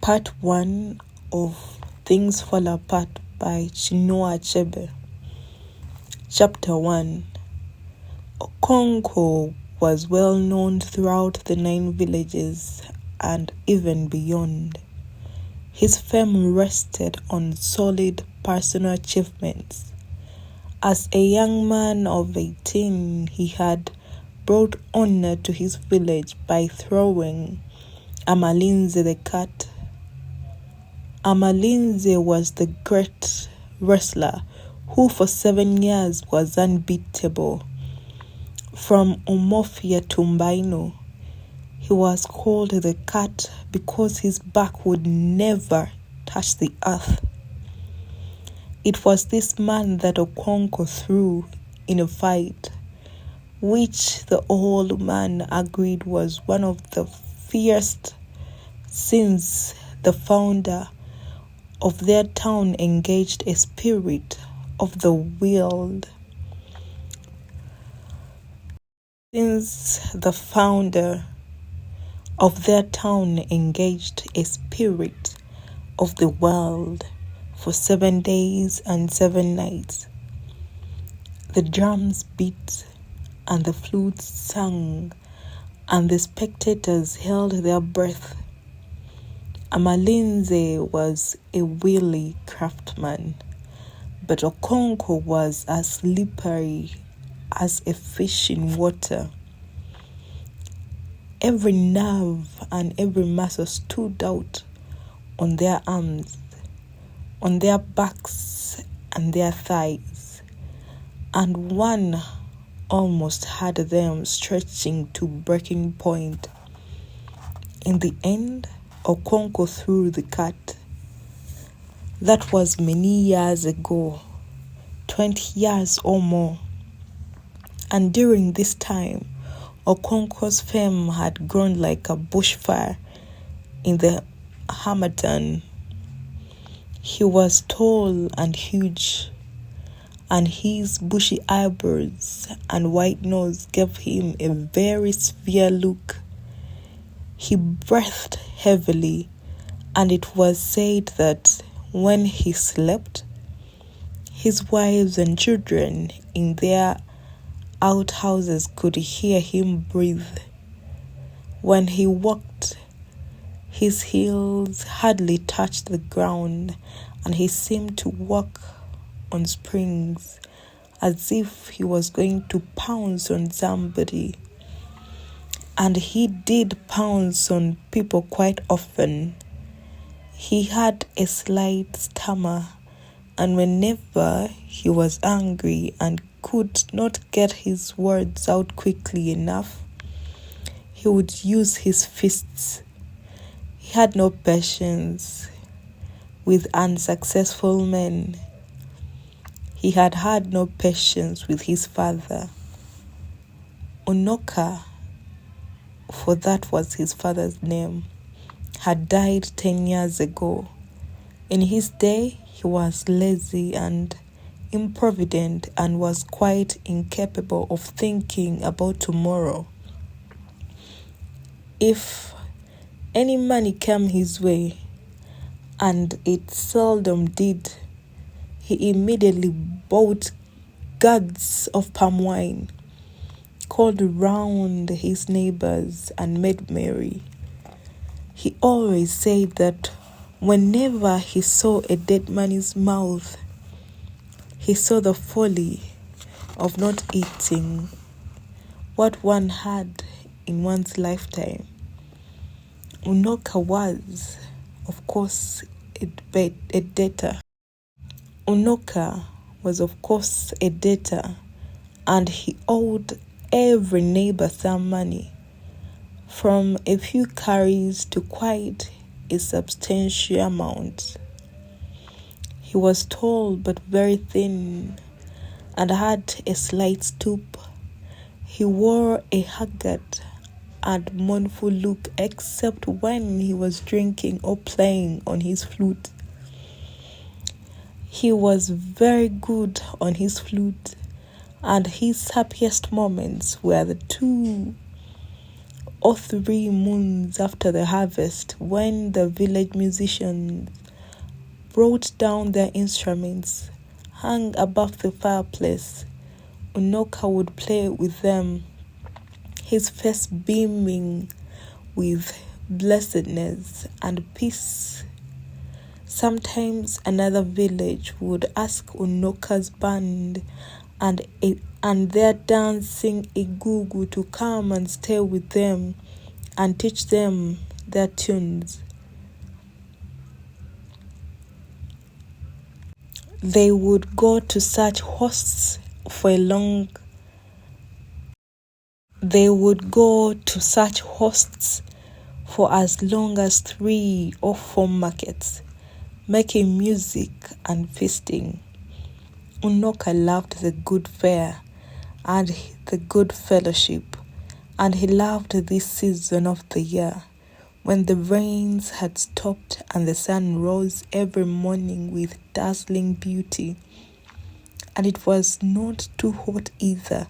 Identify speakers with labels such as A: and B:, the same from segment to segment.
A: Part 1 of Things Fall Apart by CHINUA ACHEBE. Chapter 1. Okonkwo was well known throughout the 9 villages and even beyond. His fame rested on solid personal achievements. As a young man of 18, he had brought honor to his village by throwing Amalinze the cat. Amalinze was the great wrestler who for 7 years was unbeatable. From Umofia to Mbaino, he was called the cat because his back would never touch the earth. It was this man that Okonkwo threw in a fight, which the old man agreed was one of the fiercest since the founder of their town engaged a spirit of the wild. Since the founder of their town engaged a spirit of the world for 7 days and 7 nights. The drums beat and the flutes sang, and the spectators held their breath. Amalinze was a wily craftsman, but Okonkwo was as slippery as a fish in water. Every nerve and every muscle stood out on their arms, on their backs and their thighs, and one almost had them stretching to breaking point. In the end, Okonkwo threw the cat. That was many years ago, 20 years or more. And during this time, Okonkwo's fame had grown like a bushfire in the Hamatan. He was tall and huge, and his bushy eyebrows and white nose gave him a very severe look. He breathed heavily, and it was said that when he slept, his wives and children in their outhouses could hear him breathe. When he walked, his heels hardly touched the ground, and he seemed to walk on springs, as if he was going to pounce on somebody. And he did pounce on people quite often. He had a slight stammer, and whenever he was angry and could not get his words out quickly enough, he would use his fists. He had no patience with unsuccessful men. He had had no patience with his father. Unoka, for that was his father's name, had died 10 years ago. In his day, he was lazy and improvident and was quite incapable of thinking about tomorrow. If any money came his way, and it seldom did, he immediately bought gourds of palm wine, called round his neighbors, and made merry. He always said that whenever he saw a dead man's mouth, he saw the folly of not eating what one had in one's lifetime. Unoka was, of course, a debtor. Unoka was, of course, a debtor, and he owed every neighbor some money, from a few carries to quite a substantial amount. He was tall but very thin, and had a slight stoop. He wore a haggard and mournful look, except when he was drinking or playing on his flute. He was very good on his flute, and his happiest moments were the 2 or 3 moons after the harvest, when the village musicians brought down their instruments, hung above the fireplace, Unoka would play with them, his face beaming with blessedness and peace. Sometimes another village would ask Unoka's band and their dancing igugu to come and stay with them and teach them their tunes. They would go to such hosts for as long as 3 or 4 markets, making music and feasting. Unoka loved the good fare and the good fellowship, and he loved this season of the year, when the rains had stopped and the sun rose every morning with dazzling beauty. And it was not too hot either,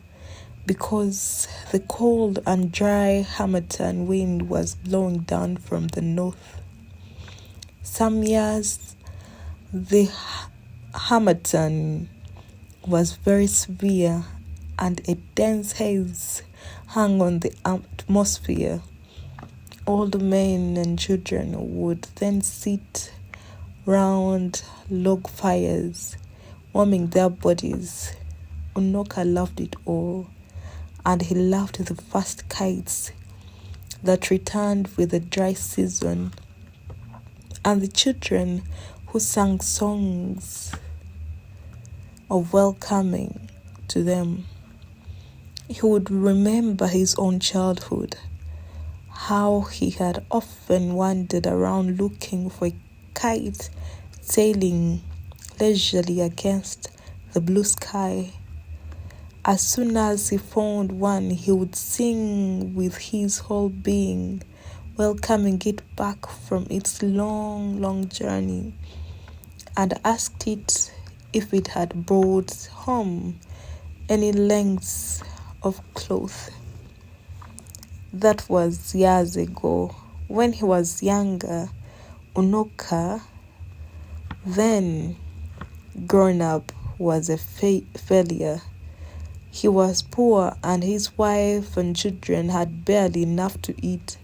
A: because the cold and dry harmattan wind was blowing down from the north. Some years, the harmattan was very severe, and a dense haze hung on the atmosphere. Old men and children would then sit round log fires, warming their bodies. Unoka loved it all, and he loved the first kites that returned with the dry season, and the children who sang songs of welcoming to them. He would remember his own childhood, how he had often wandered around looking for a kite sailing leisurely against the blue sky. As soon as he found one, he would sing with his whole being, welcoming it back from its long, long journey, and asked it if it had brought home any lengths of cloth. That was years ago. When he was younger, Unoka, then grown up, was a failure. He was poor, and his wife and children had barely enough to eat.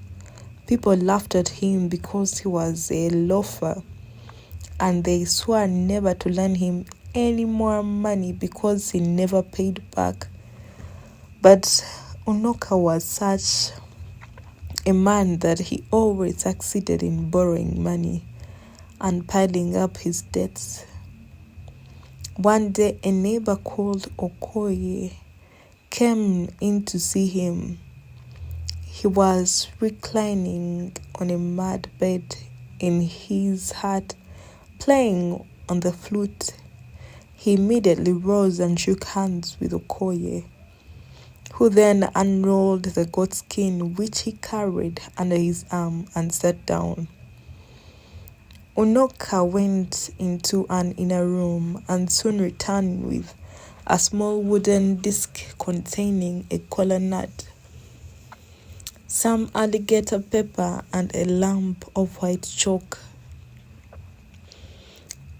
A: People laughed at him because he was a loafer, and they swore never to lend him any more money because he never paid back. But Unoka was such a man that he always succeeded in borrowing money and piling up his debts. One day, a neighbor called Okoye came in to see him. He was reclining on a mud bed in his hut, playing on the flute. He immediately rose and shook hands with Okoye, who then unrolled the goat skin which he carried under his arm and sat down. Unoka went into an inner room and soon returned with a small wooden disc containing a kola nut, some alligator pepper, and a lump of white chalk.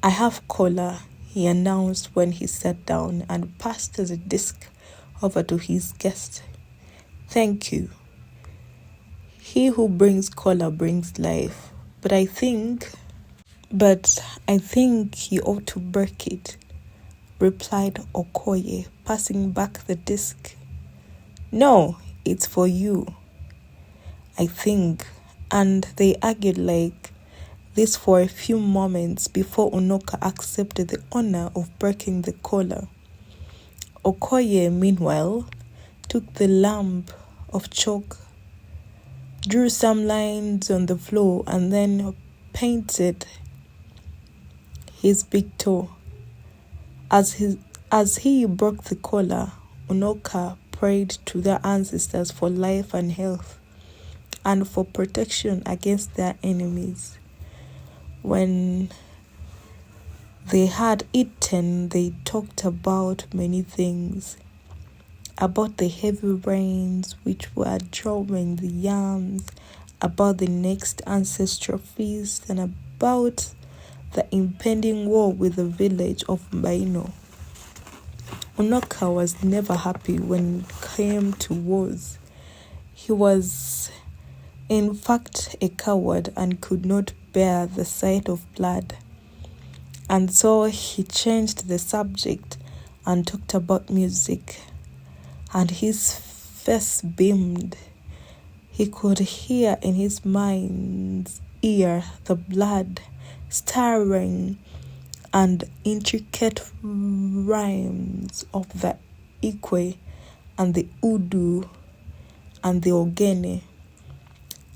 A: "I have kola," he announced when he sat down and passed the disc over to his guest. "Thank you. He who brings kola brings life, but I think you ought to break it," replied Okoye, passing back the disc. "No, it's for you, I think," and they argued like this for a few moments before Unoka accepted the honor of breaking the kola. Okoye, meanwhile, took the lump of chalk, drew some lines on the floor, and then painted his big toe. As he broke the kola, Unoka prayed to their ancestors for life and health and for protection against their enemies. When they had eaten, they talked about many things. about the heavy rains which were drawing the yams, about the next ancestral feast, and about the impending war with the village of Mbaino. Unoka was never happy when it came to wars. He was, in fact, a coward and could not bear the sight of blood. And so he changed the subject and talked about music. And his face beamed. He could hear in his mind's ear the blood stirring and intricate rhymes of the ikwe and the udu and the ogene,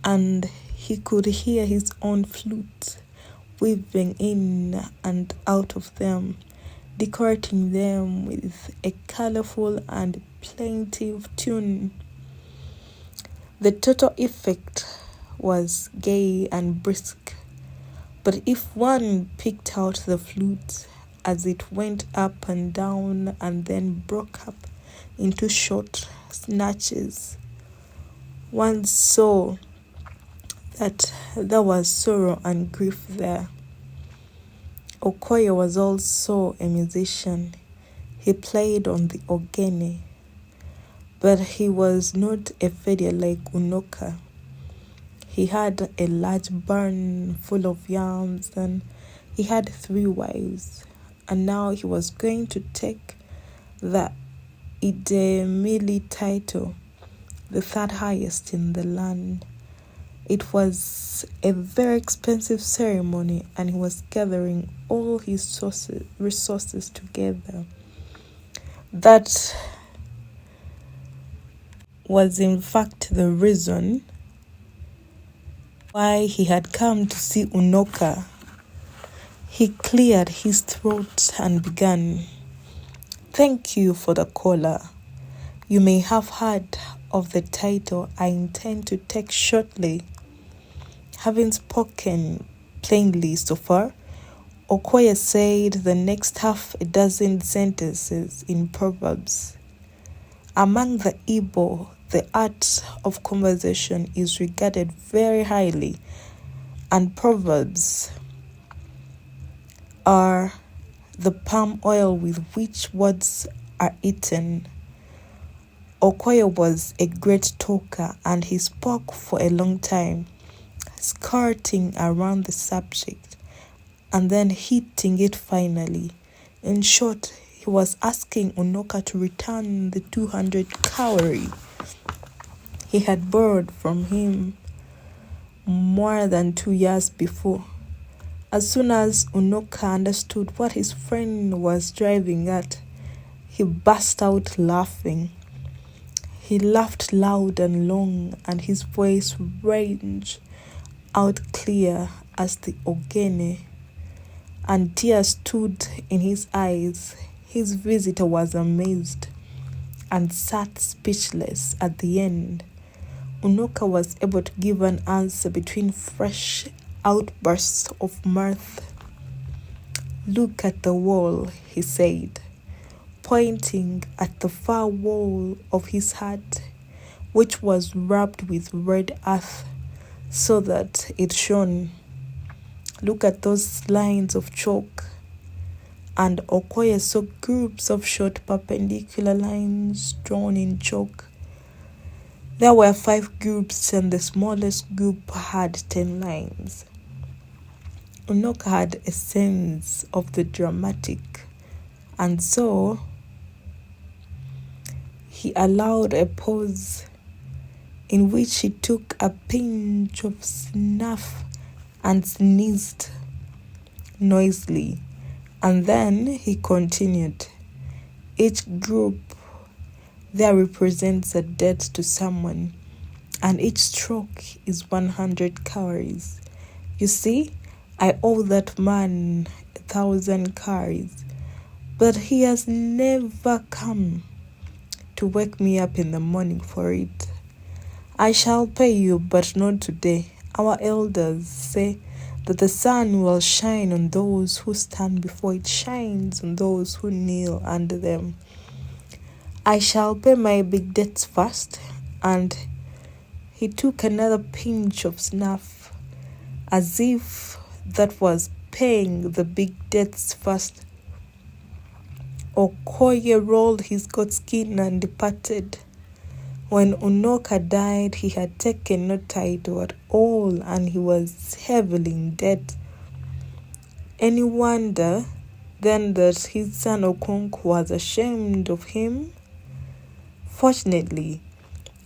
A: and he could hear his own flute weaving in and out of them, decorating them with a colorful and plaintive tune. The total effect was gay and brisk, but if one picked out the flute as it went up and down and then broke up into short snatches, one saw that there was sorrow and grief there. Okoye was also a musician. He played on the ogene, but he was not a fiddler like Unoka. He had a large barn full of yams and he had 3 wives. And now he was going to take the Idemili title, the 3rd highest in the land. It was a very expensive ceremony and he was gathering all his resources together. That was in fact the reason why he had come to see Unoka. He cleared his throat and began, "Thank you for the caller. You may have heard of the title I intend to take shortly." Having spoken plainly so far, Okoye said the next half a dozen sentences in Proverbs. Among the Igbo, the art of conversation is regarded very highly, and Proverbs are the palm oil with which words are eaten. Okoye was a great talker and he spoke for a long time, skirting around the subject and then hitting it finally. In short, he was asking Unoka to return the 200 cowrie he had borrowed from him more than 2 years before. As soon as Unoka understood what his friend was driving at, he burst out laughing. He laughed loud and long, and his voice rang out clear as the ogene, and tears stood in his eyes. His visitor was amazed and sat speechless at the end. Unoka was able to give an answer between fresh outbursts of mirth. "Look at the wall," he said, pointing at the far wall of his hut, which was rubbed with red earth so that it shone. "Look at those lines of chalk." And Okoye saw groups of short perpendicular lines drawn in chalk. There were 5 groups and the smallest group had 10 lines. Unoka had a sense of the dramatic, and so he allowed a pause in which he took a pinch of snuff and sneezed noisily, and then he continued. Each group there represents a debt to someone, and each stroke is 100 cowries. You see, I owe that man 1,000 cowries, but he has never come to wake me up in the morning for it. I shall pay you, but not today. Our elders say that the sun will shine on those who stand before it, shines on those who kneel under them. I shall pay my big debts first. And he took another pinch of snuff, as if that was paying the big debts first. Okoye rolled his goat skin and departed. When Unoka died, he had taken no title at all, and he was heavily in debt. Any wonder then that his son Okonkwo was ashamed of him? Fortunately,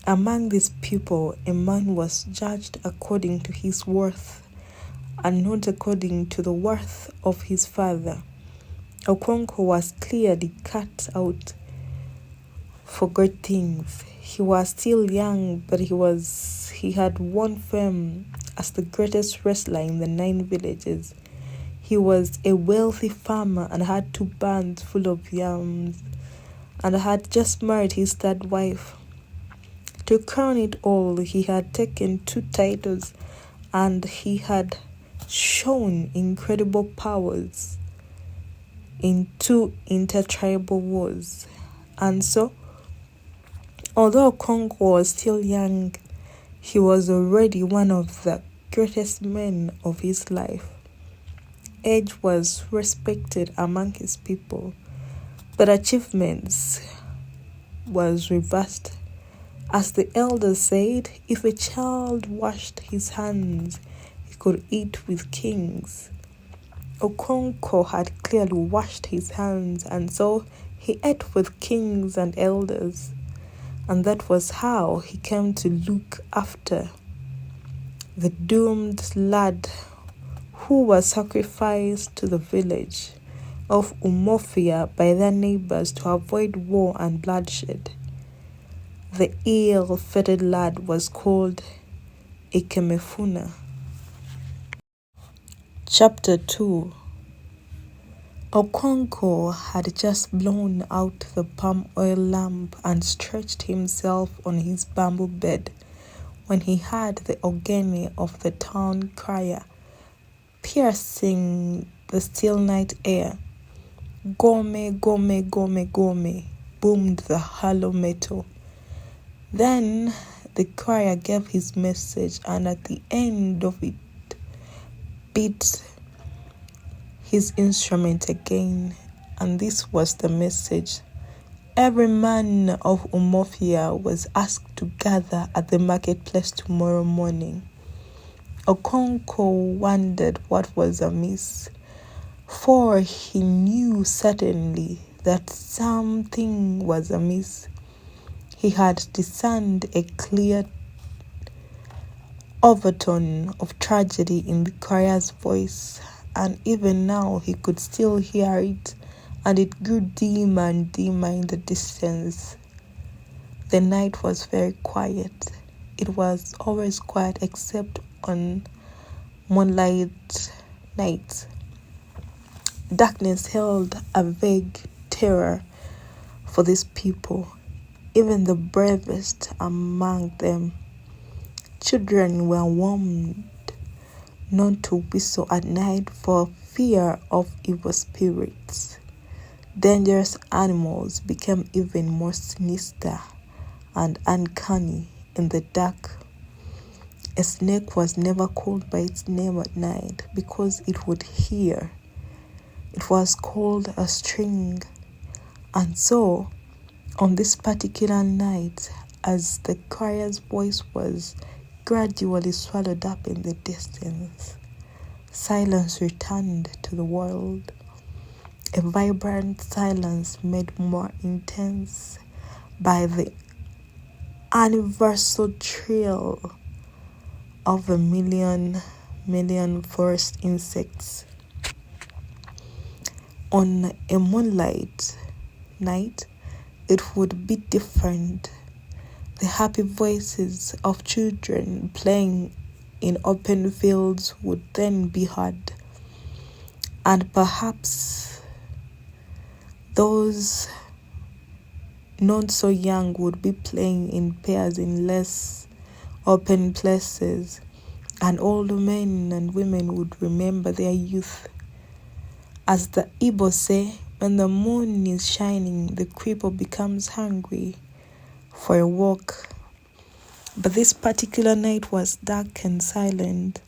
A: among these people, a man was judged according to his worth, and not according to the worth of his father. Okonkwo was clearly cut out for great things. He was still young, but he had won fame as the greatest wrestler in the 9 villages. He was a wealthy farmer and had 2 barns full of yams, and had just married his 3rd wife. To crown it all, he had taken 2 titles, and he had shown incredible powers in 2 intertribal wars. And so, although Okonkwo was still young, he was already one of the greatest men of his life. Age was respected among his people, but achievements was reversed. As the elders said, if a child washed his hands, he could eat with kings. Okonkwo had clearly washed his hands, and so he ate with kings and elders. And that was how he came to look after the doomed lad who was sacrificed to the village of Umofia by their neighbors to avoid war and bloodshed. The ill-fated lad was called Ikemefuna. Chapter 2. Okonkwo had just blown out the palm oil lamp and stretched himself on his bamboo bed when he heard the ogene of the town crier piercing the still night air. Gome, gome, gome, gome, boomed the hollow metal. Then the crier gave his message, and at the end of it beat his instrument again, and this was the message. Every man of Umofia was asked to gather at the marketplace tomorrow morning. Okonkwo wondered what was amiss, for he knew certainly that something was amiss. He had discerned a clear overtone of tragedy in the crier's voice, and even now he could still hear it, and it grew dimmer and dimmer in the distance. The night was very quiet. It was always quiet except on moonlight nights. Darkness held a vague terror for these people, even the bravest among them. Children were warned not to whistle at night for fear of evil spirits. Dangerous animals became even more sinister and uncanny in the dark. A snake was never called by its name at night because it would hear. It was called a string. And so, on this particular night, as the crier's voice was gradually swallowed up in the distance, silence returned to the world. A vibrant silence made more intense by the universal trill of a million forest insects. On a moonlight night, it would be different. The happy voices of children playing in open fields would then be heard, and perhaps those not so young would be playing in pairs in less open places, and older men and women would remember their youth. As the Igbo say, When the moon is shining, the cripple becomes hungry for a walk. But this particular night was dark and silent,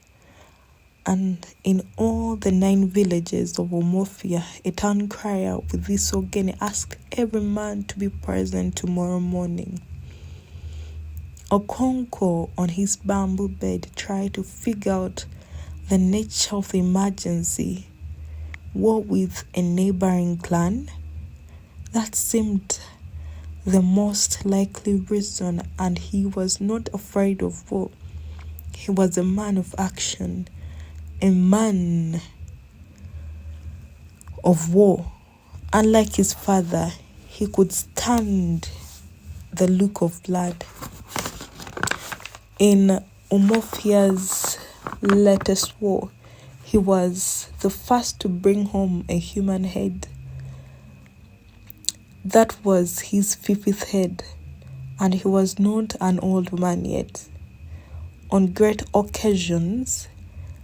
A: and in all the 9 villages of Omofia, a town crier with this organ asked every man to be present tomorrow morning. Okonko, on his bamboo bed, tried to figure out the nature of the emergency. War with a neighboring clan? That seemed the most likely reason, and he was not afraid of war. He was a man of action, a man of war. Unlike his father, he could stand the look of blood. In Umofia's latest war, he was the first to bring home a human head. That was his 5th head, and he was not an old man yet. On great occasions,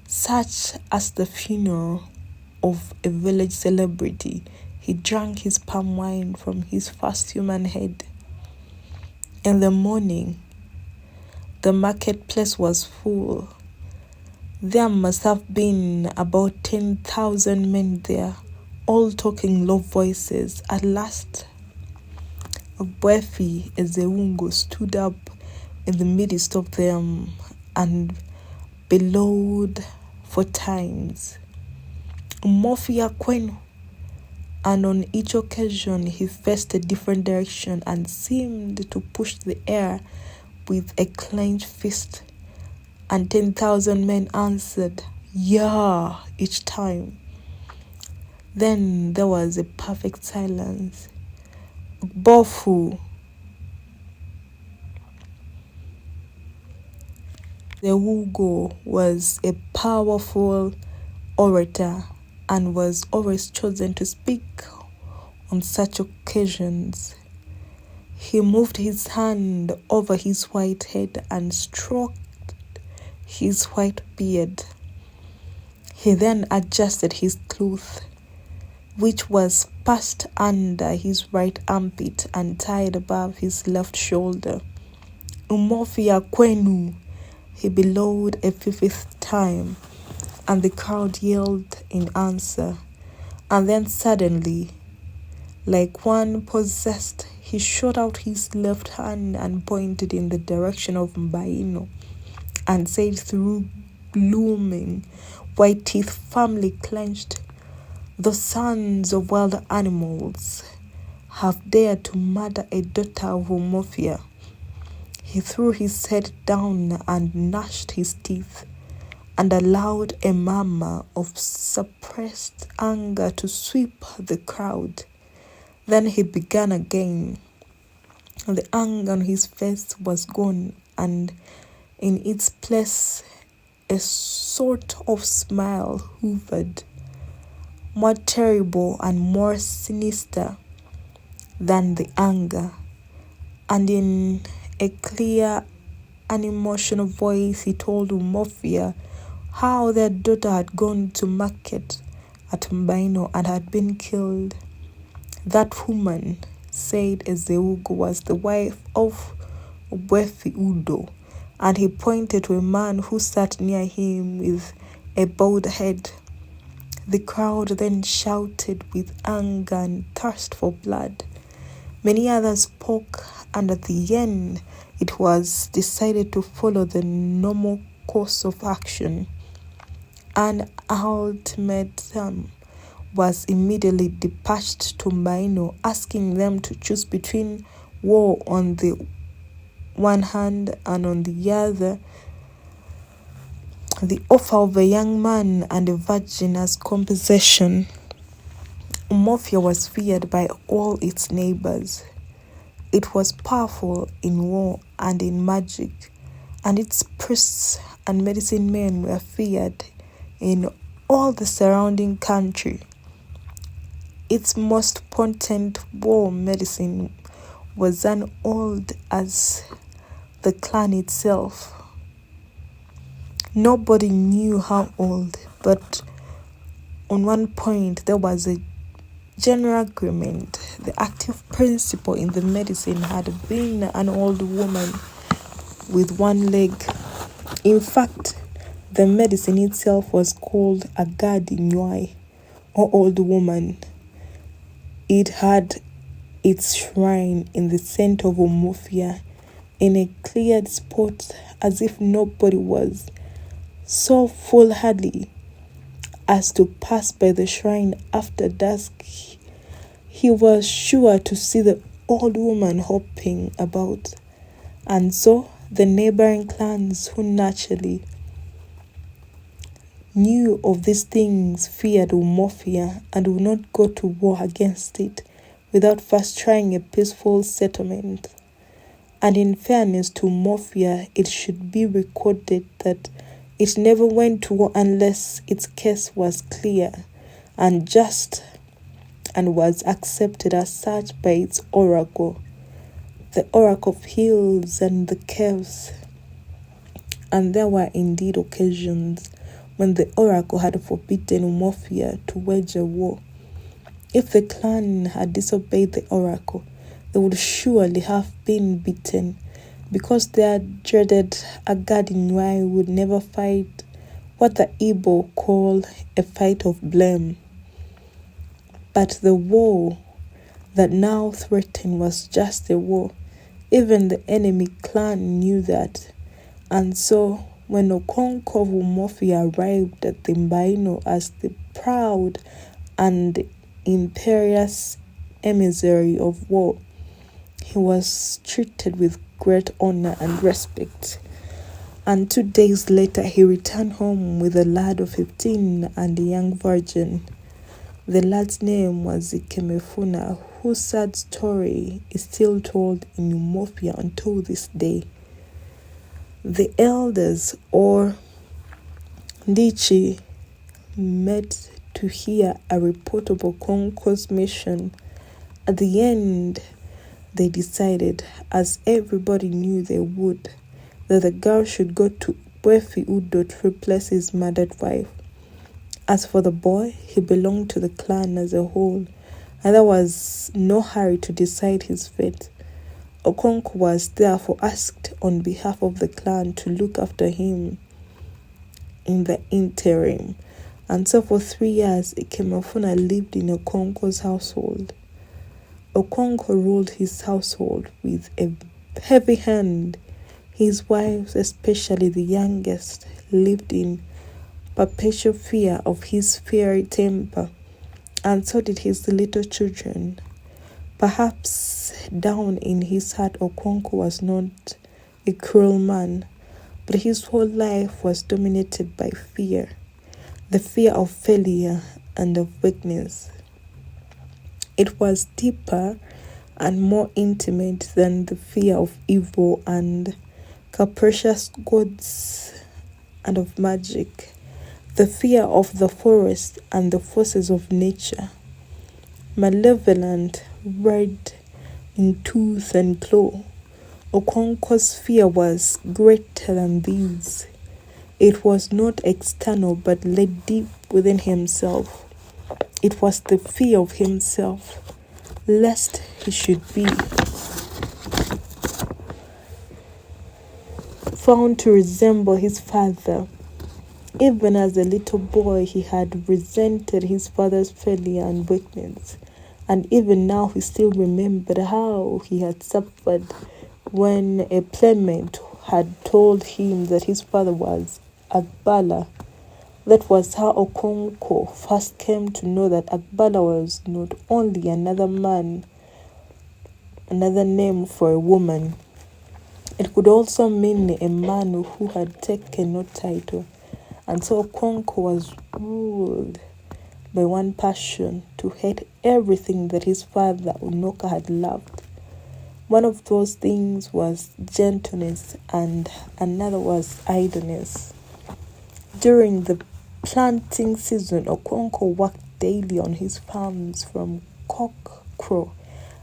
A: such as the funeral of a village celebrity, he drank his palm wine from his first human head. In the morning, the marketplace was full. There must have been about 10,000 men there, all talking low voices. At last, Ogbuefi Ezeungo stood up in the midst of them and bellowed 4 times, "Umofia kwenu," and on each occasion he faced a different direction and seemed to push the air with a clenched fist, and 10,000 men answered, "Yeah," each time. Then there was a perfect silence. Bofu, the Hugo, was a powerful orator and was always chosen to speak on such occasions. He moved his hand over his white head and stroked his white beard. He then adjusted his cloth, which was passed under his right armpit and tied above his left shoulder. "Umofia kwenu," he bellowed a 5th time, and the crowd yelled in answer. And then suddenly, like one possessed, he shot out his left hand and pointed in the direction of Mbaino and said through glooming white teeth firmly clenched, "The sons of wild animals have dared to murder a daughter of Umofia." He threw his head down and gnashed his teeth and allowed a murmur of suppressed anger to sweep the crowd. Then he began again. The anger on his face was gone, and in its place a sort of smile hovered, more terrible and more sinister than the anger. And in a clear, unemotional voice, he told Umofia how their daughter had gone to market at Mbaino and had been killed. That woman, said Ezeugo, was the wife of Ogbuefi Udo, and he pointed to a man who sat near him with a bowed head. The crowd then shouted with anger and thirst for blood. Many others spoke, and at the end, it was decided to follow the normal course of action. An ultimatum was immediately dispatched to Mbaino, asking them to choose between war on the one hand and on the other the offer of a young man and a virgin as compensation. Umofia was feared by all its neighbors. It was powerful in war and in magic, and its priests and medicine men were feared in all the surrounding country. Its most potent war medicine was as old as the clan itself. Nobody knew how old, but on one point there was a general agreement. The active principle in the medicine had been an old woman with one leg. In fact, the medicine itself was called a CHINUA, or old woman. It had its shrine in the center of Umofia, in a cleared spot, as if nobody was so foolhardy as to pass by the shrine after dusk. He was sure to see the old woman hopping about, and so the neighboring clans, who naturally knew of these things, feared Umofia and would not go to war against it without first trying a peaceful settlement. And in fairness to Umofia, it should be recorded that it never went to war unless its case was clear and just, and was accepted as such by its oracle, the oracle of hills and the caves. And there were indeed occasions when the oracle had forbidden Umofia to wage a war. If the clan had disobeyed the oracle, they would surely have been beaten, because their dreaded CHINUA would never fight what the Igbo call a fight of blame. But the war that now threatened was just a war. Even the enemy clan knew that. And so, when Okonkwo of Umofia arrived at the Mbaino as the proud and imperious emissary of war, he was treated with great honor and respect. And 2 days later, he returned home with a lad of 15 and a young virgin. The lad's name was Ikemefuna, whose sad story is still told in Umofia until this day. The elders, or Ndichi, met to hear a report of Okonkwo's mission. At the end, they decided, as everybody knew they would, that the girl should go to Bwefi Udo to replace his murdered wife. As for the boy, he belonged to the clan as a whole, and there was no hurry to decide his fate. Okonkwo was therefore asked on behalf of the clan to look after him in the interim. And so for 3 years, Ikemefuna lived in Okonkwo's household. Okonkwo ruled his household with a heavy hand. His wives, especially the youngest, lived in perpetual fear of his fiery temper, and so did his little children. Perhaps down in his heart, Okonkwo was not a cruel man, but his whole life was dominated by fear, the fear of failure and of weakness. It was deeper and more intimate than the fear of evil and capricious gods and of magic, the fear of the forest and the forces of nature, malevolent, red in tooth and claw. Okonkwo's fear was greater than these. It was not external, but lay deep within himself. It was the fear of himself, lest he should be found to resemble his father. Even as a little boy, he had resented his father's failure and weakness, and even now he still remembered how he had suffered when a playmate had told him that his father was Agbala. That was how Okonkwo first came to know that Agbala was not only another man, another name for a woman. It could also mean a man who had taken no title. And so Okonkwo was ruled by one passion, to hate everything that his father Unoka had loved. One of those things was gentleness and another was idleness. During the planting season, Okonkwo worked daily on his farms from cock-crow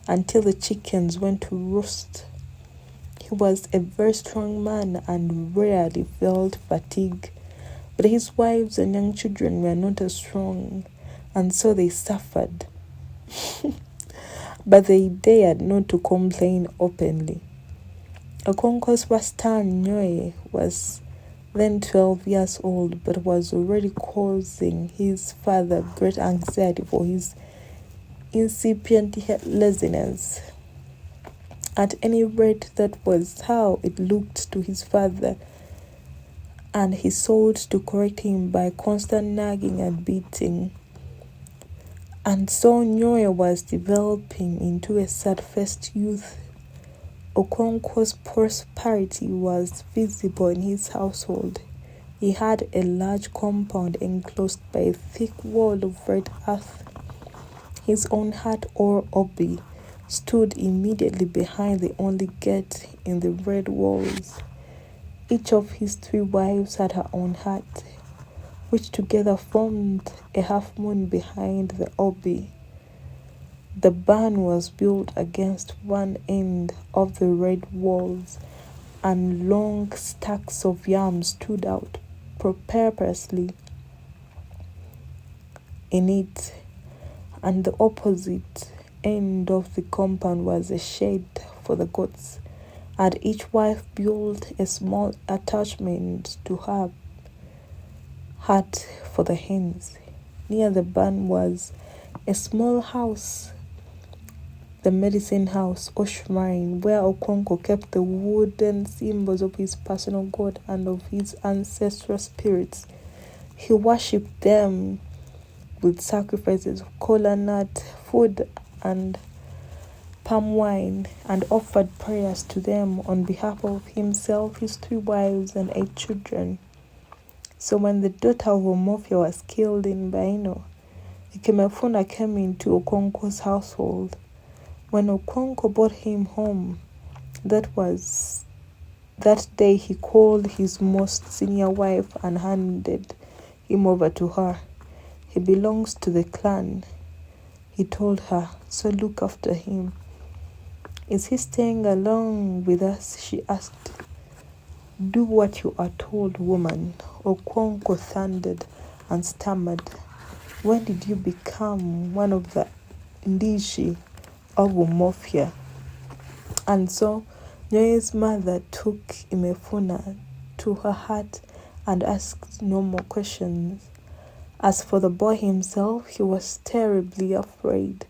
A: until the chickens went to roost. He was a very strong man and rarely felt fatigue. But his wives and young children were not as strong, and so they suffered. but they dared not to complain openly. Okonkwo's son Nyoe was then 12 years old, but was already causing his father great anxiety for his incipient laziness. At any rate, that was how it looked to his father, and he sought to correct him by constant nagging and beating. And so Nyoe was developing into a sad-faced youth. Okonkwo's prosperity was visible in his household. He had a large compound enclosed by a thick wall of red earth. His own hut or obi stood immediately behind the only gate in the red walls. Each of his 3 wives had her own hut, which together formed a half-moon behind the obi. The barn was built against one end of the red walls, and long stacks of yams stood out purposely in it, and the opposite end of the compound was a shed for the goats, and each wife built a small attachment to her hut for the hens. Near the barn was a small house, the medicine house or shrine, where Okonkwo kept the wooden symbols of his personal god and of his ancestral spirits. He worshipped them with sacrifices of kola nut, food, and palm wine, and offered prayers to them on behalf of himself, his 3 wives, and 8 children. So when the daughter of Omofia was killed in Baino, Ikemefuna came into Okonkwo's household. When Okonkwo brought him home, that day he called his most senior wife and handed him over to her. He belongs to the clan, he told her, so look after him. Is he staying along with us? She asked. Do what you are told, woman, Okonkwo thundered and stammered. When did you become one of the Ndishi of Umofia? And so Nyoe's mother took Imefuna to her hut and asked no more questions. As for the boy himself, he was terribly afraid.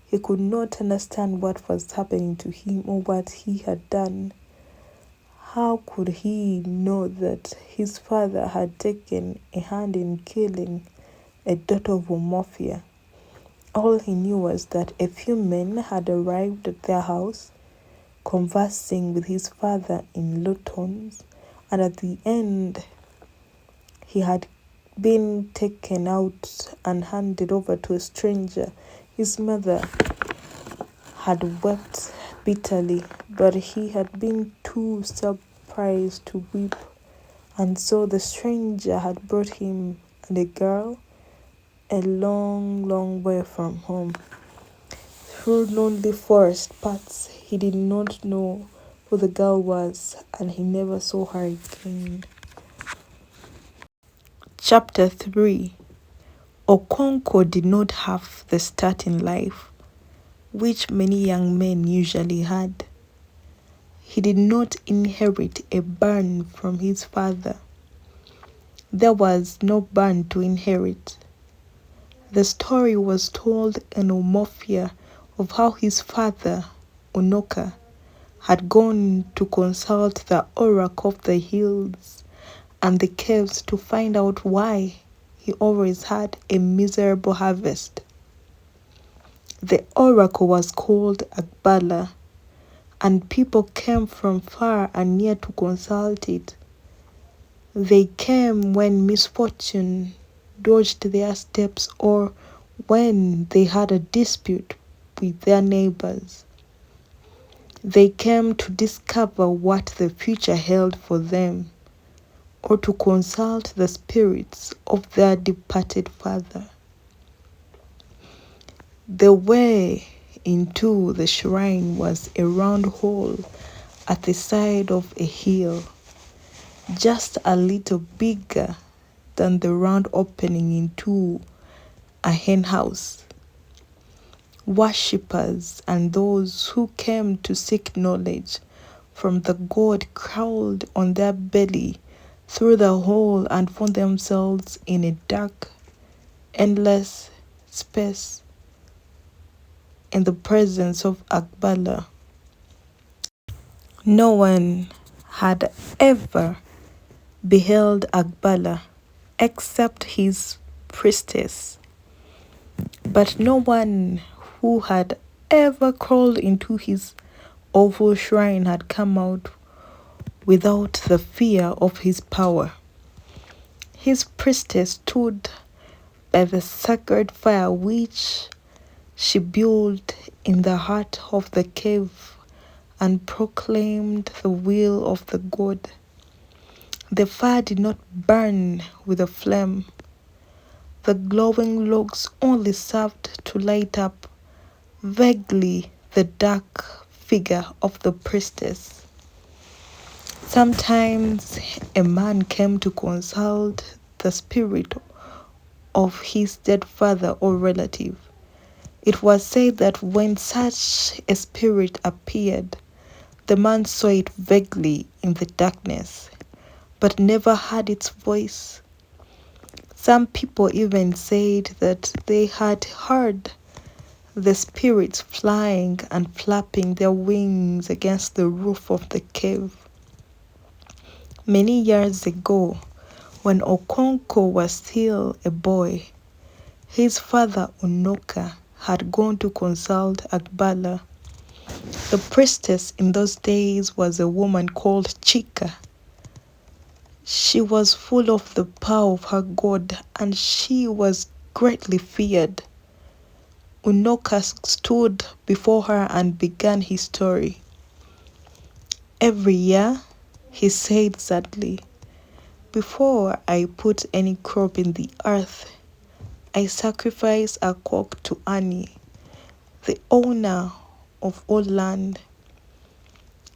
A: He could not understand what was happening to him or what he had done. How could he know that his father had taken a hand in killing a daughter of Umofia? All he knew was that a few men had arrived at their house, conversing with his father in low tones, and at the end he had been taken out and handed over to a stranger. His mother had wept bitterly, but he had been too surprised to weep, and so the stranger had brought him and a girl a long, long way from home, through lonely forest paths. He did not know who the girl was, and he never saw her again. Chapter 3. Okonkwo did not have the start in life which many young men usually had. He did not inherit a barn from his father. There was no barn to inherit. The story was told in Umofia of how his father, Unoka, had gone to consult the oracle of the hills and the caves to find out why he always had a miserable harvest. The oracle was called Agbala, and people came from far and near to consult it. They came when misfortune dodged their steps or when they had a dispute with their neighbors. They came to discover what the future held for them, or to consult the spirits of their departed father. The way into the shrine was a round hole at the side of a hill, just a little bigger than the round opening into a hen house. Worshippers and those who came to seek knowledge from the god crawled on their belly through the hole and found themselves in a dark, endless space in the presence of Akbala. No one had ever beheld Akbala except his priestess, but no one who had ever crawled into his awful shrine had come out without the fear of his power. His priestess stood by the sacred fire which she built in the heart of the cave and proclaimed the will of the god. The fire did not burn with a flame. The glowing logs only served to light up vaguely the dark figure of the priestess. Sometimes a man came to consult the spirit of his dead father or relative. It was said that when such a spirit appeared, the man saw it vaguely in the darkness, but never heard its voice. Some people even said that they had heard the spirits flying and flapping their wings against the roof of the cave. Many years ago, when Okonko was still a boy, his father Unoka had gone to consult Akbala. The priestess in those days was a woman called Chika. She was full of the power of her god, and she was greatly feared. Unoka stood before her and began his story. Every year, he said sadly, "Before I put any crop in the earth, I sacrifice a cock to Ani, the owner of all land.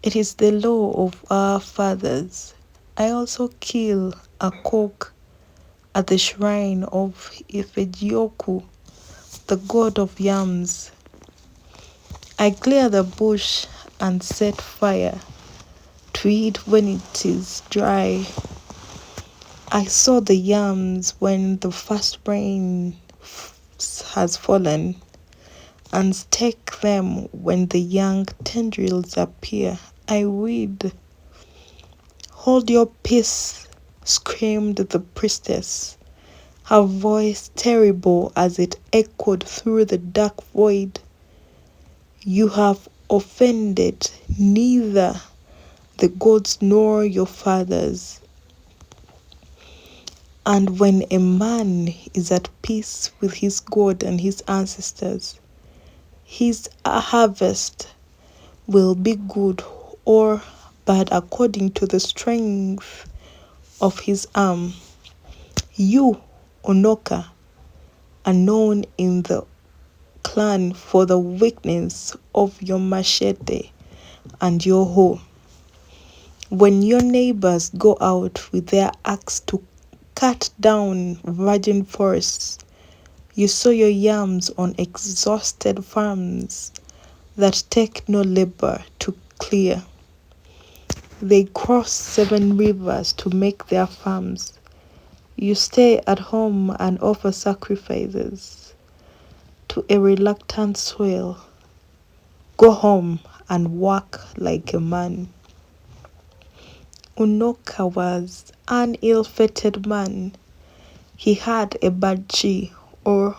A: It is the law of our fathers. I also kill a cock at the shrine of Ifejioku, the god of yams. I clear the bush and set fire to it when it is dry. I sow the yams when the first rain has fallen, and stake them when the young tendrils appear. I weed." "Hold your peace," screamed the priestess, her voice terrible as it echoed through the dark void. "You have offended neither the gods nor your fathers. And when a man is at peace with his God and his ancestors, his harvest will be good or bad according to the strength of his arm. You, Onoka, are known in the clan for the weakness of your machete and your hoe. When your neighbors go out with their axe to cut down virgin forests, you sow your yams on exhausted farms that take no labor to clear. They cross 7 rivers to make their farms. You stay at home and offer sacrifices to a reluctant soil. Go home and work like a man." Unoka was an ill-fated man. He had a bad chi, or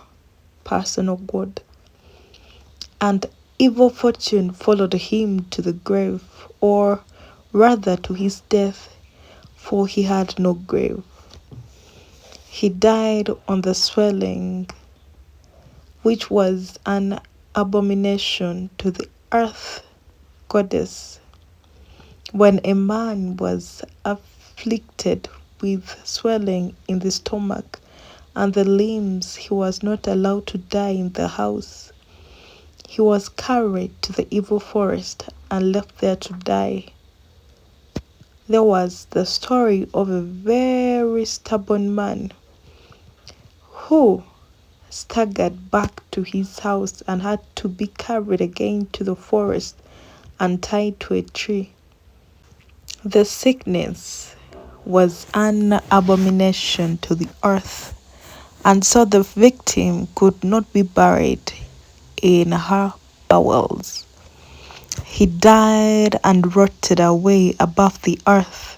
A: personal god, and evil fortune followed him to the grave, or rather to his death, for he had no grave. He died on the swelling, which was an abomination to the earth goddess. When a man was afflicted with swelling in the stomach and the limbs, he was not allowed to die in the house. He was carried to the evil forest and left there to die. There was the story of a very stubborn man who staggered back to his house and had to be carried again to the forest and tied to a tree. The sickness was an abomination to the earth, and so the victim could not be buried in her bowels. He died and rotted away above the earth,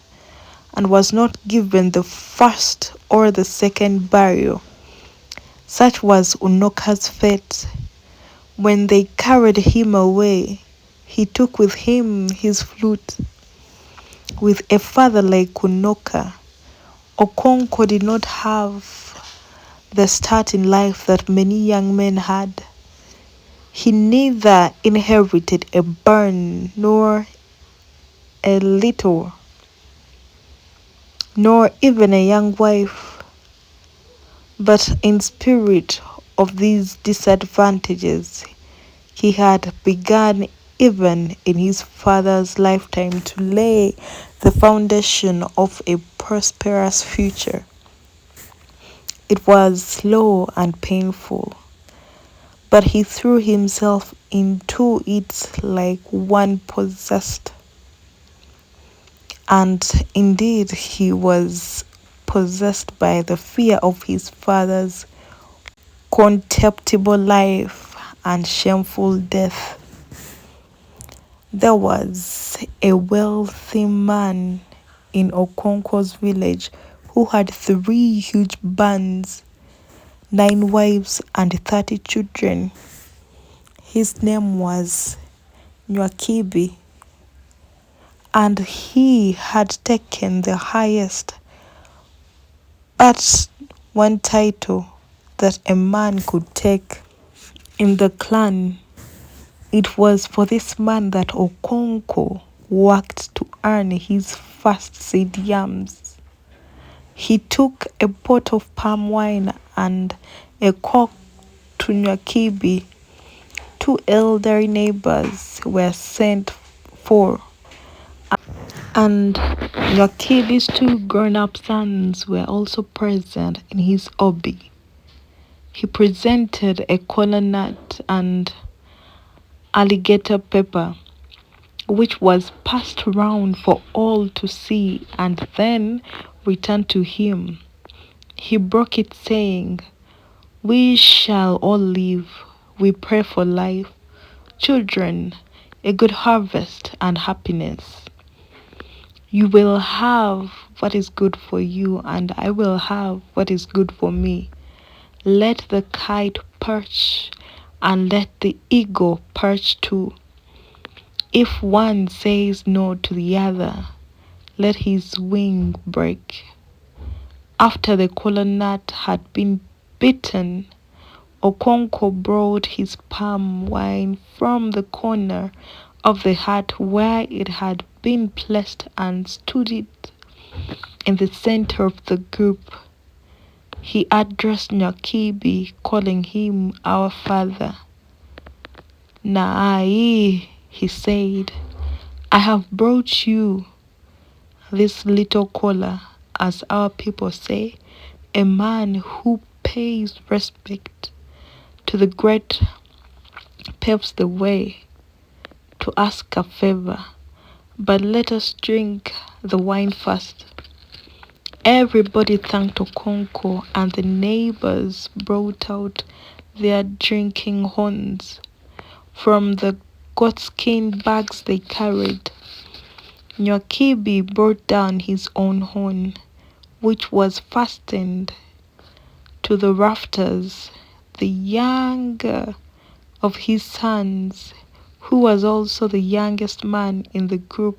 A: and was not given the first or the second burial. Such was Unoka's fate. When they carried him away, he took with him his flute. With a father like Unoka, Okonkwo did not have the start in life that many young men had. He neither inherited a barn nor a little, nor even a young wife, but in spirit of these disadvantages, he had begun even in his father's lifetime to lay the foundation of a prosperous future. It was slow and painful, but he threw himself into it like one possessed. And indeed, he was possessed by the fear of his father's contemptible life and shameful death. There was a wealthy man in Okonkwo's village who had 3 huge barns, 9 wives, and 30 children. His name was ACHEBE, and he had taken the highest but one title that a man could take in the clan. It was for this man that Okonkwo worked to earn his first seed yams. He took a pot of palm wine and a cock to ACHEBE. 2 elderly neighbors were sent for, and ACHEBE's 2 grown-up sons were also present in his obi. He presented a kola nut and alligator pepper, which was passed round for all to see and then returned to him. He broke it, saying, "We shall all live. We pray for life, children, a good harvest, and happiness. You will have what is good for you, and I will have what is good for me. Let the kite perch, and let the eagle perch too. If one says no to the other, let his wing break." After the kola nut had been beaten, Okonkwo brought his palm wine from the corner of the hut where it had been placed and stood it in the center of the group. He addressed ACHEBE, calling him "our father." "Nai," he said, "I have brought you this little kola, as our people say, a man who pays respect to the great paves the way to ask a favor. But let us drink the wine first." Everybody thanked Okonkwo, and the neighbors brought out their drinking horns from the goatskin bags they carried. ACHEBE brought down his own horn, which was fastened to the rafters. The younger of his sons, who was also the youngest man in the group,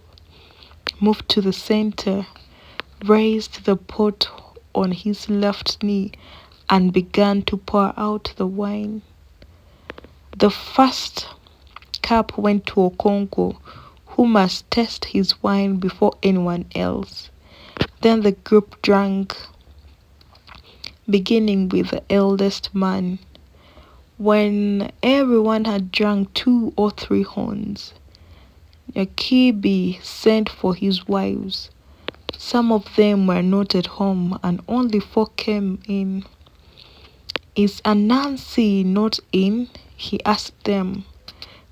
A: moved to the center, raised the pot on his left knee, and began to pour out the wine. The first cup went to Okonkwo, who must taste his wine before anyone else. Then the group drank, beginning with the eldest man. When everyone had drunk 2 or 3 horns, ACHEBE sent for his wives. Some of them were not at home, and only 4 came in. Is Anansi not in? He asked them.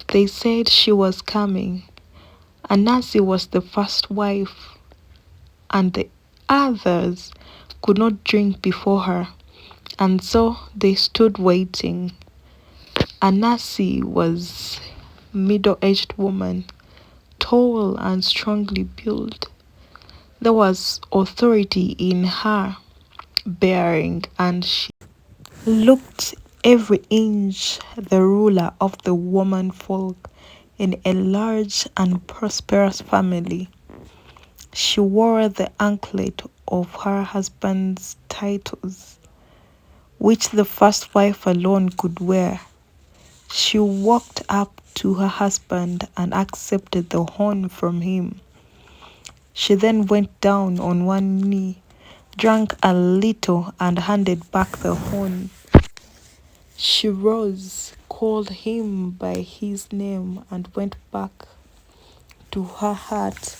A: They said she was coming. Anansi was the first wife, and the others could not drink before her, and so they stood waiting. Anansi was a middle-aged woman, tall and strongly built. There was authority in her bearing, and she looked every inch the ruler of the woman folk in a large and prosperous family. She wore the anklet of her husband's titles, which the first wife alone could wear. She walked up to her husband and accepted the horn from him. She then went down on one knee, drank a little, and handed back the horn. She rose, called him by his name, and went back to her hut.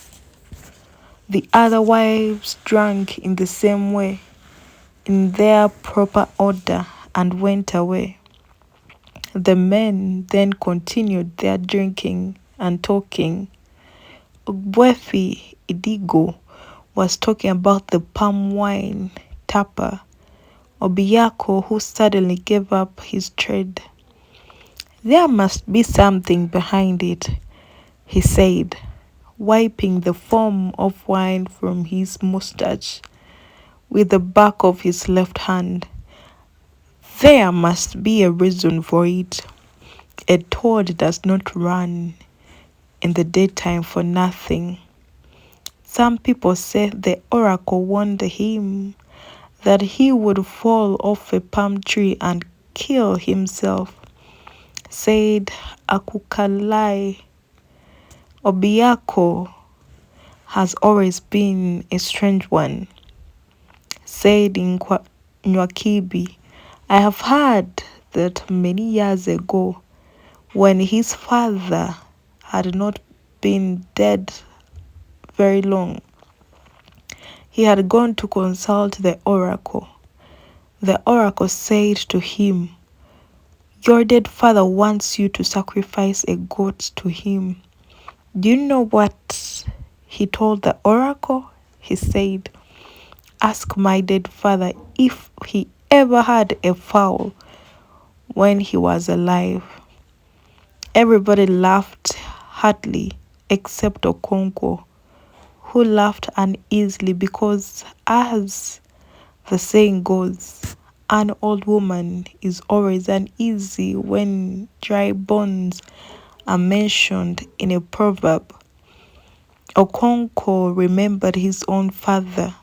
A: The other wives drank in the same way, in their proper order, and went away. The men then continued their drinking and talking. Ogbuefi Idigo was talking about the palm wine tapper, Obiyako, who suddenly gave up his trade. There must be something behind it, he said, wiping the foam of wine from his mustache with the back of his left hand. There must be a reason for it. A toad does not run in the daytime for nothing. Some people say the oracle warned him that he would fall off a palm tree and kill himself, said Akukalai. Obiyako has always been a strange one, said Nwakibi. I have heard that many years ago, when his father had not been dead very long, he had gone to consult the oracle. The oracle said to him, "Your dead father wants you to sacrifice a goat to him." Do you know what he told the oracle? He said, "Ask my dead father if he ever had a fowl when he was alive." Everybody laughed heartily except Okonkwo, who laughed uneasily because, as the saying goes, an old woman is always uneasy when dry bones are mentioned in a proverb. Okonkwo remembered his own father.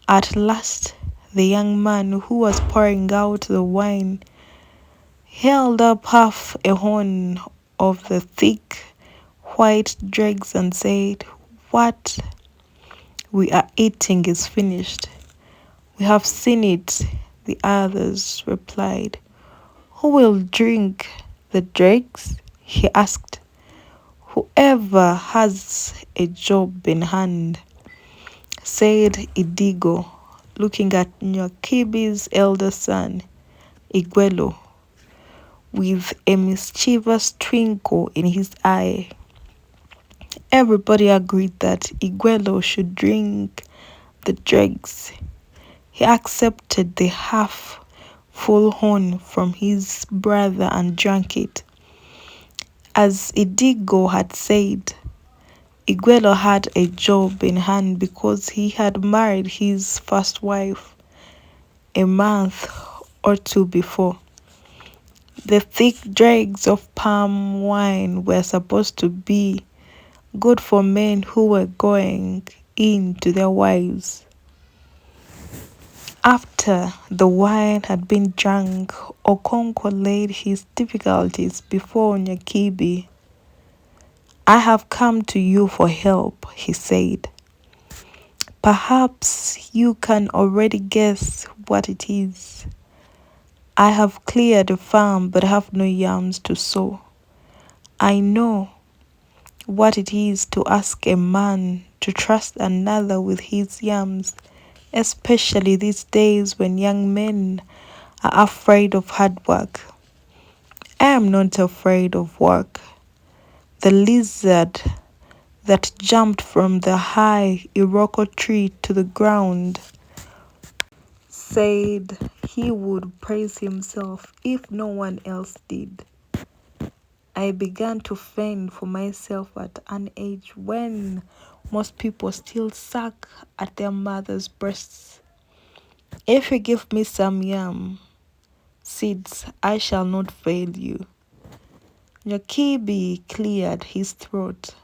A: At last, the young man who was pouring out the wine held up half a horn of the thick white dregs and said, "What we are eating is finished. We have seen it," the others replied. "Who will drink the dregs?" he asked. "Whoever has a job in hand," said Idigo, looking at Nwakibi's elder son, Igwelo, with a mischievous twinkle in his eye. Everybody agreed that Igwelo should drink the dregs. He accepted the half-full horn from his brother and drank it. As Idigo had said, Igwelo had a job in hand because he had married his first wife a month or two before. The thick dregs of palm wine were supposed to be good for men who were going in to their wives. After the wine had been drunk, Okonkwo laid his difficulties before Nwakibi. "I have come to you for help," he said. "Perhaps you can already guess what it is. I have cleared a farm but have no yams to sow. I know what it is to ask a man to trust another with his yams, especially these days when young men are afraid of hard work. I am not afraid of work. The lizard that jumped from the high Iroko tree to the ground said he would praise himself if no one else did. I began to fend for myself at an age when most people still suck at their mother's breasts. If you give me some yam seeds, I shall not fail you. Nyakibi cleared his throat.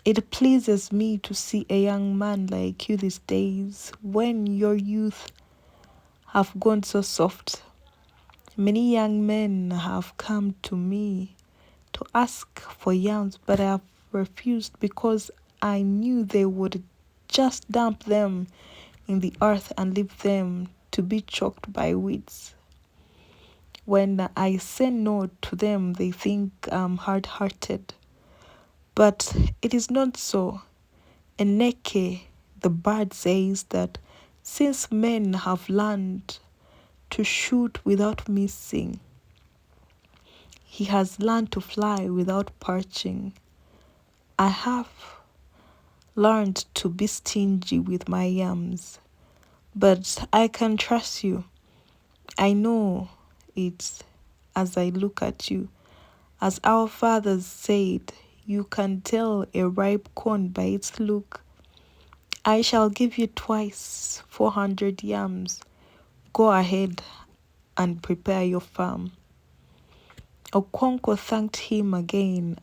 A: It pleases me to see a young man like you these days when your youth have gone so soft. Many young men have come to me to ask for yams, but I have refused because I knew they would just dump them in the earth and leave them to be choked by weeds. When I say no to them, they think I'm hard-hearted. But it is not so. Eneke, the bird, says that since men have learned to shoot without missing, he has learned to fly without perching. I have learned to be stingy with my yams, but I can trust you. I know it as I look at you. As our fathers said, you can tell a ripe corn by its look. I shall give you twice 400 yams. Go ahead and prepare your farm. Okonkwo thanked him again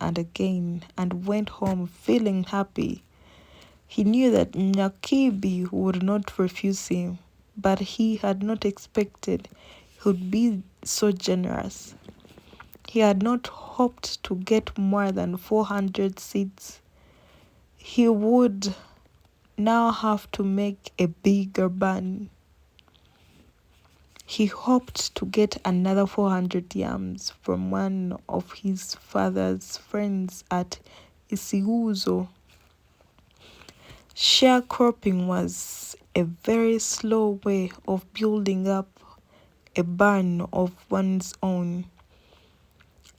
A: and went home feeling happy. He knew that Nyakibi would not refuse him, but he had not expected he would be so generous. He had not hoped to get more than 400 seeds. He would now have to make a bigger barn. He hoped to get another 400 yams from one of his father's friends at Isiuzo. Sharecropping was a very slow way of building up a barn of one's own.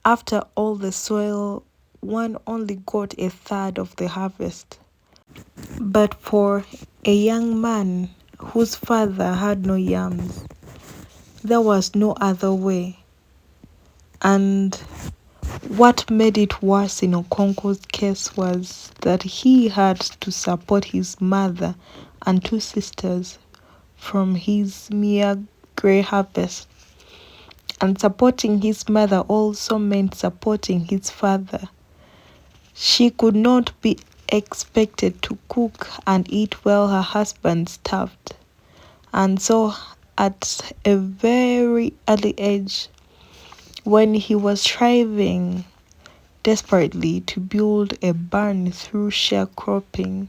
A: After all the soil, one only got a third of the harvest. But for a young man whose father had no yams, there was no other way. And what made it worse in Okonkwo's case was that he had to support his mother and two sisters from his mere grey harvest. And supporting his mother also meant supporting his father. She could not be expected to cook and eat while her husband starved. And so, at a very early age, when he was striving desperately to build a barn through sharecropping,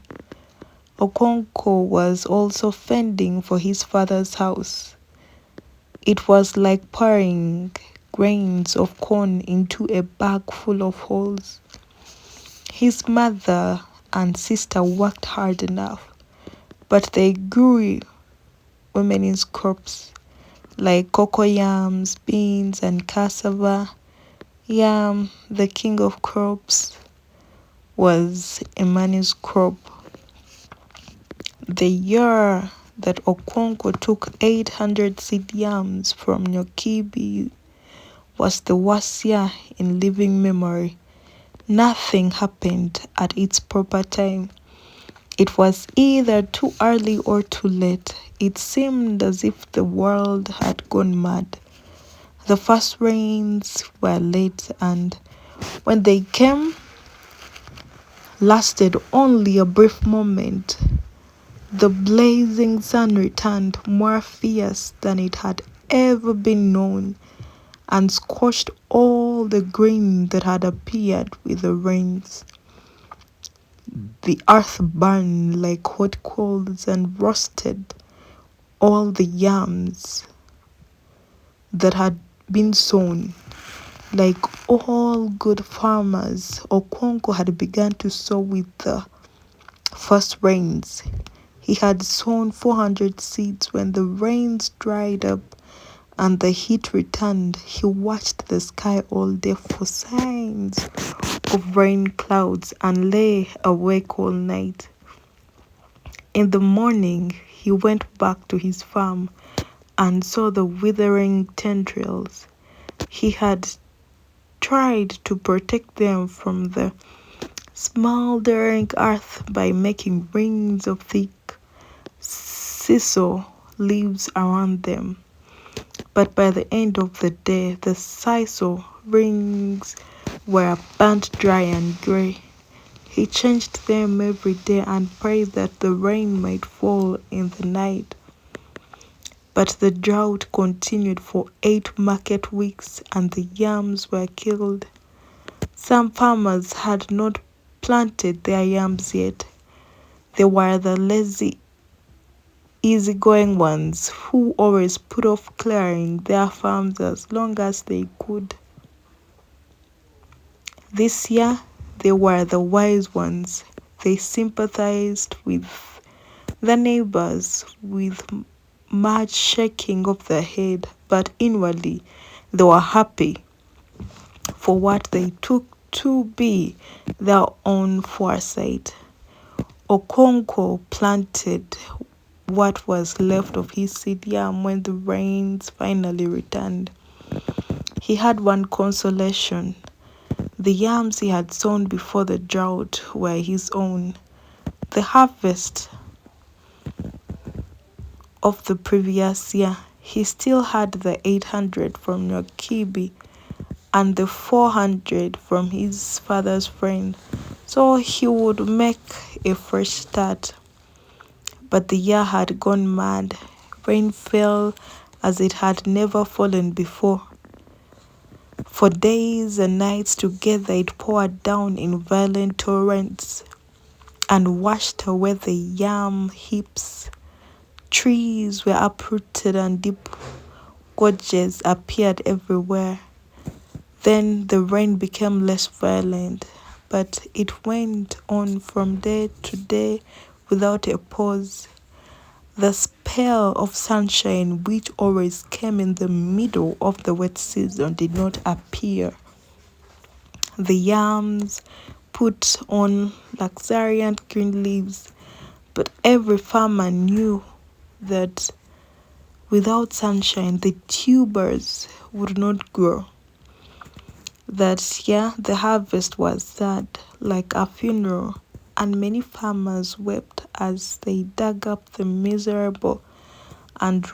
A: Okonkwo was also fending for his father's house. It was like pouring grains of corn into a bag full of holes. His mother and sister worked hard enough, but they grew women's crops like cocoa yams, beans, and cassava. Yam, the king of crops, was a man's crop. The year that Okonkwo took 800 seed yams from Nyokibi was the worst year in living memory. Nothing happened at its proper time. It was either too early or too late. It seemed as if the world had gone mad. The first rains were late, and when they came, lasted only a brief moment. The blazing sun returned more fierce than it had ever been known, and scorched all the green that had appeared with the rains. The earth burned like hot coals and roasted all the yams that had been sown. Like all good farmers, Okonkwo had begun to sow with the first rains. He had sown 400 seeds when the rains dried up and the heat returned, he watched the sky all day for signs of rain clouds and lay awake all night. In the morning, he went back to his farm and saw the withering tendrils. He had tried to protect them from the smoldering earth by making rings of thick sisal leaves around them. But by the end of the day, the sisal rings were burnt dry and grey. He changed them every day and prayed that the rain might fall in the night. But the drought continued for 8 market weeks and the yams were killed. Some farmers had not planted their yams yet. They were the lazy, easygoing ones who always put off clearing their farms as long as they could. This year, they were the wise ones. They sympathized with the neighbors with much shaking of the head, but inwardly they were happy for what they took to be their own foresight. Okonkwo planted what was left of his seed yam when the rains finally returned. He had one consolation. The yams he had sown before the drought were his own. The harvest of the previous year, he still had the 800 from ACHEBE and the 400 from his father's friend, so he would make a fresh start. But the year had gone mad. Rain fell as it had never fallen before. For days and nights together it poured down in violent torrents and washed away the yam heaps. Trees were uprooted and deep gorges appeared everywhere. Then the rain became less violent, but it went on from day to day without a pause. The spell of sunshine, which always came in the middle of the wet season, did not appear. The yams put on luxuriant green leaves, but every farmer knew that without sunshine the tubers would not grow. That year the harvest was sad, like a funeral, and many farmers wept as they dug up the miserable and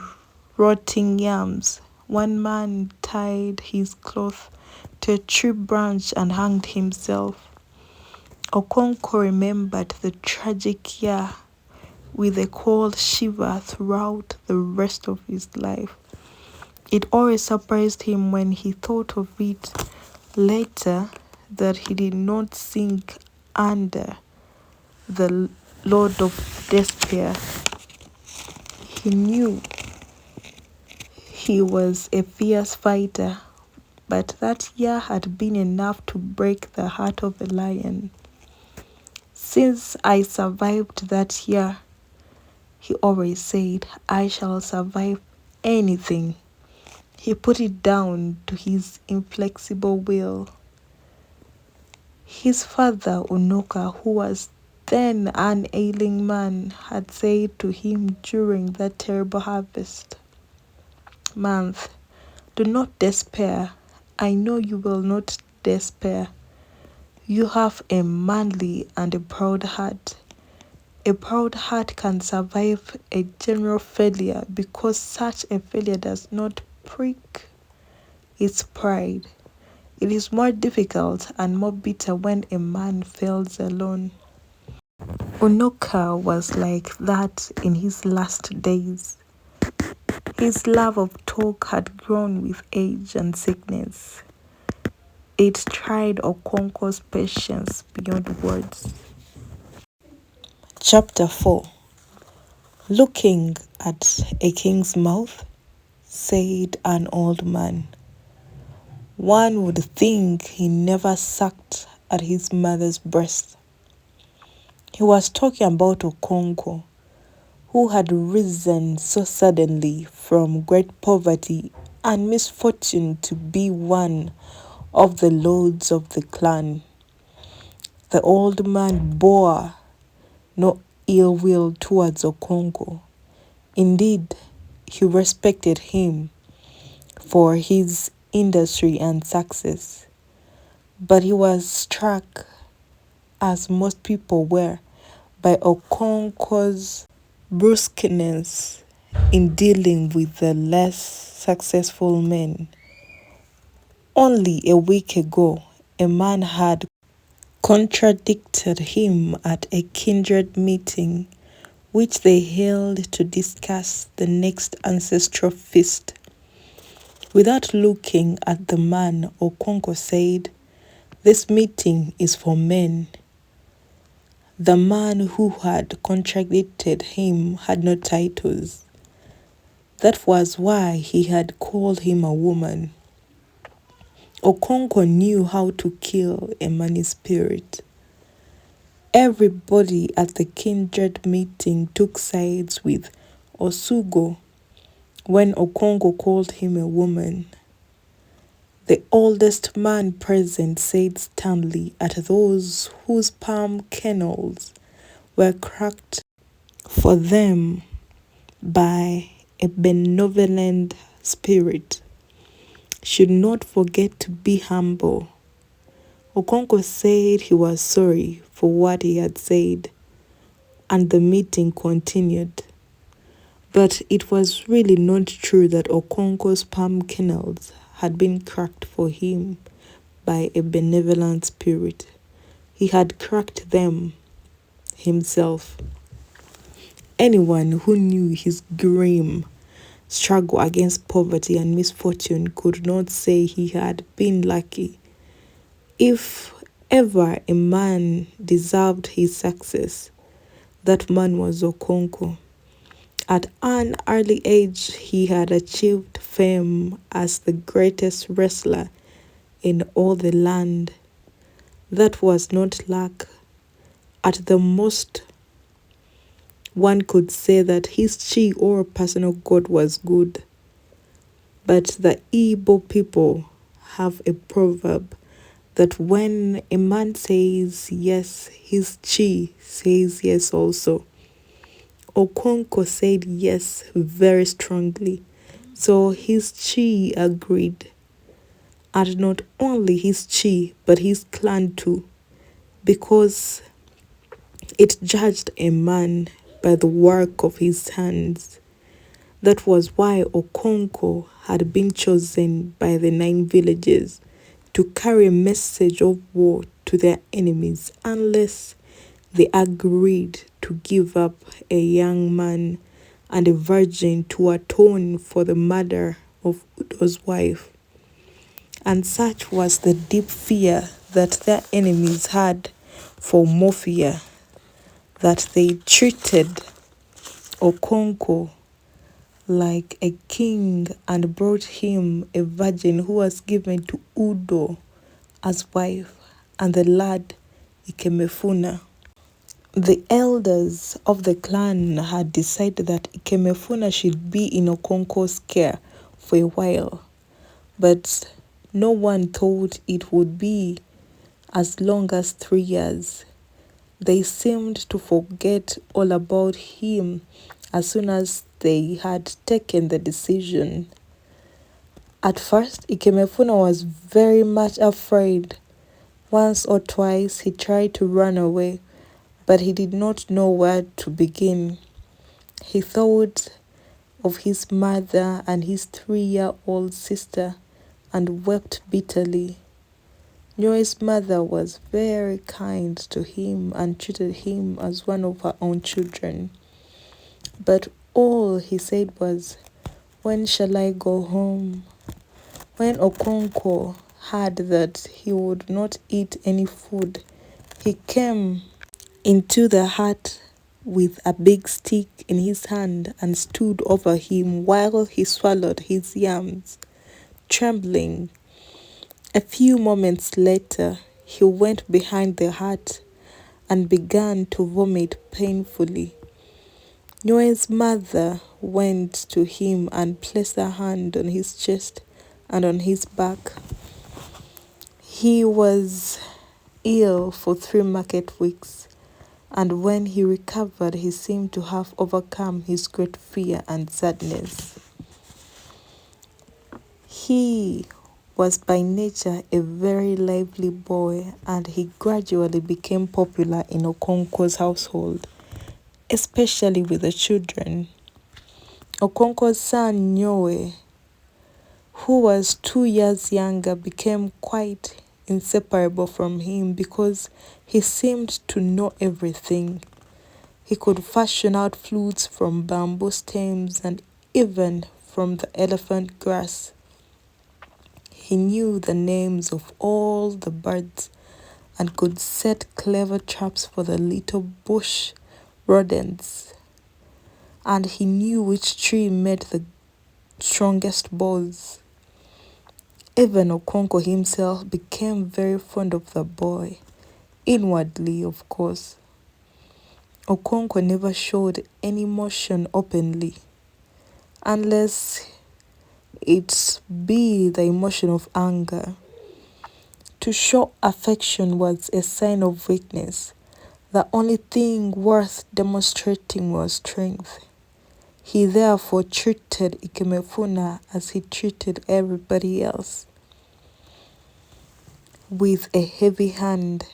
A: rotting yams. One man tied his cloth to a tree branch and hanged himself. Okonkwo remembered the tragic year with a cold shiver throughout the rest of his life. It always surprised him when he thought of it later that he did not sink under the load of despair. He knew he was a fierce fighter, but that year had been enough to break the heart of a lion. Since I survived that year, he always said, I shall survive anything. He put it down to his inflexible will. His father, Unoka, who was then an ailing man, had said to him during that terrible harvest month, do not despair. I know you will not despair. You have a manly and a proud heart. A proud heart can survive a general failure because such a failure does not prick its pride. It is more difficult and more bitter when a man fails alone. Unoka was like that in his last days. His love of talk had grown with age and sickness. It tried Okonkwo's patience beyond words. Chapter 4. Looking at a king's mouth, said an old man, one would think he never sucked at his mother's breast. He was talking about Okonkwo, who had risen so suddenly from great poverty and misfortune to be one of the lords of the clan. The old man bore no ill will towards Okonko. Indeed, he respected him for his industry and success. But he was struck, as most people were, by Okonko's brusqueness in dealing with the less successful men. Only a week ago, a man had contradicted him at a kindred meeting which they held to discuss the next ancestral feast. Without looking at the man, Okonko said, "This meeting is for men." The man who had contradicted him had no titles. That was why he had called him a woman. Okonko knew how to kill a man's spirit. Everybody at the kindred meeting took sides with Osugo when Okonko called him a woman. The oldest man present said sternly at those whose palm kernels were cracked for them by a benevolent spirit, "Should not forget to be humble." Okonko said he was sorry for what he had said, and the meeting continued. But it was really not true that Okonko's palm kernels had been cracked for him by a benevolent spirit. He had cracked them himself. Anyone who knew his grim struggle against poverty and misfortune could not say he had been lucky. If ever a man deserved his success, that man was Okonko. At an early age, he had achieved fame as the greatest wrestler in all the land. That was not luck. At the most, one could say that his chi or personal god was good. But the Igbo people have a proverb that when a man says yes, his chi says yes also. Okonko said yes very strongly, so his chi agreed. And not only his chi, but his clan too, because it judged a man by the work of his hands. That was why Okonko had been chosen by the 9 villages to carry a message of war to their enemies unless they agreed to give up a young man and a virgin to atone for the murder of Udo's wife. And such was the deep fear that their enemies had for Mafia that they treated Okonko like a king and brought him a virgin who was given to Udo as wife, and the lad Ikemefuna. The elders of the clan had decided that Ikemefuna should be in Okonko's care for a while, but no one thought it would be as long as 3 years. They seemed to forget all about him as soon as they had taken the decision. At first, Ikemefuna was very much afraid. Once or twice he tried to run away, but he did not know where to begin. He thought of his mother and his 3-year-old sister and wept bitterly. Nyoe's mother was very kind to him and treated him as one of her own children. But all he said was, "When shall I go home?" When Okonko heard that he would not eat any food, he came into the hut with a big stick in his hand and stood over him while he swallowed his yams, trembling. A few moments later, he went behind the hut and began to vomit painfully. Noe's mother went to him and placed her hand on his chest and on his back. He was ill for 3 market weeks, and when he recovered, he seemed to have overcome his great fear and sadness. He was by nature a very lively boy, and he gradually became popular in Okonkwo's household, especially with the children. Okonkwo's son Nyoe, who was 2 years younger, became quite inseparable from him because he seemed to know everything. He could fashion out flutes from bamboo stems and even from the elephant grass. He knew the names of all the birds and could set clever traps for the little bush rodents. And he knew which tree made the strongest bows. Even Okonkwo himself became very fond of the boy, inwardly, of course. Okonkwo never showed any emotion openly, unless it be the emotion of anger. To show affection was a sign of weakness. The only thing worth demonstrating was strength. He therefore treated Ikemefuna as he treated everybody else, with a heavy hand.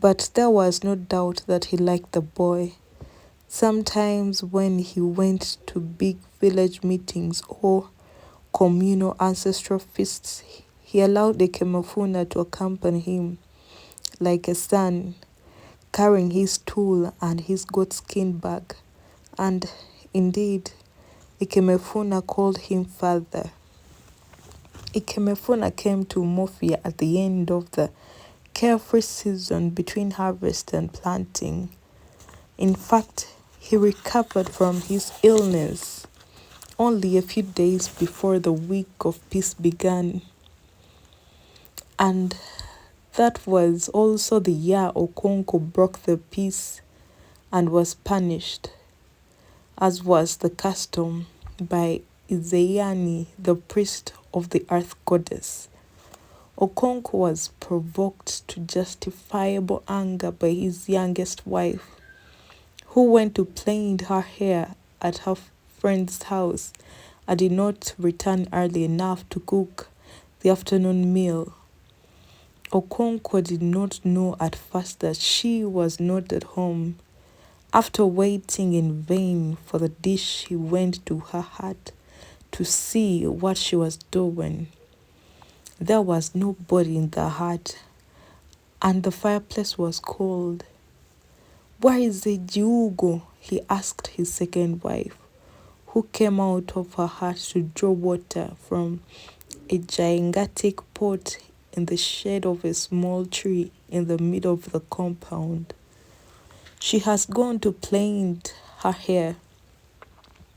A: But there was no doubt that he liked the boy. Sometimes when he went to big village meetings or communal ancestral feasts, he allowed Ikemefuna to accompany him like a son, carrying his tool and his goatskin bag. And indeed, Ikemefuna called him father. Ikemefuna came to Mofia at the end of the carefree season between harvest and planting. In fact, he recovered from his illness only a few days before the week of peace began. And that was also the year Okonkwo broke the peace and was punished, as was the custom, by Izeyani, the priest of the earth goddess. Okonkwo was provoked to justifiable anger by his youngest wife, who went to plait her hair at her friend's house and did not return early enough to cook the afternoon meal. Okonkwo did not know at first that she was not at home. After waiting in vain for the dish, he went to her hut to see what she was doing. There was nobody in the hut, and the fireplace was cold. "Where is the Jiugo?" he asked his second wife, who came out of her hut to draw water from a gigantic pot in the shade of a small tree in the middle of the compound. "She has gone to plait her hair."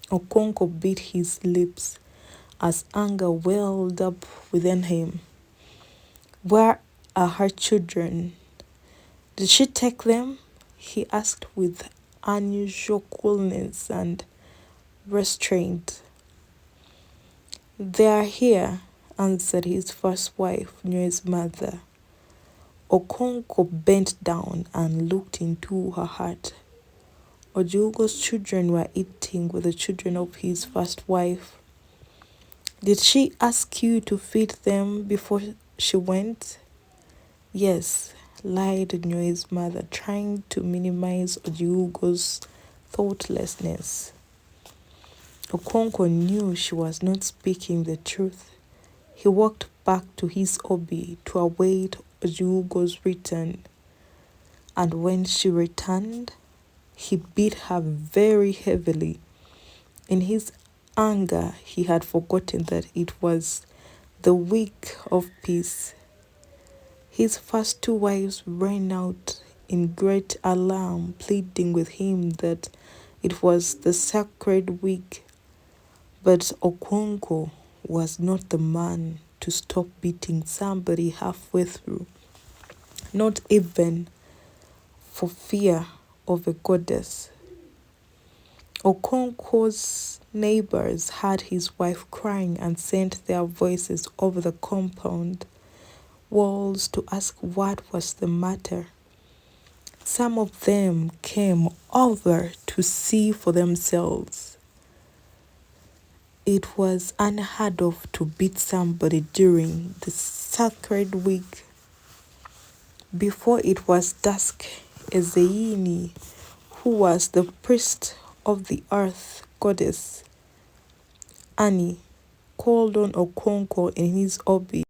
A: Okonkwo bit his lips as anger welled up within him. "Where are her children? Did she take them?" he asked with unusual coolness and restraint. "They are here," answered his first wife, Nyoe's mother. Okonkwo bent down and looked into her heart. Ojugo's children were eating with the children of his first wife. "Did she ask you to feed them before she went?" "Yes," lied Nyoe's mother, trying to minimize Ojugo's thoughtlessness. Okonkwo knew she was not speaking the truth. He walked back to his obi to await Ojugo's return, and when she returned, he beat her very heavily. In his anger, he had forgotten that it was the week of peace. His first 2 wives ran out in great alarm, pleading with him that it was the sacred week. But Okonkwo was not the man to stop beating somebody halfway through, not even for fear of a goddess. Okonkwo's neighbors heard his wife crying and sent their voices over the compound walls to ask what was the matter. Some of them came over to see for themselves. It was unheard of to beat somebody during the sacred week. Before it was dusk, Ezeini, who was the priest of the earth goddess, Ani, called on Okonkwo in his obi.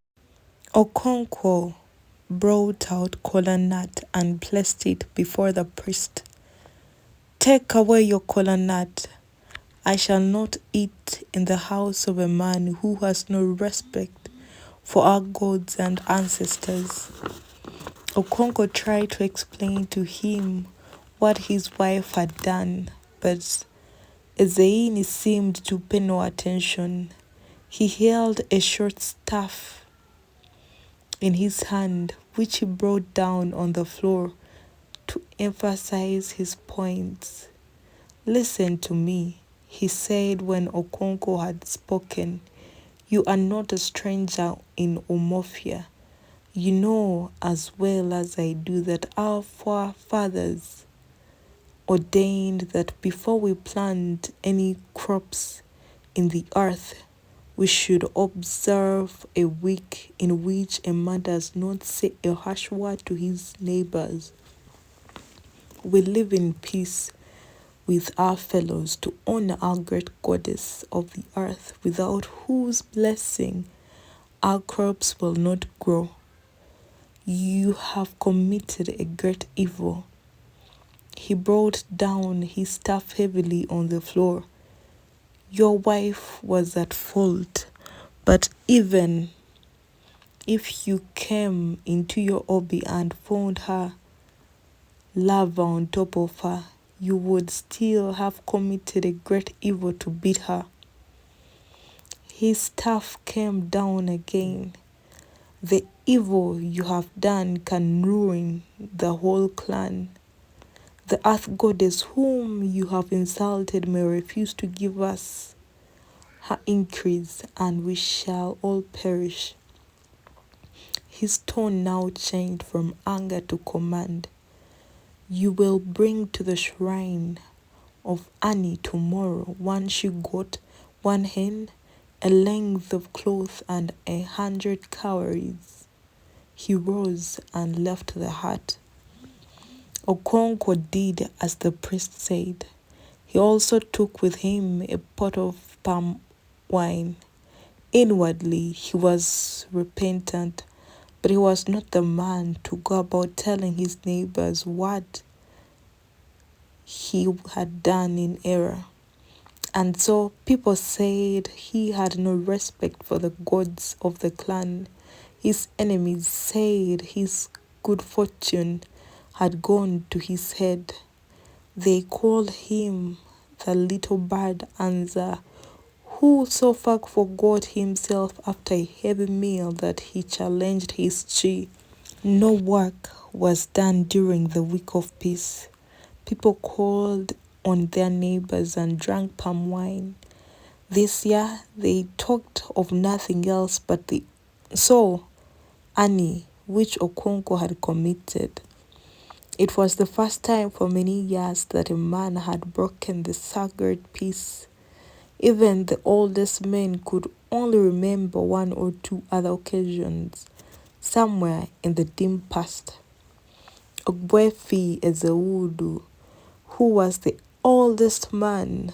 A: Okonkwo brought out kola nut and placed it before the priest. "Take away your kola nut. I shall not eat in the house of a man who has no respect for our gods and ancestors." Okonkwo tried to explain to him what his wife had done, but Ezeini seemed to pay no attention. He held a short staff in his hand, which he brought down on the floor to emphasize his points. "Listen to me," he said when Okonkwo had spoken. "You are not a stranger in Umofia. You know as well as I do that our forefathers ordained that before we plant any crops in the earth, we should observe a week in which a man does not say a harsh word to his neighbors. We live in peace with our fellows to honor our great goddess of the earth, without whose blessing our crops will not grow. You have committed a great evil." He brought down his staff heavily on the floor. "Your wife was at fault, but even if you came into your obi and found her lava on top of her, you would still have committed a great evil to beat her." His staff came down again. "The evil you have done can ruin the whole clan. The earth goddess whom you have insulted may refuse to give us her increase, and we shall all perish." His tone now changed from anger to command. "You will bring to the shrine of Ani tomorrow 1 she-goat, 1 hen, a length of cloth, and 100 cowries." He rose and left the hut. Okonkwo did as the priest said. He also took with him a pot of palm wine. Inwardly, he was repentant, but he was not the man to go about telling his neighbors what he had done in error. And so people said he had no respect for the gods of the clan. His enemies said his good fortune had gone to his head. They called him the little bird Anza, who so far forgot himself after a heavy meal that he challenged his chi. No work was done during the week of peace. People called on their neighbors and drank palm wine. This year they talked of nothing else but the Ani, which Okonkwo had committed. It was the first time for many years that a man had broken the sacred peace. Even the oldest men could only remember 1 or 2 other occasions somewhere in the dim past. Ogbuefi Ezeudu, who was the oldest man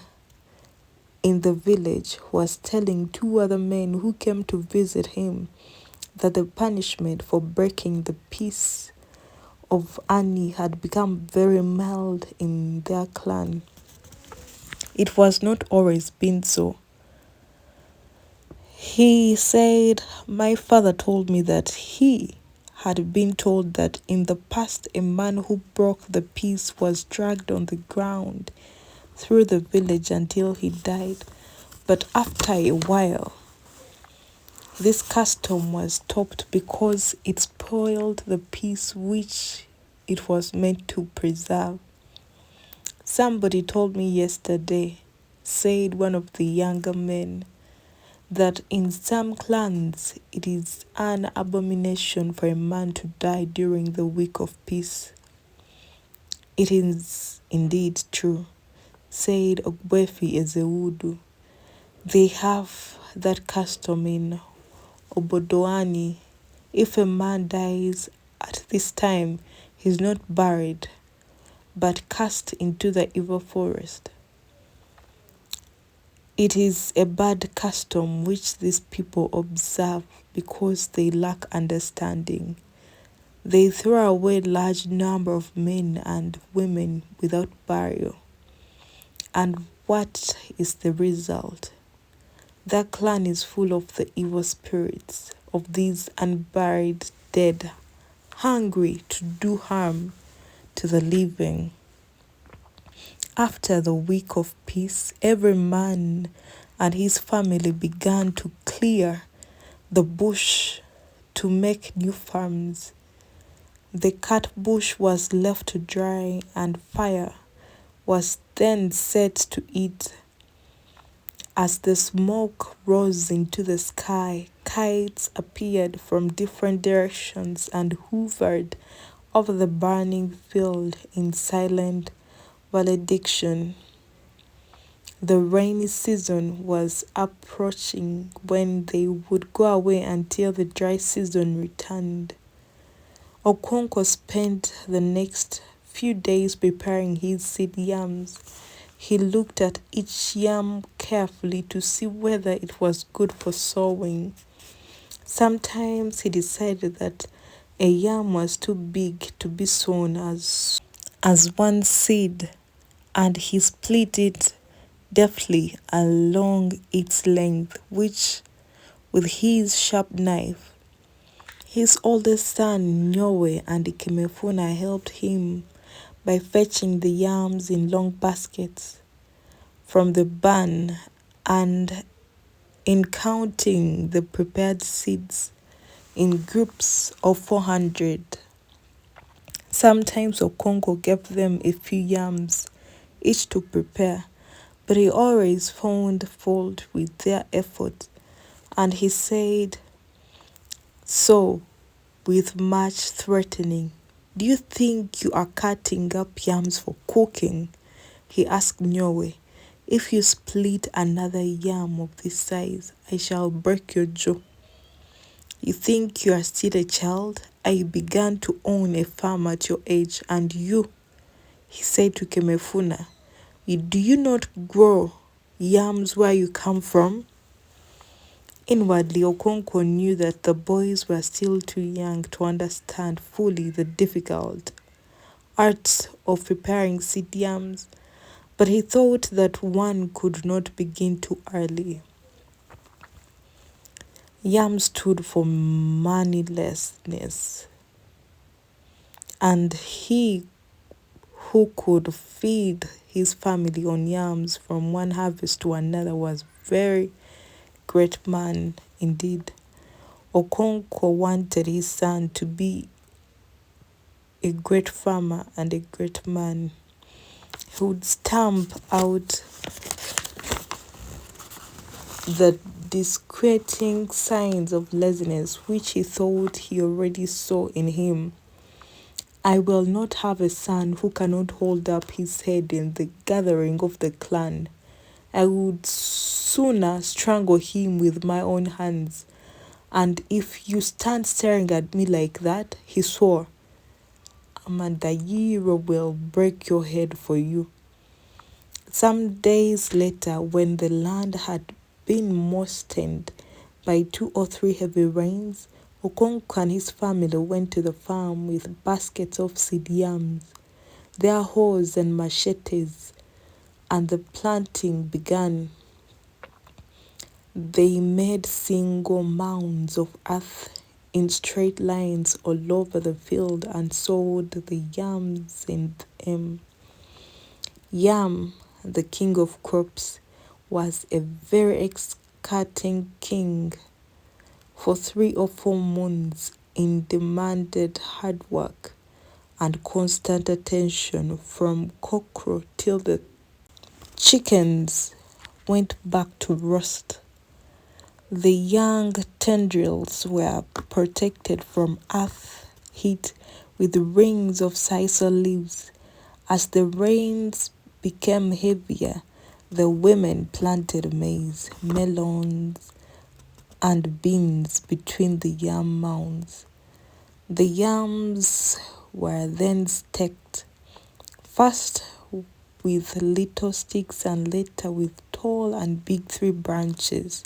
A: in the village, was telling 2 other men who came to visit him that the punishment for breaking the peace of Ani had become very mild in their clan. It was not always been so. He said, "My father told me that he had been told that in the past a man who broke the peace was dragged on the ground through the village until he died. But after a while, this custom was stopped because it spoiled the peace which it was meant to preserve. Somebody told me yesterday, said one of the younger men, that in some clans it is an abomination for a man to die during the week of peace. It is indeed true, said Ogbefi Ezeudu. They have that custom in Obodoani. If a man dies at this time, he is not buried, but cast into the evil forest. It is a bad custom which these people observe because they lack understanding. They throw away a large number of men and women without burial. And what is the result? That clan is full of the evil spirits of these unburied dead, hungry to do harm to the living. After the week of peace, every man and his family began to clear the bush to make new farms. The cut bush was left to dry, and fire was then set to it. As the smoke rose into the sky, kites appeared from different directions and hovered over the burning field in silent valediction. The rainy season was approaching when they would go away until the dry season returned. Okonkwo spent the next few days preparing his seed yams. He looked at each yam carefully to see whether it was good for sowing. Sometimes he decided that a yam was too big to be sown as one seed, and he split it deftly along its length, which with his sharp knife. His oldest son, Nyowe, and Ikemefuna helped him by fetching the yams in long baskets from the barn and in counting the prepared seeds in groups of 400. Sometimes Okonkwo gave them a few yams each to prepare, but he always found fault with their effort, and he said so with much threatening. "Do you think you are cutting up yams for cooking?" he asked Nyowe. "If you split another yam of this size, I shall break your jaw. You think you are still a child? I began to own a farm at your age, and you," he said to Kemefuna, "do you not grow yams where you come from?" Inwardly, Okonkwo knew that the boys were still too young to understand fully the difficult art of preparing seed yams, but he thought that one could not begin too early. Yam stood for moneylessness, and he who could feed his family on yams from one harvest to another was very great man indeed. Okonkwo wanted his son to be a great farmer and a great man. He would stamp out the disquieting signs of laziness which he thought he already saw in him. "I will not have a son who cannot hold up his head in the gathering of the clan. I would sooner strangle him with my own hands. And if you stand staring at me like that," he swore, "Amandayiro will break your head for you." Some days later, when the land had been moistened by 2 or 3 heavy rains, Okonkwo and his family went to the farm with baskets of seed yams, their hoes and machetes, and the planting began. They made single mounds of earth in straight lines all over the field and sowed the yams in them. Yam, the king of crops, was a very exciting king. For 3 or 4 months it demanded hard work, and constant attention from cockcrow till the chickens went back to roast. The young tendrils were protected from earth heat with rings of sisal leaves. As the rains became heavier, the women planted maize, melons, and beans between the yam mounds. The yams were then staked, first with little sticks and later with tall and big tree branches.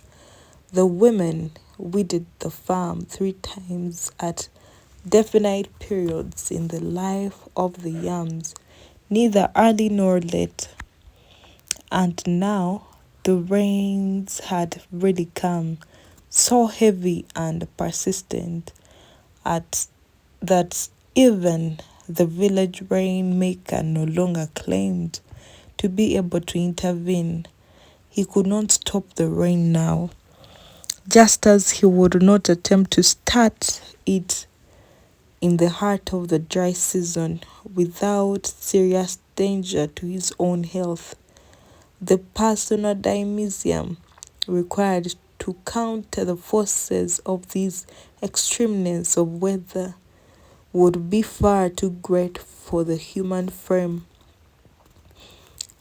A: The women weeded the farm 3 times at definite periods in the life of the yams, neither early nor late. And now the rains had really come, so heavy and persistent at that even the village rainmaker no longer claimed to be able to intervene. He could not stop the rain now, just as he would not attempt to start it in the heart of the dry season without serious danger to his own health. The personal dynamism required to counter the forces of these extremeness of weather would be far too great for the human frame.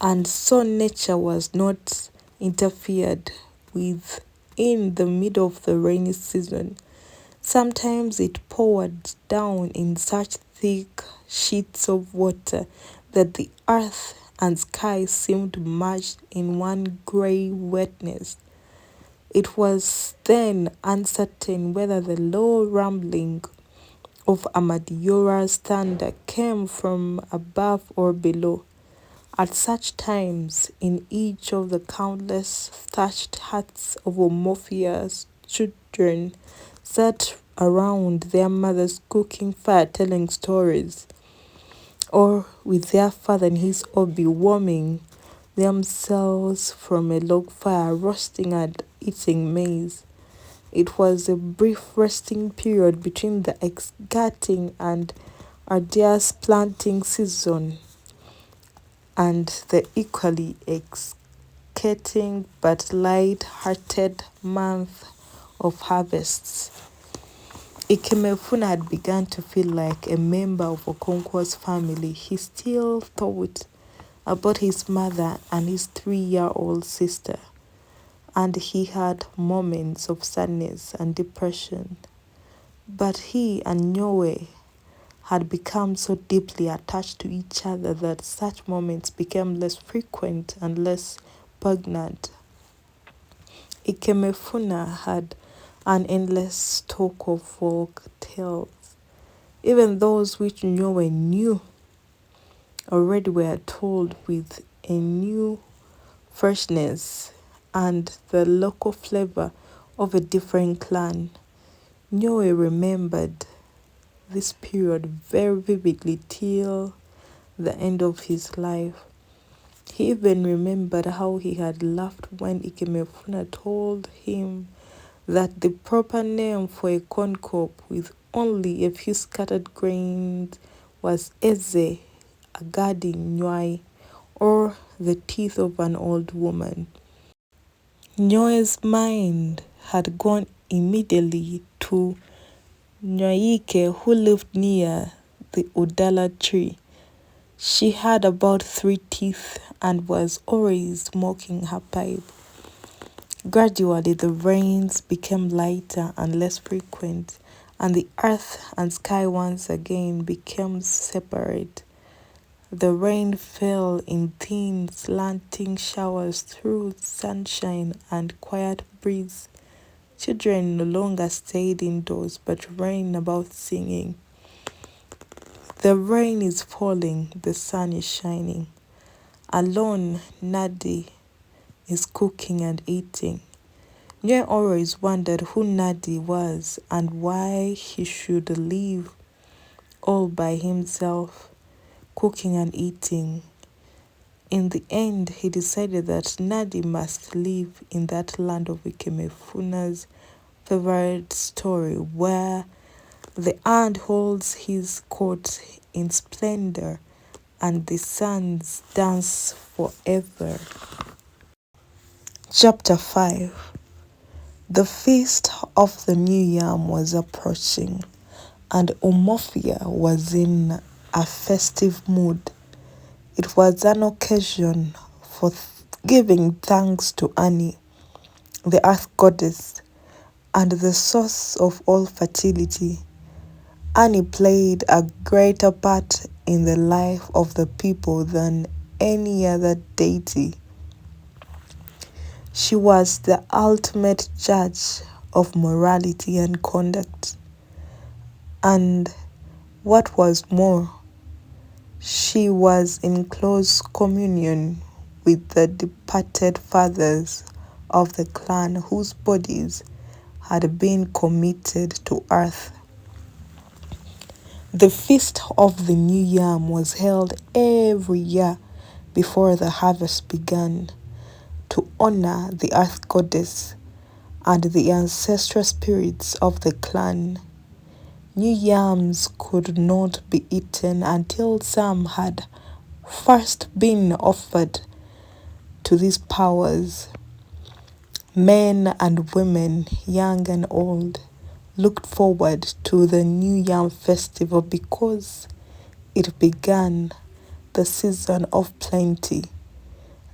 A: And so nature was not interfered with in the middle of the rainy season. Sometimes it poured down in such thick sheets of water that the earth and sky seemed merged in one grey wetness. It was then uncertain whether the low rumbling of Amadiora's thunder came from above or below. At such times, in each of the countless thatched huts of Omophia's children sat around their mother's cooking fire telling stories, or with their father and his obi warming themselves from a log fire, roasting and eating maize. It was a brief resting period between the exgating and arduous planting season and the equally exciting but light-hearted month of harvests. Ikemefuna had begun to feel like a member of Okonkwo's family. He still thought about his mother and his 3-year-old sister, and he had moments of sadness and depression. But he and Nyowe had become so deeply attached to each other that such moments became less frequent and less poignant. Ikemefuna had an endless stock of folk tales, even those which Nyowe knew already were told with a new freshness and the local flavor of a different clan. Nyowe remembered this period very vividly till the end of his life. He even remembered how he had laughed when Ikemefuna told him that the proper name for a corn cob with only a few scattered grains was Eze Agadi Nywai, or the teeth of an old woman. Nyoe's mind had gone immediately to Nyaike, who lived near the Udala tree. She had about 3 teeth and was always smoking her pipe. Gradually, the rains became lighter and less frequent, and the earth and sky once again became separate. The rain fell in thin, slanting showers through sunshine and quiet breeze. Children no longer stayed indoors but ran about singing. The rain is falling, the sun is shining. Alone, Nadi is cooking and eating. Nye always wondered who Nadi was and why he should live all by himself, cooking and eating. In the end, he decided that Nadi must live in that land of Ikemefuna's favorite story, where the ant holds his court in splendor, and the suns dance forever. Chapter 5. The feast of the new yam was approaching, and Umuofia was in a festive mood. It was an occasion for giving thanks to Ani, the earth goddess, and the source of all fertility. Ani played a greater part in the life of the people than any other deity. She was the ultimate judge of morality and conduct. And what was more, she was in close communion with the departed fathers of the clan whose bodies had been committed to earth. The feast of the new yam was held every year before the harvest began to honor the earth goddess and the ancestral spirits of the clan. New yams could not be eaten until some had first been offered to these powers. Men and women, young and old, looked forward to the New Yam Festival because it began the season of plenty,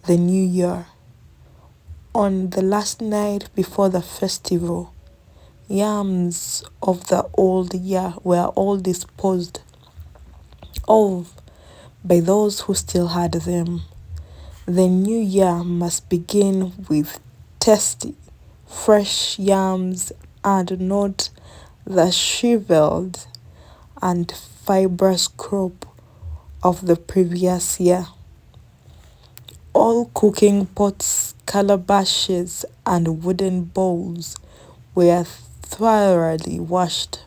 A: the new year. On the last night before the festival, yams of the old year were all disposed of by those who still had them. The new year must begin with tasty, fresh yams and not the shriveled and fibrous crop of the previous year. All cooking pots, calabashes, and wooden bowls were thoroughly washed,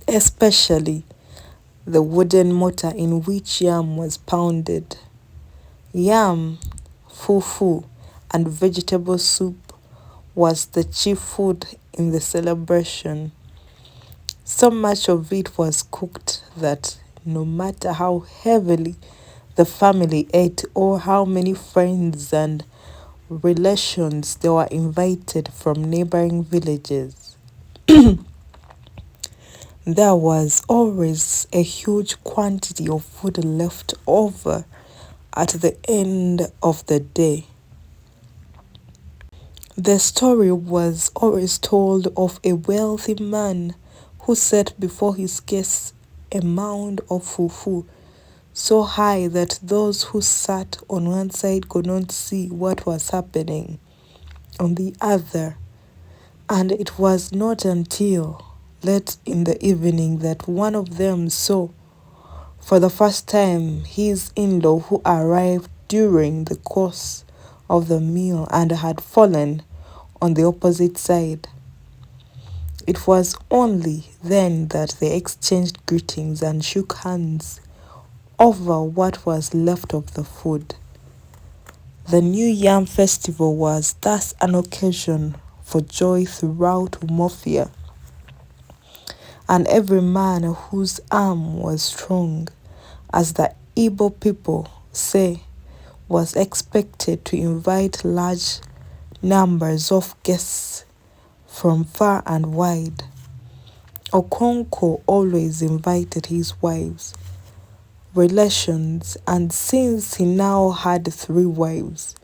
A: especially the wooden mortar in which yam was pounded. Yam, fufu, and vegetable soup was the chief food in the celebration. So much of it was cooked that no matter how heavily the family ate or how many friends and relations they were invited from neighboring villages, there was always a huge quantity of food left over at the end of the day. The story was always told of a wealthy man who set before his guests a mound of fufu so high that those who sat on one side could not see what was happening on the other. And it was not until late in the evening that one of them saw for the first time his in-law who arrived during the course of the meal and had fallen on the opposite side. It was only then that they exchanged greetings and shook hands over what was left of the food. The New Yam Festival was thus an occasion for joy throughout Umuofia, and every man whose arm was strong, as the Igbo people say, was expected to invite large numbers of guests from far and wide. Okonko always invited his wives, relations, and since he now had 3 wives,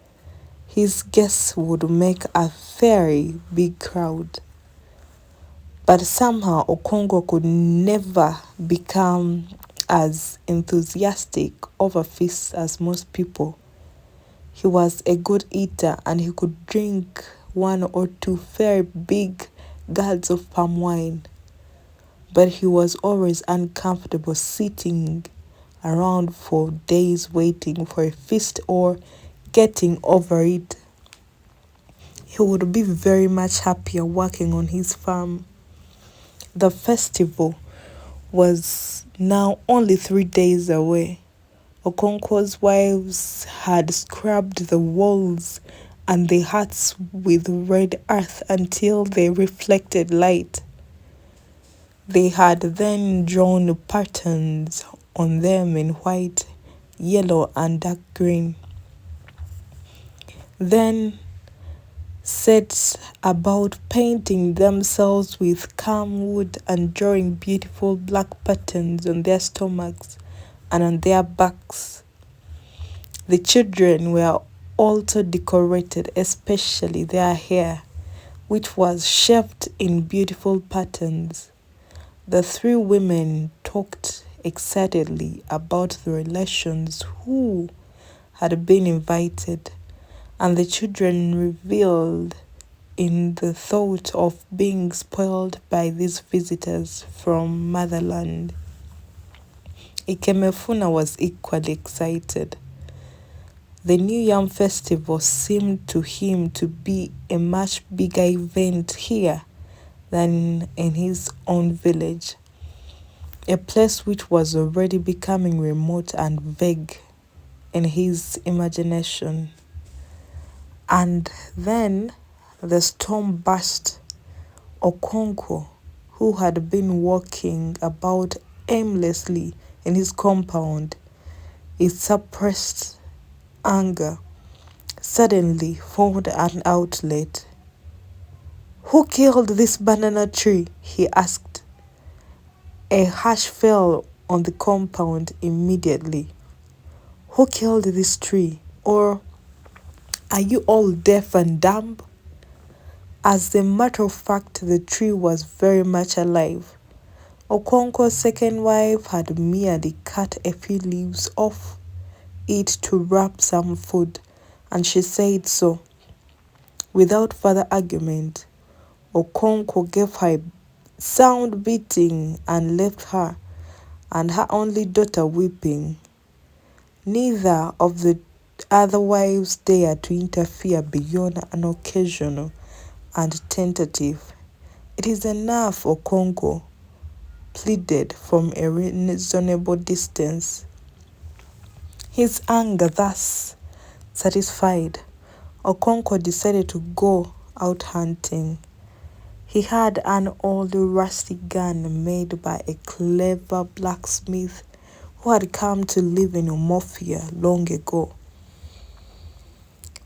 A: his guests would make a very big crowd. But somehow Okongo could never become as enthusiastic over feasts as most people. He was a good eater and he could drink 1 or 2 very big gourds of palm wine. But he was always uncomfortable sitting around for days waiting for a feast or getting over it. He would be very much happier working on his farm. The festival was now only 3 days away. Okonko's wives had scrubbed the walls and the huts with red earth until they reflected light. They had then drawn patterns on them in white, yellow, and dark green. Then set about painting themselves with calm wood and drawing beautiful black patterns on their stomachs and on their backs. The children were also decorated, especially their hair, which was shaped in beautiful patterns. The three women talked excitedly about the relations who had been invited, and the children reveled in the thought of being spoiled by these visitors from motherland. Ikemefuna was equally excited. The New Yam Festival seemed to him to be a much bigger event here than in his own village, a place which was already becoming remote and vague in his imagination. And then the storm burst. Okonkwo, who had been walking about aimlessly in his compound, his suppressed anger, suddenly found an outlet. "Who killed this banana tree?" he asked. A hush fell on the compound immediately. "Who killed this tree? Or are you all deaf and dumb?" As a matter of fact, the tree was very much alive. Okonkwo's second wife had merely cut a few leaves off it to wrap some food, and she said so. Without further argument, Okonkwo gave her a sound beating and left her and her only daughter weeping. Neither of the other wives dared to interfere beyond an occasional and tentative "It is enough," Okonkwo pleaded from a reasonable distance. His anger thus satisfied, Okonkwo decided to go out hunting. He had an old rusty gun made by a clever blacksmith who had come to live in Umofia long ago.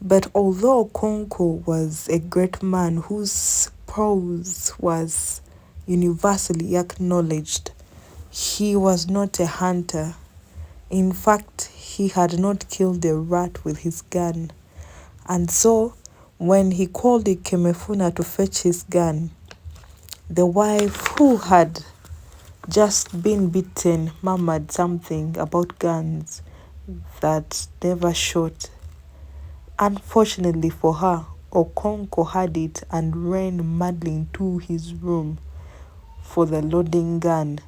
A: But although Okonkwo was a great man whose prowess was universally acknowledged, he was not a hunter. In fact, he had not killed a rat with his gun. And so, when he called Ikemefuna to fetch his gun, the wife who had just been beaten murmured something about guns that never shot. Unfortunately for her, Okonkwo had it and ran madly into his room for the loading gun,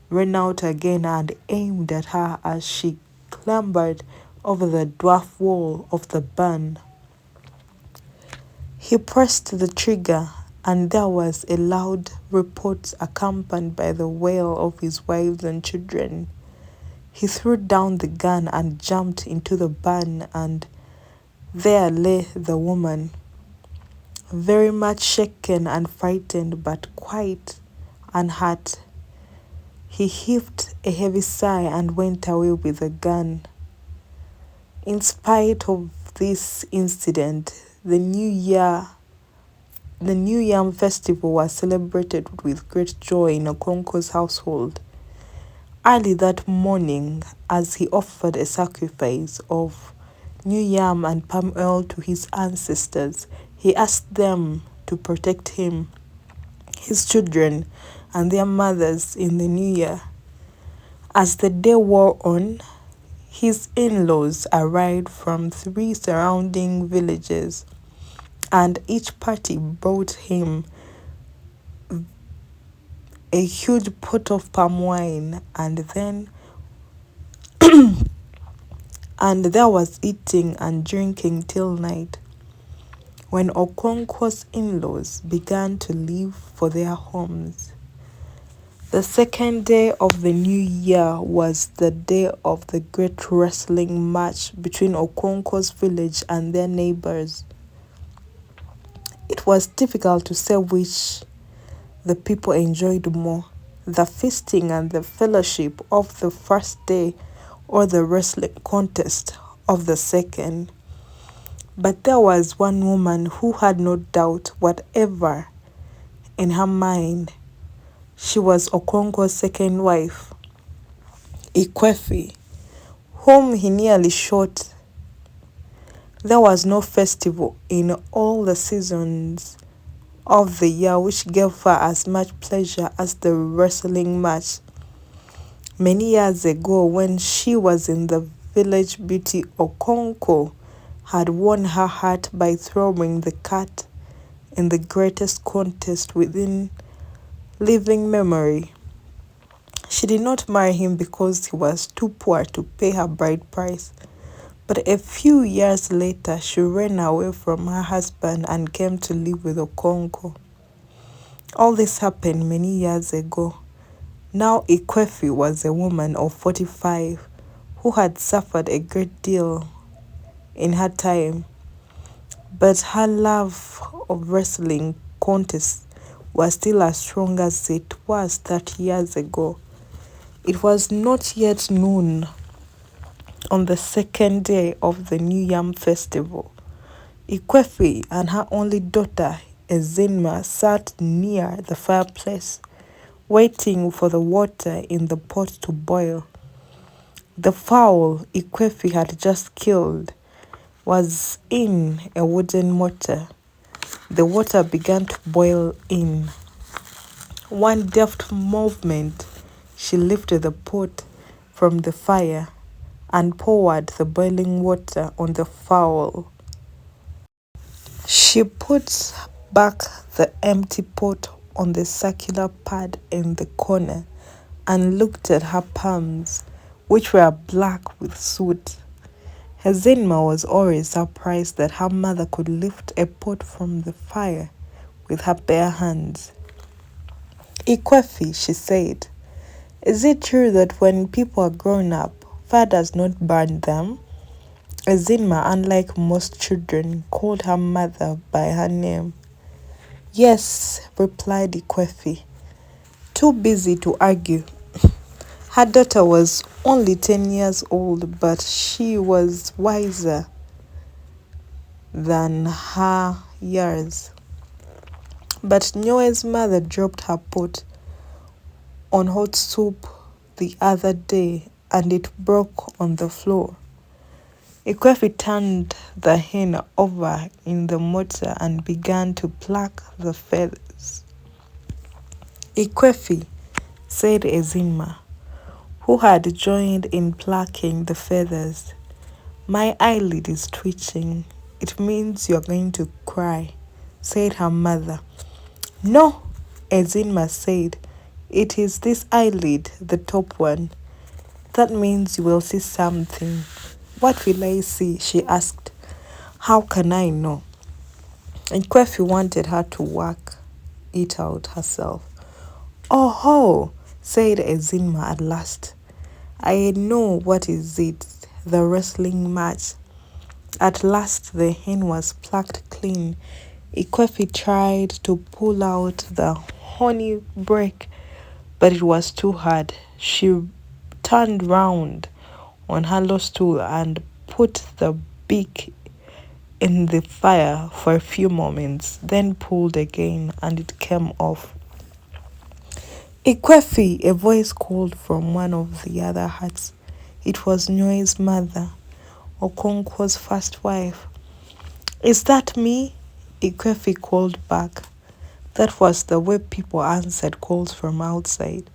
A: ran out again and aimed at her as she clambered over the dwarf wall of the barn. He pressed the trigger, and there was a loud report accompanied by the wail of his wives and children. He threw down the gun and jumped into the barn, and there lay the woman, very much shaken and frightened, but quite unhurt. He heaved a heavy sigh and went away with the gun. In spite of this incident, the New Yam Festival was celebrated with great joy in Okonkwo's household. Early that morning, as he offered a sacrifice of new yam and palm oil to his ancestors, he asked them to protect him, his children, and their mothers in the new year. As the day wore on, his in-laws arrived from 3 surrounding villages, and each party brought him a huge pot of palm wine, and there was eating and drinking till night. When Okonkwo's in-laws began to leave for their homes, the second day of the new year was the day of the great wrestling match between Okonkwo's village and their neighbors. It was difficult to say which the people enjoyed more, the feasting and the fellowship of the first day, or the wrestling contest of the second. But there was one woman who had no doubt whatever in her mind. She was Okonkwo's second wife, Ikwefi, whom he nearly shot. There was no festival in all the seasons of the year which gave her as much pleasure as the wrestling match. Many years ago, when she was in the village, beauty Okonkwo had won her heart by throwing the cat in the greatest contest within living memory. She did not marry him because he was too poor to pay her bride price. But a few years later, she ran away from her husband and came to live with Okonkwo. All this happened many years ago. Now Ikwefi was a woman of 45 who had suffered a great deal in her time. But her love of wrestling contests was still as strong as it was 30 years ago. It was not yet noon on the second day of the New Yam Festival. Ikwefi and her only daughter, Ezinma, sat near the fireplace, waiting for the water in the pot to boil. The fowl Ikwefi had just killed was in a wooden mortar. The water began to boil in. One deft movement, she lifted the pot from the fire and poured the boiling water on the fowl. She put back the empty pot on the circular pad in the corner and looked at her palms, which were black with soot. Ezinma was always surprised that her mother could lift a pot from the fire with her bare hands. Ikwefi, she said, is it true that when people are grown up, fire does not burn them? Ezinma, unlike most children, called her mother by her name. Yes, replied Ikwefi, too busy to argue. Her daughter was only 10 years old, but she was wiser than her years. But Nyoe's mother dropped her pot on hot soup the other day and it broke on the floor. Ikwefi turned the hen over in the mortar and began to pluck the feathers. Ikwefi, said Ezinma, who had joined in plucking the feathers, my eyelid is twitching. It means you're going to cry, said her mother. No, Ezinma said, it is this eyelid, the top one. That means you will see something. What will I see? She asked. How can I know? And Ikwefi wanted her to work it out herself. Oh ho, said Ezinma at last. I know what is it, the wrestling match. At last the hen was plucked clean. Ikwefi tried to pull out the honey break, but it was too hard. She turned round on her low stool and put the beak in the fire for a few moments, then pulled again and it came off. Ikwefi, a voice called from one of the other huts. It was Nyoe's mother, Okonkwo's first wife. Is that me? Ikwefi called back. That was the way people answered calls from outside.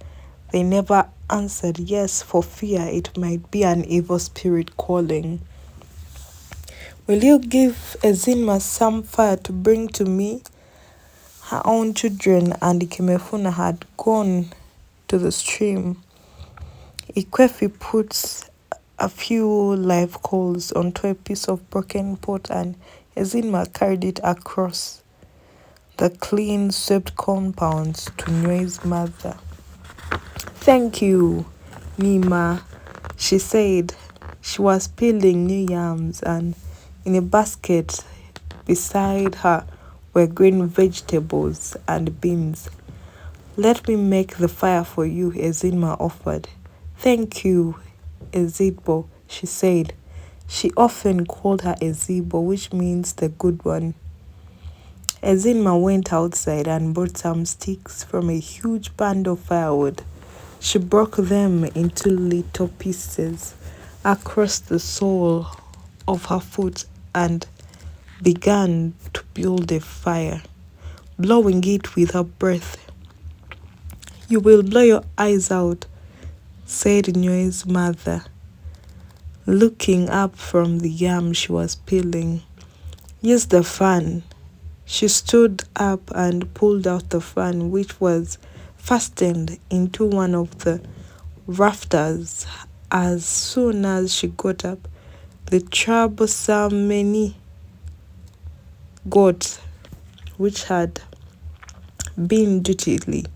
A: They never answered yes for fear it might be an evil spirit calling. Will you give Ezinma some fire to bring to me? Her own children and Ikemefuna had gone to the stream. Ikwefi put a few live coals onto a piece of broken pot and Ezinma carried it across the clean swept compounds to Nyoe's mother. Thank you, Nima, she said. She was peeling new yams and in a basket beside her were green vegetables and beans. Let me make the fire for you, Ezinma offered. Thank you, Ezebo, she said. She often called her Ezebo, which means the good one. Ezinma went outside and brought some sticks from a huge band of firewood. She broke them into little pieces across the sole of her foot and began to build a fire, blowing it with her breath. You will blow your eyes out, said Nyoe's mother, looking up from the yam she was peeling. Use the fan. She stood up and pulled out the fan, which was fastened into one of the rafters. As soon as she got up, the troublesome many goats, which had been dutifully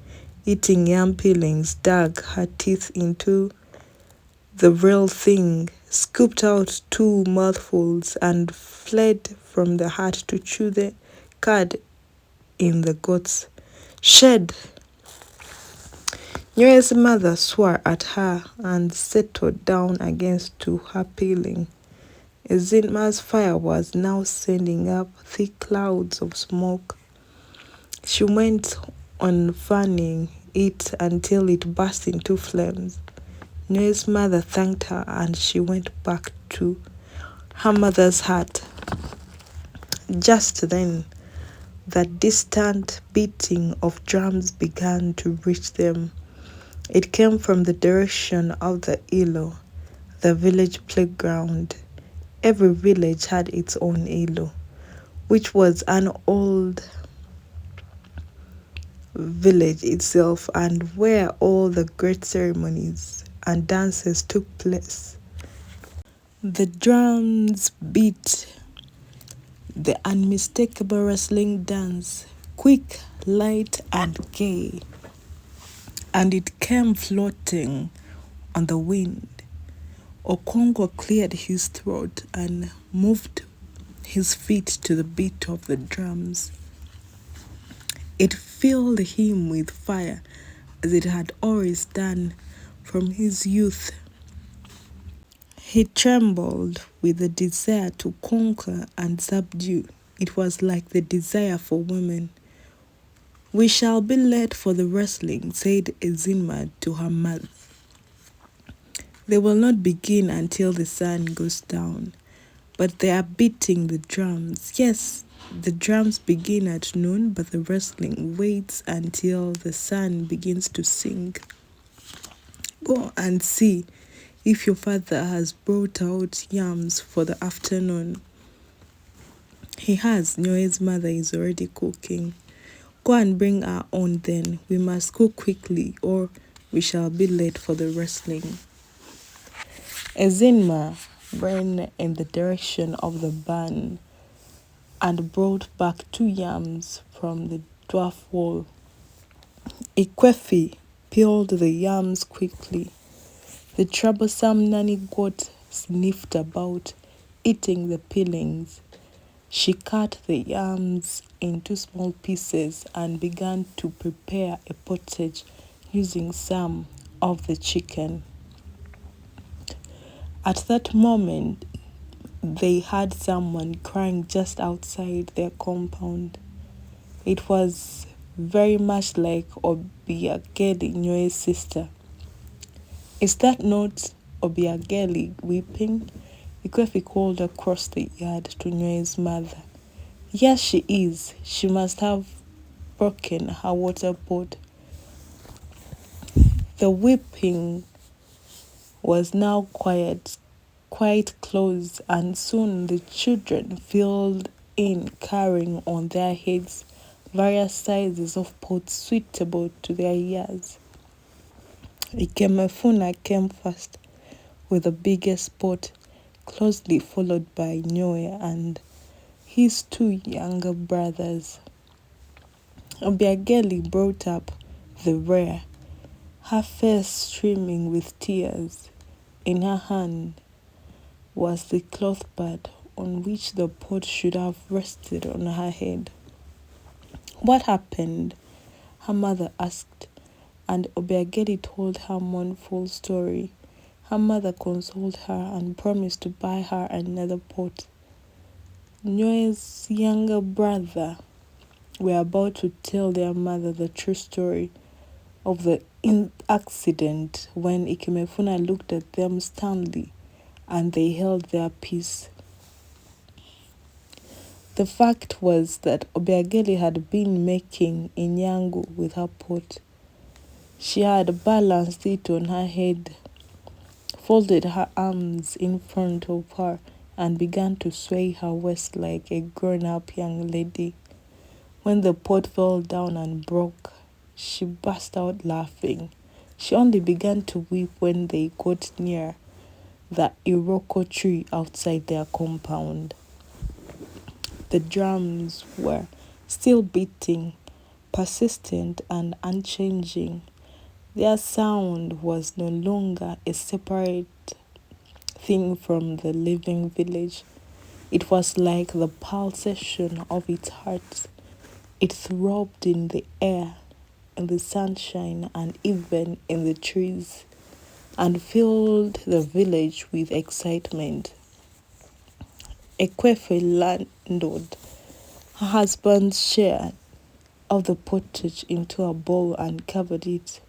A: eating yam peelings, dug her teeth into the real thing, scooped out 2 mouthfuls, and fled from the hut to chew the cud in the goat's shed. Nyoe's mother swore at her and settled down against to her peeling. Ezinma's fire was now sending up thick clouds of smoke. She went on fanning it until it burst into flames. Nyoe's mother thanked her and she went back to her mother's hut. Just then, the distant beating of drums began to reach them. It came from the direction of the Ilo, the village playground. Every village had its own Ilo, which was an old village itself and where all the great ceremonies and dances took place. The drums beat the unmistakable wrestling dance, quick, light, and gay, and it came floating on the wind. Okongo cleared his throat and moved his feet to the beat of the drums. It filled him with fire as it had always done from his youth. He trembled with the desire to conquer and subdue. It was like the desire for women. We shall be late for the wrestling, said Ezinma to her mother. They will not begin until the sun goes down, but they are beating the drums. Yes, the drums begin at noon, but the wrestling waits until the sun begins to sink. Go and see if your father has brought out yams for the afternoon. He has. Nyoe's mother is already cooking. Go and bring our own then. We must cook quickly or we shall be late for the wrestling. Ezinma ran in the direction of the barn and brought back 2 yams from the dwarf wall. Ikwefi peeled the yams quickly. The troublesome nanny goat sniffed about, eating the peelings. She cut the yams into small pieces and began to prepare a pottage using some of the chicken. At that moment, they heard someone crying just outside their compound. It was very much like Obiageli, Nyoe's sister. Is that not Obiageli weeping? Ikwefi called across the yard to Nyoe's mother. Yes, she is. She must have broken her water pot. The weeping was now quite close, and soon the children filed in, carrying on their heads various sizes of pots suitable to their years. Ikemefuna came first with the biggest pot, closely followed by Nyoe and his 2 younger brothers. Obiageli brought up the rear, her face streaming with tears. In her hand was the cloth pad on which the pot should have rested on her head. What happened? Her mother asked. and Obiageli told her mournful story. Her mother consoled her and promised to buy her another pot. Nyoe's younger brother were about to tell their mother the true story of the accident when Ikemefuna looked at them sternly and they held their peace. The fact was that Obiageli had been making inyangu with her pot. She had balanced it on her head, folded her arms in front of her, and began to sway her waist like a grown-up young lady. When the pot fell down and broke, she burst out laughing. She only began to weep when they got near the Iroko tree outside their compound. The drums were still beating, persistent and unchanging. Their sound was no longer a separate thing from the living village. It was like the pulsation of its heart. It throbbed in the air, in the sunshine, and even in the trees, and filled the village with excitement. Ekwefe landed her husband's share of the pottage into a bowl and covered it.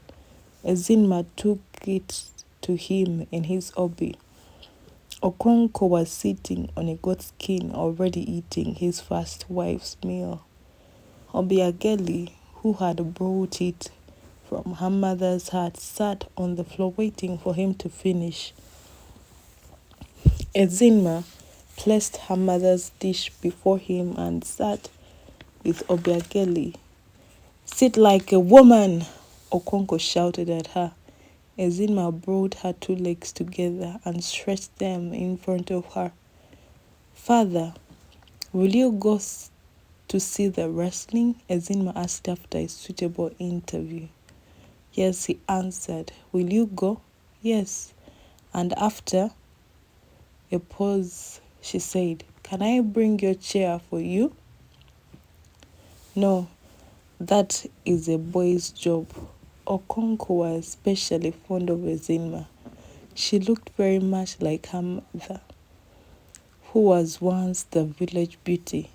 A: Ezinma took it to him in his obi. Okonko was sitting on a goat skin already eating his first wife's meal. Obiageli, who had brought it from her mother's hut, sat on the floor waiting for him to finish. Ezinma placed her mother's dish before him and sat with Obiageli. "Sit like a woman," Okonko shouted at her. Ezinma brought her 2 legs together and stretched them in front of her. "Father, will you go to see the wrestling?" Ezinma asked after a suitable interview. "Yes," he answered. "Will you go?" "Yes." "And after?" A pause, she said, "Can I bring your chair for you?" "No, that is a boy's job." Okonko was especially fond of Ezinma. She looked very much like her mother, who was once the village beauty,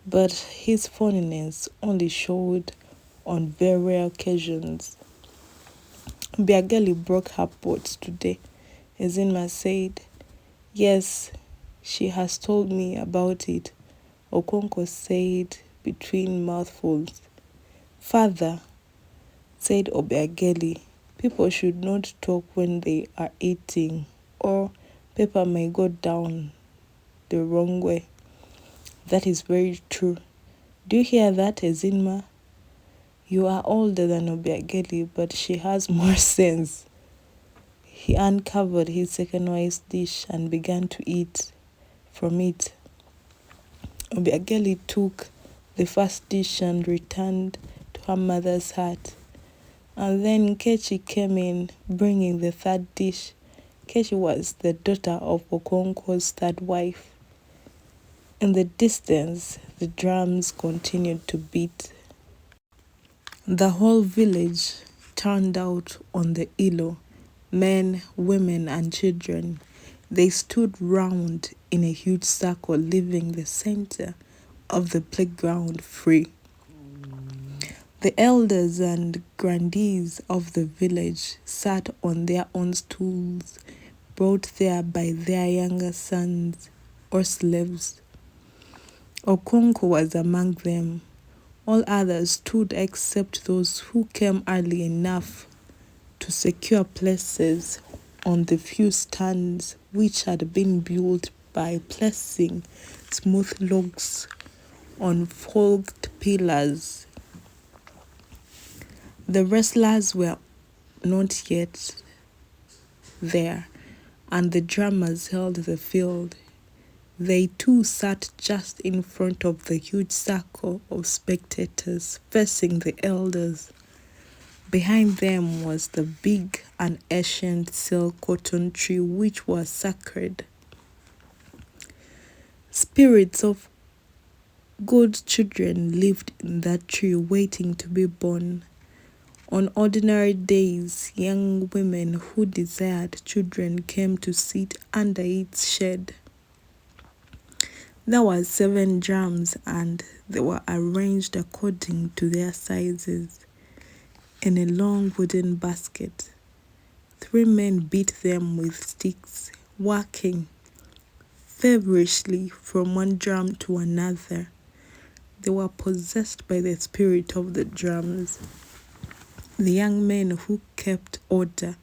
A: but his fondness only showed on very rare occasions. "Biageli broke her pot today," Ezinma said. "Yes, she has told me about it," Okonko said between mouthfuls. "Father," said Obiageli, "people should not talk when they are eating, or paper may go down the wrong way." "That is very true. Do you hear that, Ezinma? You are older than Obiageli, but she has more sense." He uncovered his second wife's dish and began to eat from it. Obiageli took the first dish and returned to her mother's hut. And then Kechi came in, bringing the third dish. Kechi was the daughter of Okonko's third wife. In the distance, the drums continued to beat. The whole village turned out on the Ilo, men, women, and children. They stood round in a huge circle, leaving the center of the playground free. The elders and grandees of the village sat on their own stools, brought there by their younger sons or slaves. Okonko was among them. All others stood except those who came early enough to secure places on the few stands which had been built by placing smooth logs on forked pillars. The wrestlers were not yet there, and the drummers held the field. They too sat just in front of the huge circle of spectators facing the elders. Behind them was the big and ancient silk cotton tree which was sacred. Spirits of good children lived in that tree waiting to be born. On ordinary days, young women who desired children came to sit under its shade. There were 7 drums, and they were arranged according to their sizes in a long wooden basket. 3 men beat them with sticks, working feverishly from one drum to another. They were possessed by the spirit of the drums. The young men who kept order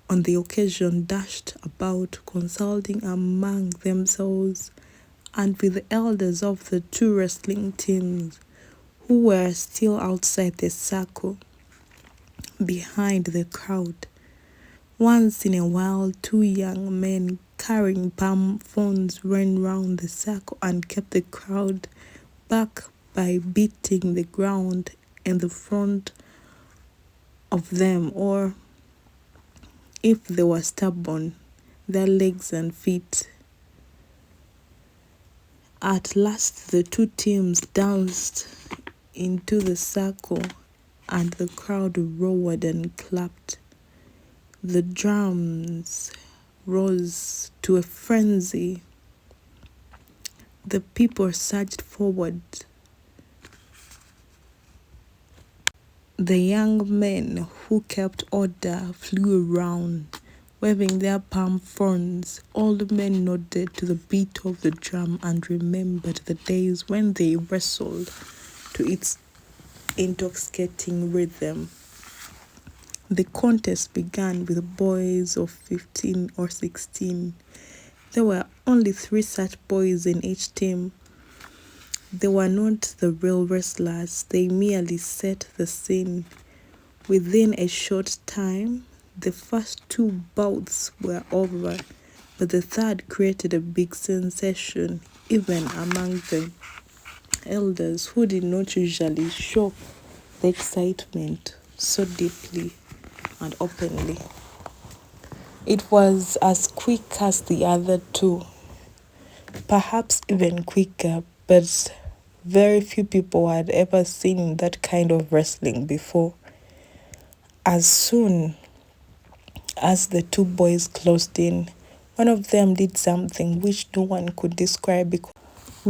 A: on the occasion dashed about, consulting among themselves and with the elders of the 2 wrestling teams who were still outside the circle, behind the crowd. Once in a while, 2 young men carrying palm fronds ran round the circle and kept the crowd back by beating the ground in the front of them, or if they were stubborn, their legs and feet. At last the 2 teams danced into the circle, and the crowd roared and clapped. The drums rose to a frenzy. The people surged forward. The young men who kept order flew around, waving their palm fronds. All the men nodded to the beat of the drum and remembered the days when they wrestled to its intoxicating rhythm. The contest began with boys of 15 or 16. There were only 3 such boys in each team. They were not the real wrestlers, they merely set the scene. Within a short time, the first 2 bouts were over, but the third created a big sensation, even among the elders who did not usually show the excitement so deeply and openly. It was as quick as the other 2, perhaps even quicker, but very few people had ever seen that kind of wrestling before. As soon as the 2 boys closed in, one of them did something which no one could describe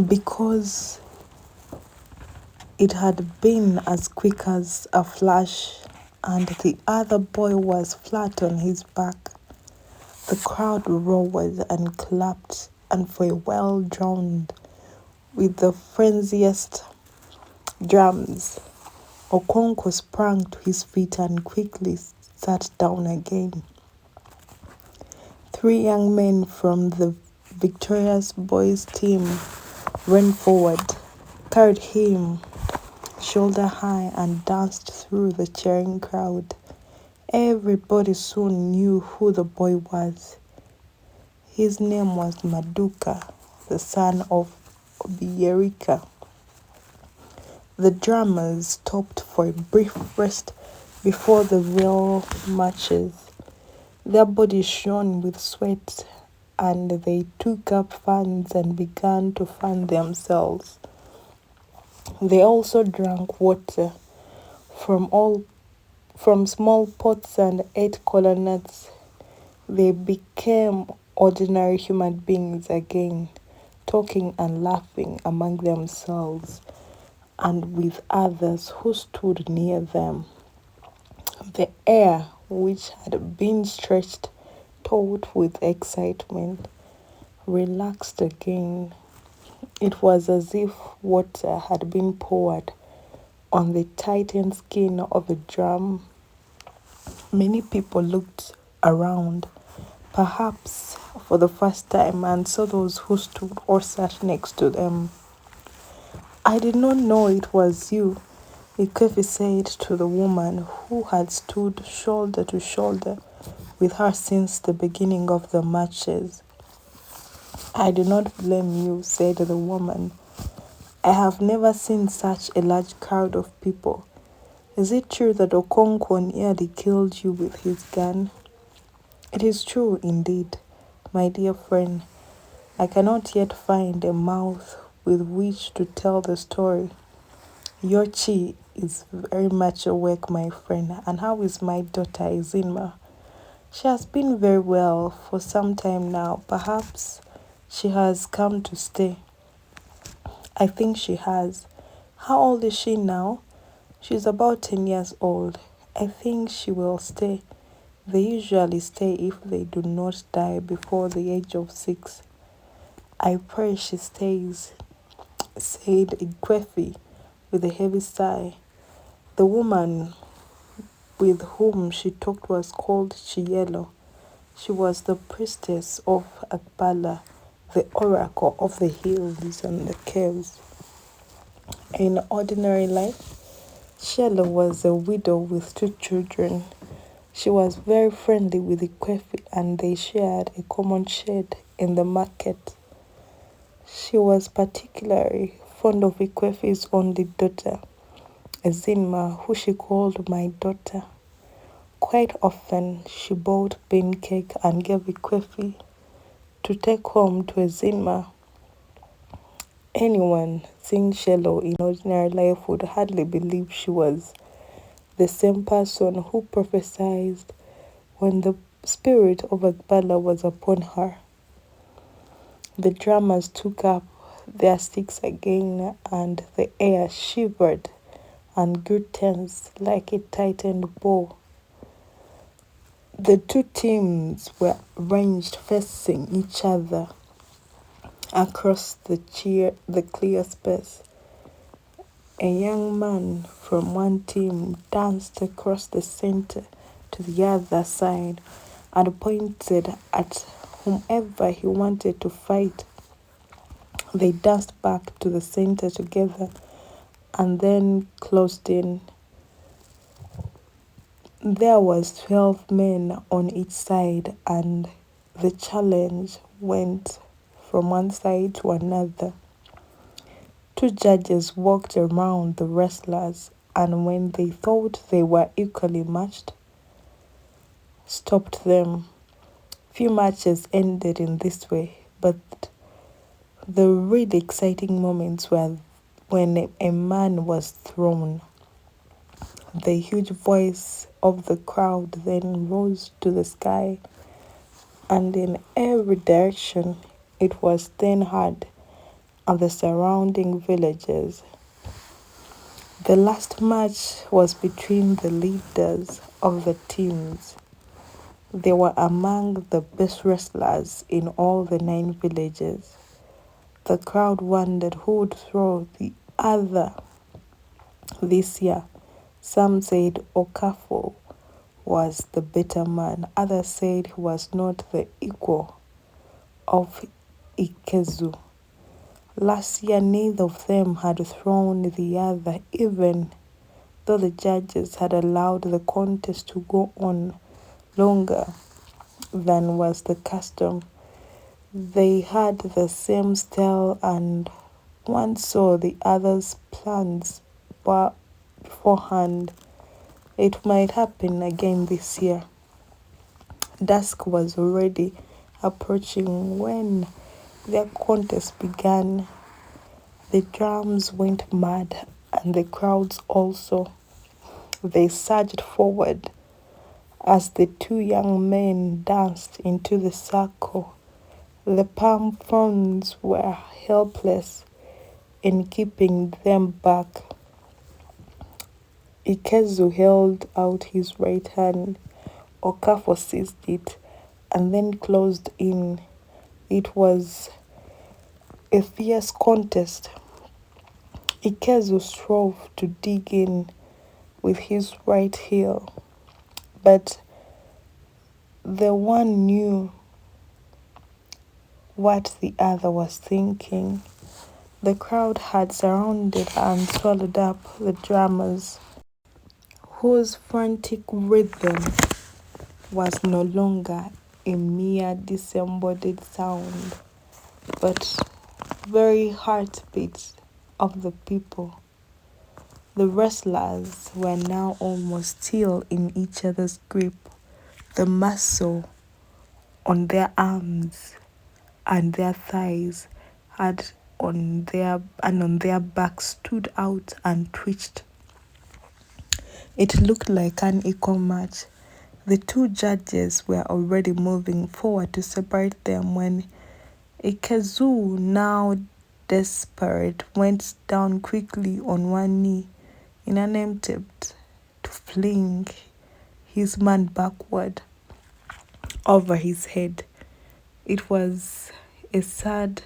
A: because it had been as quick as a flash, and the other boy was flat on his back. The crowd roared and clapped, and for a while drowned with the frenziest drums. Okonkwo sprang to his feet and quickly sat down again. 3 young men from the victorious boys' team ran forward, carried him shoulder high, and danced through the cheering crowd. Everybody soon knew who the boy was. His name was Maduka, the son of Obiyerika. The drummers stopped for a brief rest before the real matches. Their bodies shone with sweat, and they took up fans and began to fan themselves. They also drank water from small pots and ate cola nuts. They became ordinary human beings again, talking and laughing among themselves and with others who stood near them. The air, which had been stretched taut with excitement, relaxed again. It was as if water had been poured on the tightened skin of a drum. Many people looked around, perhaps for the first time, and saw those who stood or sat next to them. "I did not know it was you," Ikefi said to the woman who had stood shoulder to shoulder with her since the beginning of the matches. "I do not blame you," said the woman. "I have never seen such a large crowd of people. Is it true that Okonkwo nearly killed you with his gun?" "It is true indeed, my dear friend. I cannot yet find a mouth with which to tell the story. Your chi is very much awake, my friend. And how is my daughter, Izima? She has been very well for some time now. Perhaps she has come to stay. I think she has. How old is she now? She's about 10 years old. I think she will stay. They usually stay if they do not die before the age of 6. I pray she stays, said Ikwefi with a heavy sigh. The woman with whom she talked was called Chielo. She was the priestess of Akbala, the oracle of the hills and the caves. In ordinary life, Chielo was a widow with 2 children. She was very friendly with Ikwefi and they shared a common shed in the market. She was particularly fond of Ikwefi's only daughter, Ezinma, who she called my daughter. Quite often, she bought bean cake and gave Ikwefi to take home to Ezinma. Anyone seeing Shelo in ordinary life would hardly believe she was the same person who prophesied when the spirit of Akbala was upon her. The drummers took up their sticks again, and the air shivered and grew tense like a tightened bow. The 2 teams were ranged facing each other across the clear space. A young man from one team danced across the center to the other side and pointed at whomever he wanted to fight. They danced back to the center together and then closed in. There was 12 men on each side, and the challenge went from one side to another. 2 judges walked around the wrestlers, and when they thought they were equally matched, stopped them. Few matches ended in this way, but the really exciting moments were when a man was thrown. The huge voice of the crowd then rose to the sky, and in every direction it was then heard and the surrounding villages. The last match was between the leaders of the teams. They were among the best wrestlers in all the 9 villages. The crowd wondered who would throw the other this year. Some said Okafo was the better man. Others said he was not the equal of Ikezu. Last year, neither of them had thrown the other, even though the judges had allowed the contest to go on longer than was the custom. They had the same style, and one saw the other's plans beforehand. It might happen again this year. Dusk was already approaching when their contest began. The drums went mad, and the crowds also. They surged forward as the 2 young men danced into the circle. The palm fronds were helpless in keeping them back. Ikezu held out his right hand. Okafo seized it and then closed in. It was a fierce contest. Ikezu strove to dig in with his right heel, but the one knew what the other was thinking. The crowd had surrounded and swallowed up the drummers, whose frantic rhythm was no longer a mere disembodied sound, but very heartbeat of the people. The wrestlers were now almost still in each other's grip. The muscle on their arms and their thighs on their backs stood out and twitched. It looked like an equal match. The two judges were already moving forward to separate them when Ikezu, now desperate, went down quickly on one knee in an attempt to fling his man backward over his head. It was a sad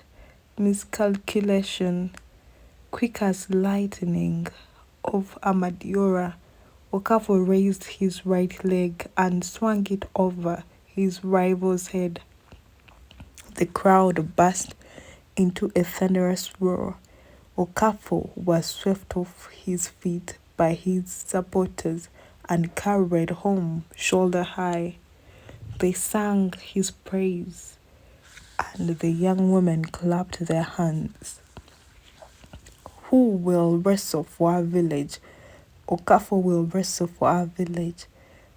A: miscalculation, quick as lightning, of Amadora. Okafor raised his right leg and swung it over his rival's head. The crowd burst into a thunderous roar. Okafor was swept off his feet by his supporters and carried home shoulder high. They sang his praise, and the young women clapped their hands. Who will wrestle for our village? Okafor will wrestle for our village.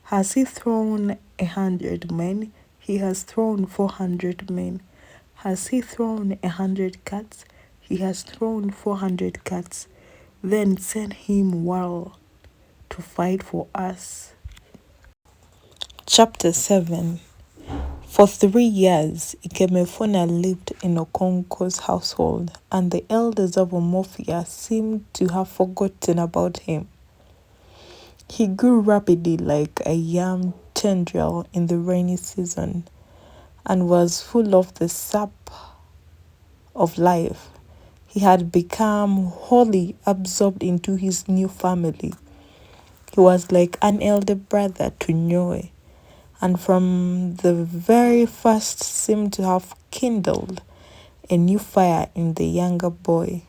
A: Has he thrown 100 men? He has thrown 400 men. Has he thrown 100 cats? He has thrown 400 cats. Then send him well to fight for us. Chapter 7. For 3 years, Ikemefuna lived in Okonko's household, and the elders of Omofia seemed to have forgotten about him. He grew rapidly like a young tendril in the rainy season, and was full of the sap of life. He had become wholly absorbed into his new family. He was like an elder brother to CHINUA, and from the very first seemed to have kindled a new fire in the younger boy.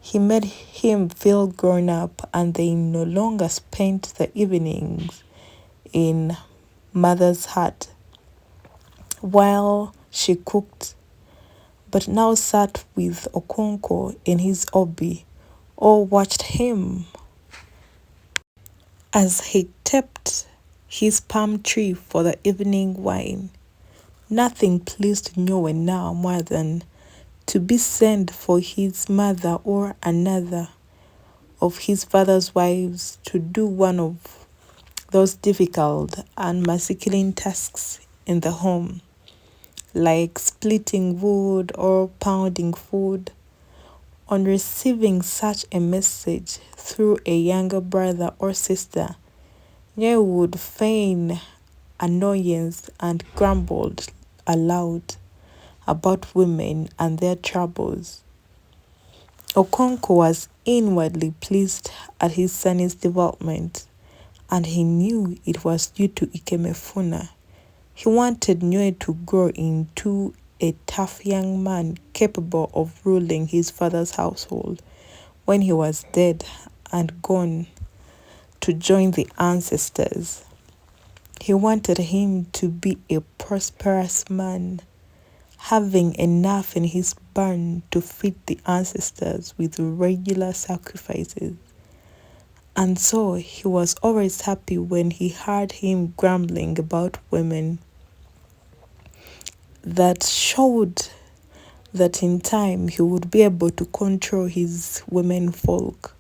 A: He made him feel grown up, and they no longer spent the evenings in mother's hut while she cooked, but now sat with Okonko in his obi, or watched him as he tapped his palm tree for the evening wine. Nothing pleased CHINUA now more than to be sent for his mother or another of his father's wives to do one of those difficult and masculine tasks in the home, like splitting wood or pounding food. On receiving such a message through a younger brother or sister, CHINUA would feign annoyance and grumbled aloud about women and their troubles. Okonko was inwardly pleased at his son's development, and he knew it was due to Ikemefuna. He wanted CHINUA to grow into a tough young man capable of ruling his father's household when he was dead and gone to join the ancestors. He wanted him to be a prosperous man, having enough in his barn to feed the ancestors with regular sacrifices. And so he was always happy when he heard him grumbling about women. That showed that in time he would be able to control his women folk.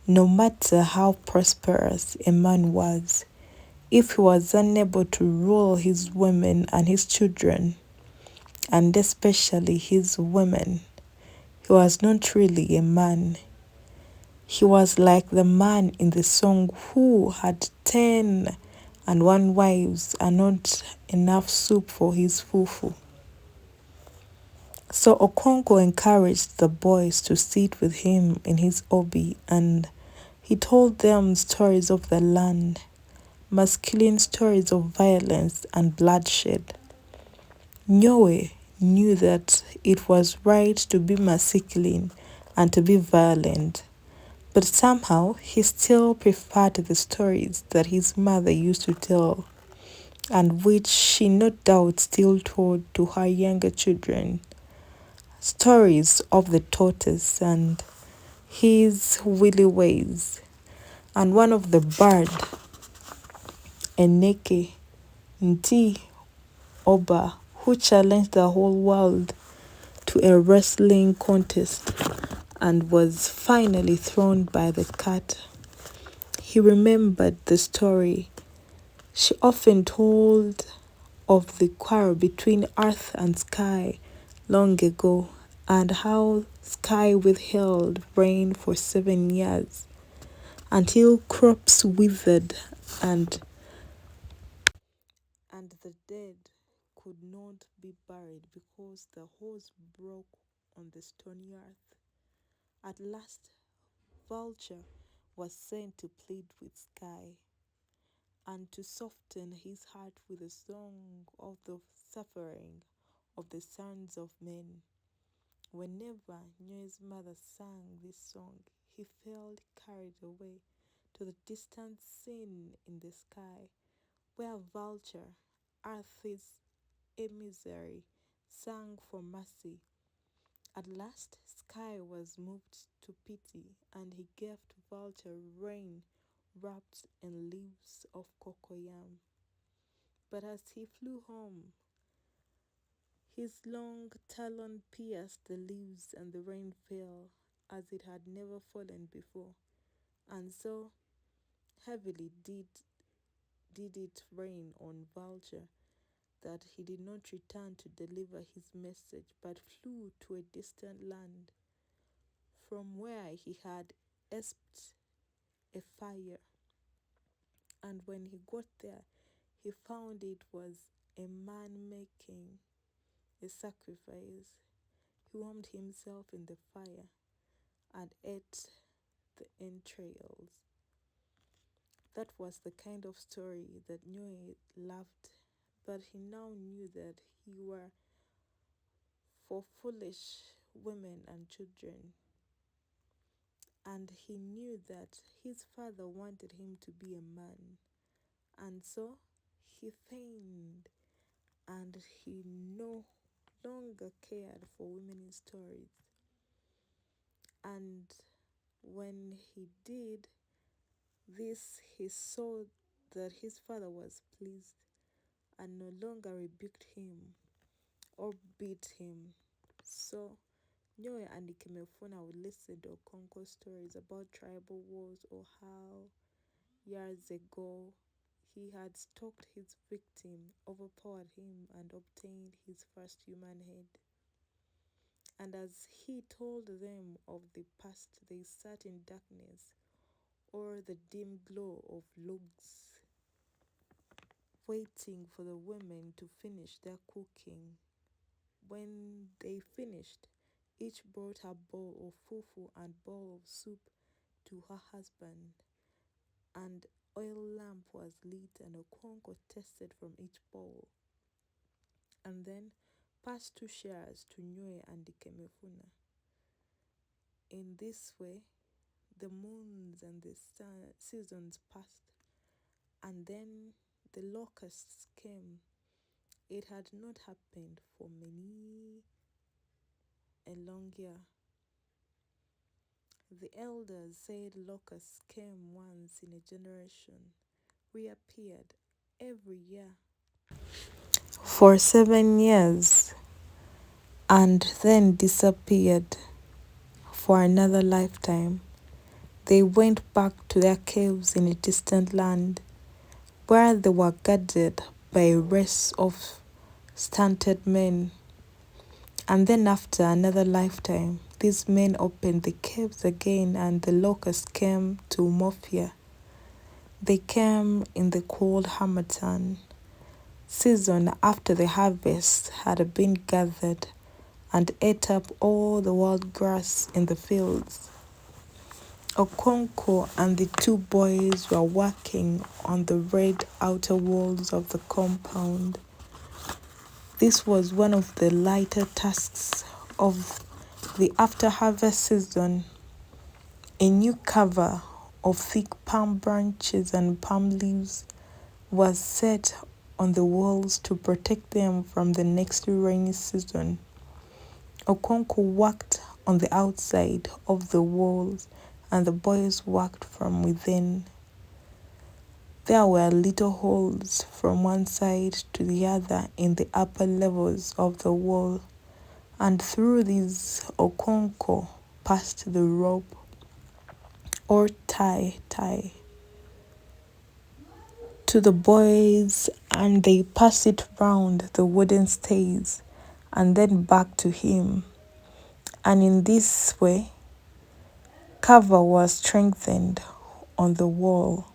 A: No matter how prosperous a man was, if he was unable to rule his women and his children, and especially his women, he was not really a man. He was like the man in the song who had 10 and 1 wives and not enough soup for his fufu. So Okonko encouraged the boys to sit with him in his obi, and he told them stories of the land, masculine stories of violence and bloodshed. CHINUA knew that it was right to be masculine and to be violent, but somehow he still preferred the stories that his mother used to tell, and which she no doubt still told to her younger children. Stories of the tortoise and his willy ways, and one of the bird, Eneke, Nti, Oba, who challenged the whole world to a wrestling contest and was finally thrown by the cat. he remembered the story she often told of the quarrel between earth and sky long ago, and how sky withheld rain for 7 years until crops withered and the dead could not be buried because the hose broke on the stony earth. At last, Vulture was sent to plead with Sky and to soften his heart with a song of the suffering of the sons of men. Whenever Nyoe's mother sang this song, he felt carried away to the distant scene in the sky, where Vulture, Earth's emissary, sang for mercy. At last, Sky was moved to pity, and he gave to Vulture rain wrapped in leaves of cocoyam. But as he flew home, his long talon pierced the leaves, and the rain fell as it had never fallen before. And so heavily did it rain on Vulture that he did not return to deliver his message, but flew to a distant land, from where he had espied a fire. And when he got there, he found it was a man making a sacrifice. He warmed himself in the fire and ate the entrails. That was the kind of story that Nyoe loved, but he now knew that he were for foolish women and children, and he knew that his father wanted him to be a man, and so he feigned, and he no longer cared for women's stories. And when he did this, he saw that his father was pleased and no longer rebuked him or beat him. So Nyoe and Ikemefuna would listen to Okonko stories about tribal wars, or how years ago he had stalked his victim, overpowered him, and obtained his first human head. And as he told them of the past, they sat in darkness or the dim glow of logs, waiting for the women to finish their cooking. When they finished, each brought a bowl of fufu and bowl of soup to her husband. And oil lamp was lit, and Okonko tasted from each bowl, and then passed 2 shares to Nyoe and Ikemefuna. In this way, the moons and the seasons passed, and then the locusts came. It had not happened for many a long year. The elders said locusts came once in a generation, reappeared every year for 7 years, and then disappeared for another lifetime. They went back to their caves in a distant land, where they were guarded by a race of stunted men. And then after another lifetime, these men opened the caves again, and the locusts came to Mofia. They came in the cold Hamatan season after the harvest had been gathered, and ate up all the wild grass in the fields. Okonko and the 2 boys were working on the red outer walls of the compound. This was one of the lighter tasks of the after-harvest season. A new cover of thick palm branches and palm leaves was set on the walls to protect them from the next rainy season. Okonko worked on the outside of the walls, and the boys worked from within. There were little holes from one side to the other in the upper levels of the wall, and through these Okonko passed the rope or tie. to the boys and they passed it round the wooden stays and then back to him. And in this way, cover was strengthened on the wall.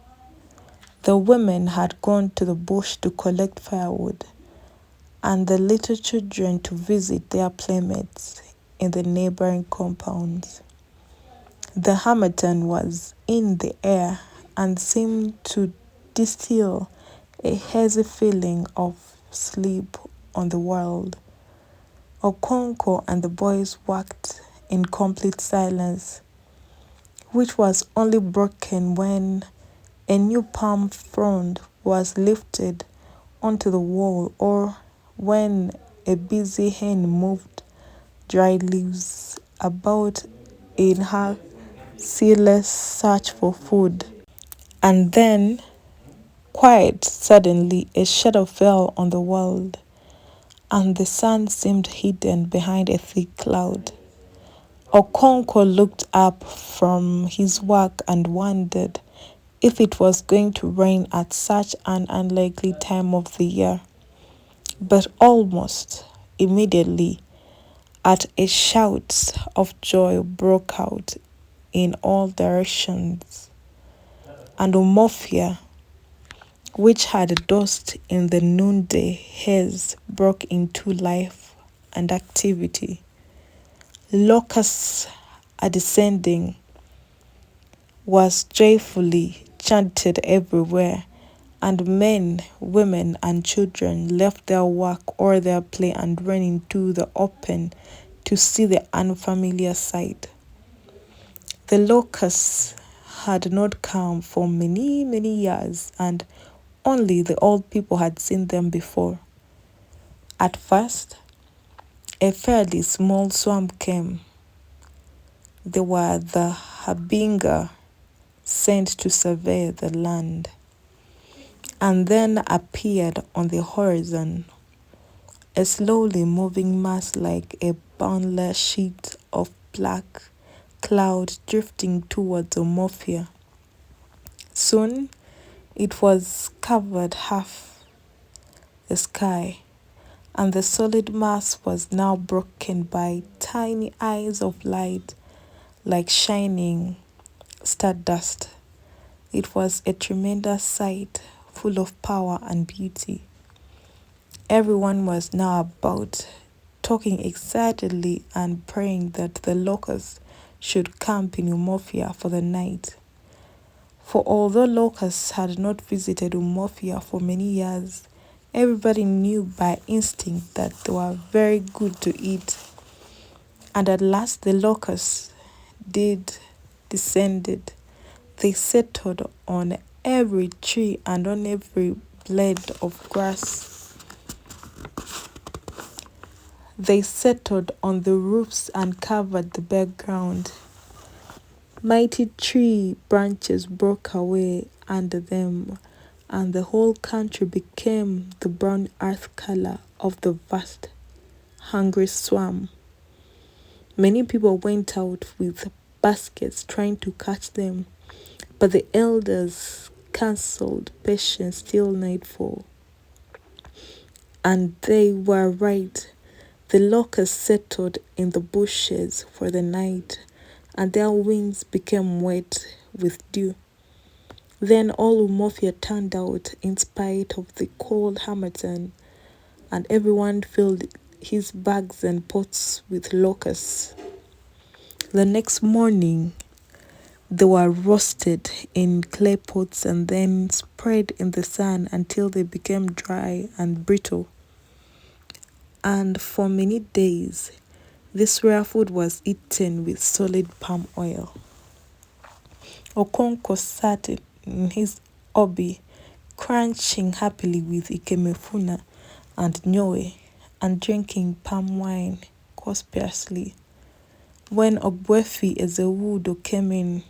A: The women had gone to the bush to collect firewood, and the little children to visit their playmates in the neighboring compounds. The harmattan was in the air and seemed to distill a hazy feeling of sleep on the world. Okonko and the boys walked in complete silence, which was only broken when a new palm frond was lifted onto the wall or when a busy hen moved dry leaves about in her ceaseless search for food. And then, quite suddenly, a shadow fell on the world, and the sun seemed hidden behind a thick cloud. Okonko looked up from his work and wondered if it was going to rain at such an unlikely time of the year. But almost immediately, a shout of joy broke out in all directions, and Umofia, which had dozed in the noonday haze, broke into life and activity. Locusts are descending was joyfully chanted everywhere, and men, women, and children left their work or their play and ran into the open to see the unfamiliar sight. The locusts had not come for many, many years, and only the old people had seen them before. At first, a fairly small swarm came. They were the Habinga sent to survey the land, and then appeared on the horizon, a slowly moving mass like a boundless sheet of black cloud drifting towards Omofia. Soon it was covered half the sky, and the solid mass was now broken by tiny eyes of light like shining stardust. It was a tremendous sight, full of power and beauty. Everyone was now about, talking excitedly and praying that the locusts should camp in Umofia for the night. For although locusts had not visited Umofia for many years, everybody knew by instinct that they were very good to eat. And at last the locusts did descended. They settled on every tree and on every blade of grass. They settled on the roofs and covered the bare ground. Mighty tree branches broke away under them, and the whole country became the brown earth color of the vast, hungry swarm. Many people went out with baskets trying to catch them, but the elders counseled patience till nightfall. And they were right. The locusts settled in the bushes for the night, and their wings became wet with dew. Then all Umofia turned out in spite of the cold harmattan, and everyone filled his bags and pots with locusts. The next morning, they were roasted in clay pots and then spread in the sun until they became dry and brittle. And for many days, this rare food was eaten with solid palm oil. Okonko sat in his obi, crunching happily with Ikemefuna and Nyoe, and drinking palm wine copiously, when Ogbuefi Ezewudo came in.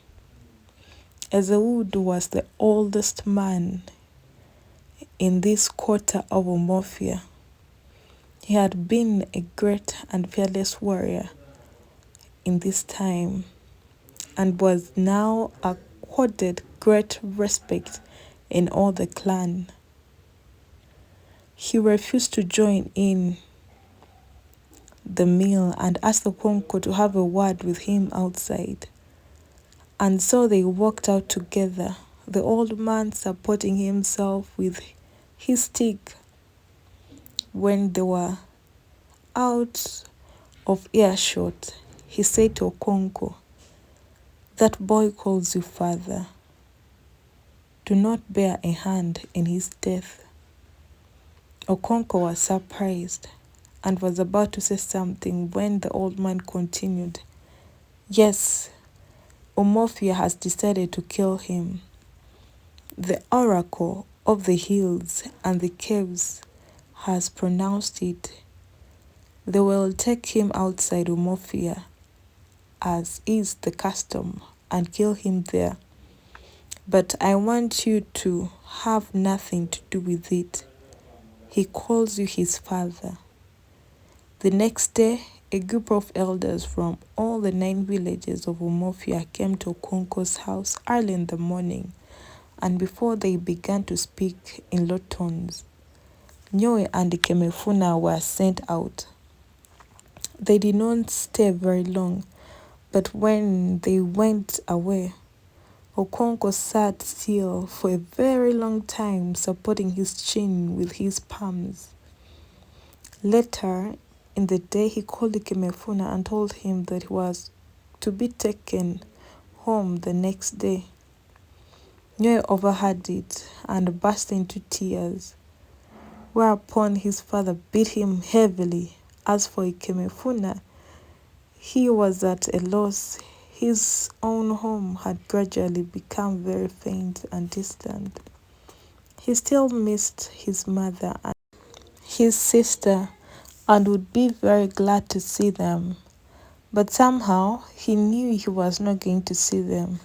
A: Ezewudo was the oldest man in this quarter of Umofia. He had been a great and fearless warrior in this time, and was now accorded great respect in all the clan. He refused to join in the meal and asked Okonko to have a word with him outside. And so they walked out together, the old man supporting himself with his stick. When they were out of earshot, he said to Okonko, "That boy calls you father. Do not bear a hand in his death." Okonko was surprised and was about to say something when the old man continued, "Yes, Umofia has decided to kill him. The oracle of the hills and the caves has pronounced it. They will take him outside Umofia, as is the custom, and kill him there. But I want you to have nothing to do with it. He calls you his father." The next day, a group of elders from all the 9 villages of Umofia came to Okonko's house early in the morning, and before they began to speak in low tones, Nyoe and Kemefuna were sent out. They did not stay very long, but when they went away, Okonko sat still for a very long time, supporting his chin with his palms. Later in the day, he called Kemefuna and told him that he was to be taken home the next day. Nyoe overheard it and burst into tears, whereupon his father beat him heavily. As for Kemefuna, he was at a loss. His own home had gradually become very faint and distant. He still missed his mother and his sister and would be very glad to see them. But somehow he knew he was not going to see them.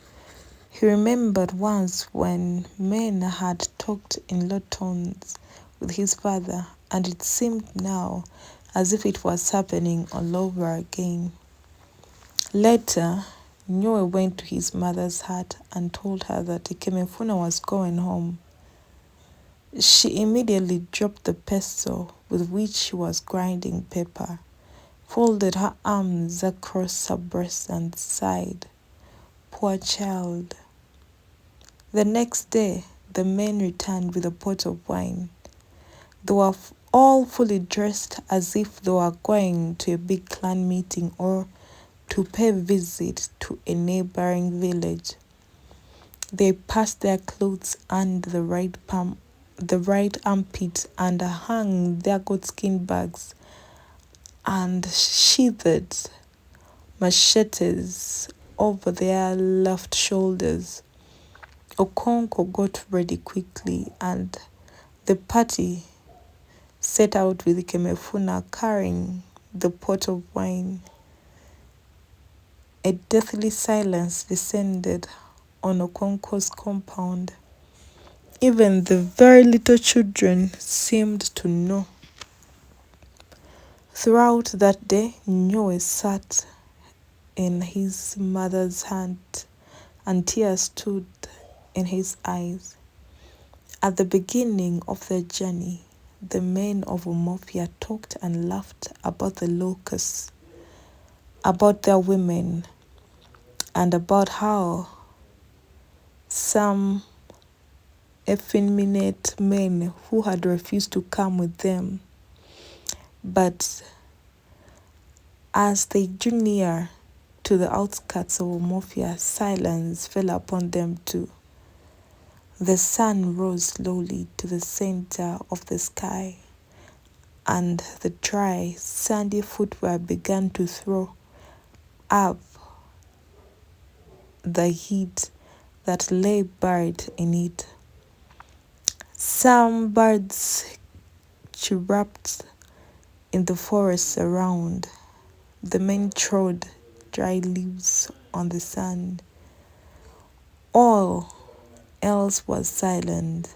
A: He remembered once when men had talked in low tones with his father, and it seemed now as if it was happening all over again. Later, Nyoe went to his mother's hut and told her that Kemefuna was going home. She immediately dropped the pestle with which she was grinding pepper, folded her arms across her breast and sighed, "Poor child." The next day, the men returned with a pot of wine. They were all fully dressed as if they were going to a big clan meeting or to pay a visit to a neighboring village. They passed their clothes under the right armpit and hung their goatskin bags and sheathed machetes over their left shoulders. Okonko got ready quickly, and the party set out with Kemefuna carrying the pot of wine. A deathly silence descended on Okonko's compound. Even the very little children seemed to know. Throughout that day, Nyoe sat in his mother's hand, and tears stood in his eyes. At the beginning of their journey, the men of Umofia talked and laughed about the locusts, about their women, and about how some effeminate men who had refused to come with them. But as they drew near to the outskirts of Umofia, silence fell upon them too. The sun rose slowly to the center of the sky, and the dry, sandy footwear began to throw up the heat that lay buried in it. Some birds chirruped in the forests around. The men trod dry leaves on the sand. All else was silent.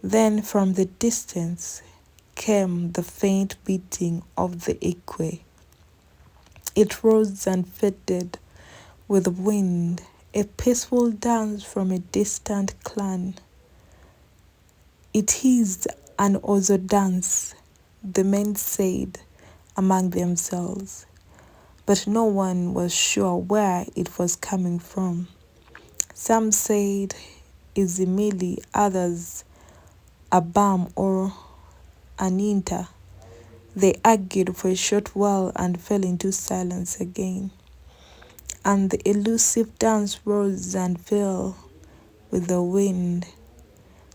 A: Then from the distance came the faint beating of the equi. It rose and faded with the wind, a peaceful dance from a distant clan. "It is an Ozo dance," the men said among themselves, but no one was sure where it was coming from. Some said Izimili, others Abam or Aninta. They argued for a short while and fell into silence again. And the elusive dance rose and fell with the wind.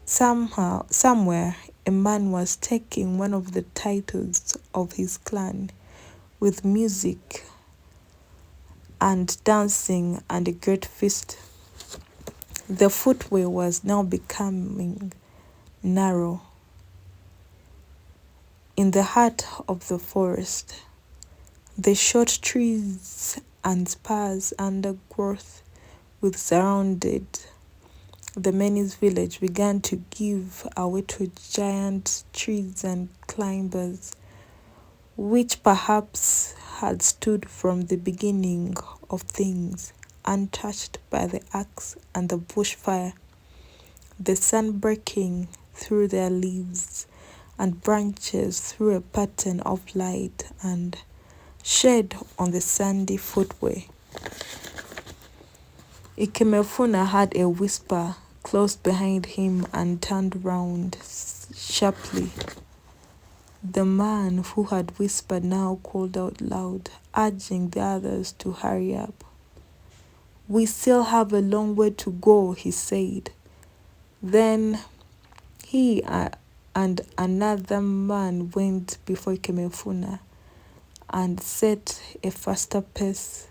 A: Somewhere, a man was taking one of the titles of his clan with music and dancing and a great feast. The footway was now becoming narrow. In the heart of the forest, the short trees and sparse undergrowth which surrounded the Menis village began to give way to giant trees and climbers, which perhaps had stood from the beginning of things, untouched by the axe and the bushfire, the sun breaking through their leaves and branches threw a pattern of light and shade on the sandy footway. Ikemefuna heard a whisper close behind him and turned round sharply. The man who had whispered now called out loud, urging the others to hurry up. "We still have a long way to go," he said. Then he and another man went before Ikemefuna and set a faster pace.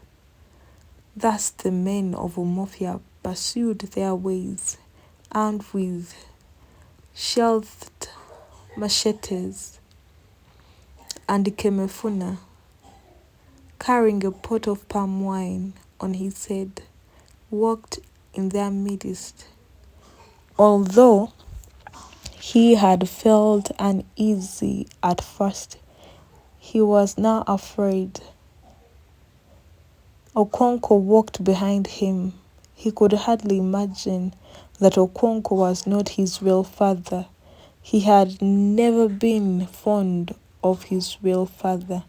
A: Thus the men of Umofia pursued their ways, armed with sheathed machetes, and Ikemefuna, carrying a pot of palm wine on his head, walked in their midst. Although he had felt uneasy at first, he was now afraid. Okonko walked behind him. He could hardly imagine that Okonko was not his real father. He had never been fond of his real father,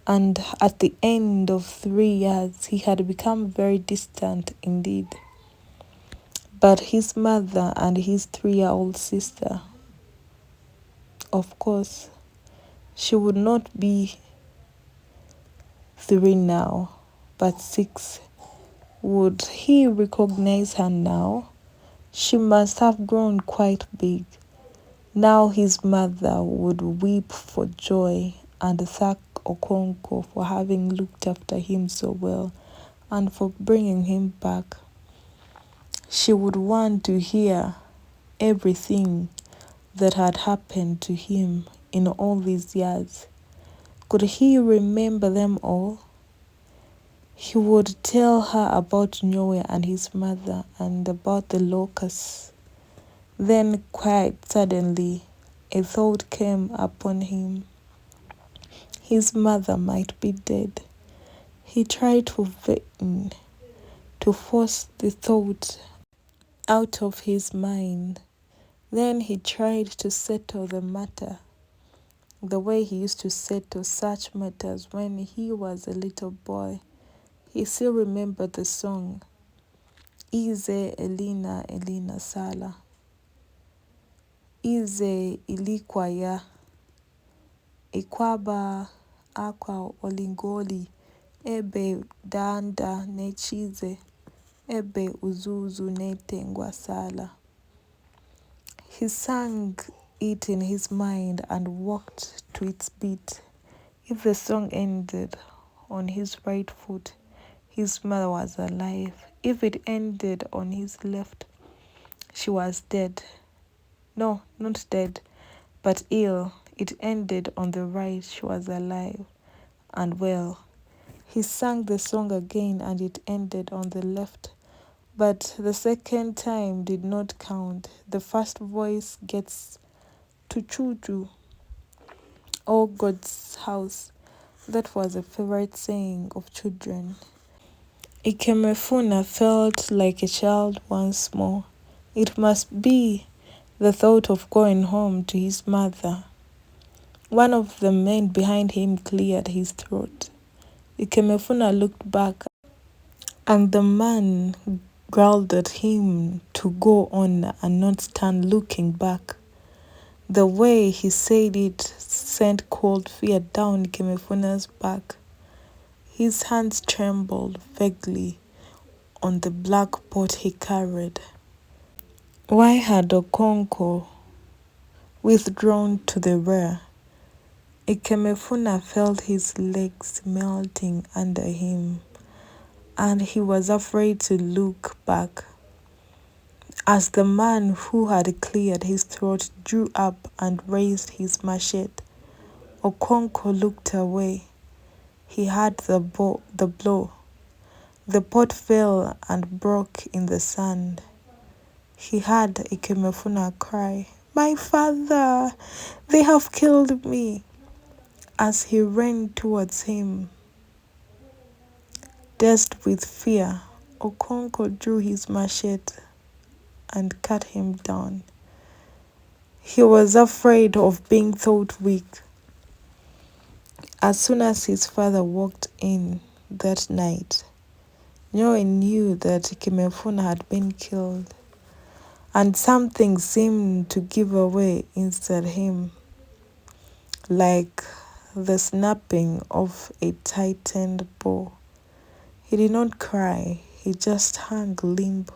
A: and at the end of 3 years he had become very distant indeed. But his mother and his 3-year-old sister, of course, she would not be 3 now, but 6. Would he recognize her now? She must have grown quite big. Now his mother would weep for joy and thank Okonko for having looked after him so well and for bringing him back. She would want to hear everything that had happened to him in all these years. Could he remember them all? He would tell her about CHINUA and his mother and about the locusts. Then quite suddenly a thought came upon him. His mother might be dead. He tried to force the thought out of his mind. Then he tried to settle the matter the way he used to settle such matters when he was a little boy. He still remembered the song, Ize Elina Elina Sala. Ize ilikuwa ya ikwaba akwa olingoli ebe danda nechize ebe uzuzu netengwa sala. He sang it in his mind and walked to its beat. If the song ended on his right foot, his mother was alive. If it ended on his left, she was dead. No, not dead, but ill. It ended on the right, she was alive and well. He sang the song again and it ended on the left, but the second time did not count. The first voice gets to chuju, oh God's house. That was a favorite saying of children. Ikemefuna felt like a child once more. It must be the thought of going home to his mother. One of the men behind him cleared his throat. Ikemefuna looked back, and the man growled at him to go on and not stand looking back. The way he said it sent cold fear down Ikemefuna's back. His hands trembled vaguely on the black pot he carried. Why had Okonko withdrawn to the rear? Ikemefuna felt his legs melting under him, and he was afraid to look back. As the man who had cleared his throat drew up and raised his machete, Okonko looked away. He had the blow. The pot fell and broke in the sand. He heard Ikemefuna cry, "My father! They have killed me!" As he ran towards him, dazed with fear, Okonko drew his machete and cut him down. He was afraid of being thought weak. As soon as his father walked in that night, Nyoe knew that Ikemefuna had been killed, and something seemed to give away inside him, like the snapping of a tightened bow. He did not cry, he just hung limp.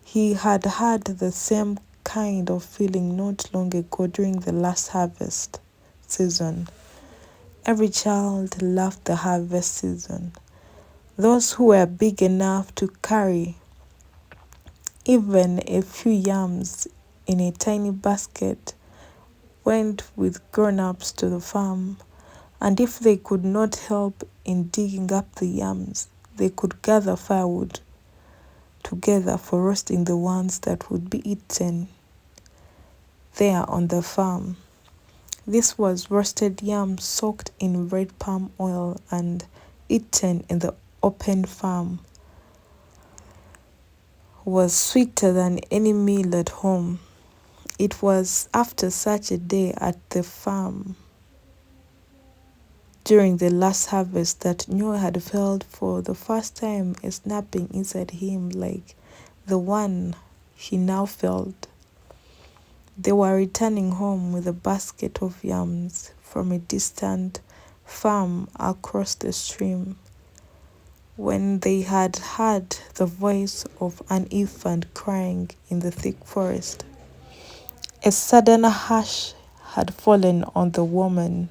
A: He had had the same kind of feeling not long ago during the last harvest season. Every child loved the harvest season. Those who were big enough to carry even a few yams in a tiny basket went with grown-ups to the farm, and if they could not help in digging up the yams, they could gather firewood together for roasting the ones that would be eaten there on the farm. This was roasted yam soaked in red palm oil and eaten in the open farm. Was sweeter than any meal at home. It was after such a day at the farm during the last harvest that Noah had felt for the first time a snapping inside him like the one he now felt. They were returning home with a basket of yams from a distant farm across the stream when they had heard the voice of an infant crying in the thick forest. A sudden hush had fallen on the woman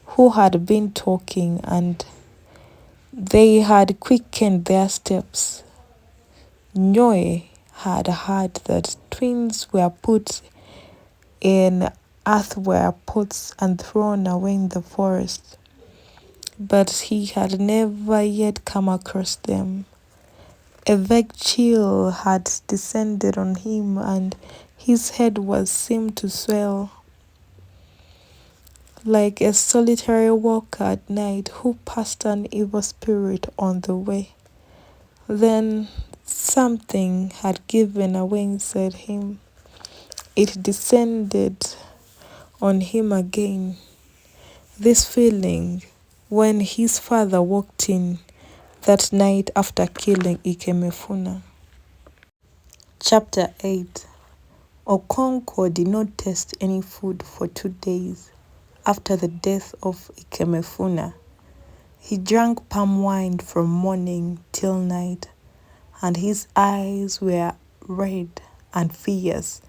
A: who had been talking, and they had quickened their steps. Nyoe had heard that twins were put in earthenware pots and thrown away in the forest, but he had never yet come across them. A vague chill had descended on him, and his head seemed to swell like a solitary walker at night who passed an evil spirit on the way. Then something had given away inside him. It descended on him again. This feeling when his father walked in that night after killing Ikemefuna. Chapter 8. Okonko did not taste any food for 2 days after the death of Ikemefuna. He drank palm wine from morning till night, and his eyes were red and fierce,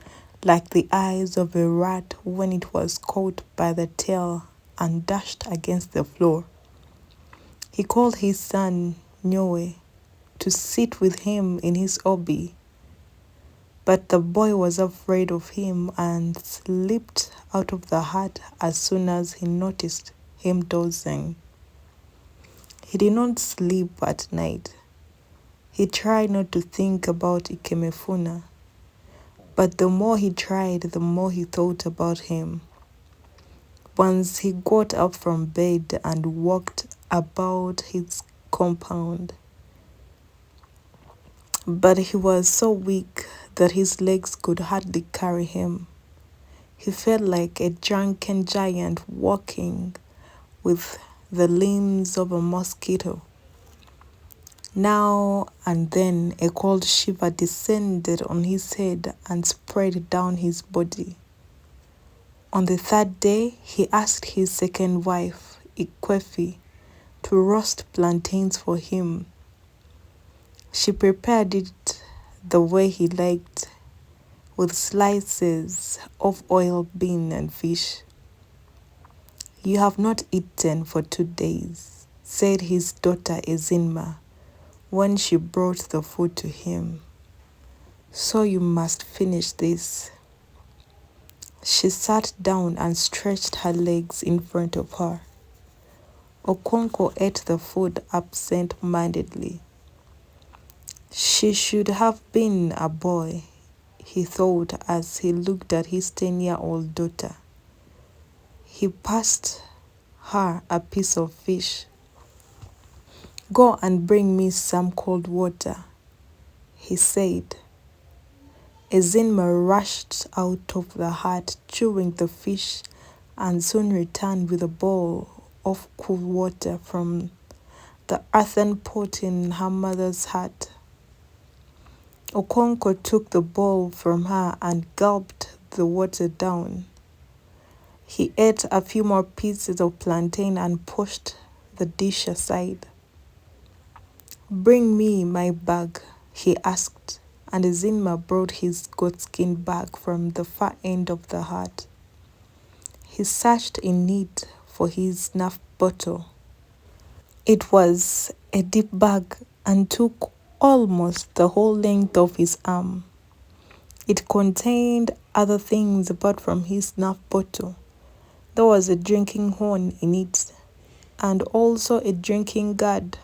A: like the eyes of a rat when it was caught by the tail and dashed against the floor. He called his son Nyoe to sit with him in his obi, but the boy was afraid of him and slipped out of the hut as soon as he noticed him dozing. He did not sleep at night. He tried not to think about Ikemefuna, but the more he tried, the more he thought about him. Once he got up from bed and walked about his compound, but he was so weak that his legs could hardly carry him. He felt like a drunken giant walking with the limbs of a mosquito. Now and then a cold shiver descended on his head and spread down his body. On the third day, he asked his second wife, Ikwefi, to roast plantains for him. She prepared it the way he liked, with slices of oil, bean, and fish. "You have not eaten for 2 days," said his daughter Ezinma when she brought the food to him. "So you must finish this." She sat down and stretched her legs in front of her. Okonko ate the food absent-mindedly. She should have been a boy, he thought as he looked at his 10-year-old daughter. He passed her a piece of fish. "Go and bring me some cold water," he said. Ezinma rushed out of the hut, chewing the fish, and soon returned with a bowl of cool water from the earthen pot in her mother's hut. Okonko took the bowl from her and gulped the water down. He ate a few more pieces of plantain and pushed the dish aside. "Bring me my bag," he asked, and Ezinma brought his goatskin bag from the far end of the hut. He searched in it for his snuff bottle. It was a deep bag and took almost the whole length of his arm. It contained other things apart from his snuff bottle. There was a drinking horn in it, and also a drinking gourd.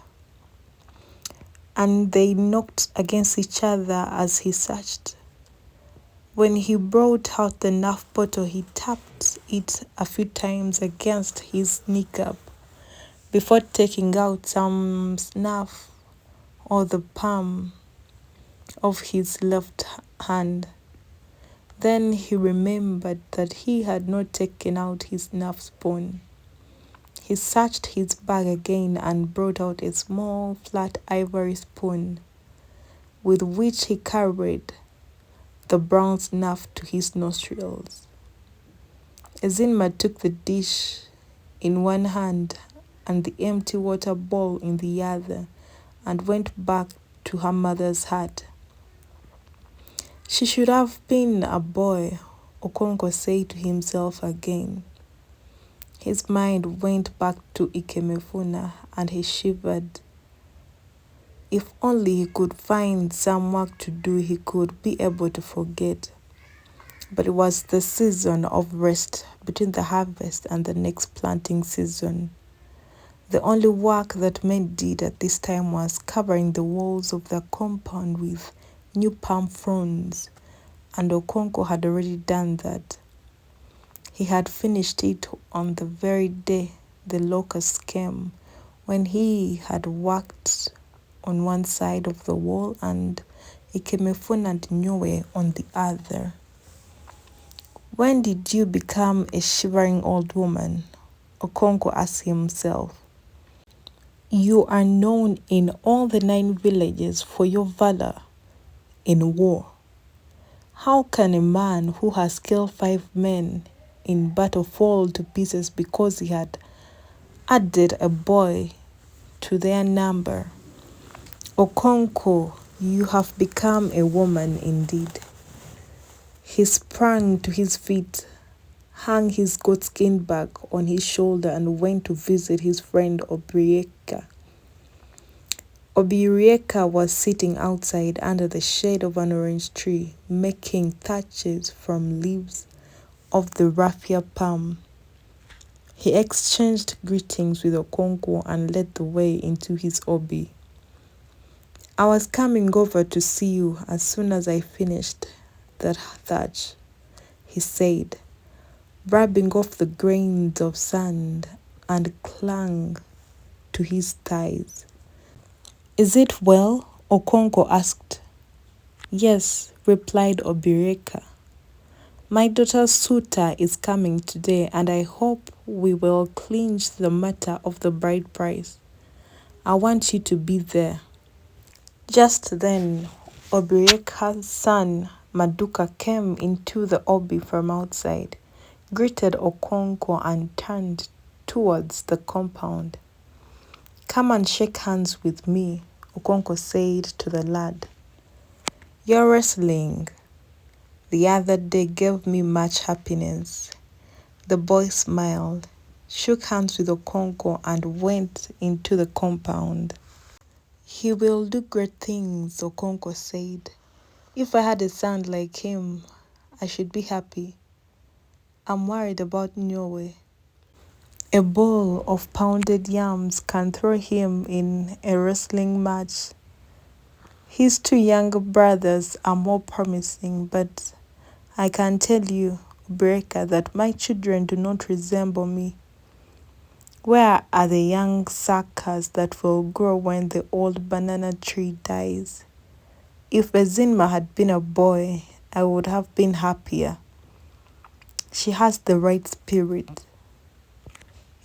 A: And they knocked against each other as he searched. When he brought out the snuff bottle, he tapped it a few times against his kneecap before taking out some snuff or the palm of his left hand. Then he remembered that he had not taken out his snuff spoon. He searched his bag again and brought out a small flat ivory spoon, with which he carried the brown snuff to his nostrils. Ezinma took the dish in one hand and the empty water bowl in the other and went back to her mother's hut. She should have been a boy, Okonko said to himself again. His mind went back to Ikemefuna and he shivered. If only he could find some work to do, he could be able to forget. But it was the season of rest between the harvest and the next planting season. The only work that men did at this time was covering the walls of the compound with new palm fronds, and Okonko had already done that. He had finished it on the very day the locusts came, when he had worked on one side of the wall and Ikemefuna and CHINUA on the other. "When did you become a shivering old woman?" Okonko asked himself. "You are known in all the 9 villages for your valor in war. How can a man who has killed 5 men in battle fall to pieces because he had added a boy to their number? Okonko, you have become a woman indeed." He sprang to his feet, hung his goatskin bag on his shoulder, and went to visit his friend Obirieka. Obirieka was sitting outside under the shade of an orange tree, making thatches from leaves of the raffia palm. He exchanged greetings with Okonko and led the way into his obi. "I was coming over to see you as soon as I finished that thatch," he said, rubbing off the grains of sand and clung to his thighs. "Is it well?" Okonko asked. Yes, replied Obireka. My daughter's suitor is coming today, and I hope we will clinch the matter of the bride price. I want you to be there. Just then, Obireka's son Maduka came into the Obi from outside, greeted Okonko, and turned towards the compound. Come and shake hands with me, Okonko said to the lad. Your wrestling the other day gave me much happiness. The boy smiled, shook hands with Okonko, and went into the compound. He will do great things, Okonko said. If I had a son like him, I should be happy. I'm worried about Nyowe. A bowl of pounded yams can throw him in a wrestling match. His two younger brothers are more promising, but I can tell you, Breka, that my children do not resemble me. Where are the young suckers that will grow when the old banana tree dies? If Bezinma had been a boy, I would have been happier. She has the right spirit.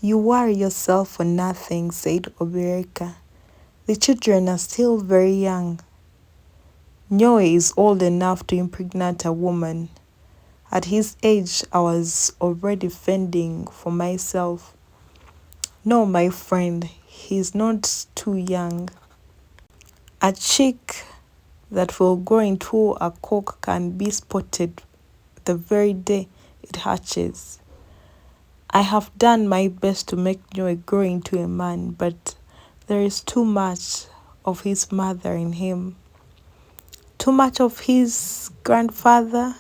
A: You worry yourself for nothing, said Obireka. The children are still very young. Nyoe is old enough to impregnate a woman. At his age, I was already fending for myself. No, my friend, he is not too young. A chick that will grow into a cock can be spotted the very day it hatches. I have done my best to make Nyoe grow into a man, but there is too much of his mother in him. Too much of his grandfather?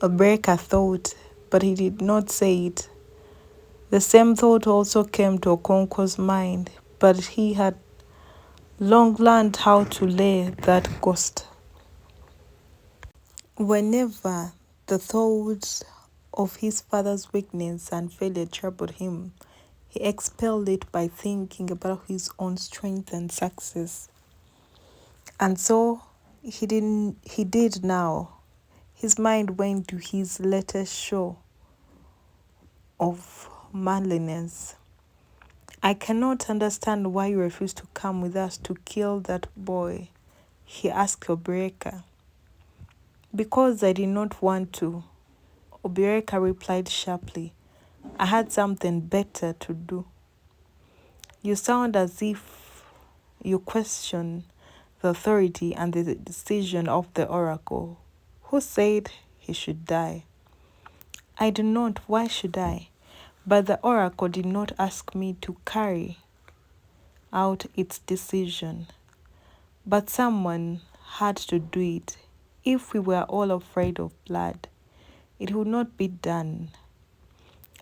A: Obreka thought, but he did not say it. The same thought also came to Okonko's mind, but he had long learned how to lay that ghost. Whenever the thought of his father's weakness and failure troubled him, he expelled it by thinking about his own strength and success. And so he did now. His mind went to his latest show of manliness. I cannot understand why you refused to come with us to kill that boy, he asked Obireka. Because I did not want to, Obireka replied sharply. I had something better to do. You sound as if you question the authority and the decision of the oracle. Who said he should die? I do not. Why should I? But the oracle did not ask me to carry out its decision. But someone had to do it. If we were all afraid of blood, it would not be done.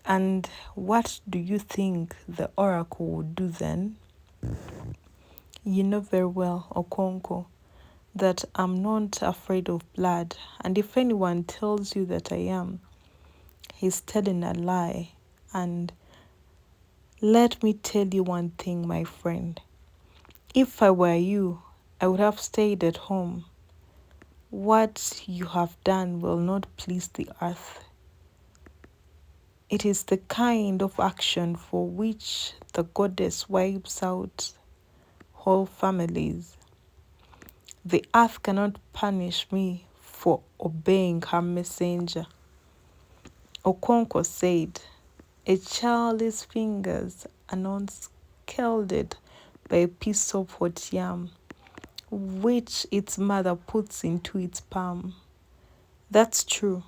A: And what do you think the oracle would do then? You know very well, Okonko, that I'm not afraid of blood, and if anyone tells you that I am, he's telling a lie. And let me tell you one thing, my friend. If I were you, I would have stayed at home. What you have done will not please the earth. It is the kind of action for which the goddess wipes out whole families. The earth cannot punish me for obeying her messenger. Okonko said, a child's fingers are not scalded by a piece of hot yam, which its mother puts into its palm. That's true,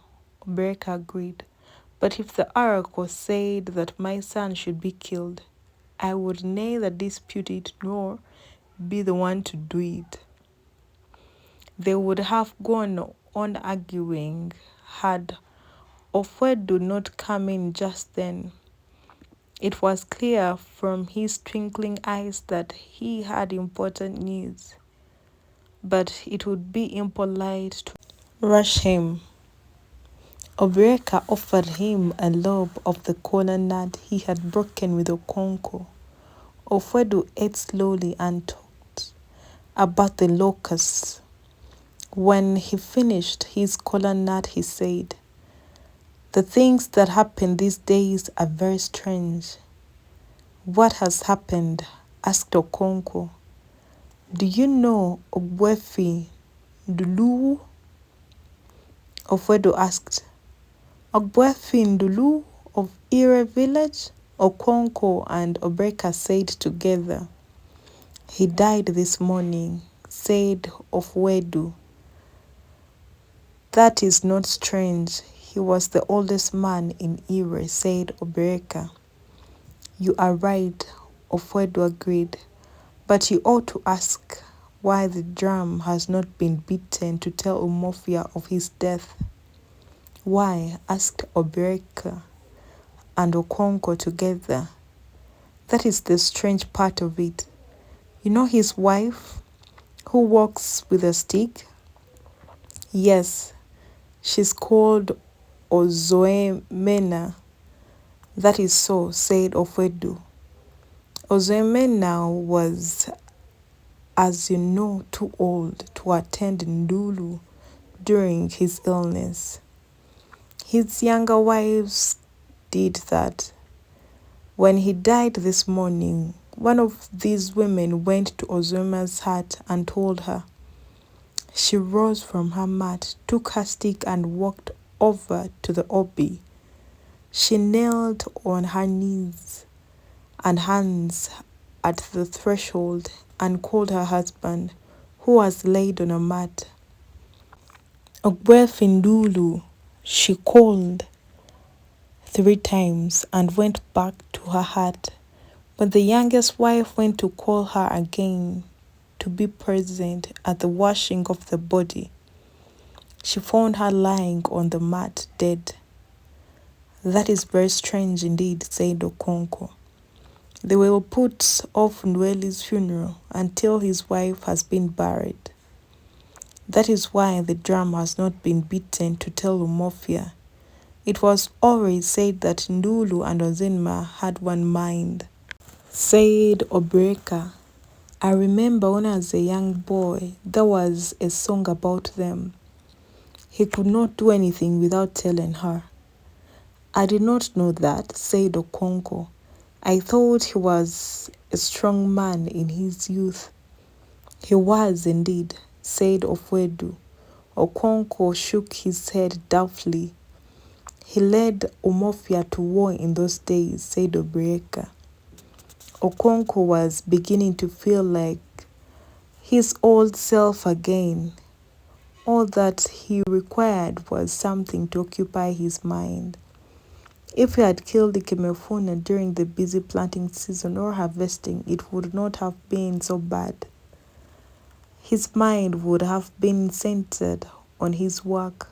A: Obereka agreed. But if the oracle said that my son should be killed, I would neither dispute it nor be the one to do it. They would have gone on arguing had Ofwedu not come in just then. It was clear from his twinkling eyes that he had important news, but it would be impolite to rush him. Obreka offered him a lobe of the kola nut he had broken with Okonko. Ofwedu ate slowly and talked about the locusts. When he finished his kola nut, he said, "The things that happen these days are very strange." "What has happened?" asked Okonko. "Do you know Ogwefi Ndulu?" Ofwedo asked. "Ogwefi Ndulu of Ire village?" Okonko and Obreka said together. "He died this morning," said Ofwedu. "That is not strange. He was the oldest man in Ire," said Obreka. "You are right," Ofwedu agreed. "But you ought to ask why the drum has not been beaten to tell Umofia of his death." "Why?" asked Obreka and Okonko together. "That is the strange part of it. You know his wife, who walks with a stick?" "Yes, she's called Ozoemena." "That is so," said Ofwedu. "Ozoemena was, as you know, too old to attend Ndulu during his illness. His younger wives did that. When he died this morning, one of these women went to Ozoema's hut and told her. She rose from her mat, took her stick and walked over to the Obi. She knelt on her knees and hands at the threshold and called her husband, who was laid on a mat. Ogwefindulu, she called 3 times and went back to her hut. But the youngest wife went to call her again to be present at the washing of the body. She found her lying on the mat dead. "That is very strange indeed," said Okonko. "They will put off Ndweli's funeral until his wife has been buried. That is why the drum has not been beaten to tell Umofia. It was always said that Ndulu and Ozinma had one mind," said Obreka. "I remember when I was a young boy, there was a song about them. He could not do anything without telling her." "I did not know that," said Okonko. "I thought he was a strong man in his youth." "He was indeed," said Ofwedu. Okonko shook his head doubtfully. "He led Umofia to war in those days," said Obreka. Okonko was beginning to feel like his old self again. All that he required was something to occupy his mind. If he had killed Ikemefuna during the busy planting season or harvesting, it would not have been so bad. His mind would have been centered on his work.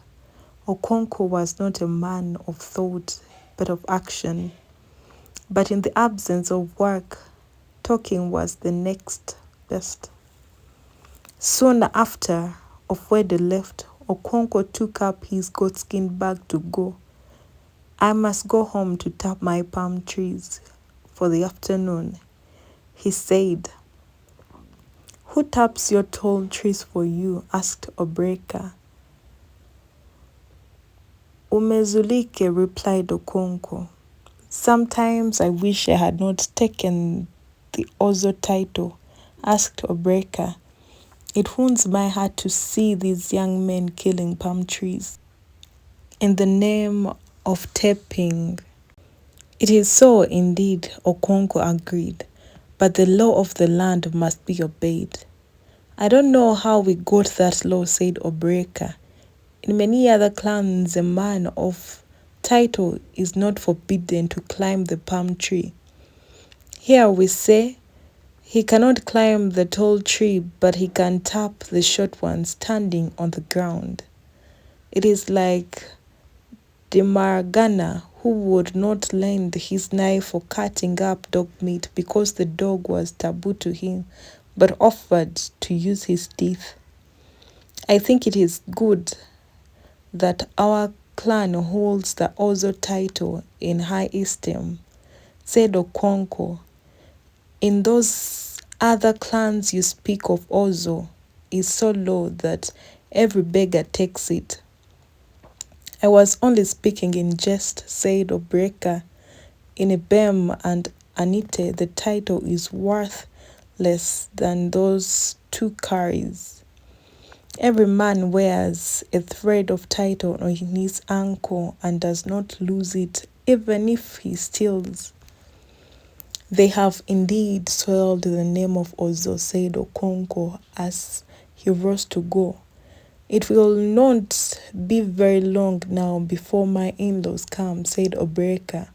A: Okonko was not a man of thought, but of action. But in the absence of work, talking was the next best. Soon after Ofwede left, Okonko took up his goatskin bag to go. "I must go home to tap my palm trees for the afternoon," he said. "Who taps your tall trees for you?" asked Obreka. "Umezulike," replied Okonko. "Sometimes I wish I had not taken the Ozo title," asked Obreka. "It wounds my heart to see these young men killing palm trees in the name of tapping." "It is so indeed," Okonko agreed, "but the law of the land must be obeyed." "I don't know how we got that law," said Obreka. "In many other clans, a man of title is not forbidden to climb the palm tree. Here we say he cannot climb the tall tree, but he can tap the short one standing on the ground. It is like Demargana, who would not lend his knife for cutting up dog meat because the dog was taboo to him, but offered to use his teeth. I think it is good that our clan holds the Ozo title in high esteem," said Okonko. "In those other clans you speak of, Ozo is so low that Every beggar takes it. I was only speaking in jest, said Obreka. In Ibem and Anite, the title is worth less than those 2 carries. Every man wears a thread of title on his ankle and does not lose it, even if he steals. They have indeed soiled the name of Ozo, said Okonko as he rose to go. It will not be very long now before my in-laws come, said Obreka.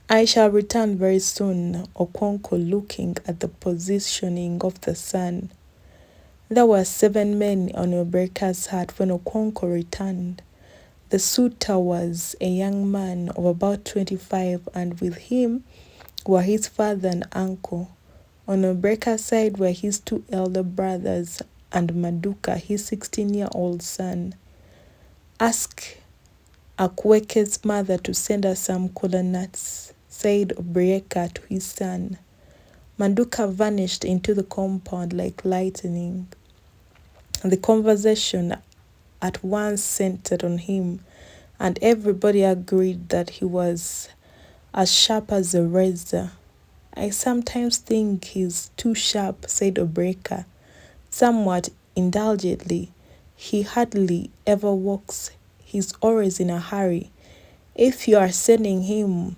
A: I shall return very soon, Okonko looking at the positioning of the sun. There were 7 men on Obreka's hut when Okonko returned. The suitor was a young man of about 25, and with him were his father and uncle. On Obreka's side were his 2 elder brothers and Maduka, his 16-year-old son. Ask Akweke's mother to send us some kola nuts, said Obreka to his son. Maduka vanished into the compound like lightning. The conversation at once centered on him, and everybody agreed that he was as sharp as a razor. I sometimes think he's too sharp, said Obreka, somewhat indulgently. He hardly ever walks. He's always in a hurry. If you are sending him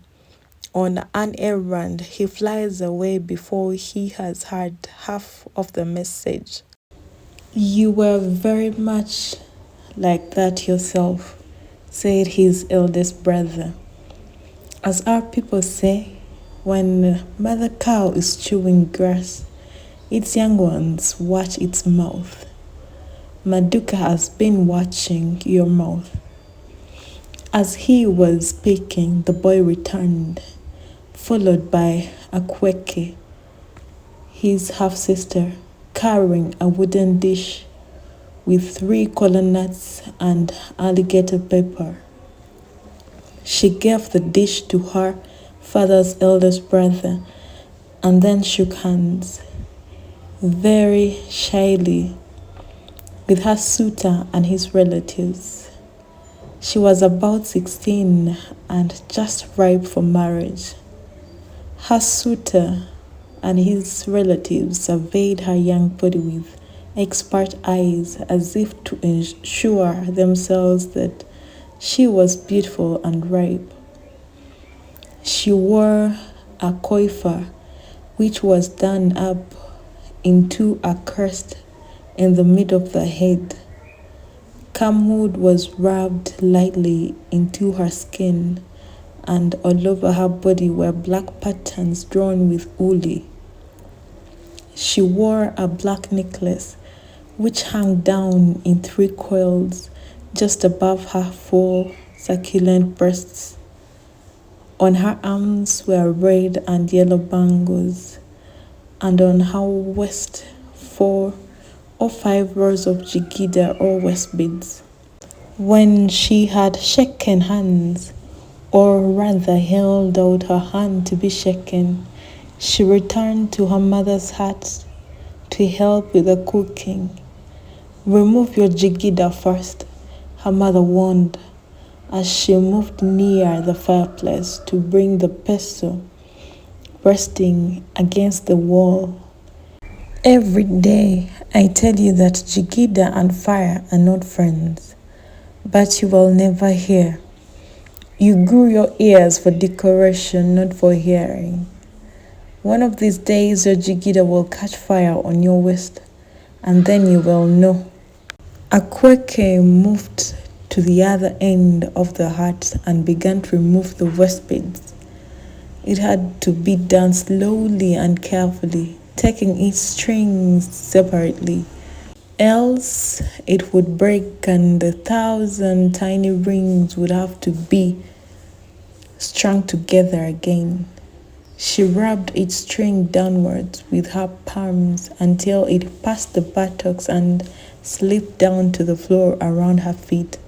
A: on an errand, he flies away before he has heard half of the message. You were very much like that yourself, said his eldest brother. As our people say, when mother cow is chewing grass, its young ones watch its mouth. Maduka has been watching your mouth. As he was speaking, the boy returned, followed by Akweke, his half-sister, carrying a wooden dish with 3 kola nuts and alligator pepper. She gave the dish to her father's eldest brother and then shook hands, very shyly, with her suitor and his relatives. She was about 16 and just ripe for marriage. Her suitor and his relatives surveyed her young body with expert eyes as if to ensure themselves that she was beautiful and ripe. She wore a coiffure which was done up into a crest in the middle of the head. Camwood was rubbed lightly into her skin, and all over her body were black patterns drawn with woolly. She wore a black necklace which hung down in 3 coils just above her 4 succulent breasts. On her arms were red and yellow bangles, and on her waist 4 or 5 rows of jigida or waist beads. When she had shaken hands, or rather held out her hand to be shaken, she returned to her mother's hut to help with the cooking. Remove your jigida first, her mother warned, as she moved near the fireplace to bring the pestle resting against the wall. Every day I tell you that jigida and fire are not friends, but you will never hear. You grew your ears for decoration, not for hearing. One of these days your jigida will catch fire on your waist, and then you will know. Akweke moved to the other end of the hut and began to remove the waist beads. It had to be done slowly and carefully, taking each string separately. Else it would break and 1,000 tiny rings would have to be strung together again. She rubbed each string downwards with her palms until it passed the buttocks and slipped down to the floor around her feet.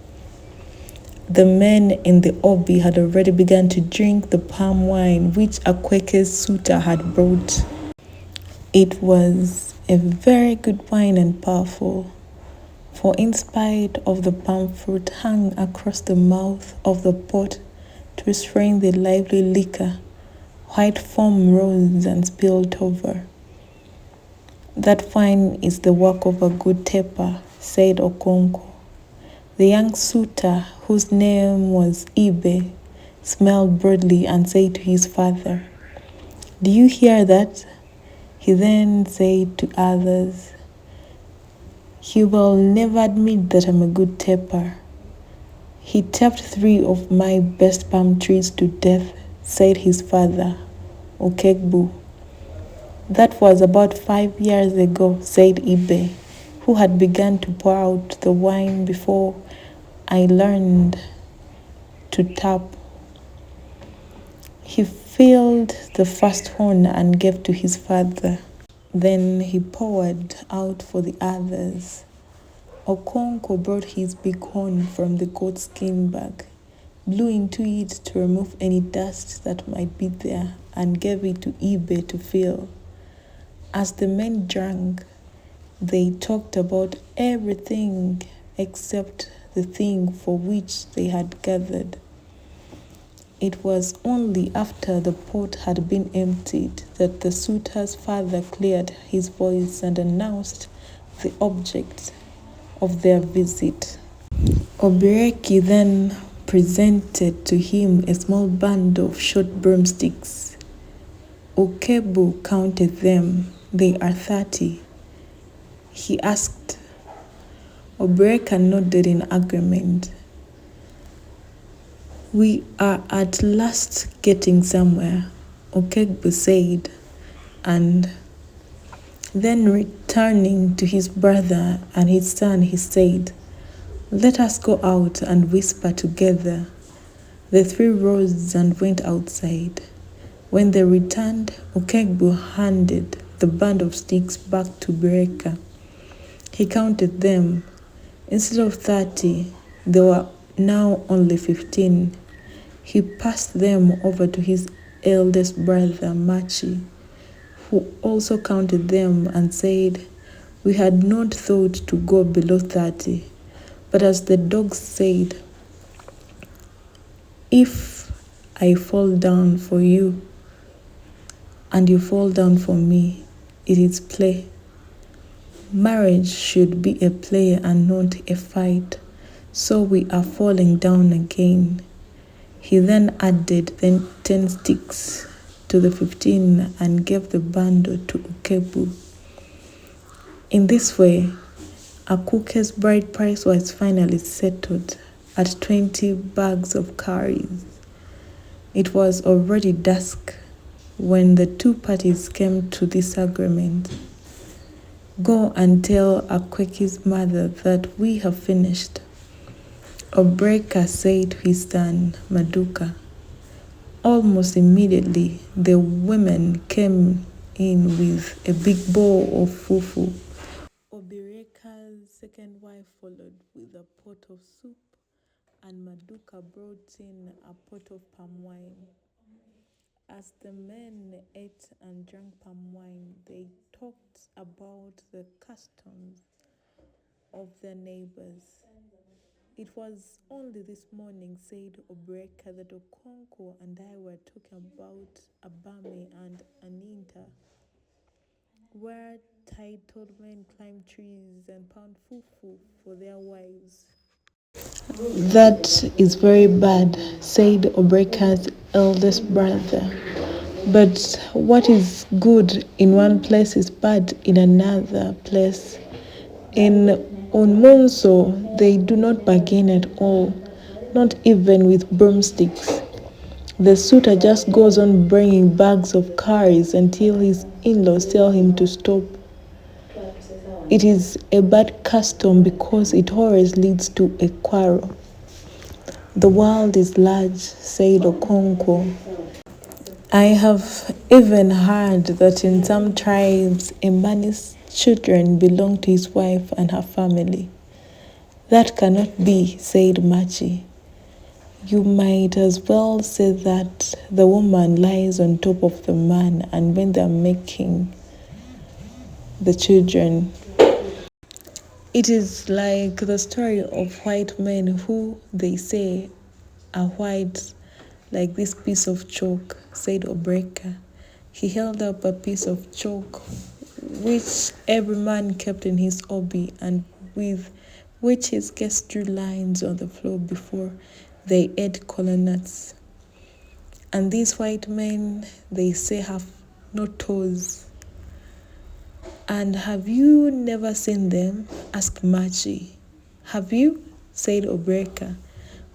A: The men in the obi had already begun to drink the palm wine which Akweke's suitor had brought. It was a very good wine and powerful, For in spite of the palm fruit hung across the mouth of the pot to restrain the lively liquor, white foam rose and spilled over. That wine is the work of a good taper, said Okonko. The young suitor, whose name was Ibe, smiled broadly and said to his father, "Do you hear that?" He then said to others, "He will never admit that I'm a good taper." "He tapped 3 of my best palm trees to death," said his father, Okegbu. "That was about 5 years ago," said Ibe, who had begun to pour out the wine before I learned to tap. He filled the first horn and gave to his father. Then he poured out for the others. Okonko brought his big horn from the goatskin bag, blew into it to remove any dust that might be there, and gave it to Ibe to fill. As the men drank, they talked about everything except the thing for which they had gathered. It was only after the pot had been emptied that the suitor's father cleared his voice and announced the object of their visit. Obireki then presented to him a small band of short broomsticks. Okebu counted them. "They are 30. He asked. Obireka nodded in agreement. "We are at last getting somewhere," Okegbu said, and then returning to his brother and his son, he said, "Let us go out and whisper together." The 3 rose and went outside. When they returned, Okegbu handed the band of sticks back to Bereka. He counted them. Instead of 30, there were now only 15. He passed them over to his eldest brother, Machi, who also counted them and said, "We had not thought to go below 30. But as the dogs said, if I fall down for you and you fall down for me, it is play. Marriage should be a play and not a fight. So we are falling down again." He then added 10 sticks to the 15 and gave the bundle to Okebu. In this way, Akuke's bride price was finally settled at 20 bags of curries. It was already dusk when the 2 parties came to this agreement. "Go and tell Akweki's mother that we have finished," Obreka said to his son, Maduka. Almost immediately, the women came in with a big bowl of fufu. Obireka's second wife followed with a pot of soup, and Maduka brought in a pot of palm wine. As the men ate and drank palm wine, they talked about the customs of their neighbors. "It was only this morning," said Obreka, "that Okonko and I were talking about Abame and Aninta, where titled men climb trees and pound fufu for their wives." "That is very bad," said Obreka's eldest brother. "But what is good in one place is bad in another place. In Onmonso, they do not bargain at all, not even with broomsticks. The suitor just goes on bringing bags of curries until his in-laws tell him to stop. It is a bad custom because it always leads to a quarrel." "The world is large," said Okonko. "I have even heard that in some tribes, a man's children belong to his wife and her family." "That cannot be," said Machi. "You might as well say that the woman lies on top of the man and when they're making the children." It is like the story of white men who they say are white, like this piece of chalk, said Obreka. He held up a piece of chalk which every man kept in his obi and with which his guests drew lines on the floor before they ate kola nuts. And these white men, they say, have no toes. And have you never seen them? Asked Machi. Have you? Said Obreka.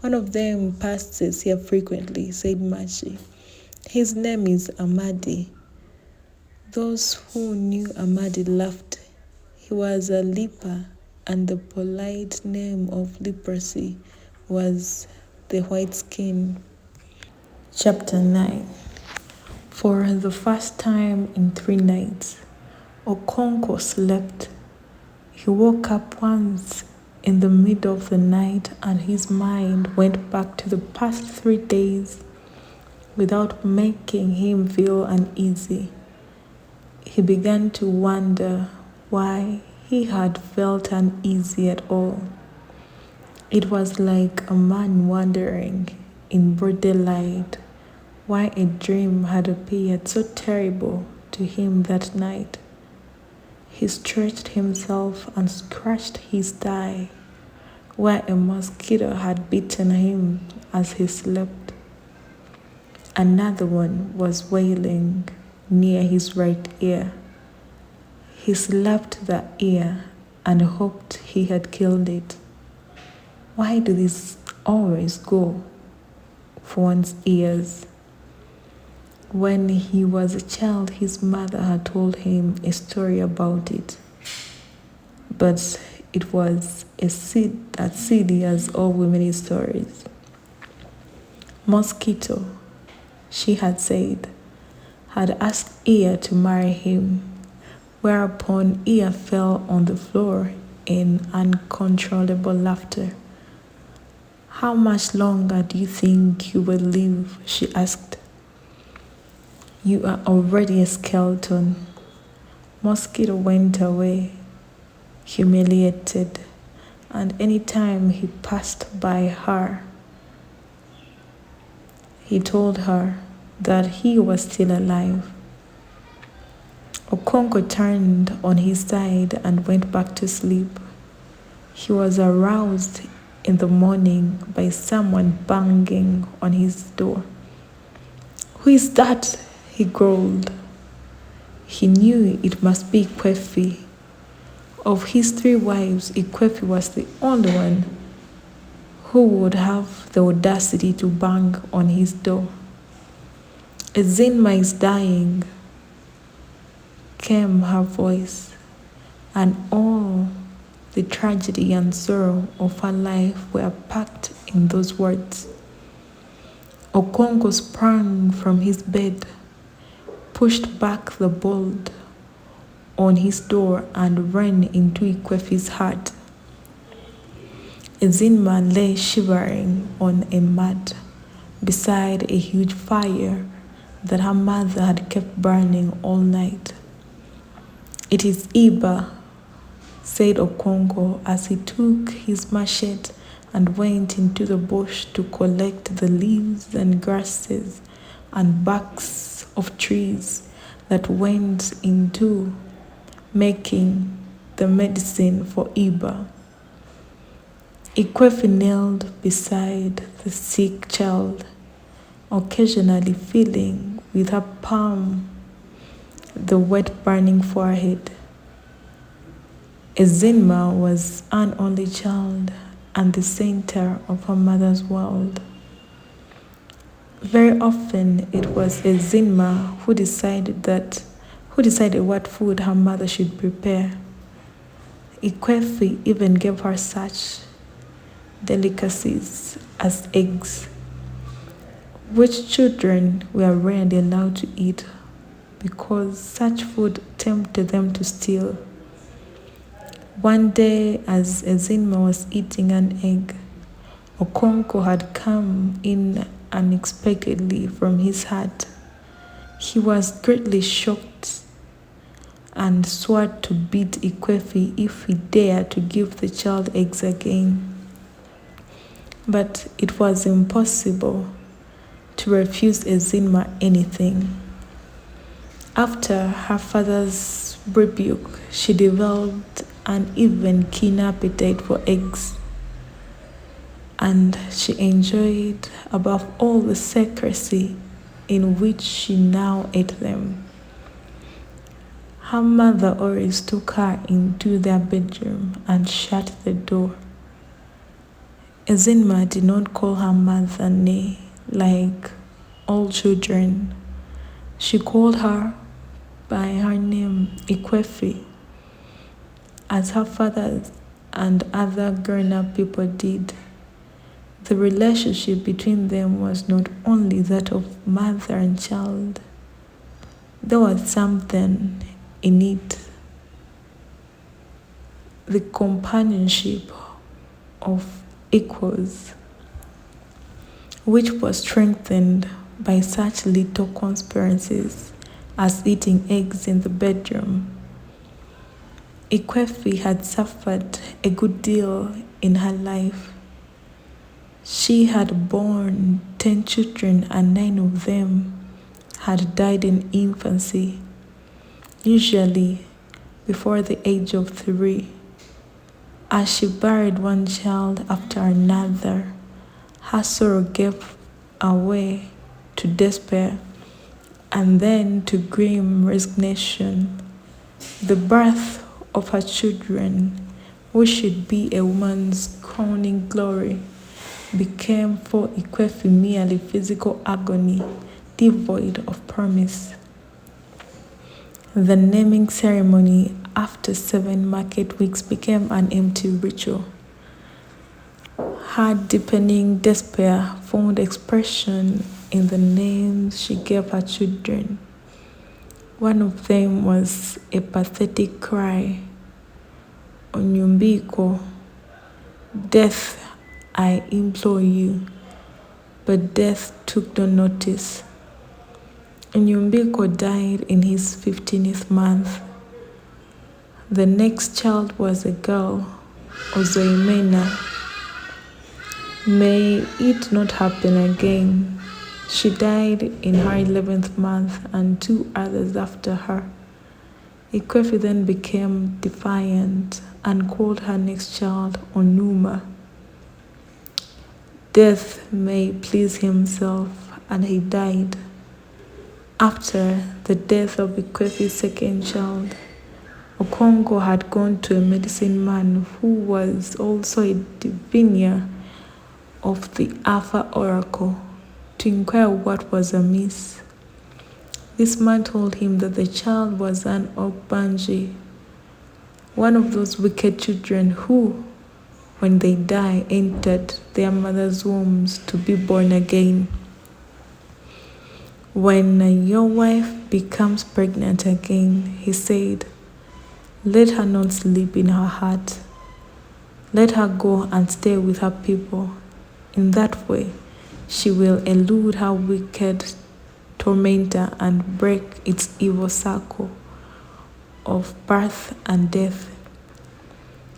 A: One of them passes here frequently, said Machi. His name is Amadi. Those who knew Amadi laughed. He was a leper, and the polite name of leprosy was the white skin. Chapter 9. For the first time in 3 nights, Okonko slept. He woke up once in the middle of the night and his mind went back to the past 3 days without making him feel uneasy. He began to wonder why he had felt uneasy at all. It was like a man wondering in broad daylight why a dream had appeared so terrible to him that night. He stretched himself and scratched his thigh where a mosquito had bitten him as he slept. Another one was wailing near his right ear. He slapped the ear and hoped he had killed it. Why do these always go for one's ears? When he was a child, his mother had told him a story about it. But it was as silly as all women's stories. Mosquito, she had said, had asked Ear to marry him, whereupon Ear fell on the floor in uncontrollable laughter. How much longer do you think you will live? She asked. You are already a skeleton. Mosquito went away, humiliated, and any time he passed by her, he told her that he was still alive. Okonko turned on his side and went back to sleep. He was aroused in the morning by someone banging on his door. Who is that? He growled. He knew it must be Ikwefi. Of his 3 wives, Ikwefi was the only one who would have the audacity to bang on his door. Ezinma is dying, came her voice, and all the tragedy and sorrow of her life were packed in those words. Okonko sprang from his bed, pushed back the bolt on his door and ran into Ikwefi's hut. Ezinma lay shivering on a mat beside a huge fire that her mother had kept burning all night. It is Iba, said Okonko as he took his machete and went into the bush to collect the leaves and grasses and barks of trees that went into making the medicine for Iba. Ikwefi knelt beside the sick child, occasionally feeling with her palm the wet burning forehead. Ezinma was an only child and the center of her mother's world. Very often it was Ezinma who decided what food her mother should prepare. Ikwefi even gave her such delicacies as eggs, which children were rarely allowed to eat because such food tempted them to steal. One day, as Ezinma was eating an egg, Okonko had come in unexpectedly from his hut. He was greatly shocked and swore to beat Ikwefi if he dared to give the child eggs again. But it was impossible to refuse Ezinma anything. After her father's rebuke, she developed an even keener appetite for eggs, and she enjoyed above all the secrecy in which she now ate them. Her mother always took her into their bedroom and shut the door. Ezinma did not call her mother Nay like all children. She called her by her name Ikwefi, as her father and other grown-up people did. The relationship between them was not only that of mother and child. There was something in it, the companionship of equals, which was strengthened by such little conspiracies as eating eggs in the bedroom. Ikwefi had suffered a good deal in her life. She had borne 10 children and 9 of them had died in infancy, usually before the age of 3. As she buried one child after another, her sorrow gave way to despair and then to grim resignation. The birth of her children, which should be a woman's crowning glory, became for Ikwefi merely physical agony, devoid of promise. The naming ceremony after 7 market weeks became an empty ritual. Her deepening despair found expression in the names she gave her children. One of them was a pathetic cry, Onyumbiko, death, I implore you. But death took no notice. Onyumbiko died in his 15th month. The next child was a girl, Ozoimena. May it not happen again. She died in her 11th month and 2 others after her. Ikwefi then became defiant and called her next child Onuma. Death may please himself, and he died. After the death of Ikwefi's second child, Okongo had gone to a medicine man who was also a diviner of the Alpha Oracle to inquire what was amiss. This man told him that the child was an Ogbanji, one of those wicked children who, when they die, entered their mother's wombs to be born again. When your wife becomes pregnant again, he said, let her not sleep in her heart. Let her go and stay with her people. In that way, she will elude her wicked tormentor and break its evil circle of birth and death.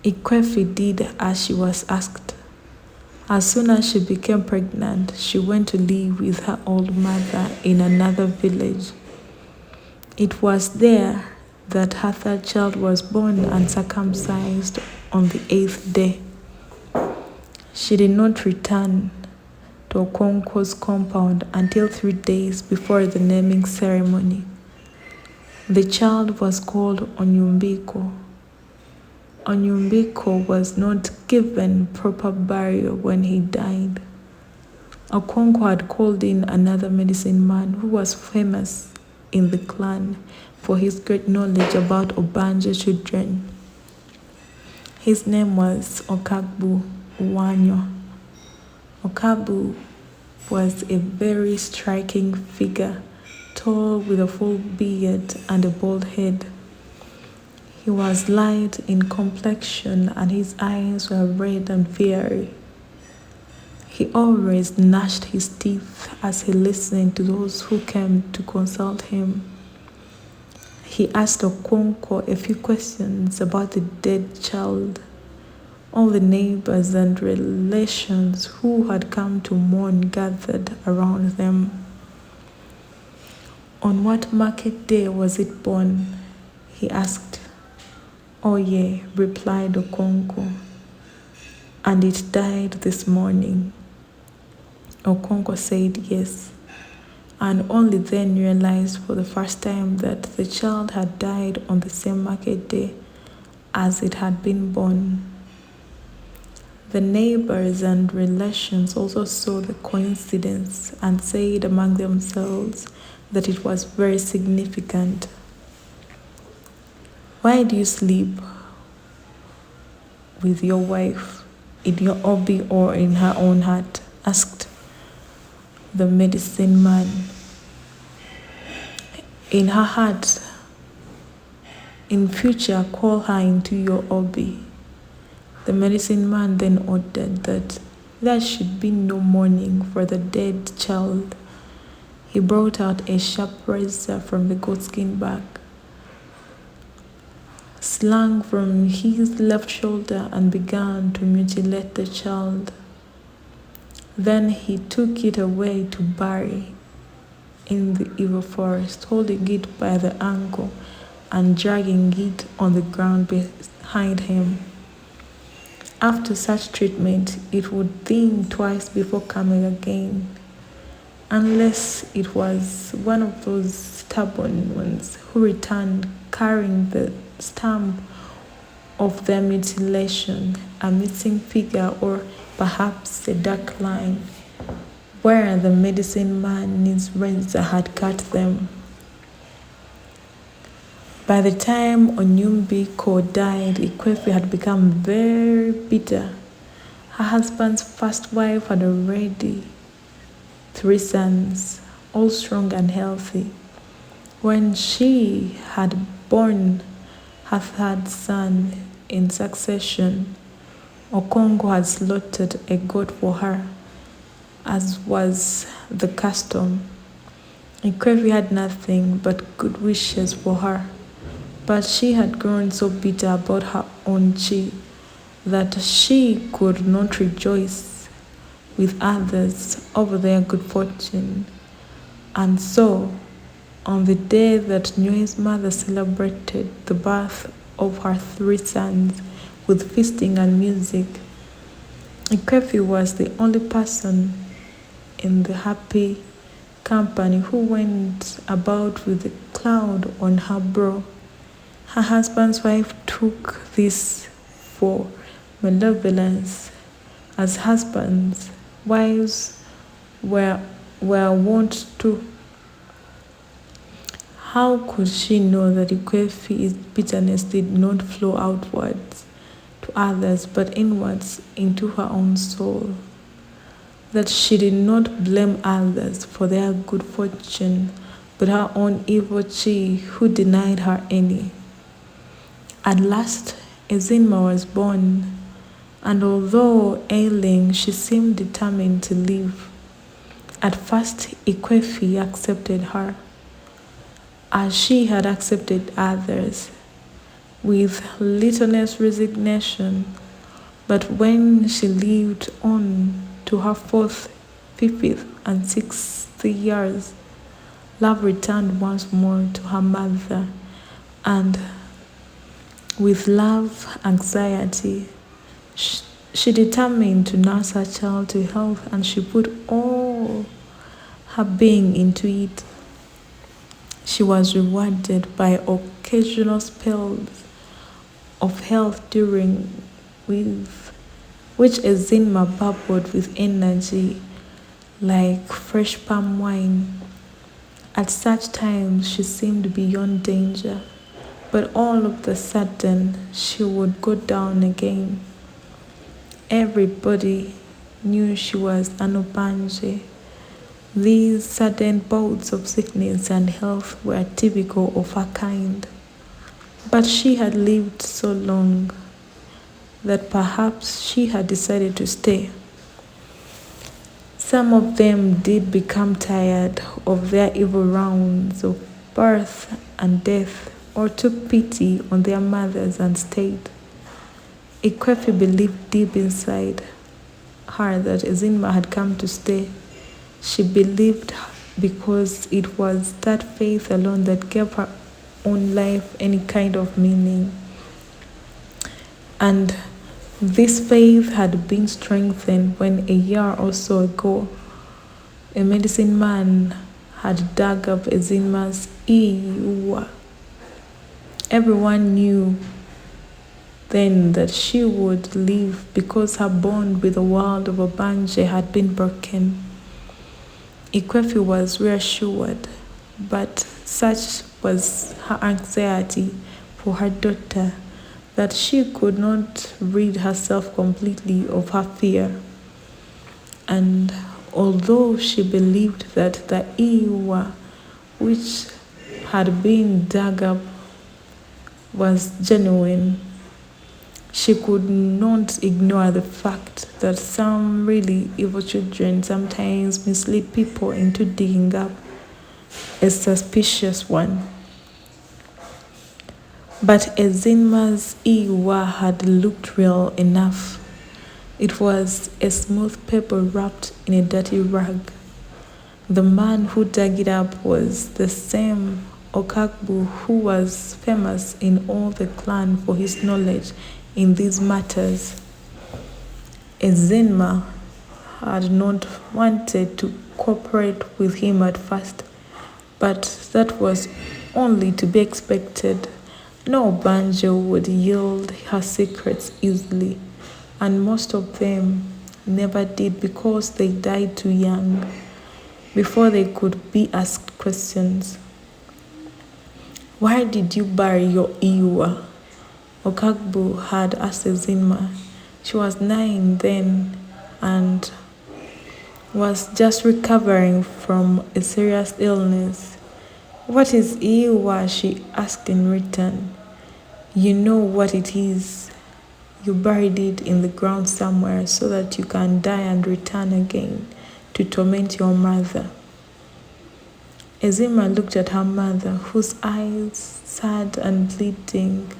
A: Ikwefi did as she was asked. As soon as she became pregnant, she went to live with her old mother in another village. It was there that her third child was born and circumcised on the 8th day. She did not return to Okonko's compound until 3 days before the naming ceremony. The child was called Onyumbiko. Onyumbiko was not given proper burial when he died. Okonko had called in another medicine man who was famous in the clan for his great knowledge about Obanja children. His name was Okagbu Uwanyo. Okagbu was a very striking figure, tall with a full beard and a bald head. He was light in complexion and his eyes were red and fiery. He always gnashed his teeth as he listened to those who came to consult him. he asked Okonkwo a few questions about the dead child. All the neighbors and relations who had come to mourn gathered around them. On what market day was it born? He asked. Oye, replied Okonkwo. And it died this morning. Okonkwo said yes, and only then realized for the first time that the child had died on the same market day as it had been born. The neighbors and relations also saw the coincidence and said among themselves that it was very significant. Why do you sleep with your wife in your obi or in her own hut? Asked the medicine man. In her hut. In future, call her into your obi. The medicine man then ordered that there should be no mourning for the dead child. He brought out a sharp razor from the goatskin bag, slung from his left shoulder, and began to mutilate the child. Then he took it away to bury in the evil forest, holding it by the ankle and dragging it on the ground behind him. After such treatment, it would think twice before coming again, unless it was one of those stubborn ones who returned carrying the stamp of their mutilation, a missing figure, or perhaps a dark line where the medicine man's razor had cut them. By the time Onyumbiko died, Ikwefi had become very bitter. Her husband's first wife had already 3 sons, all strong and healthy. When she had born her 3rd son in succession, Okonkwo had slaughtered a goat for her, as was the custom. Ikwefi had nothing but good wishes for her, but she had grown so bitter about her own chi that she could not rejoice with others over their good fortune. And so, on the day that Nyue's mother celebrated the birth of her 3 sons with feasting and music, Ikwefi was the only person in the happy company who went about with a cloud on her brow. Her husband's wife took this for malevolence, as husbands' wives were wont to. How could she know that Ikwefi's bitterness did not flow outwards to others, but inwards into her own soul? That she did not blame others for their good fortune, but her own evil chi who denied her any. At last, Ezinma was born, and although ailing, she seemed determined to live. At first, Ikwefi accepted her, as she had accepted others, with littleness resignation. But when she lived on to her 4th, 5th, and 6th years, love returned once more to her mother, and with love, anxiety, she determined to nurse her child to health, and she put all her being into it. She was rewarded by occasional spells of health during which Ezinma babbled with energy like fresh palm wine. At such times she seemed beyond danger, but all of a sudden she would go down again. Everybody knew she was an Obanje. These sudden bouts of sickness and health were typical of her kind. But she had lived so long that perhaps she had decided to stay. Some of them did become tired of their evil rounds of birth and death, or took pity on their mothers and stayed. Ikwefi believed deep inside her that Ezinma had come to stay. She believed because it was that faith alone that gave her own life any kind of meaning. And this faith had been strengthened when a year or so ago, a medicine man had dug up Ezinma's Iwa. Everyone knew then that she would live because her bond with the world of Obanje had been broken. Ikwefi was reassured, but such was her anxiety for her daughter that she could not rid herself completely of her fear. And although she believed that the Iwa which had been dug up was genuine, she could not ignore the fact that some really evil children sometimes mislead people into digging up a suspicious one. But Ezinma's Iwa had looked real enough. It was a smooth paper wrapped in a dirty rag. The man who dug it up was the same Okagbu who was famous in all the clan for his knowledge in these matters. Ezinma had not wanted to cooperate with him at first, but that was only to be expected. No banjo would yield her secrets easily, and most of them never did because they died too young before they could be asked questions. Why did you bury your Iwa? Okagbu had asked Ezinma. She was 9 then and was just recovering from a serious illness. What is Iwa? She asked in return. You know what it is. You buried it in the ground somewhere so that you can die and return again to torment your mother. Ezinma looked at her mother, whose eyes, sad and bleeding,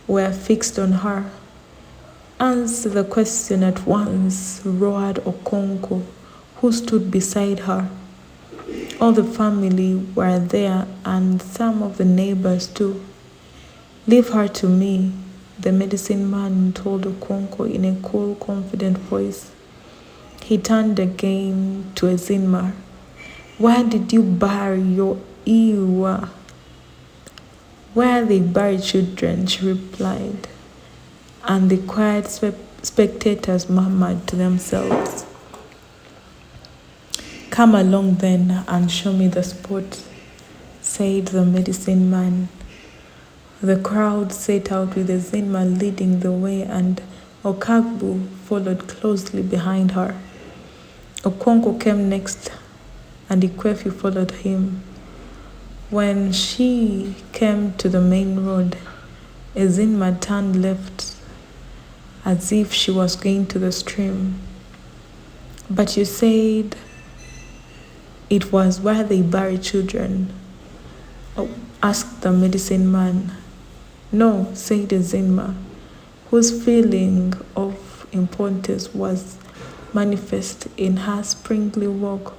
A: were fixed on her. Answer the question at once, roared Okonko, who stood beside her. All the family were there and some of the neighbors too. Leave her to me, the medicine man told Okonko in a cool, confident voice. He turned again to Ezinma. Why did you bury your Iwa? Where they bury children, she replied, and the quiet spectators murmured to themselves. Come along then and show me the spot, said the medicine man. The crowd set out with Ezinma leading the way and Okagbu followed closely behind her. Okonko came next and Ikwefi followed him. When she came to the main road, Ezinma turned left as if she was going to the stream. But you said it was where they bury children, asked the medicine man. No, said Ezinma, whose feeling of importance was manifest in her springly walk.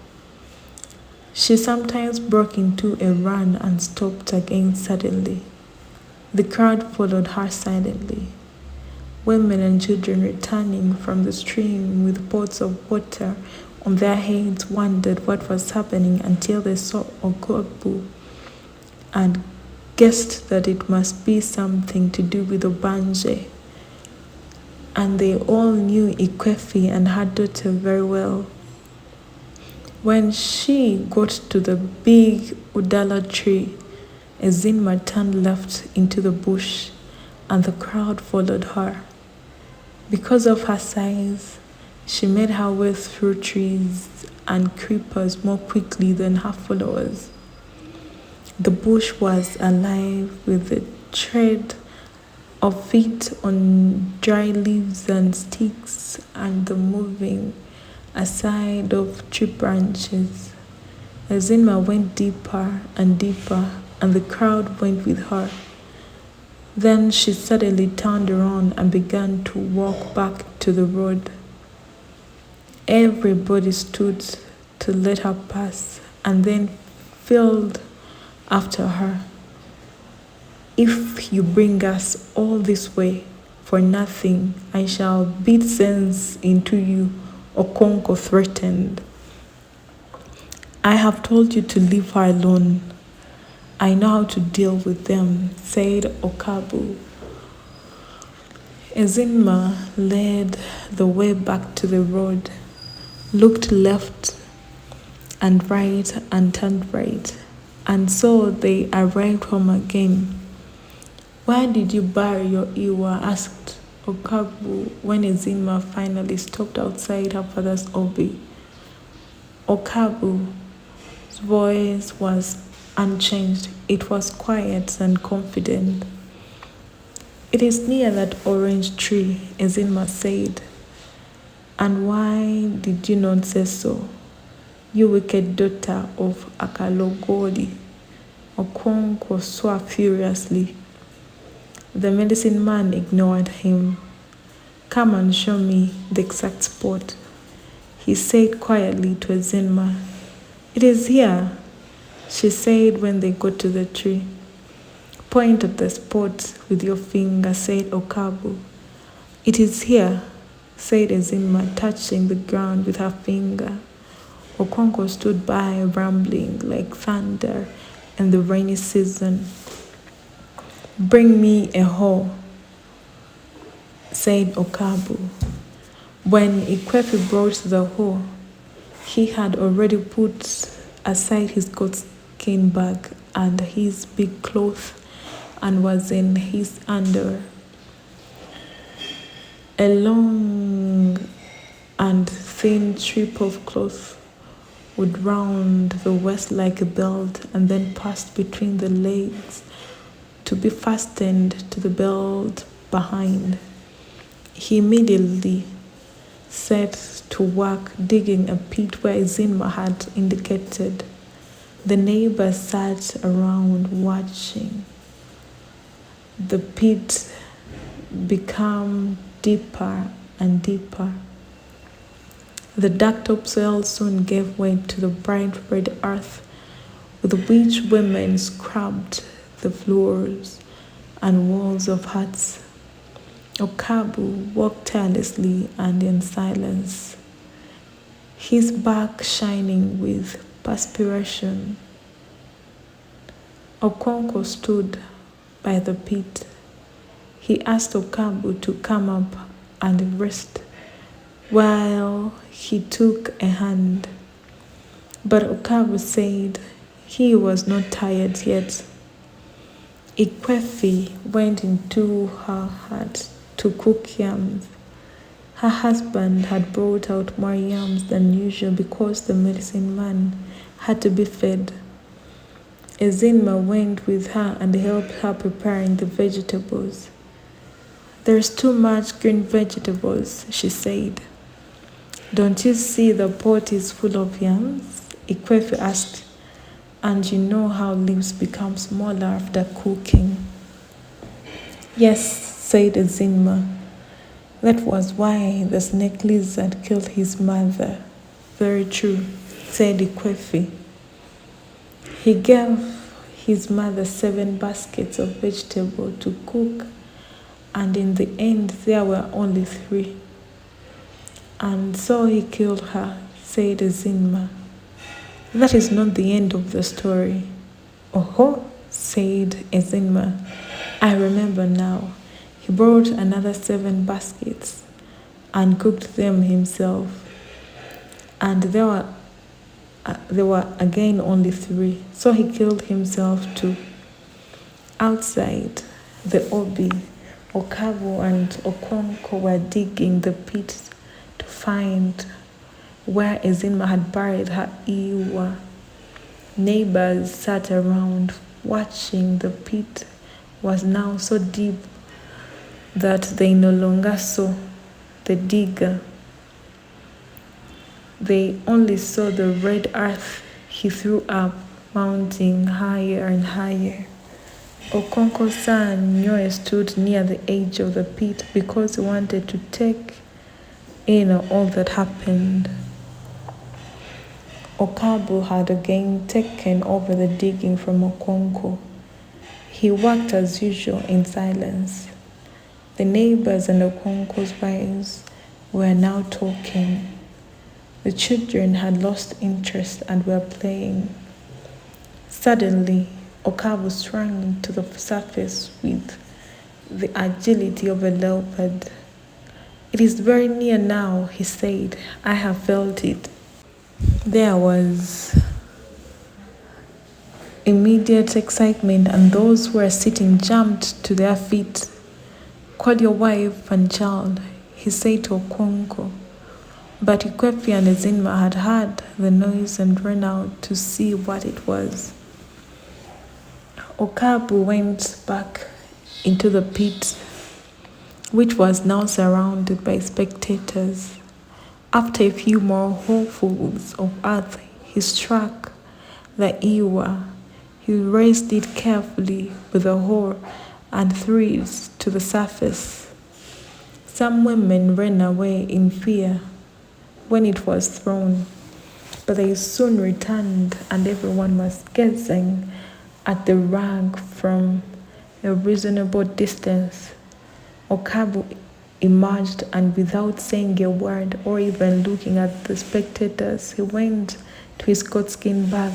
A: She sometimes broke into a run and stopped again suddenly. The crowd followed her silently. Women and children returning from the stream with pots of water on their heads wondered what was happening until they saw Okogbu and guessed that it must be something to do with Obanje. And they all knew Ikwefi and her daughter very well. When she got to the big Udala tree, Ezinma turned left into the bush and the crowd followed her. Because of her size, she made her way through trees and creepers more quickly than her followers. The bush was alive with the tread of feet on dry leaves and sticks and the moving aside of tree branches. Ezinma went deeper and deeper, and the crowd went with her. Then she suddenly turned around and began to walk back to the road. Everybody stood to let her pass and then filed after her. If you bring us all this way for nothing, I shall beat sense into you, Okonko threatened. I have told you to leave her alone. I know how to deal with them, said Okabu. Ezinma led the way back to the road, looked left and right and turned right, and so they arrived home again. Why did you bury your Iwa? Asked Okabu when Ezinma finally stopped outside her father's obi. Okabu's voice was unchanged. It was quiet and confident. It is near that orange tree, Ezinma said. And why did you not say so? You wicked daughter of Akalogodi. Okonkwo swore furiously. The medicine man ignored him. Come and show me the exact spot, he said quietly to Ezinma. It is here, she said when they got to the tree. Point at the spot with your finger, said Okabu. It is here, said Ezinma, touching the ground with her finger. Okonkwo stood by, rumbling like thunder in the rainy season. Bring me a hoe, said Okabu. When Ikwefi brought the hoe, he had already put aside his goatskin bag and his big cloth and was in his underwear. A long and thin strip of cloth would round the waist like a belt and then passed between the legs to be fastened to the belt behind. He immediately set to work digging a pit where Ezinma had indicated. The neighbors sat around watching. The pit became deeper and deeper. The dark topsoil soon gave way to the bright red earth with which women scrubbed the floors and walls of huts. Okabu walked tirelessly and in silence, his back shining with perspiration. Okonkwo stood by the pit. He asked Okabu to come up and rest while he took a hand. But Okabu said he was not tired yet. Ikwefi went into her hut to cook yams. Her husband had brought out more yams than usual because the medicine man had to be fed. Ezinma went with her and helped her preparing the vegetables. There's too much green vegetables, she said. Don't you see the pot is full of yams? Ikwefi asked. And you know how leaves become smaller after cooking. Yes, said Ezinma. That was why the snake lizard killed his mother. Very true, said Ikwefi. He gave his mother 7 baskets of vegetables to cook, and in the end there were only 3. And so he killed her, said Ezinma. That is not the end of the story. Oh, said Ezinma. I remember now. He brought another 7 baskets and cooked them himself. And there were again only 3. So he killed himself too. Outside the obi, Okabu and Okonkwo were digging the pit to find where Ezinma had buried her Iwa. Neighbors sat around watching. The pit was now so deep that they no longer saw the digger. They only saw the red earth he threw up, mounting higher and higher. Okonko's son Nyoe stood near the edge of the pit because he wanted to take in all that happened. Okabu had again taken over the digging from Okonko. He worked as usual in silence. The neighbors and Okonko's wives were now talking. The children had lost interest and were playing. Suddenly, Okabu sprang to the surface with the agility of a leopard. "It is very near now," he said. "I have felt it." There was immediate excitement, and those who were sitting jumped to their feet. "Call your wife and child," he said to Okonko. But Ikwefi and Ezinma had heard the noise and ran out to see what it was. Okabu went back into the pit, which was now surrounded by spectators. After a few more holefuls of earth, he struck the ewer. He raised it carefully with a hoe and threw it to the surface. Some women ran away in fear when it was thrown, but they soon returned, and everyone was gazing at the rag from a reasonable distance. Okabu emerged, and without saying a word or even looking at the spectators, he went to his goatskin bag,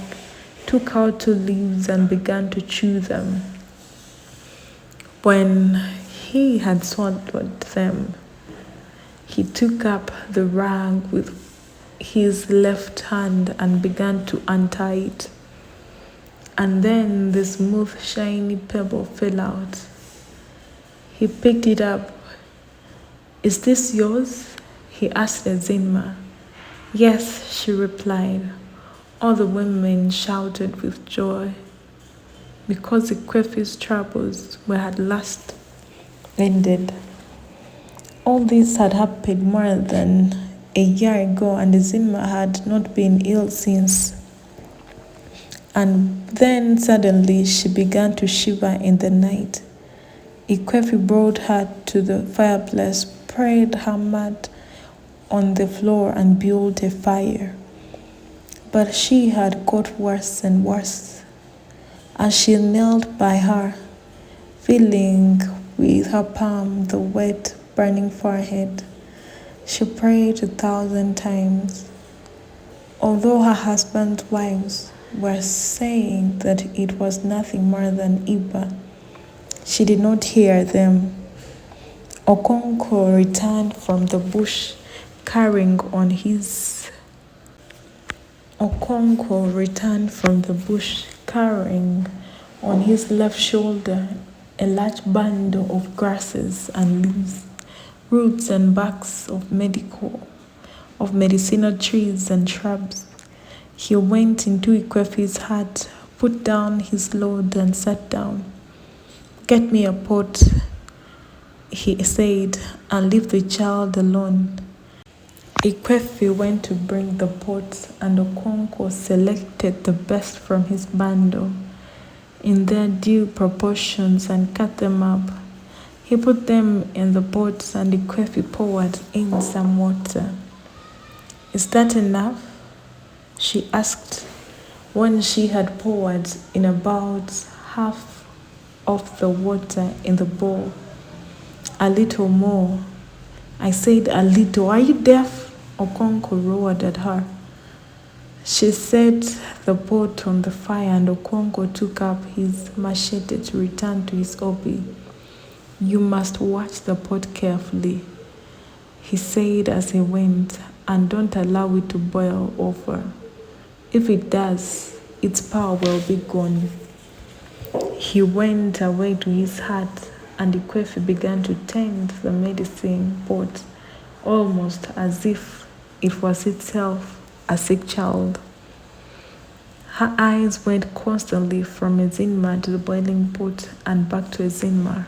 A: took out 2 leaves and began to chew them. When he had swallowed them, he took up the rag with his left hand and began to untie it. And then the smooth, shiny pebble fell out. He picked it up. "Is this yours?" he asked Ezinma. "Yes," she replied. All the women shouted with joy because Ikwefi's troubles were at last ended. All this had happened more than a year ago, and Ezinma had not been ill since. And then suddenly she began to shiver in the night. Ikwefi brought her to the fireplace, spread her mat on the floor, and built a fire. But she had got worse and worse. As she knelt by her, feeling with her palm the wet, burning forehead, she prayed 1,000 times. Although her husband's wives were saying that it was nothing more than Iba, she did not hear them. Okonko returned from the bush carrying on his left shoulder a large bundle of grasses and leaves, roots and barks of medicinal trees and shrubs. He went into Ikwefi's hut, put down his load and sat down. "Get me a pot," he said, "and leave the child alone." Ikwefi went to bring the pots, and Okonko selected the best from his bundle in their due proportions and cut them up. He put them in the pots, and Ikwefi poured in some water. "Is that enough?" she asked when she had poured in about half of the water in the bowl. "A little more." "I said a little. Are you deaf?" Okonko roared at her. She set the pot on the fire, and Okonko took up his machete to return to his hobby. "You must watch the pot carefully," he said as he went, "and don't allow it to boil over. If it does, its power will be gone." He went away to his hut, and Ikwefi began to tend the medicine pot almost as if it was itself a sick child. Her eyes went constantly from Ezinma to the boiling pot and back to Ezinma.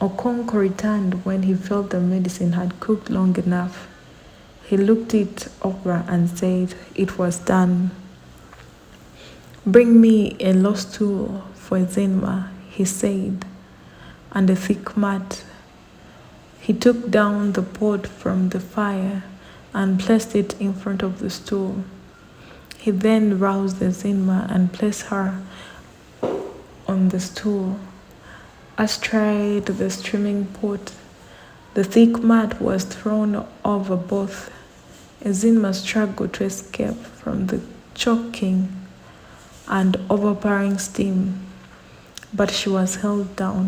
A: Okonko returned when he felt the medicine had cooked long enough. He looked it over and said it was done. "Bring me a low stool for Ezinma," he said, and a thick mat. He took down the pot from the fire and placed it in front of the stool. He then roused the CHINUA and placed her on the stool, astride the steaming pot. The thick mat was thrown over both. A CHINUA struggled to escape from the choking and overpowering steam, but she was held down.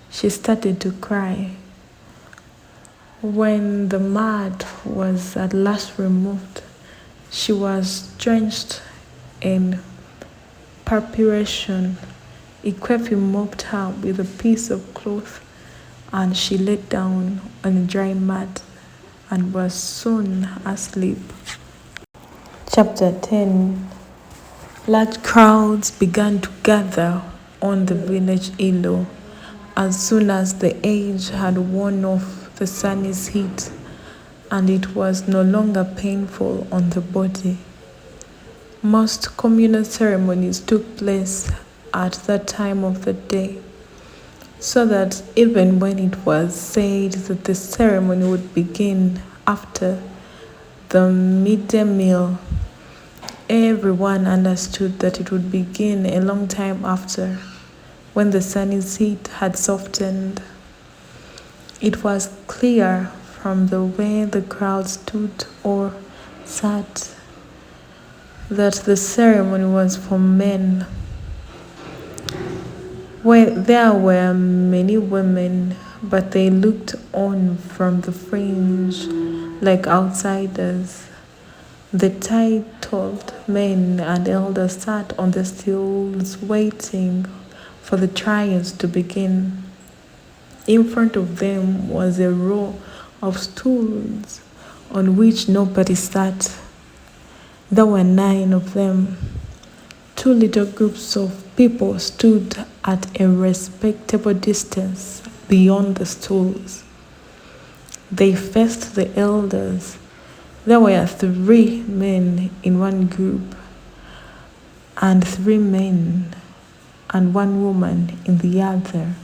A: She started to cry. When the mat was at last removed, she was drenched in perspiration. Ikwefi mopped her with a piece of cloth, and she lay down on a dry mat and was soon asleep. Chapter 10. Large crowds began to gather on the village Ilo as soon as the age had worn off the sun's heat and it was no longer painful on the body. Most communal ceremonies took place at that time of the day, so that even when it was said that the ceremony would begin after the midday meal, everyone understood that it would begin a long time after, when the sun's heat had softened. It was clear from the way the crowd stood or sat that the ceremony was for men. There were many women, but they looked on from the fringe like outsiders. The titled men and elders sat on the stools waiting for the trials to begin. In front of them was a row of stools on which nobody sat. There were 9 of them. 2 little groups of people stood at a respectable distance beyond the stools. They faced the elders. There were 3 men in one group, and 3 men and 1 woman in the other.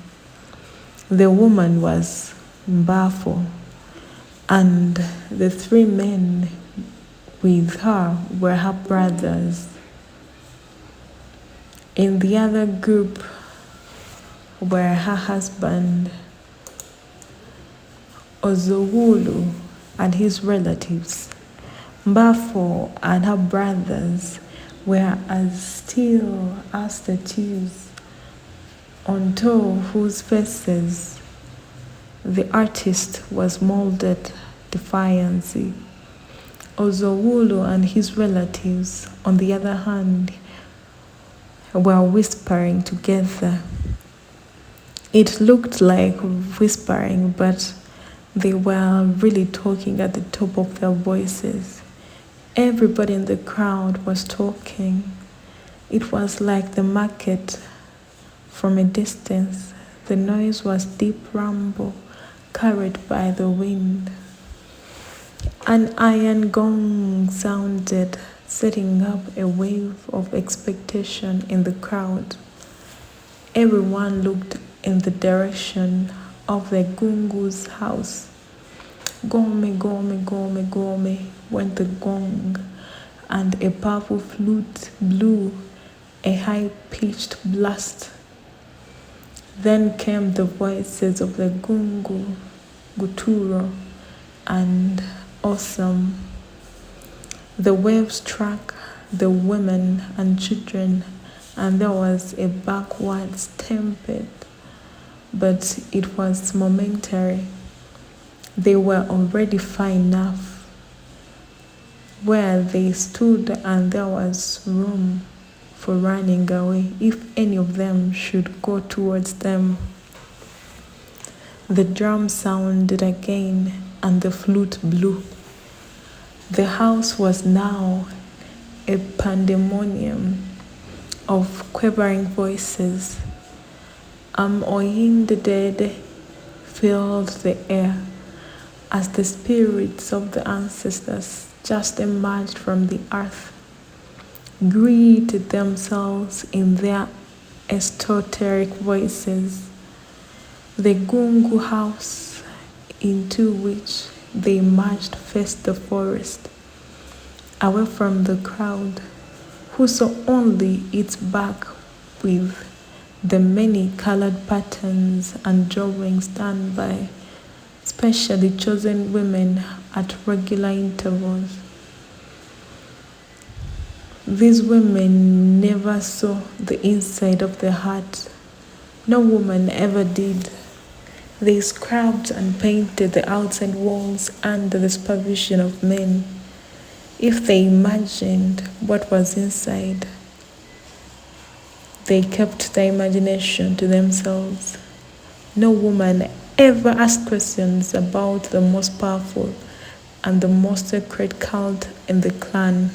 A: The woman was Mbafo, and the 3 men with her were her brothers. In the other group were her husband, Ozowulu, and his relatives. Mbafo and her brothers were as still as statues, onto whose faces the artist was molded defiance. Ozowulu and his relatives, on the other hand, were whispering together. It looked like whispering, but they were really talking at the top of their voices. Everybody in the crowd was talking. It was like the market from a distance. The noise was deep rumble carried by the wind. An iron gong sounded, setting up a wave of expectation in the crowd. Everyone looked in the direction of the gungu's house. Gome, gome, gome, gome went the gong, and a powerful flute blew a high-pitched blast. Then came the voices of the gungu, guturo, and awesome. The waves struck the women and children, and there was a backward stampede, but it was momentary. They were already far enough where they stood, and there was room for running away if any of them should go towards them. The drum sounded again, and the flute blew. The house was now a pandemonium of quavering voices. Oyin the dead filled the air as the spirits of the ancestors just emerged from the earth, greeted themselves in their esoteric voices. The Gungu house into which they marched faced the forest, away from the crowd, who saw only its back with the many colored patterns and drawings done by specially chosen women at regular intervals. These women never saw the inside of the heart. No woman ever did. They scrubbed and painted the outside walls under the supervision of men. If they imagined what was inside, they kept the imagination to themselves. No woman ever asked questions about the most powerful and the most sacred cult in the clan.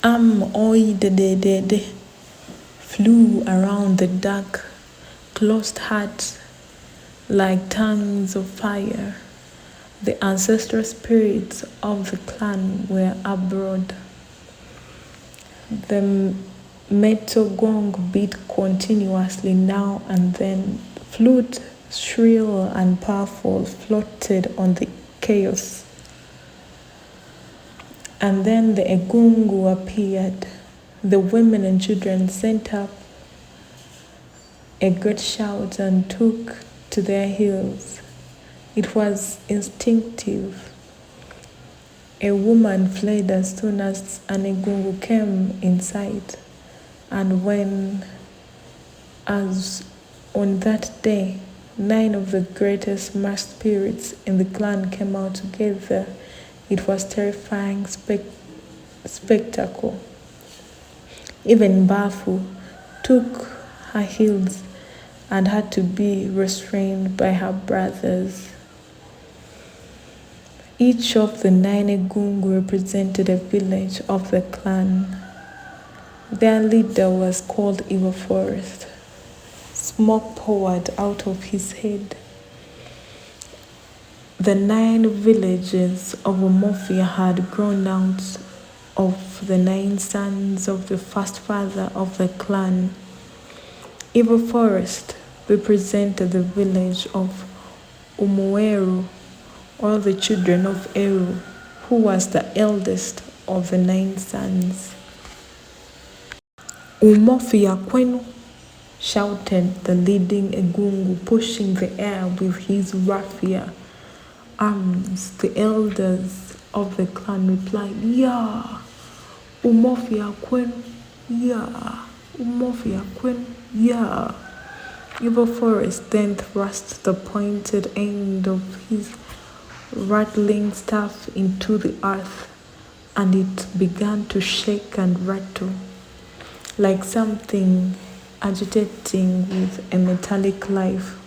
A: Oi de flew around the dark, closed hearts like tongues of fire. The ancestral spirits of the clan were abroad. The metal gong beat continuously now and then. Flute, shrill and powerful, floated on the chaos. And then the egungu appeared. The women and children sent up a great shout and took to their heels. It was instinctive. A woman fled as soon as an egungu came in sight. And when, as on that day, 9 of the greatest masked spirits in the clan came out together, it was a terrifying spectacle. Even Bafu took her heels and had to be restrained by her brothers. Each of the 9 egungu represented a village of the clan. Their leader was called Evil Forest. Smoke poured out of his head. The 9 villages of Omofia had grown out of the 9 sons of the first father of the clan. Evil Forest represented the village of Umueru, or the children of Eru, who was the eldest of the 9 sons. Umofia kwenu, shouted the leading egungu, pushing the air with his raffia arms. The elders of the clan replied, "Yeah, umofia kwenu, yeah, umofia kwenu, yeah." Evil Forest then thrust the pointed end of his rattling staff into the earth, and it began to shake and rattle like something agitating with a metallic life.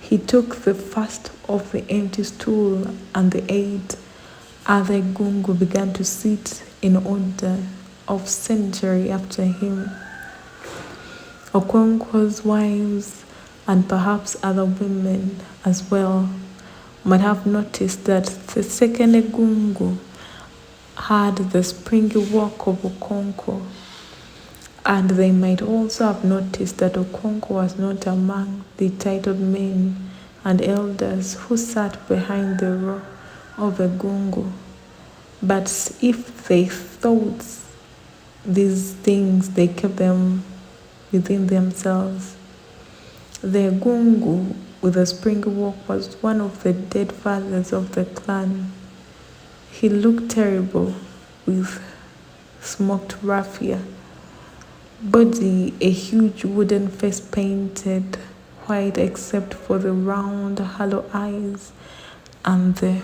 A: He took the first of the empty stool, and the 8 other gungu began to sit in order of century after him. Okonkwo's wives, and perhaps other women as well, might have noticed that the second egungu had the springy walk of Okonkwo, and they might also have noticed that Okonkwo was not among the titled men and elders who sat behind the row of egungu. But if they thought these things, they kept them within themselves. The egungu with a springy walk was one of the dead fathers of the clan. He looked terrible with smoked raffia, body a huge wooden face painted white except for the round hollow eyes and the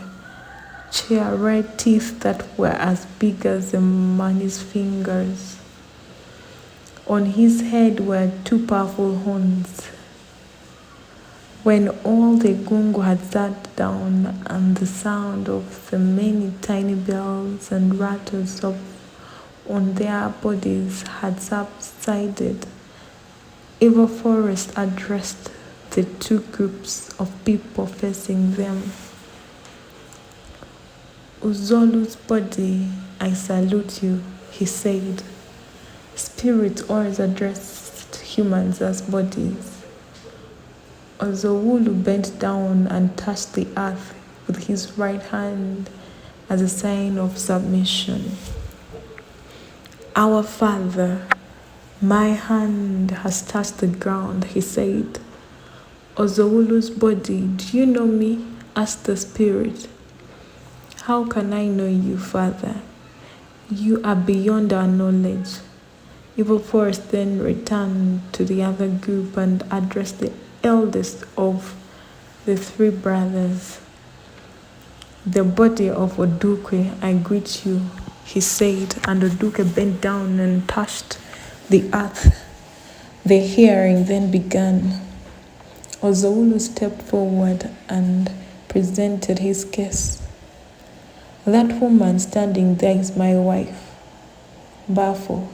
A: red teeth that were as big as a man's fingers. On his head were 2 powerful horns. When all the gungu had sat down and the sound of the many tiny bells and rattles on their bodies had subsided, Evil Forest addressed the 2 groups of people facing them. Uzolu's body, I salute you, he said. Spirits always address humans as bodies. Ozowulu bent down and touched the earth with his right hand as a sign of submission. Our Father, my hand has touched the ground, he said. Ozowulu's body, do you know me? Asked the spirit. How can I know you, Father? You are beyond our knowledge. Evil Force then returned to the other group and addressed the eldest of the three brothers. The body of Odukwe, I greet you, he said, and Odukwe bent down and touched the earth. The hearing then began. Ozowulu stepped forward and presented his case. That woman standing there is my wife, Bafo.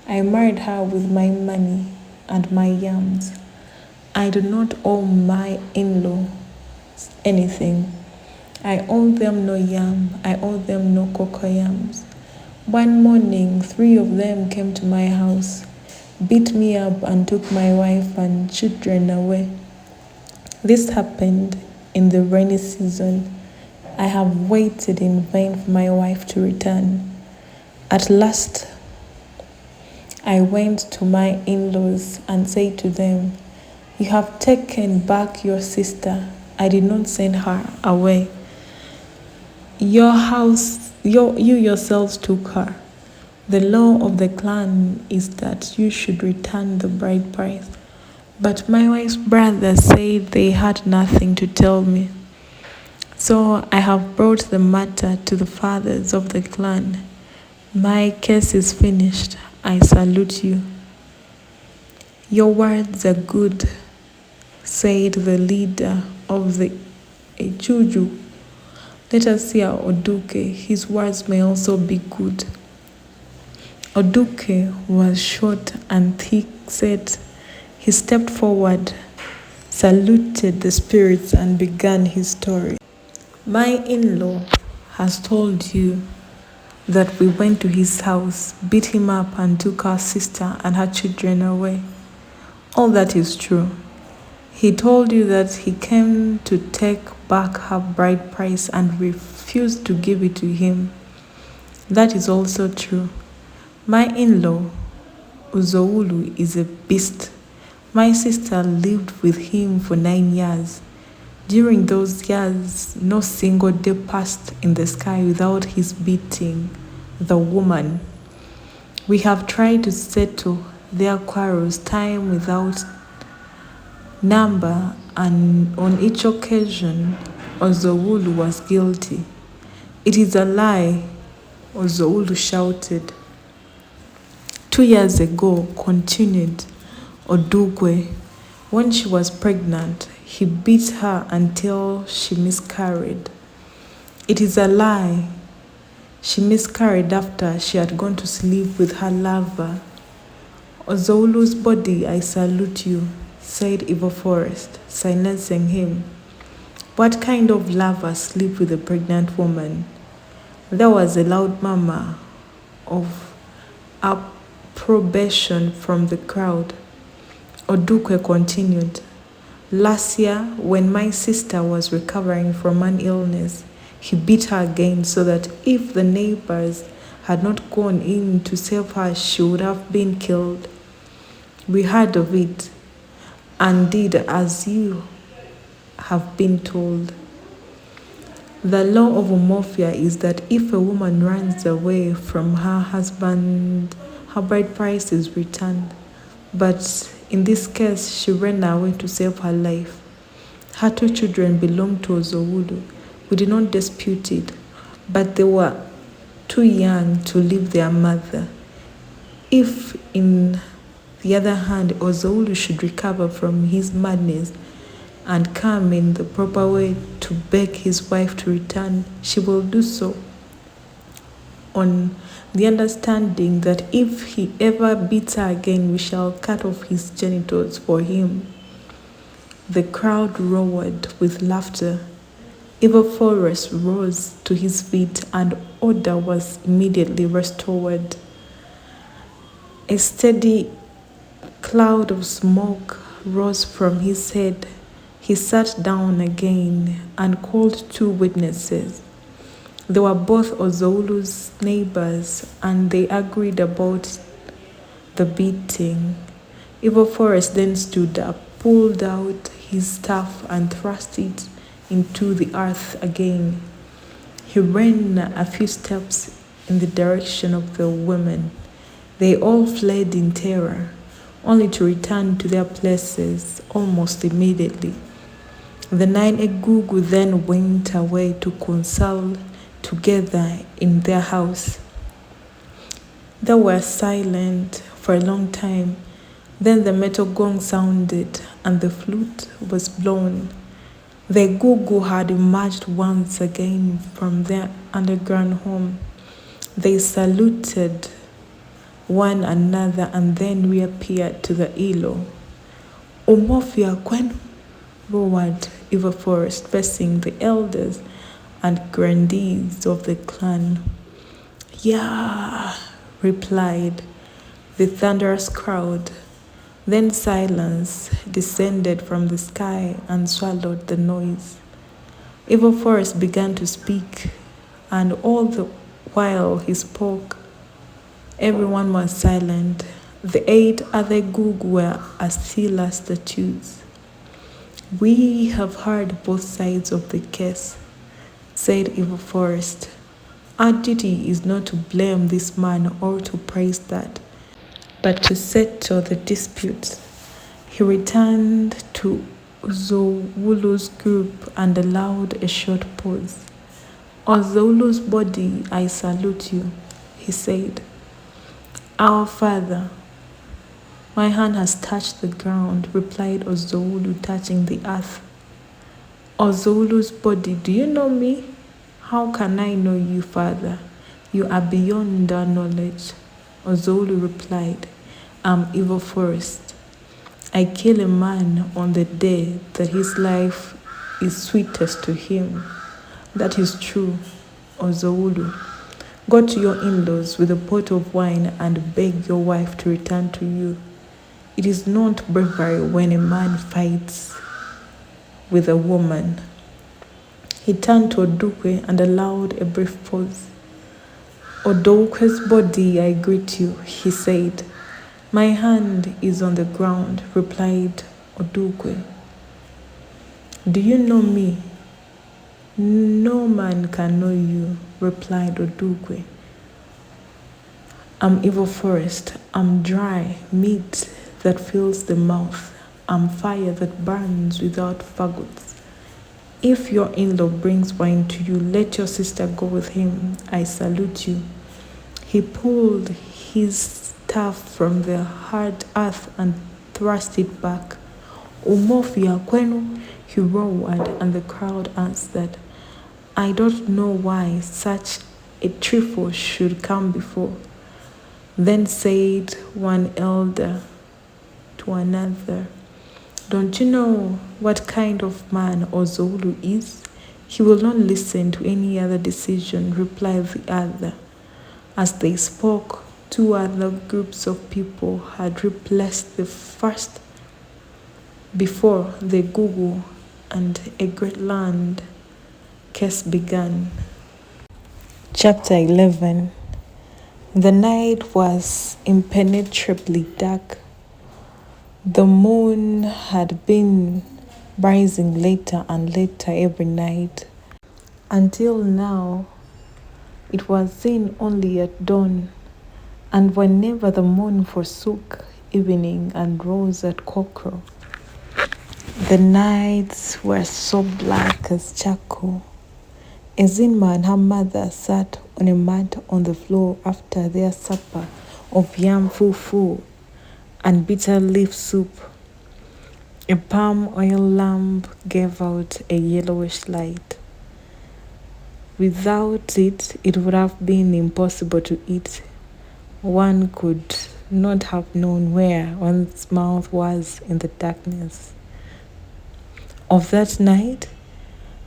A: I married her with my money and my yams. I do not owe my in-laws anything. I owe them no yam, I owe them no cocoa yams. One morning, 3 of them came to my house, beat me up and took my wife and children away. This happened in the rainy season. I have waited in vain for my wife to return. At last, I went to my in-laws and said to them, you have taken back your sister. I did not send her away. You yourselves took her. The law of the clan is that you should return the bride price. But my wife's brothers said they had nothing to tell me. So I have brought the matter to the fathers of the clan. My case is finished. I salute you. Your words are good, said the leader of the Echuju. Let us hear Oduke. His words may also be good. Oduke was short and thick-set. He stepped forward, saluted the spirits, and began his story. My in-law has told you that we went to his house, beat him up, and took our sister and her children away. All that is true. He told you that he came to take back her bride price and refused to give it to him. That is also true. My in-law, Uzowulu, is a beast. My sister lived with him for 9 years. During those years, no single day passed in the sky without his beating the woman. We have tried to settle their quarrels time without number, and on each occasion, Ozowulu was guilty. It is a lie, Ozowulu shouted. 2 years ago, continued Odugwe, when she was pregnant, he beat her until she miscarried. It is a lie. She miscarried after she had gone to sleep with her lover. Ozowulu's body, I salute you, said Evil Forest, silencing him. What kind of lover sleep with a pregnant woman? There was a loud murmur of approbation from the crowd. Odukwe continued. Last year, when my sister was recovering from an illness, he beat her again so that if the neighbors had not gone in to save her, she would have been killed. We heard of it and did as you have been told. The law of Omofia is that if a woman runs away from her husband, her bride price is returned. But in this case, she ran away to save her life. Her 2 children belonged to Ozowulu. We did not dispute it, but they were too young to leave their mother. If, in the other hand, Ozowulu should recover from his madness and come in the proper way to beg his wife to return, she will do so, on the understanding that if he ever beats her again, we shall cut off his genitals for him. The crowd roared with laughter. Evil Forest rose to his feet and order was immediately restored. A steady cloud of smoke rose from his head. He sat down again and called two witnesses. They were both Ozolu's neighbors, and they agreed about the beating. Evil Forest then stood up, pulled out his staff, and thrust it into the earth again. He ran a few steps in the direction of the women. They all fled in terror, only to return to their places almost immediately. The 9 Egugu then went away to console together in their house. They were silent for a long time. Then the metal gong sounded and the flute was blown. The Egugu had emerged once again from their underground home. They saluted one another and then reappeared to the Ilo. Umofia kwenu, roared Evil Forest, facing the elders and grandees of the clan. Yeah, replied the thunderous crowd. Then silence descended from the sky and swallowed the noise. Evil Forest began to speak, and all the while he spoke, everyone was silent. The 8 other Gug were as still as statues. We have heard both sides of the case, said Evil Forest. Our duty is not to blame this man or to praise that, but to settle the dispute. He returned to Ozolu's group and allowed a short pause. Ozolu's body, I salute you, he said. Our father. My hand has touched the ground, replied Ozolu, touching the earth. Ozolu's body, do you know me? How can I know you, father? You are beyond our knowledge. Ozolu replied, I'm Evil Forest. I kill a man on the day that his life is sweetest to him. That is true, Ozolu. Go to your in-laws with a pot of wine and beg your wife to return to you. It is not bravery when a man fights with a woman. He turned to Odukwe and allowed a brief pause. Odukwe's body, I greet you, he said. My hand is on the ground, replied Odukwe. Do you know me? No man can know you, replied Odukwe. I'm Evil Forest. I'm dry meat that fills the mouth. I'm fire that burns without fagots. If your in-law brings wine to you, let your sister go with him. I salute you. He pulled his staff from the hard earth and thrust it back. Umofia kwenu, he roared, and the crowd answered. I don't know why such a trifle should come before. Then said one elder to another, don't you know what kind of man Ozolu is? He will not listen to any other decision, replied the other. As they spoke, 2 other groups of people had replaced the first before the Gugu and a great land case began. Chapter 11. The night was impenetrably dark. The moon had been rising later and later every night. Until now, it was seen only at dawn, and whenever the moon forsook evening and rose at cockcrow, the nights were so black as charcoal. Ezinma and her mother sat on a mat on the floor after their supper of yam fufu and bitter leaf soup. A palm oil lamp gave out a yellowish light. Without it, it would have been impossible to eat. One could not have known where one's mouth was in the darkness. Of that night,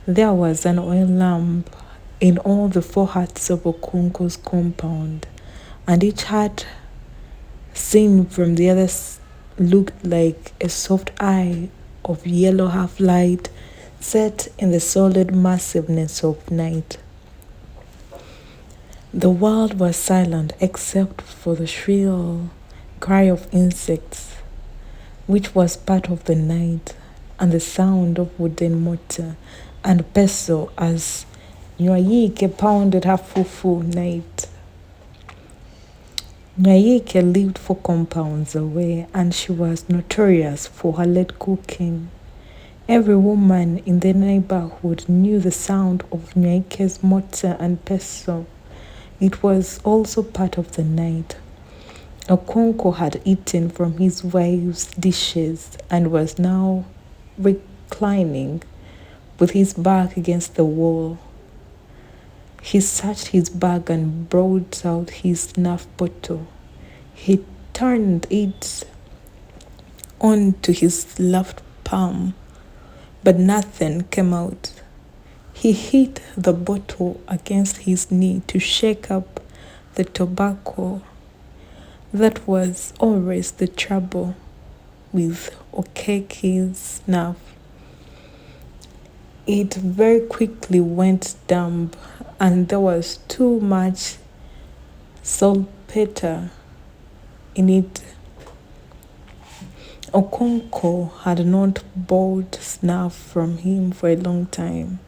A: there was an oil lamp in all the 4 huts of Okunko's compound, and each hut, seen from the other looked like a soft eye of yellow half light set in the solid massiveness of night. The world was silent except for the shrill cry of insects, which was part of the night, and the sound of wooden mortar and pestle as Nyayike pounded her fufu night. Nyayike lived 4 compounds away, and she was notorious for her late cooking. Every woman in the neighborhood knew the sound of Nyayike's mortar and pestle. It was also part of the night. Okonko had eaten from his wife's dishes and was now reclining with his back against the wall. He searched his bag and brought out his snuff bottle. He turned it on to his left palm, but nothing came out. He hit the bottle against his knee to shake up the tobacco. That was always the trouble with Okeke's snuff. It very quickly went damp, and there was too much saltpeter in it. Okonko had not bought snuff from him for a long time.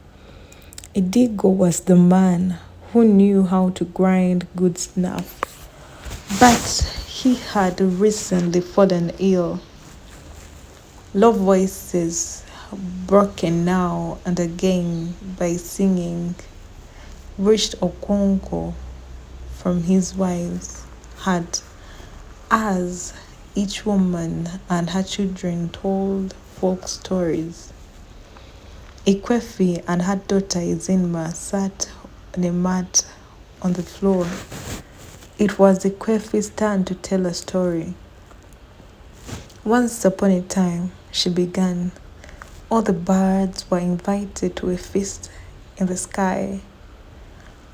A: Idigo was the man who knew how to grind good snuff, but he had recently fallen ill. Low voices, broken now and again by singing, reached Okonko from his wives, had as each woman and her children told folk stories. Ikwefi and her daughter Izinma sat on a mat on the floor. It was Ikwefi's turn to tell a story. Once upon a time, she began, all the birds were invited to a feast in the sky.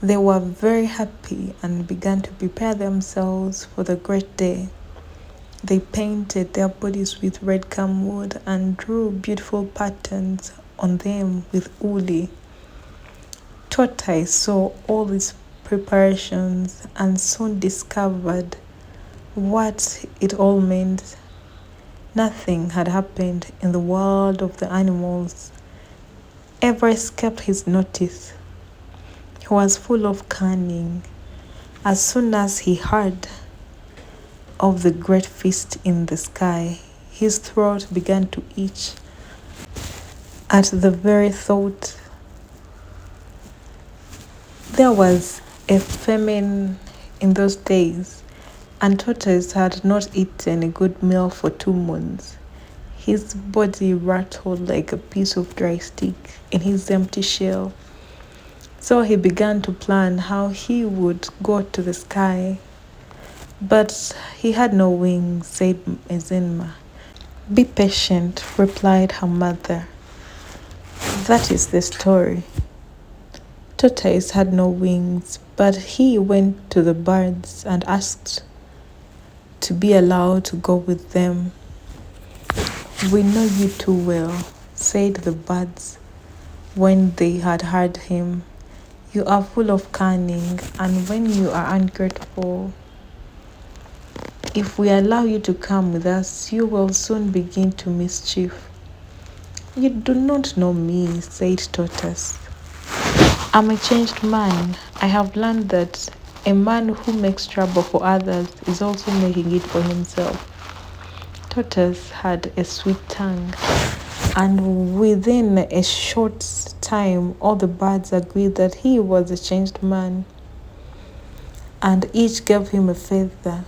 A: They were very happy and began to prepare themselves for the great day. They painted their bodies with red camwood and drew beautiful patterns on them with uli. Tortoise saw all these preparations and soon discovered what it all meant. Nothing had happened in the world of the animals ever escaped his notice. He was full of cunning. As soon as he heard of the great feast in the sky, his throat began to itch at the very thought. There was a famine in those days, and Tortoise had not eaten a good meal for 2 months. His body rattled like a piece of dry stick in his empty shell. So he began to plan how he would go to the sky. But he had no wings, said Izinma. Be patient, replied her mother. That is the story. Tortoise had no wings, but he went to the birds and asked to be allowed to go with them. We know you too well, said the birds when they had heard him. You are full of cunning, and when you are ungrateful, if we allow you to come with us, you will soon begin to mischief. You do not know me, said Tortoise. I'm a changed man. I have learned that a man who makes trouble for others is also making it for himself. Tortoise had a sweet tongue, and within a short time all the birds agreed that he was a changed man, and each gave him a feather,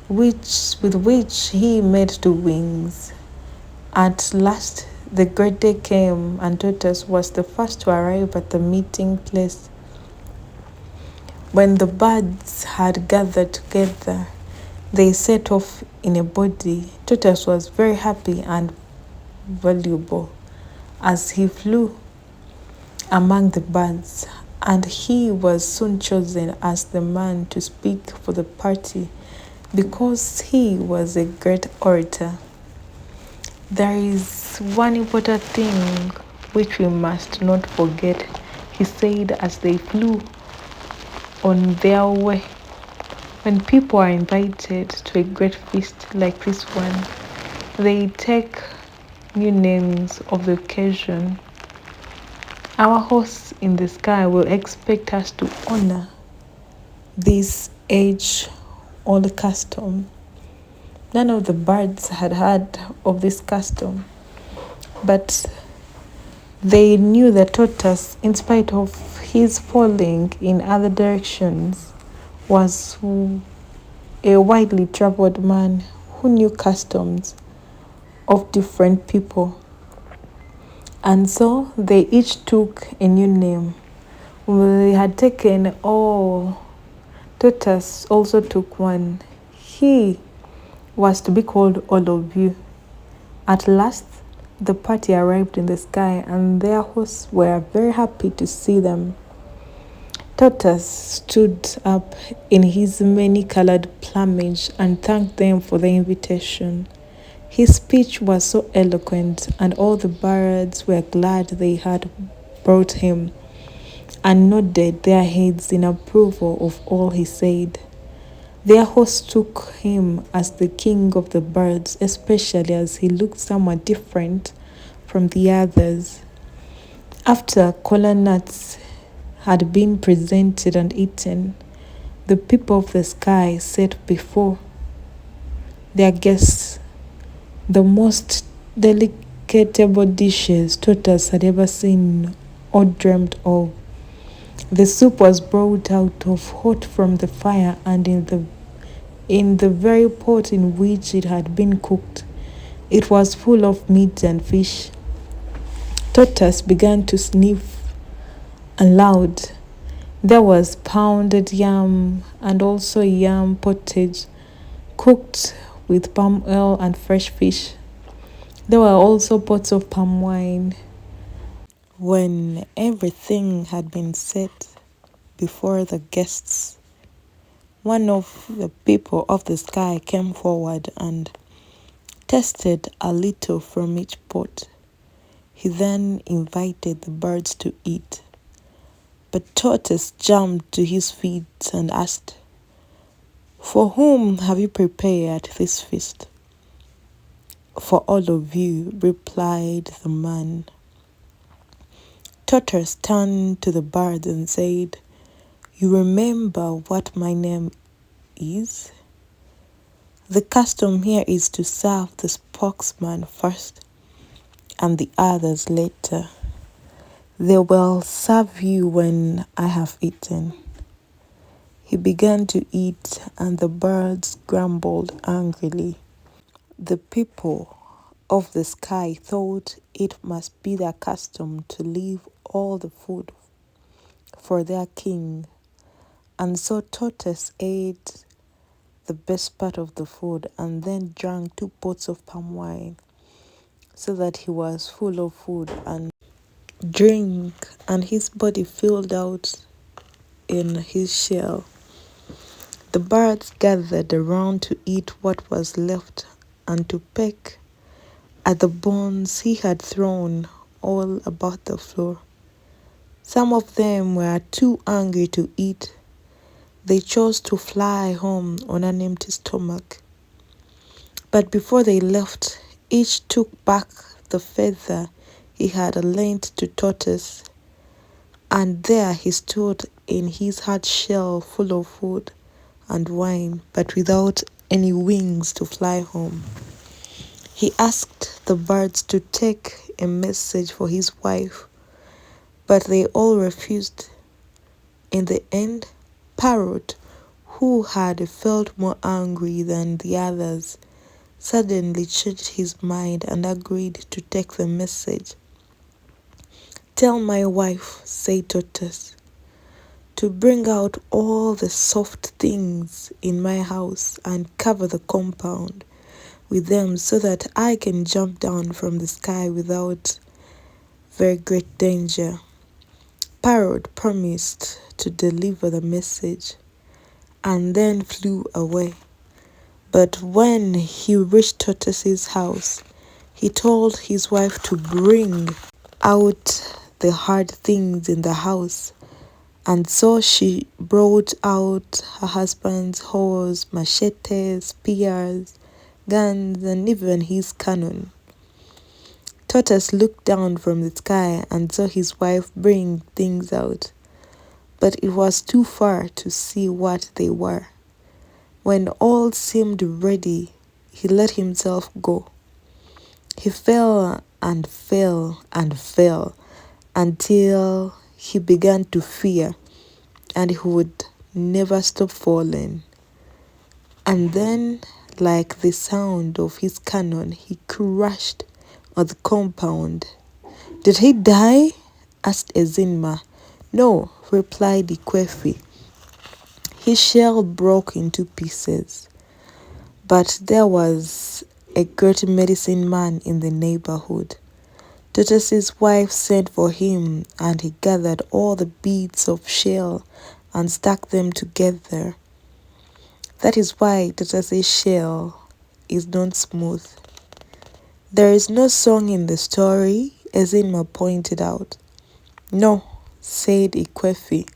A: with which he made 2 wings. At last the great day came, and Tortoise was the first to arrive at the meeting place. When the birds had gathered together, they set off in a body. Tortoise was very happy and valuable as he flew among the birds, and he was soon chosen as the man to speak for the party Because he was a great orator. There is one important thing which we must not forget, he said as they flew on their way. When people are invited to a great feast like this one, they take new names of the occasion. Our hosts in the sky will expect us to honor this age-old custom. None of the birds had heard of this custom, but they knew that tortoise, in spite of his falling in other directions, was a widely traveled man who knew customs of different people. And so they each took a new name. When they had taken tortoise also took one. He was to be called All of You. At last, the party arrived in the sky, and their hosts were very happy to see them. Tortoise stood up in his many-colored plumage and thanked them for the invitation. His speech was so eloquent, and all the birds were glad they had brought him, and nodded their heads in approval of all he said. Their host took him as the king of the birds, especially as he looked somewhat different from the others. After kola nuts had been presented and eaten, the people of the sky set before their guests the most delectable dishes tortoise had ever seen or dreamed of. The soup was brought out of hot from the fire, and in the very pot in which it had been cooked, it was full of meat and fish. Tortoise began to sniff aloud. There was pounded yam and also yam pottage cooked with palm oil and fresh fish. There were also pots of palm wine. When everything had been set before the guests, one of the people of the sky came forward and tasted a little from each pot. He then invited the birds to eat. But Tortoise jumped to his feet and asked, "For whom have you prepared this feast?" "For all of you," replied the man. Tortoise turned to the birds and said, "You remember what my name is? The custom here is to serve the spokesman first and the others later. They will serve you when I have eaten." He began to eat, and the birds grumbled angrily. The people of the sky thought it must be their custom to leave all the food for their king, and so Tortoise ate the best part of the food and then drank 2 pots of palm wine, so that he was full of food and drink, and his body filled out in his shell. The birds gathered around to eat what was left and to peck at the bones he had thrown all about the floor. Some of them were too angry to eat. They chose to fly home on an empty stomach. But before they left, each took back the feather he had lent to Tortoise, and there he stood in his hard shell full of food and wine, but without any wings to fly home. He asked the birds to take a message for his wife, but they all refused. In the end, Parrot, who had felt more angry than the others, suddenly changed his mind and agreed to take the message. "Tell my wife," said Tortoise, "to bring out all the soft things in my house and cover the compound with them so that I can jump down from the sky without very great danger." Parrot promised to deliver the message and then flew away. But when he reached Tortoise's house, he told his wife to bring out the hard things in the house. And so she brought out her husband's horse, machetes, spears, guns, and even his cannon. Tortoise looked down from the sky and saw his wife bring things out, but it was too far to see what they were. When all seemed ready, he let himself go. He fell and fell and fell until he began to fear, and he would never stop falling. And then, like the sound of his cannon, he crashed on the compound. "Did he die?" asked Ezinma. "No," replied Ikwefi. "His shell broke into pieces." But there was a great medicine man in the neighborhood. Tortoise's wife sent for him, and he gathered all the bits of shell and stuck them together. That is why Tortoise's shell is not smooth. "There is no song in the story," Ezinma pointed out. "No," said Ikwefi.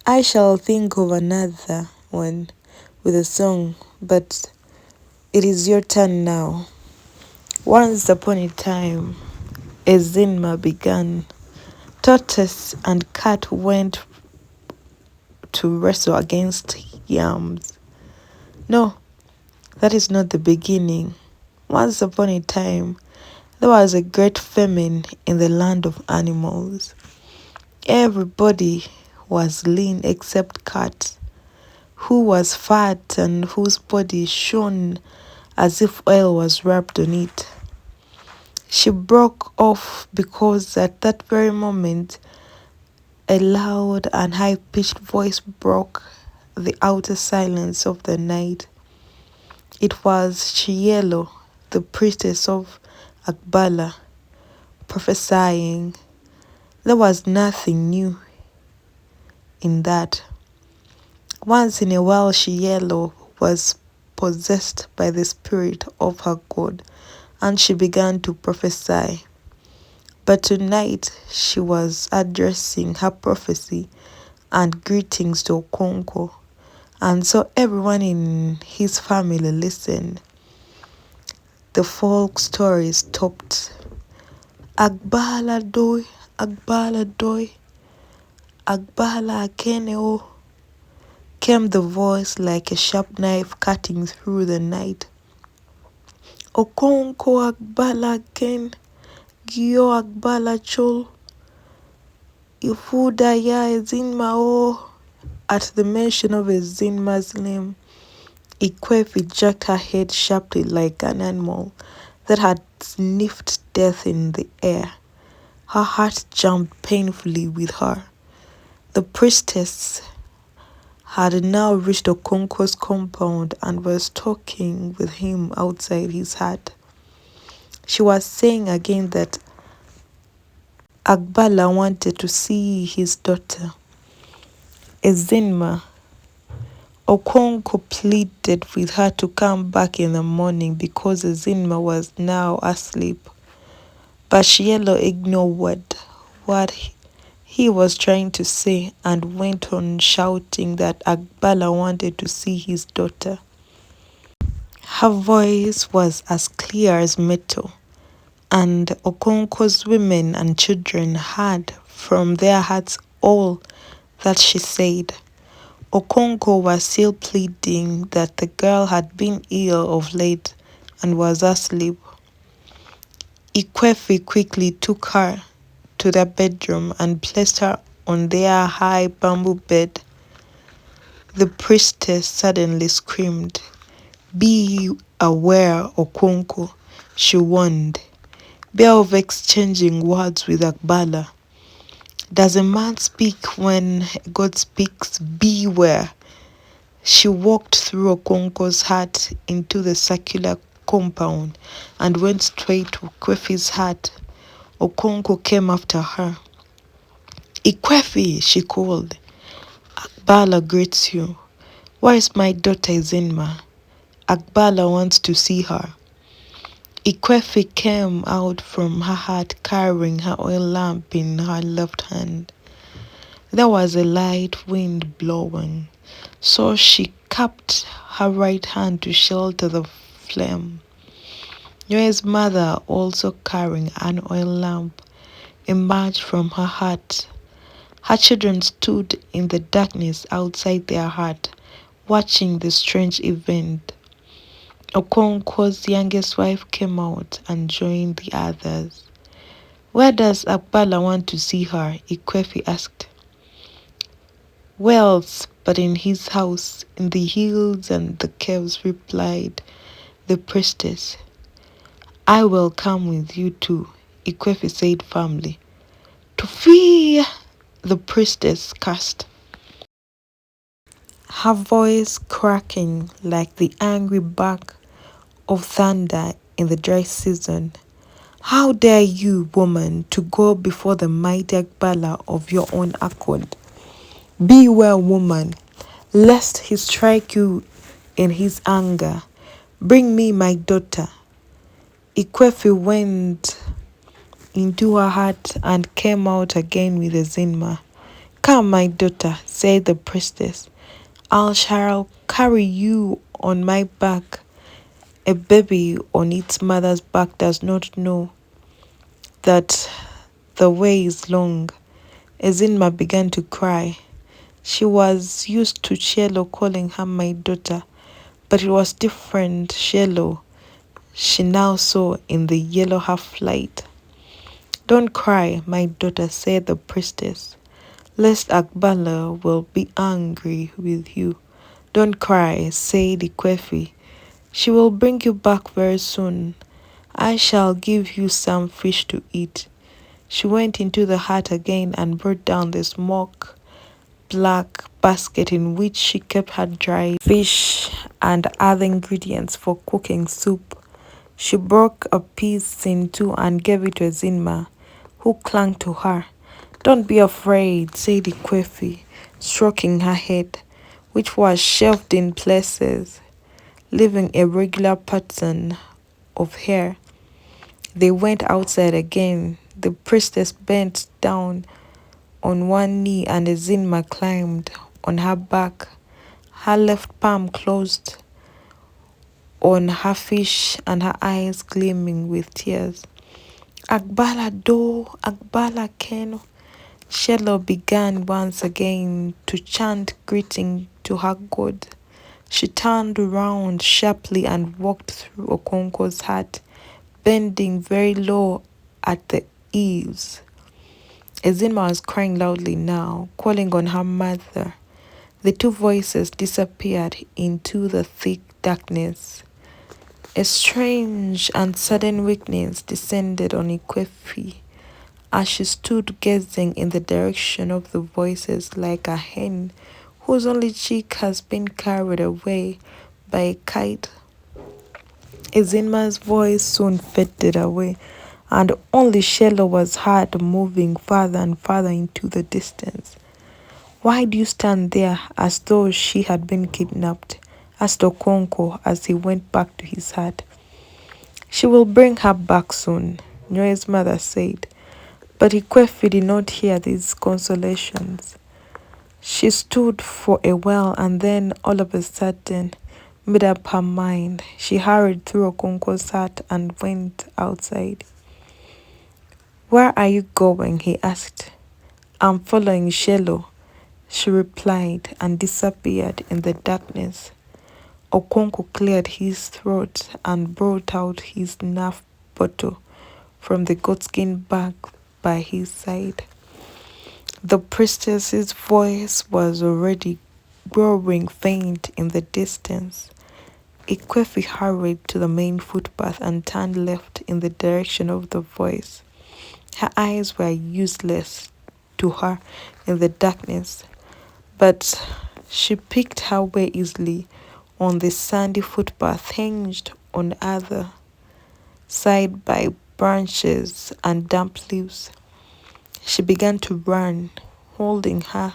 A: "I shall think of another one with a song, but it is your turn now." Once upon a time, Ezinma began. Tortoise and cat went to wrestle against yams. No, that is not the beginning. Once upon a time, there was a great famine in the land of animals. Everybody was lean except Cat, who was fat and whose body shone as if oil was rubbed on it. She broke off because at that very moment a loud and high-pitched voice broke the outer silence of the night. It was Chielo, the priestess of Akbala, prophesying. There was nothing new in that. Once in a while, Chielo was possessed by the spirit of her god, and she began to prophesy. But tonight she was addressing her prophecy and greetings to Okonko, and so everyone in his family listened. The folk story stopped. "Agbala doi, Agbala doi, Agbala akeneo," came the voice like a sharp knife cutting through the night. "Okonko Agbala ken, Gio Agbala chol, Ifuda ya Ezinma o." At the mention of Ezinma's name, Ikwefi jerked her head sharply like an animal that had sniffed death in the air. Her heart jumped painfully with her. The priestess had now reached Okonko's compound and was talking with him outside his hut. She was saying again that Agbala wanted to see his daughter, Ezinma. Okonko pleaded with her to come back in the morning because Ezinma was now asleep. But Shielo ignored what he was trying to say and went on shouting that Agbala wanted to see his daughter. Her voice was as clear as metal, and Okonko's women and children heard from their hearts all that she said. Okonko was still pleading that the girl had been ill of late and was asleep. Ikwefi quickly took her to their bedroom and placed her on their high bamboo bed. The priestess suddenly screamed. "Be aware, Okonko," she warned. "Beware of exchanging words with Akbala. Does a man speak when God speaks? Beware." She walked through Okonko's hut into the circular compound and went straight to Ikwefi's hut. Okonko came after her. "Ikwefi," she called. "Akbala greets you. Where is my daughter Ezinma?" Akbala wants to see her. Ikwefi came out from her hut carrying her oil lamp in her left hand. There was a light wind blowing, so she cupped her right hand to shelter the flame. Noe's mother, also carrying an oil lamp, emerged from her hut. Her children stood in the darkness outside their hut, watching the strange event. Okonkwo's youngest wife came out and joined the others. "Where does Akbala want to see her?" Ikwefi asked. "Where else but in his house, in the hills and the caves," replied the priestess. "I will come with you too," Ikwefi said firmly. "Tufia!" the priestess cursed, her voice cracking like the angry bark of thunder in the dry season. "How dare you, woman, to go before the mighty Akbala of your own accord? Beware, woman, lest he strike you in his anger. Bring me my daughter." Ikwefi went into her hut and came out again with a zinma. "Come, my daughter," said the priestess. "I shall carry you on my back." A baby on its mother's back does not know that the way is long. Ezinma began to cry. She was used to Shelo calling her my daughter, but it was different Shelo she now saw in the yellow half-light. "Don't cry, my daughter," said the priestess, "lest Akbala will be angry with you." "Don't cry," said Ikwefi. "She will bring you back very soon. I shall give you some fish to eat." She went into the hut again and brought down the smoke black basket in which she kept her dried fish and other ingredients for cooking soup. She broke a piece in two and gave it to Zinma, who clung to her. "Don't be afraid," said Ikwefi, stroking her head, which was shaved in places, leaving a regular pattern of hair. They went outside again. The priestess bent down on one knee and Zinma climbed on her back, her left palm closed on her fish and her eyes gleaming with tears. "Akbala do, Akbala Keno." Shelo began once again to chant greeting to her god. She turned around sharply and walked through Okonkwo's hut, bending very low at the eaves. Ezinma was crying loudly now, calling on her mother. The two voices disappeared into the thick darkness. A strange and sudden weakness descended on Ikwefi as she stood gazing in the direction of the voices like a hen whose only chick has been carried away by a kite. Ezinma's voice soon faded away, and only Shelo was heard moving farther and farther into the distance. "Why do you stand there as though she had been kidnapped?" asked Okonkwo as he went back to his hut. "She will bring her back soon," Noe's mother said. But Ikwefi did not hear these consolations. She stood for a while and then, all of a sudden, made up her mind. She hurried through Okonkwo's hut and went outside. "Where are you going?" he asked. "I'm following Shelo," she replied, and disappeared in the darkness. Okonkwo cleared his throat and brought out his snuff bottle from the goatskin bag by his side. The priestess's voice was already growing faint in the distance. Ikwefi hurried to the main footpath and turned left in the direction of the voice. Her eyes were useless to her in the darkness, but she picked her way easily on the sandy footpath hinged on either side by branches and damp leaves. She began to run, holding her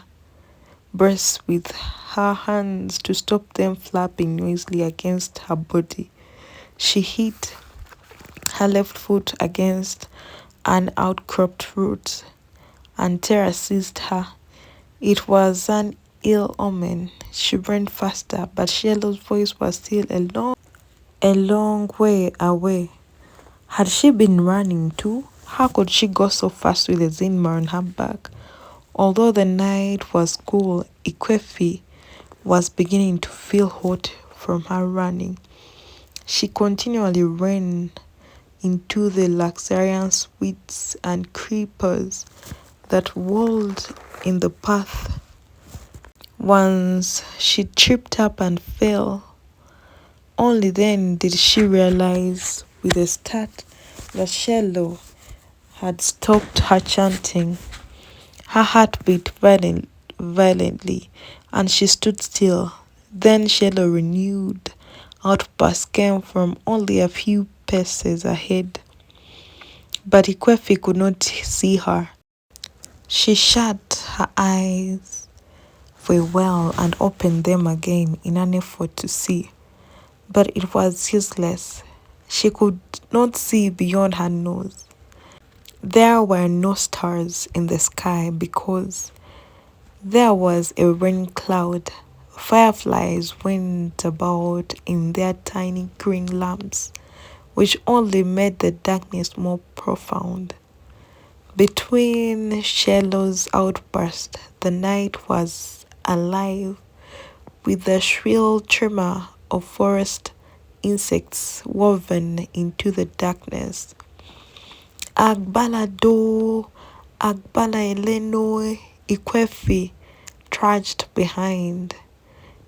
A: breasts with her hands to stop them flapping noisily against her body. She hit her left foot against an outcropped root, and terror seized her. It was an ill omen. She ran faster, but Shielo's voice was still a long way away. Had she been running too? How could she go so fast with a Zinma on her back? Although the night was cool, Ikwefi was beginning to feel hot from her running. She continually ran into the luxuriant weeds and creepers that walled in the path. Once she tripped up and fell. Only then did she realize with a start that Shello had stopped her chanting. Her heart beat violently, and she stood still. Then Shello renewed outburst came from only a few paces ahead. But Ikwefi could not see her. She shut her eyes for a while and opened them again in an effort to see. But it was useless. She could not see beyond her nose. There were no stars in the sky because there was a rain cloud. Fireflies went about in their tiny green lamps, which only made the darkness more profound. Between Shello's outburst, the night was alive with the shrill tremor of forest insects woven into the darkness. Agbala do, Agbala Eleno, Ikwefi trudged behind,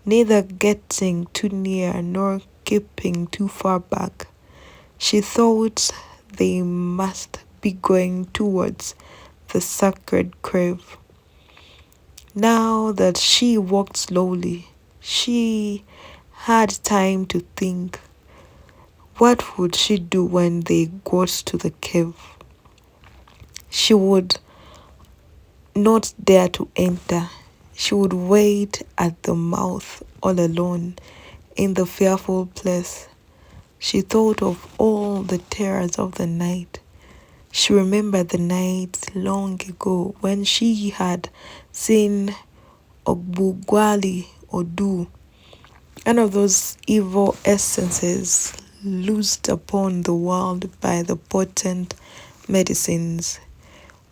A: neither getting too near nor keeping too far back. She thought they must be going towards the sacred grave. Now that she walked slowly, she had time to think. What would she do when they got to the cave? She would not dare to enter. She would wait at the mouth all alone in the fearful place. She thought of all the terrors of the night. She remembered the night long ago when she had seen Ogbugwali Odu, one of those evil essences loosed upon the world by the potent medicines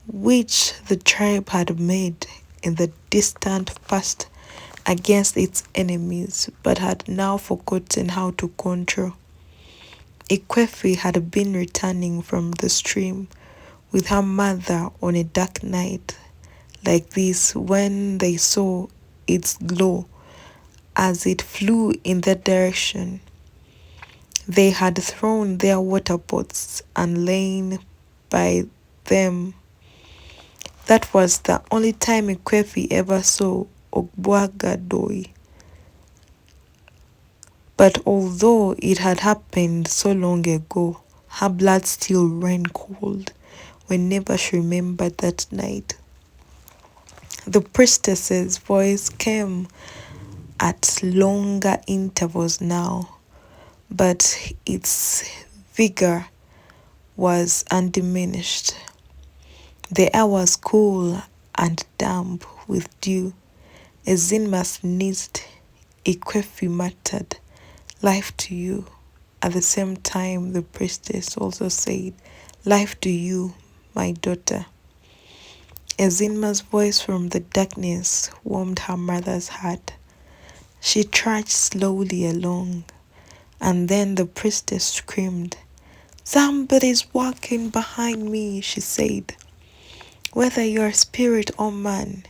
A: which the tribe had made in the distant past against its enemies, but had now forgotten how to control. Ikwefi had been returning from the stream with her mother on a dark night like this when they saw its glow as it flew in that direction. They had thrown their water pots and lain by them. That was the only time Ikwefi ever saw Ogbuagadoi. But although it had happened so long ago, her blood still ran cold whenever she remembered that night. The priestess's voice came at longer intervals now, but its vigor was undiminished. The air was cool and damp with dew. Ezinma sneezed. Ikwefi muttered, "Life to you." At the same time, the priestess also said, "Life to you, my daughter." Ezinma's voice from the darkness warmed her mother's heart. She trudged slowly along, and then the priestess screamed. "Somebody's walking behind me," she said. "Whether you're spirit or man,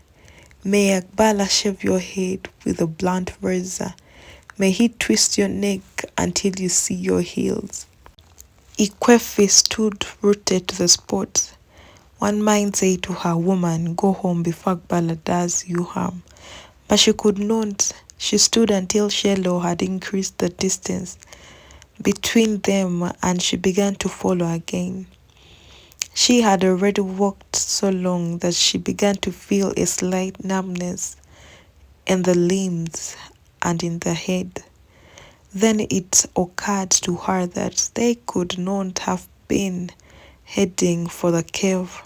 A: may Akbala shave your head with a blunt razor. May he twist your neck until you see your heels." Ikwefi stood rooted to the spot. One might say to her, "Woman, go home before Akbala does you harm." But she could not. She stood until Shello had increased the distance between them and she began to follow again. She had already walked so long that she began to feel a slight numbness in the limbs and in the head. Then it occurred to her that they could not have been heading for the cave.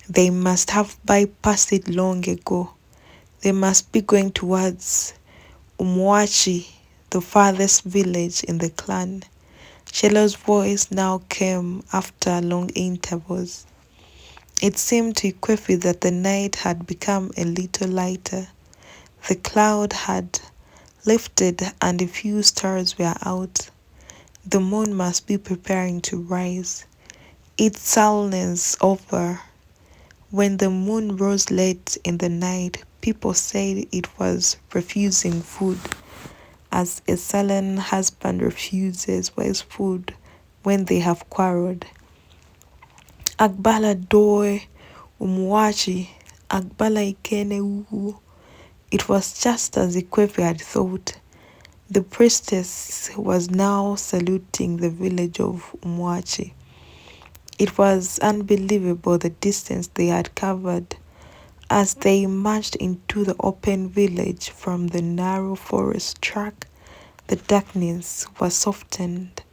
A: They must have bypassed it long ago. They must be going towards Umwachi, the farthest village in the clan. Shellow's voice now came after long intervals. It seemed to Ikwefi that the night had become a little lighter. The cloud had lifted and a few stars were out. The moon must be preparing to rise, its saltness over. When the moon rose late in the night, people said it was refusing food, as a sullen husband refuses wise food when they have quarreled. Akbala doe umwachi, Akbala ikene uhu. It was just as Ikwefi had thought. The priestess was now saluting the village of Umwachi. It was unbelievable the distance they had covered. As they emerged into the open village from the narrow forest track, the darkness was softened,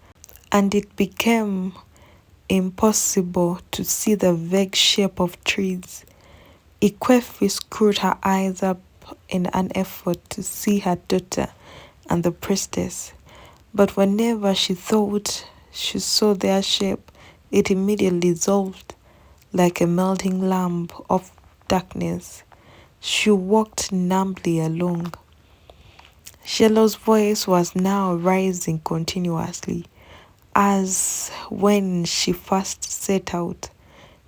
A: and it became impossible to see the vague shape of trees. Ikwefi screwed her eyes up in an effort to see her daughter and the priestess, but whenever she thought she saw their shape, it immediately dissolved like a melting lamp of darkness. She walked numbly along. Shellow's voice was now rising continuously, as when she first set out.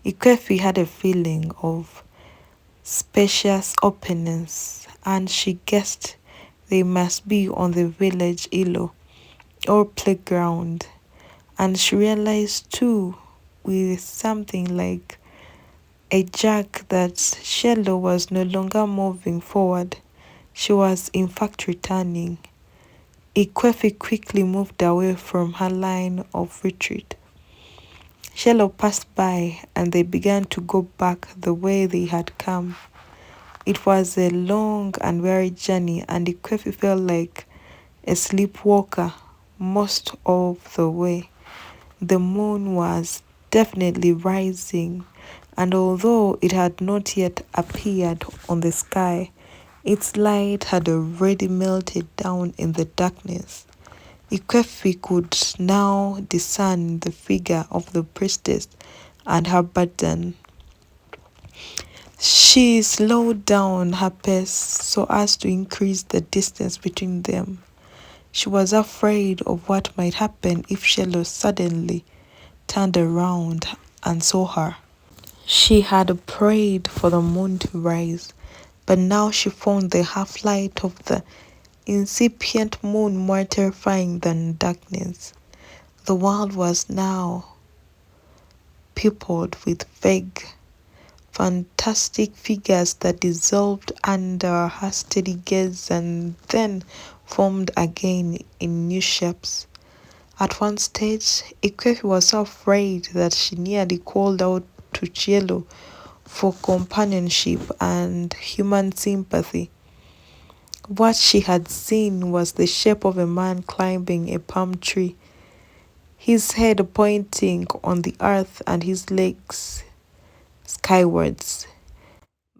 A: Ikwefi had a feeling of spacious openness, and she guessed they must be on the village ilo or playground. And she realized too, with something like a jerk, that Shello was no longer moving forward. She was in fact returning. Ikwefi quickly moved away from her line of retreat. Shello passed by and they began to go back the way they had come. It was a long and weary journey, and Ikwefi felt like a sleepwalker most of the way. The moon was definitely rising, and although it had not yet appeared on the sky, its light had already melted down in the darkness. Ikwefi could now discern the figure of the priestess and her burden. She slowed down her pace so as to increase the distance between them. She was afraid of what might happen if Shello suddenly turned around and saw her. She had prayed for the moon to rise, but now she found the half light of the incipient moon more terrifying than darkness. The world was now peopled with vague, fantastic figures that dissolved under her steady gaze and then formed again in new shapes. At one stage, Ikwefi was so afraid that she nearly called out to Cielo for companionship and human sympathy. What she had seen was the shape of a man climbing a palm tree, his head pointing on the earth and his legs skywards.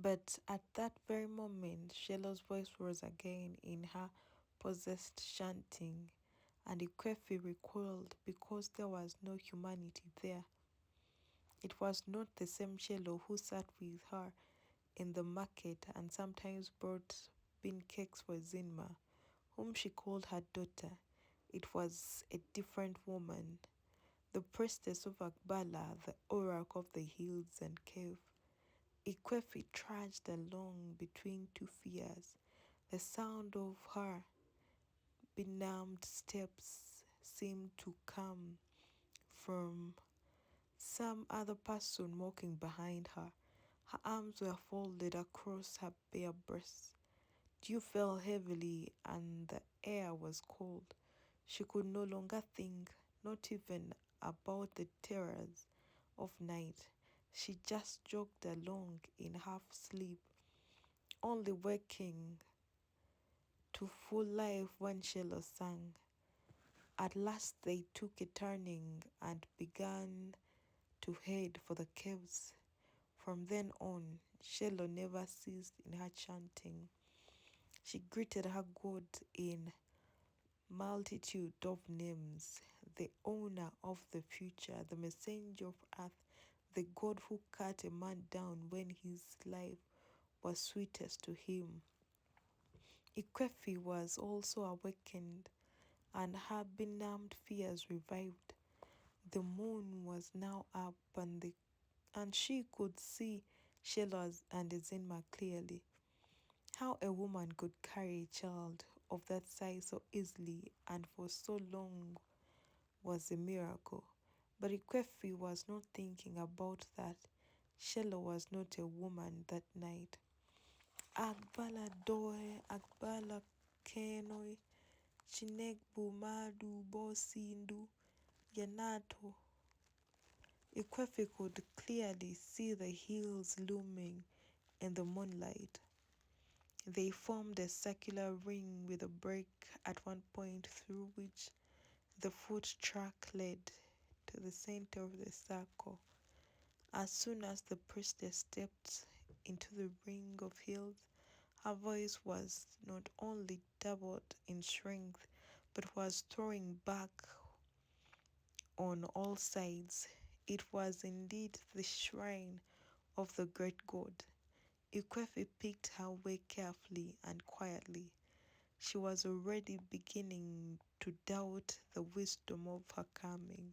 A: But at that very moment, Shellow's voice rose again in her possessed chanting, and Ikwefi recoiled because there was no humanity there. It was not the same Shello who sat with her in the market and sometimes brought bean cakes for Zinma, whom she called her daughter. It was a different woman, the priestess of Akbala, the oracle of the hills and cave. Ikwefi trudged along between two fears. The sound of her benumbed steps seemed to come from some other person walking behind her. Her arms were folded across her bare breasts. Dew fell heavily and the air was cold. She could no longer think, not even about the terrors of night. She just jogged along in half sleep, only waking to full life when Shiloh sang. At last they took a turning and began to head for the caves. From then on, Shiloh never ceased in her chanting. She greeted her God in multitude of names, the owner of the future, the messenger of earth, the God who cut a man down when his life was sweetest to him. Ikwefi was also awakened, and her benumbed fears revived. The moon was now up, and she could see Sheila and Ezinma clearly. How a woman could carry a child of that size so easily and for so long was a miracle. But Ikwefi was not thinking about that. Sheila was not a woman that night. Agbala doe, agbala kenoi, chinegbu madu bosindu, yanato. Ikwefi could clearly see the hills looming in the moonlight. They formed a circular ring with a break at one point through which the foot track led to the center of the circle. As soon as the priestess stepped into the ring of hills, her voice was not only doubled in strength, but was throwing back on all sides. It was indeed the shrine of the great god. Ikwefi picked her way carefully and quietly. She was already beginning to doubt the wisdom of her coming.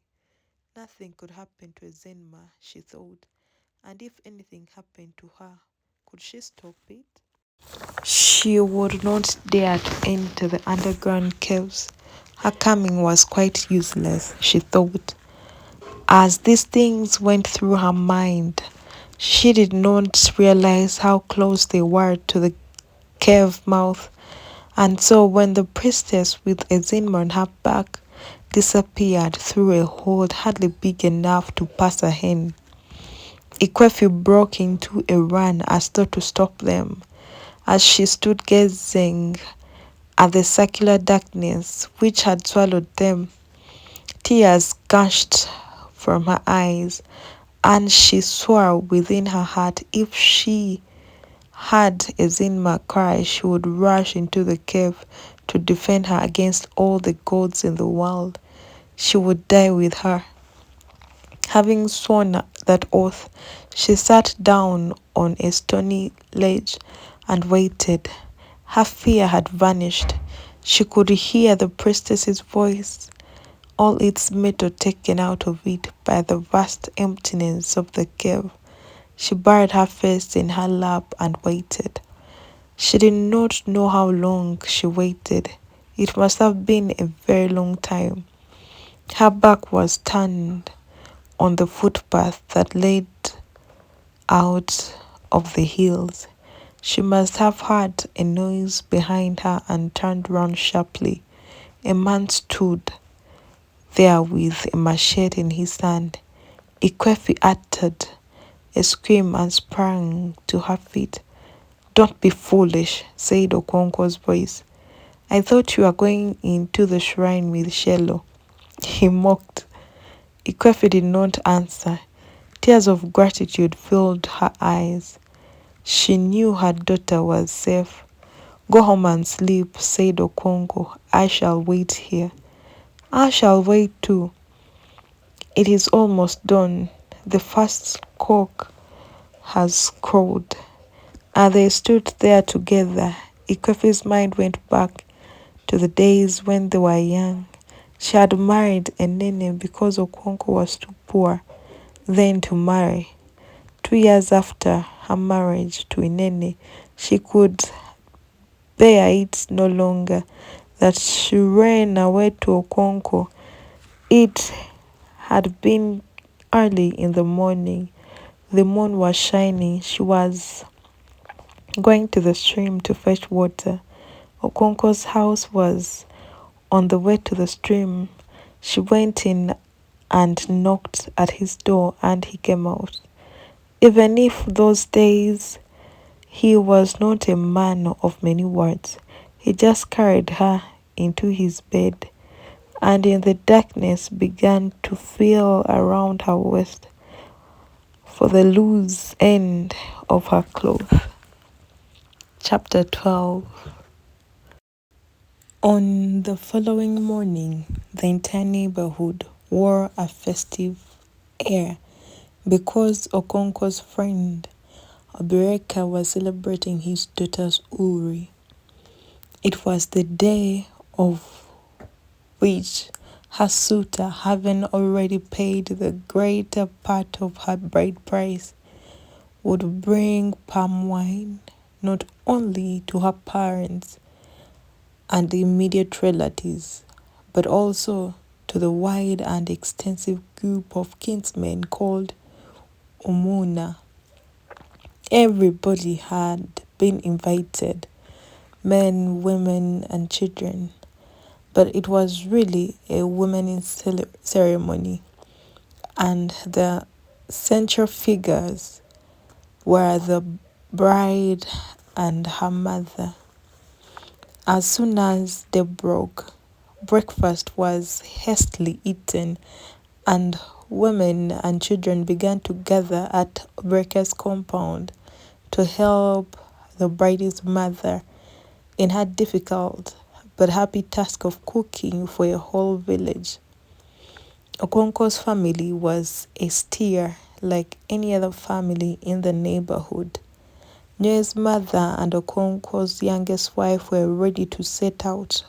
A: Nothing could happen to Ezenma, she thought, and if anything happened to her, could she stop it? She would not dare to enter the underground caves. Her coming was quite useless, she thought. As these things went through her mind, she did not realize how close they were to the cave mouth, and so when the priestess with Ezinma on her back disappeared through a hole hardly big enough to pass a hen, Ikwefi broke into a run as though to stop them. As she stood gazing at the circular darkness which had swallowed them, tears gushed from her eyes, and she swore within her heart if she had Ezinma cry, she would rush into the cave to defend her against all the gods in the world. She would die with her. Having sworn that oath, she sat down on a stony ledge and waited. Her fear had vanished. She could hear the priestess's voice, all its metal taken out of it by the vast emptiness of the cave. She buried her face in her lap and waited. She did not know how long she waited. It must have been a very long time. Her back was turned on the footpath that led out of the hills. She must have heard a noise behind her and turned round sharply. A man stood there with a machete in his hand. Ikwefi uttered a scream and sprang to her feet. "Don't be foolish," said Okonko's voice. "I thought you were going into the shrine with Shelo," he mocked. Ikwefi did not answer. Tears of gratitude filled her eyes. She knew her daughter was safe. "Go home and sleep," said Okonko. "I shall wait here." "I shall wait too. It is almost dawn. The first cock has crowed." And they stood there together. Ikwefi's mind went back to the days when they were young. She had married Enene because Okonko was too poor then to marry. 2 years after her marriage to Enene, she could bear it no longer that she ran away to Okonko. It had been early in the morning. The moon was shining. She was going to the stream to fetch water. Okonko's house was on the way to the stream. She went in and knocked at his door, and he came out. Even if those days he was not a man of many words, He just carried her into his bed, and in the darkness began to feel around her waist for the loose end of her clothes. Chapter 12. On the following morning, the entire neighborhood wore a festive air because Okonkwo's friend Obireka was celebrating his daughter's Uri. It was the day of which her suitor, having already paid the greater part of her bride price, would bring palm wine not only to her parents and the immediate relatives, but also to the wide and extensive group of kinsmen called Umuna. Everybody had been invited, men, women, and children, but it was really a women's ceremony, and the central figures were the bride and her mother. As soon as day broke, breakfast was hastily eaten, and women and children began to gather at Obreka's compound to help the bride's mother in her difficult but happy task of cooking for a whole village. Okonkwo's family was austere like any other family in the neighborhood. Nye's mother and Okonkwo's youngest wife were ready to set out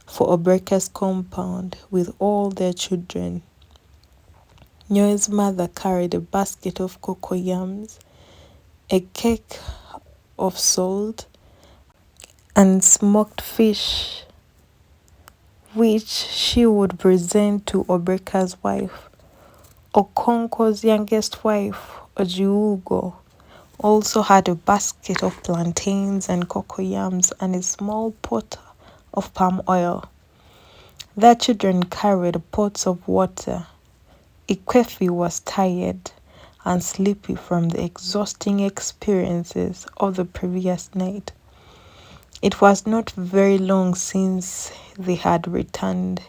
A: for Obreka's compound with all their children. Nye's mother carried a basket of cocoyams, a cake of salt, and smoked fish, which she would present to Obreka's wife. Okonkwo's youngest wife, Ojiugo, also had a basket of plantains and cocoyams and a small pot of palm oil. Their children carried pots of water. Ikwefi was tired and sleepy from the exhausting experiences of the previous night. It was not very long since they had returned.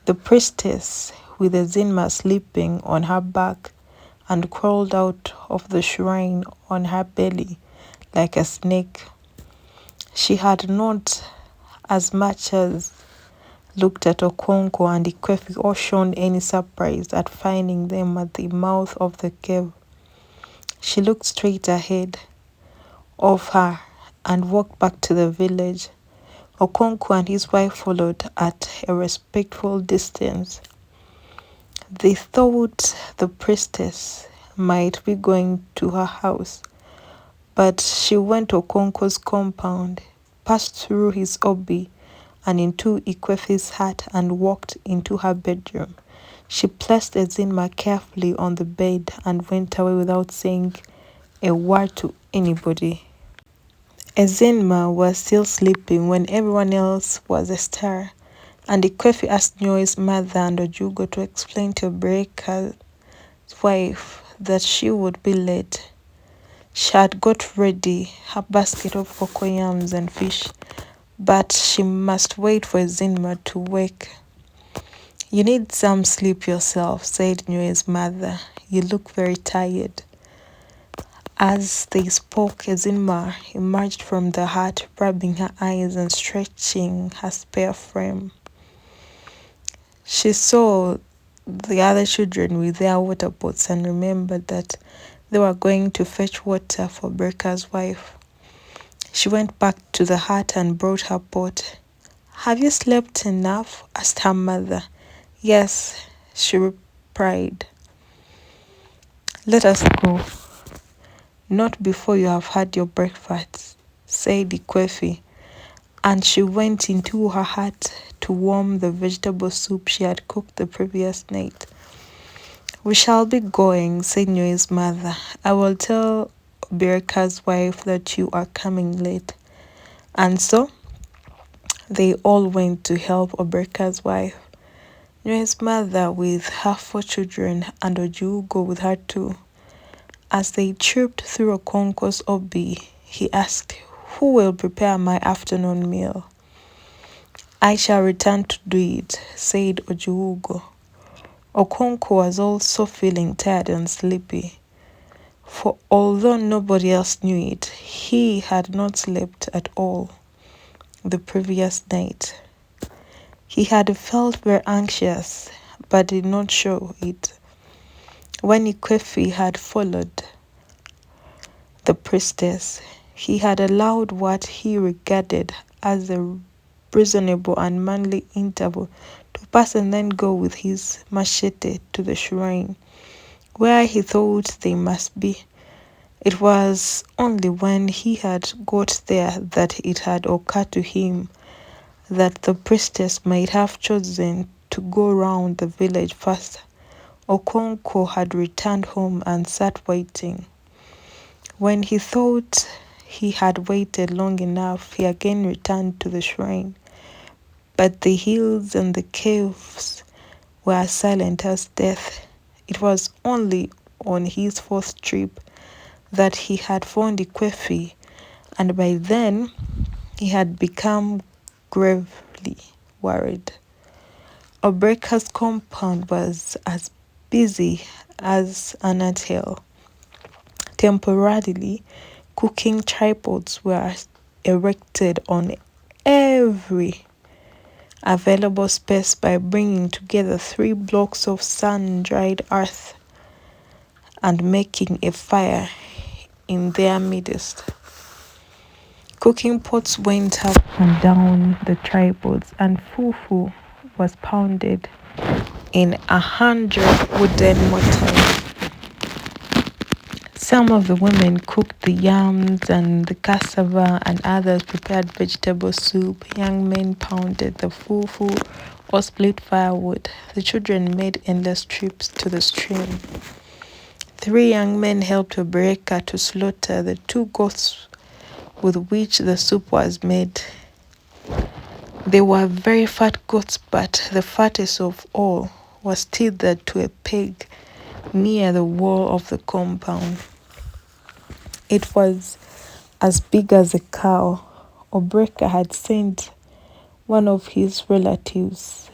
A: The priestess, with the Zinma sleeping on her back and crawled out of the shrine on her belly like a snake. She had not as much as looked at Okonkwo and Ikwefi or shown any surprise at finding them at the mouth of the cave. She looked straight ahead of her and walked back to the village. Okonkwo and his wife followed at a respectful distance. They thought the priestess might be going to her house, but she went to Okonkwo's compound, passed through his obi and into Ikwefi's hut and walked into her bedroom. She placed Ezinma carefully on the bed and went away without saying a word to anybody. Ezinma was still sleeping when everyone else was astir, and Ikwefi asked Nyo's mother and Ojugo to explain to Obreka's wife that she would be late. She had got ready her basket of cocoyams and fish, but she must wait for Ezinma to wake. "You need some sleep yourself," said Nyo's mother. "You look very tired." As they spoke, Ezinma emerged from the hut, rubbing her eyes and stretching her spare frame. She saw the other children with their water pots and remembered that they were going to fetch water for Breka's wife. She went back to the hut and brought her pot. "Have you slept enough?" asked her mother. "Yes," she replied. "Let us go." "Not before you have had your breakfast," said Ikwefi, and she went into her hut to warm the vegetable soup she had cooked the previous night. "We shall be going," said Nyo's mother. "I will tell Birka's wife that you are coming late." And so they all went to help Obreka's wife. Nyo's mother with her 4 children and Ojugo with her 2. As they trooped through Okonkwo's obi, he asked, Who will prepare my afternoon meal? I shall return to do it, said Ojuugo. Okonkwo was also feeling tired and sleepy, for although nobody else knew it, he had not slept at all the previous night. He had felt very anxious, but did not show it. When Ikwefi had followed the priestess, he had allowed what he regarded as a reasonable and manly interval to pass and then go with his machete to the shrine, where he thought they must be. It was only when he had got there that it had occurred to him that the priestess might have chosen to go round the village first. Okonkwo had returned home and sat waiting. When he thought he had waited long enough, he again returned to the shrine. But the hills and the caves were silent as death. It was only on his fourth trip that he had found Ikwefi, and by then he had become gravely worried. Obreka's compound was as busy as an anthill. Temporarily, cooking tripods were erected on every available space by bringing together 3 blocks of sun-dried earth and making a fire in their midst. Cooking pots went up and down the tripods, and fufu was pounded in 100 wooden mortars. Some of the women cooked the yams and the cassava, and others prepared vegetable soup. Young men pounded the fufu or split firewood. The children made endless trips to the stream. 3 young men helped Obreka to slaughter the 2 goats with which the soup was made. They were very fat goats, but the fattest of all was tethered to a peg near the wall of the compound. It was as big as a cow. Obreka had sent one of his relatives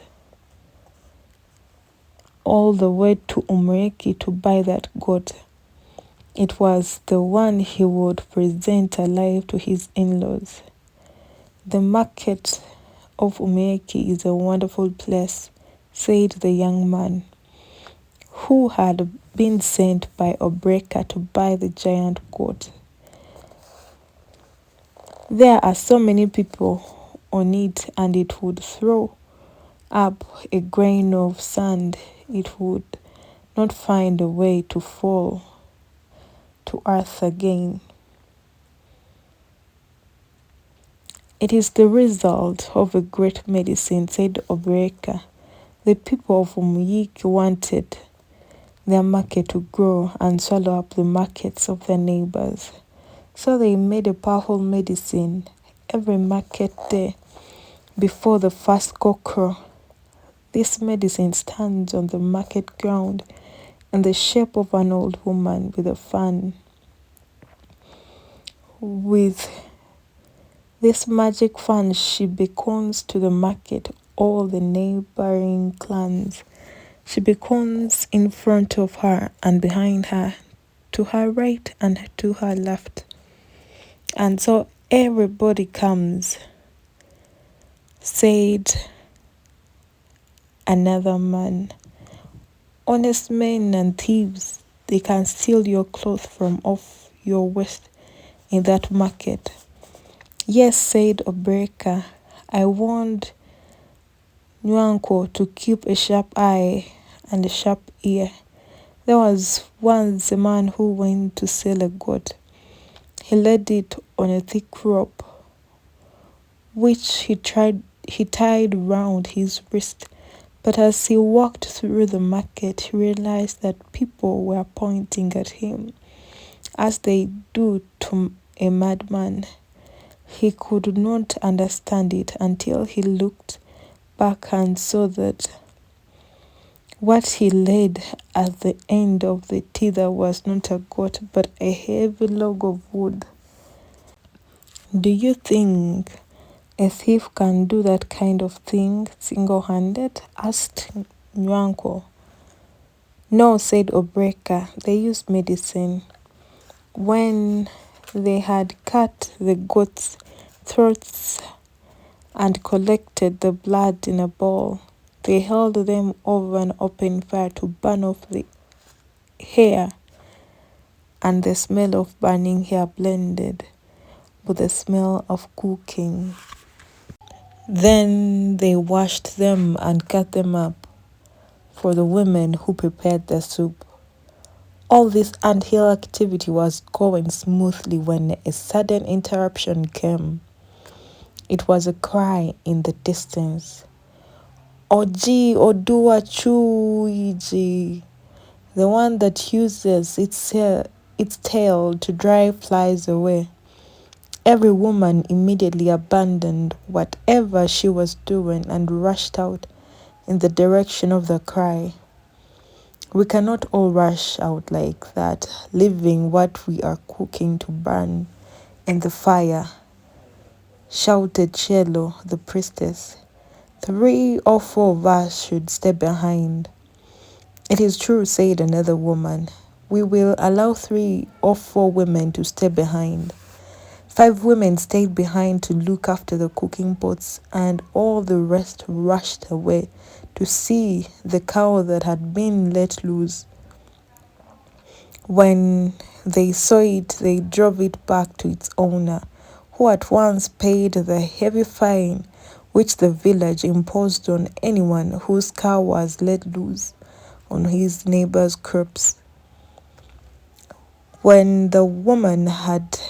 A: all the way to Umreki to buy that goat. It was the one he would present alive to his in-laws. The market of Umreki is a wonderful place, said the young man, who had been sent by Obreka to buy the giant goat. There are so many people on it, and it would throw up a grain of sand. It would not find a way to fall to earth again. It is the result of a great medicine, said Obreka. The people of Umuyiki wanted their market to grow and swallow up the markets of their neighbors. So they made a powerful medicine every market day before the first cockcrow. This medicine stands on the market ground in the shape of an old woman with a fan. With this magic fan, she beckons to the market all the neighboring clans. She beckons in front of her and behind her, to her right and to her left. And so everybody comes, said another man. Honest men and thieves, they can steal your clothes from off your waist in that market. Yes, said Obreka. I warned Nwanko to keep a sharp eye and a sharp ear. There was once a man who went to sell a goat. He laid it on a thick rope, which he tied round his wrist. But as he walked through the market, he realized that people were pointing at him, as they do to a madman. He could not understand it until he looked back and saw that what he laid at the end of the tether was not a goat, but a heavy log of wood. Do you think a thief can do that kind of thing single-handed? Asked Nwanko. No, said Obreka. They used medicine. When they had cut the goats' throats and collected the blood in a bowl, they held them over an open fire to burn off the hair, and the smell of burning hair blended with the smell of cooking. Then they washed them and cut them up for the women who prepared the soup. All this anthill activity was going smoothly when a sudden interruption came. It was a cry in the distance. Oji Odua Chuiji, the one that uses its tail to drive flies away. Every woman immediately abandoned whatever she was doing and rushed out in the direction of the cry. We cannot all rush out like that, leaving what we are cooking to burn in the fire, shouted Chelo, the priestess. 3 or 4 of us should stay behind. It is true, said another woman. We will allow 3 or 4 women to stay behind. 5 women stayed behind to look after the cooking pots, and all the rest rushed away to see the cow that had been let loose. When they saw it, they drove it back to its owner, who at once paid the heavy fine which the village imposed on anyone whose cow was let loose on his neighbor's crops. When the woman had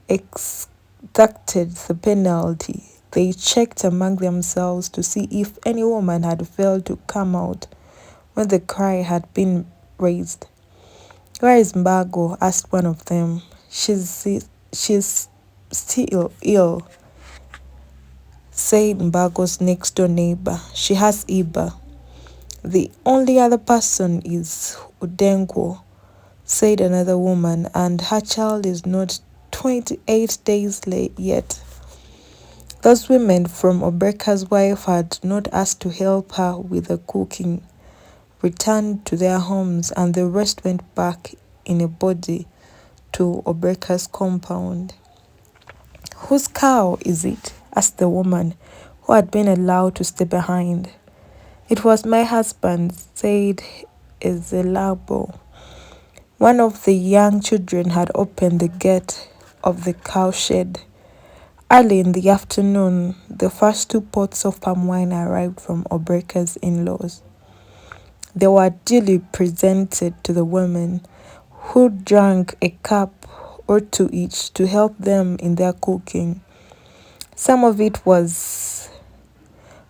A: exacted the penalty, they checked among themselves to see if any woman had failed to come out when the cry had been raised. Where is Mbago? Asked one of them. She's still ill, said Mbago's next door neighbor. She has Iba. The only other person is Udengo, said another woman, and her child is not 28 days late yet. Those women from Obreka's wife had not asked to help her with the cooking, returned to their homes, and the rest went back in a body to Obreka's compound. Whose cow is it? Asked the woman who had been allowed to stay behind. It was my husband's, said Ezelabo. One of the young children had opened the gate of the cowshed. Early in the afternoon, the first 2 pots of palm wine arrived from Obreka's in-laws. They were duly presented to the women, who drank a cup or 2 each to help them in their cooking. Some of it was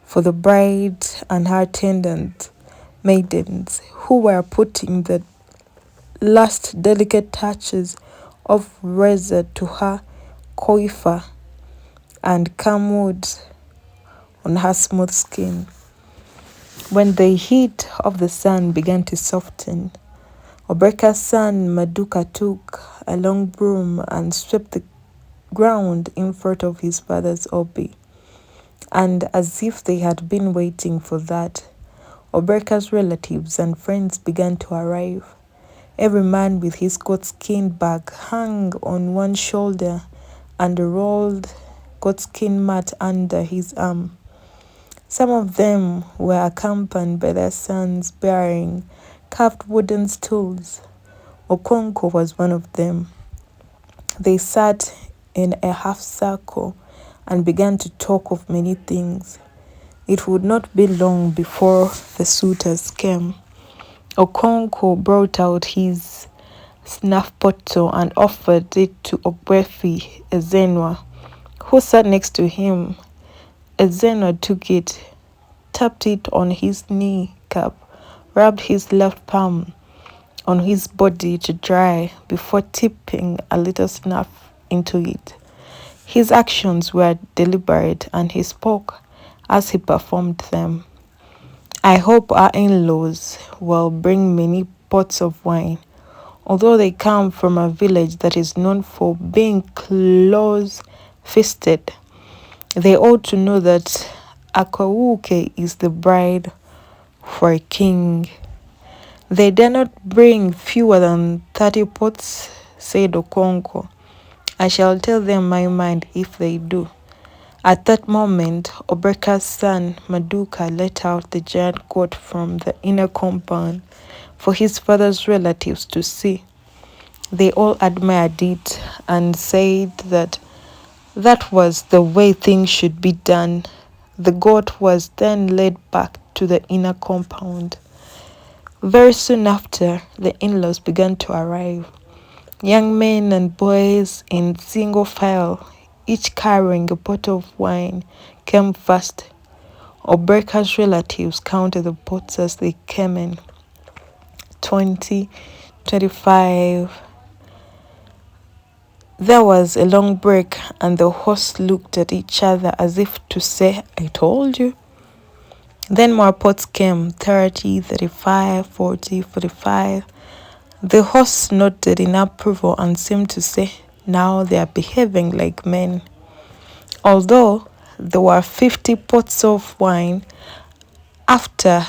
A: for the bride and her attendant maidens, who were putting the last delicate touches of razor to her coiffure and camwood on her smooth skin. When the heat of the sun began to soften, Obreka's son Maduka took a long broom and swept the ground in front of his father's obi. And as if they had been waiting for that, Obreka's relatives and friends began to arrive. Every man with his goatskin bag hung on one shoulder and a rolled goatskin mat under his arm. Some of them were accompanied by their sons bearing carved wooden stools. Okonko was one of them. They sat in a half circle and began to talk of many things. It would not be long before the suitors came. Okonko brought out his snuff bottle and offered it to Ogwefi Ezenwa, who sat next to him. Ezenwa took it, tapped it on his kneecap, rubbed his left palm on his body to dry before tipping a little snuff into it. His actions were deliberate, and he spoke as he performed them. I hope our in-laws will bring many pots of wine, although they come from a village that is known for being close feasted. They ought to know that Akawuke is the bride for a king. They dare not bring fewer than 30 pots, said Okonko. I shall tell them my mind if they do. At that moment, Obreka's son Maduka let out the giant goat from the inner compound for his father's relatives to see. They all admired it and said that was the way things should be done. The goat was then led back to the inner compound. Very soon after, the in-laws began to arrive. Young men and boys in single file, each carrying a pot of wine, came first. Obreka's relatives counted the pots as they came in. 20, 25. There was a long break, and the hosts looked at each other as if to say, I told you. Then more pots came, 30, 35, 40, 45. The hosts nodded in approval and seemed to say, now they are behaving like men. Although there were 50 pots of wine, after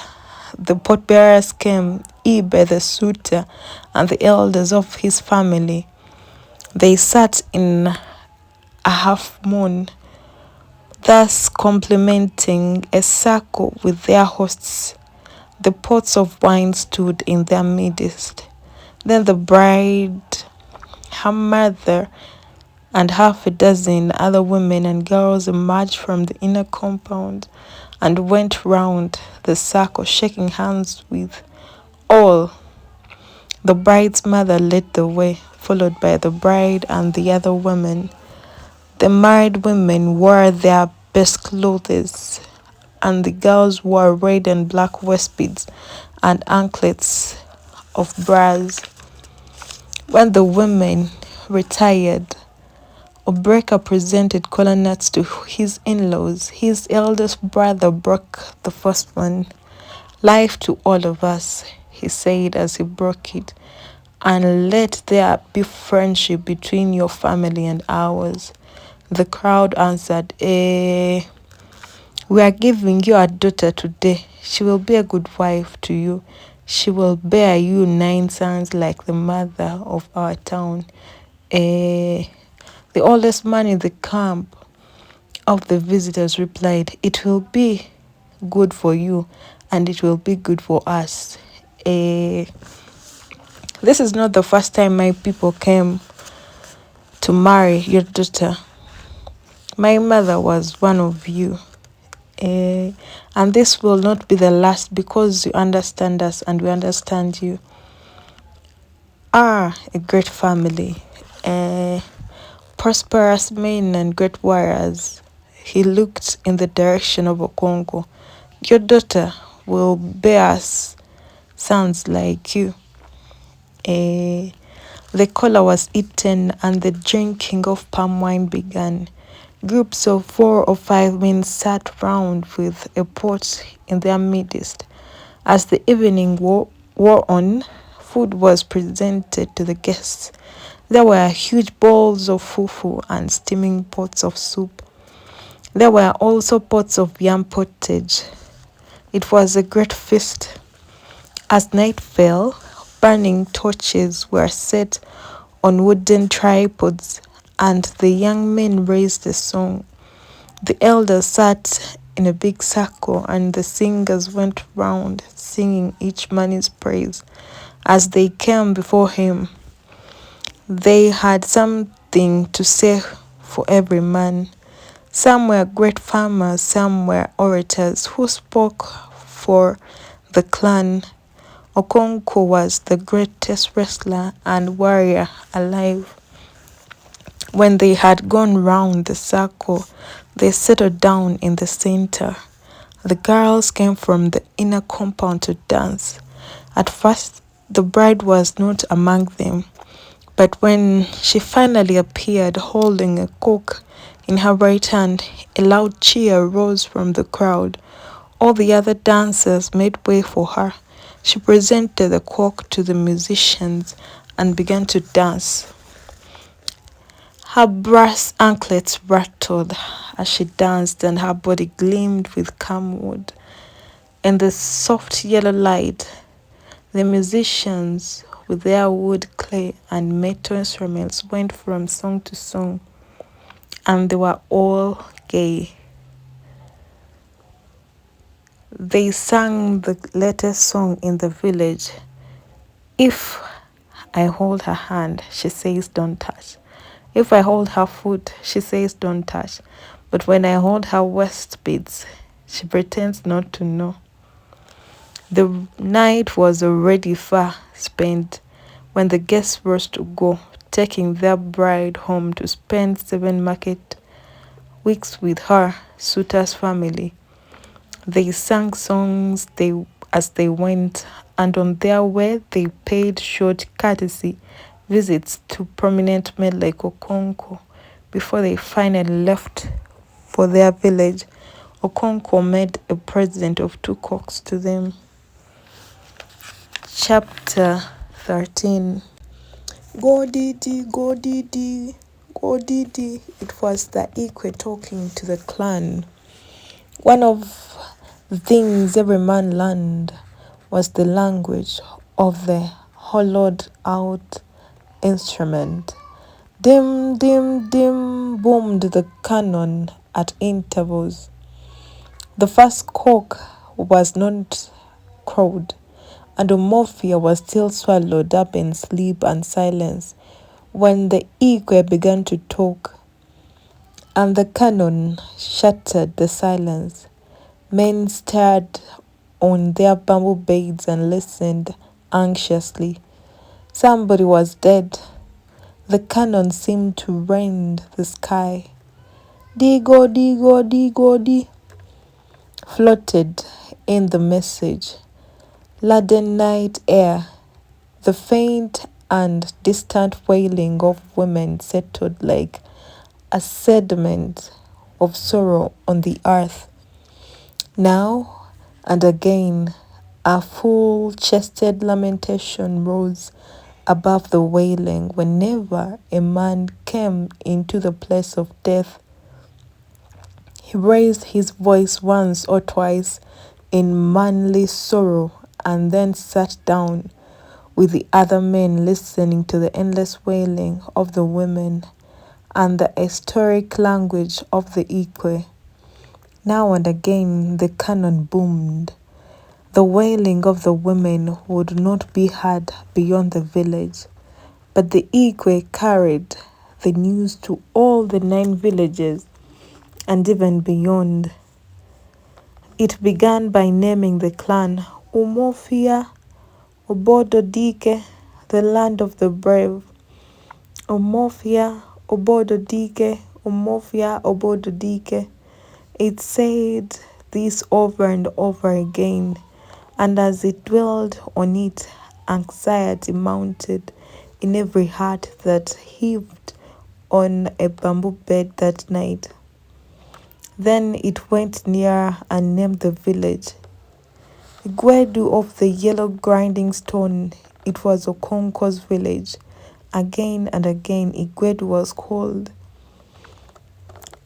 A: the pot-bearers came, Ibe the suitor and the elders of his family. They sat in a half moon, thus complementing a circle with their hosts. The pots of wine stood in their midst. Then the bride, her mother, and half a dozen other women and girls emerged from the inner compound and went round the circle, shaking hands with all. The bride's mother led the way, followed by the bride and the other women. The married women wore their best clothes, and the girls wore red and black waistbeads and anklets of brass. When the women retired, Obreka presented kola nuts to his in-laws. His eldest brother broke the first one. Life to all of us, he said as he broke it, and let there be friendship between your family and ours. The crowd answered, we are giving you a daughter today. She will be a good wife to you. She will bear you 9 sons like the mother of our town. The oldest man in the camp of the visitors replied, it will be good for you and it will be good for us. This is not the first time my people came to marry your daughter. My mother was one of you. And this will not be the last, because you understand us and we understand you. Are a great family, prosperous men and great warriors. He looked in the direction of Okongo. Your daughter will bear us sons like you. The kola was eaten and the drinking of palm wine began. Groups of 4 or 5 men sat round with a pot in their midst. As the evening wore on, food was presented to the guests. There were huge bowls of fufu and steaming pots of soup. There were also pots of yam pottage. It was a great feast. As night fell, burning torches were set on wooden tripods, and the young men raised a song. The elders sat in a big circle, and the singers went round singing each man his praise. As they came before him, they had something to say for every man. Some were great farmers, some were orators who spoke for the clan. Okonko was the greatest wrestler and warrior alive. When they had gone round the circle, they settled down in the center. The girls came from the inner compound to dance. At first, the bride was not among them, but when she finally appeared holding a cock in her right hand, a loud cheer rose from the crowd. All the other dancers made way for her. She presented the cock to the musicians and began to dance. Her brass anklets rattled as she danced, and her body gleamed with camwood. In the soft yellow light, the musicians, with their wood, clay, and metal instruments, went from song to song, and they were all gay. They sang the latest song in the village. If I hold her hand, she says, don't touch. If I hold her foot, she says, don't touch. But when I hold her waist beads, she pretends not to know. The night was already far spent when the guests rose to go, taking their bride home to spend 7 market weeks with her suitor's family. They sang songs as they went, and on their way they paid short courtesy visits to prominent men like Okonko before they finally left for their village. Okonko made a present of 2 cocks to them. Chapter 13. Go Didi, go Didi, go Didi. It was the Ikwe talking to the clan. One of the things every man learned was the language of the hollowed out instrument. Dim, dim, dim boomed the cannon at intervals. The first cock was not crowed, and Omofia was still swallowed up in sleep and silence when the Ikwe began to talk, and the cannon shattered the silence. Men stared on their bamboo beds and listened anxiously. Somebody was dead. The cannon seemed to rend the sky. Digo, digo, digo, di, floated in the message. Laden night air, the faint and distant wailing of women settled like a sediment of sorrow on the earth. Now and again, a full-chested lamentation rose above the wailing whenever a man came into the place of death. He raised his voice once or twice in manly sorrow and then sat down with the other men listening to the endless wailing of the women and the historic language of the Ikwe. Now and again the cannon boomed. The wailing of the women would not be heard beyond the village, but the Ikwe carried the news to all the 9 villages and even beyond. It began by naming the clan Umofia Obodo Dike, the land of the brave. Umofia Obodo Dike, Umofia Obodo Dike. It said this over and over again, and as it dwelled on it, anxiety mounted in every heart that heaved on a bamboo bed that night. Then it went near and named the village. Igwedu of the yellow grinding stone, it was Okonko's village. Again and again Igwedu was called,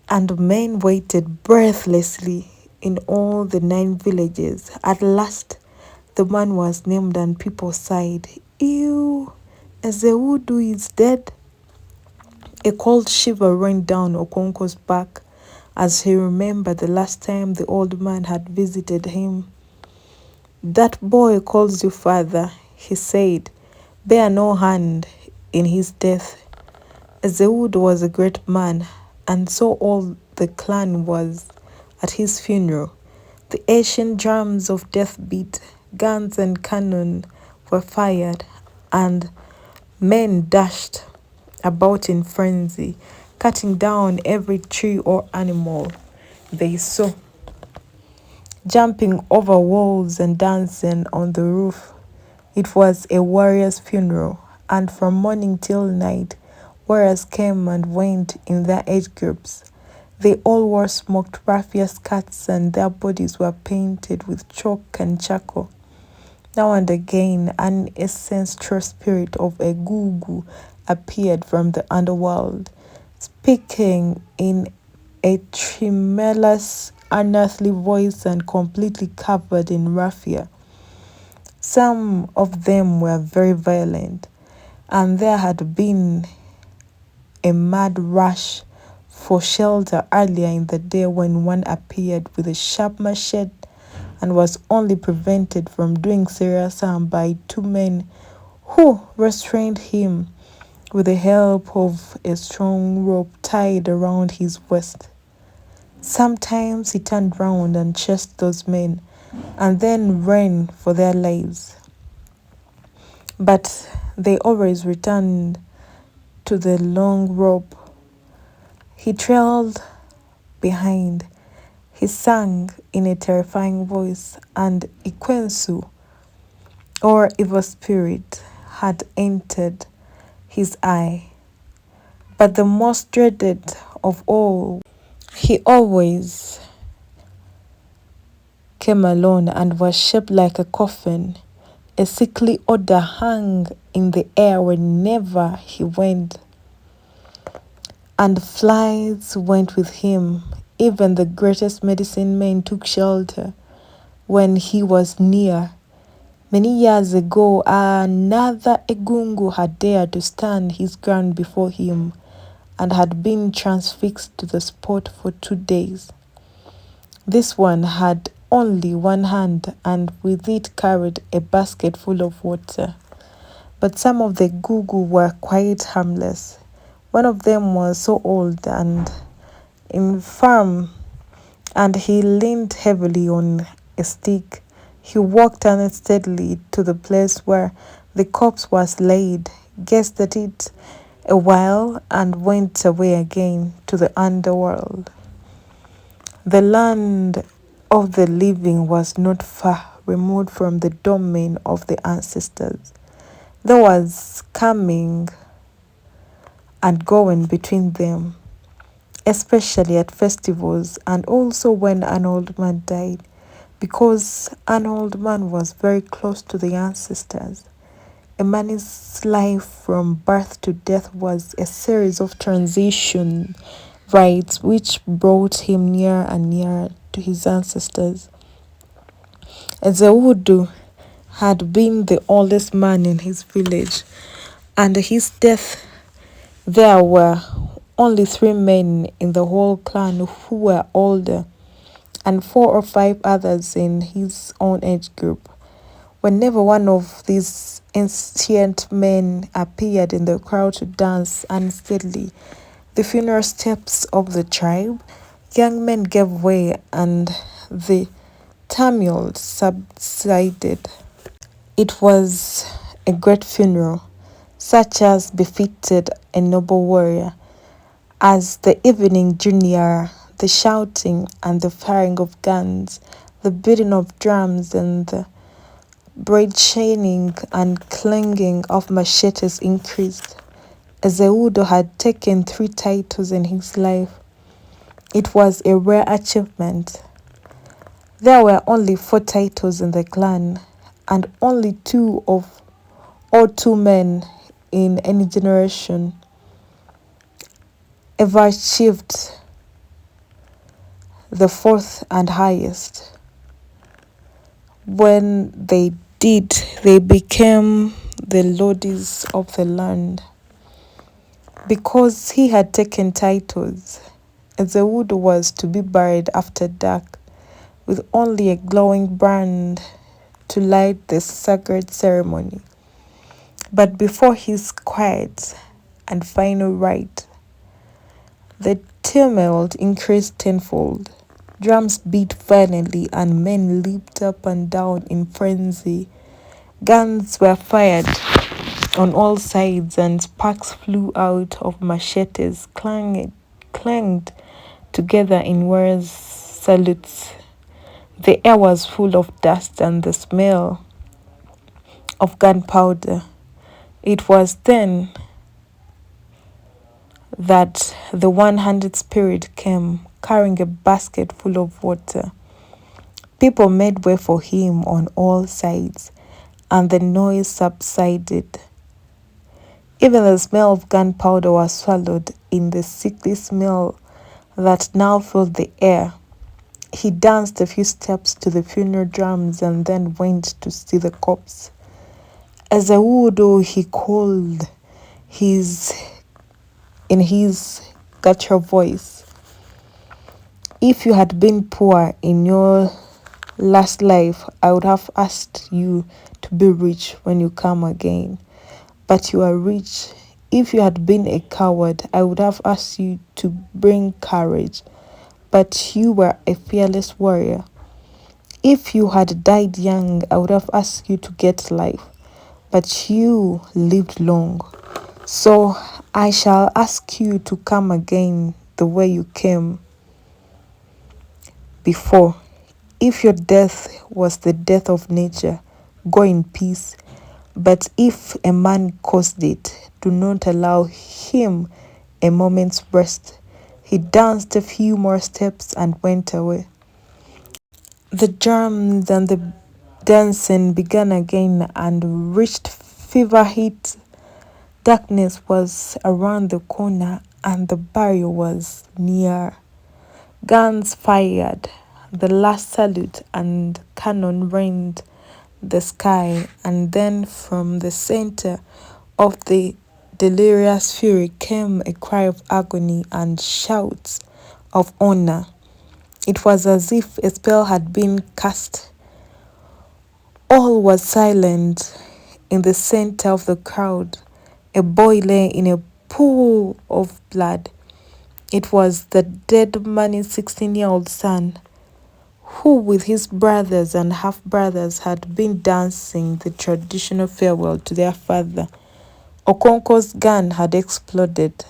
A: and men waited breathlessly in all the 9 villages. At last, the man was named and people sighed. Ew, Ezeudu is dead. A cold shiver ran down Okonko's back as he remembered the last time the old man had visited him. That boy calls you father, he said. Bear no hand in his death. Ezeudu was a great man, and so all the clan was at his funeral. The ancient drums of death beat, guns and cannon were fired, and men dashed about in frenzy, cutting down every tree or animal they saw, jumping over walls and dancing on the roof. It was a warrior's funeral, and from morning till night, warriors came and went in their age groups. They all wore smoked raffia skirts, and their bodies were painted with chalk and charcoal. Now and again, an ancestral spirit of a gugu appeared from the underworld, speaking in a tremulous, unearthly voice and completely covered in raffia. Some of them were very violent, and there had been a mad rush for shelter earlier in the day when one appeared with a sharp machete and was only prevented from doing serious harm by two men who restrained him with the help of a strong rope tied around his waist. Sometimes he turned round and chased those men and then ran for their lives. But they always returned to the long rope. He trailed behind. He sang in a terrifying voice, and Ikwensu, or evil spirit, had entered his eye. But the most dreaded of all, he always came alone and was shaped like a coffin. A sickly odor hung in the air whenever he went, and flies went with him. Even the greatest medicine men took shelter when he was near. Many years ago, another Egungu had dared to stand his ground before him and had been transfixed to the spot for 2 days. This one had only one hand and with it carried a basket full of water. But some of the Gugu were quite harmless. One of them was so old and infirm, and he leaned heavily on a stick. He walked unsteadily to the place where the corpse was laid, gazed at it a while, and went away again to the underworld. The land of the living was not far removed from the domain of the ancestors. There was coming and going between them, especially at festivals and also when an old man died, because an old man was very close to the ancestors. A man's life from birth to death was a series of transition rites which brought him nearer and nearer to his ancestors. Ezeudu had been the oldest man in his village, and at his death there were only 3 men in the whole clan who were older, and 4 or 5 others in his own age group. Whenever one of these ancient men appeared in the crowd to dance unsteadily the funeral steps of the tribe, young men gave way and the tumult subsided. It was a great funeral, such as befitted a noble warrior. As the evening drew nearer, the shouting and the firing of guns, the beating of drums, and the braid chaining and clanging of machetes increased. Ezeudu had taken 3 titles in his life. It was a rare achievement. There were only 4 titles in the clan, and only 2 men in any generation ever achieved the 4th and highest. When they did, they became the lords of the land. Because he had taken titles, Ezeudu was to be buried after dark, with only a glowing brand to light the sacred ceremony. But before his quiet and final rite, the tumult increased tenfold. Drums beat violently and men leaped up and down in frenzy. Guns were fired on all sides and sparks flew out of machetes, clanged together in warriors' salutes. The air was full of dust and the smell of gunpowder. It was then that the one-handed spirit came, carrying a basket full of water. People made way for him on all sides, and the noise subsided. Even the smell of gunpowder was swallowed in the sickly smell that now filled the air. He danced a few steps to the funeral drums and then went to see the corpse. As a widow, he called in his guttural voice, "If you had been poor in your last life, I would have asked you to be rich when you come again. But you are rich. If you had been a coward, I would have asked you to bring courage. But you were a fearless warrior. If you had died young, I would have asked you to get life. But you lived long. So I shall ask you to come again the way you came before. If your death was the death of nature, go in peace. But if a man caused it, do not allow him a moment's rest." He danced a few more steps and went away. The drums and the dancing began again and reached fever heat. Darkness was around the corner and the burial was near. Guns fired, the last salute and cannon rained the sky, and then from the center of the delirious fury came a cry of agony and shouts of honor. It was as if a spell had been cast. All was silent. In the center of the crowd, a boy lay in a pool of blood. It was the dead man's 16-year-old son, who with his brothers and half-brothers had been dancing the traditional farewell to their father. Okonko's gun had exploded,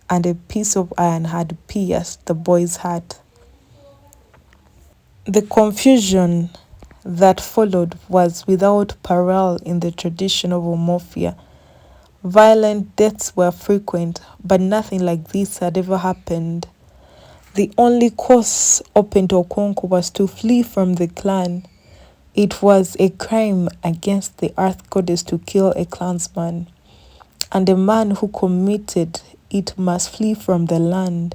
A: and a piece of iron had pierced the boy's heart. The confusion that followed was without parallel in the tradition of Omofia. Violent deaths were frequent, but nothing like this had ever happened. The only course open to Okonko was to flee from the clan. It was a crime against the earth goddess to kill a clansman, and a man who committed it must flee from the land.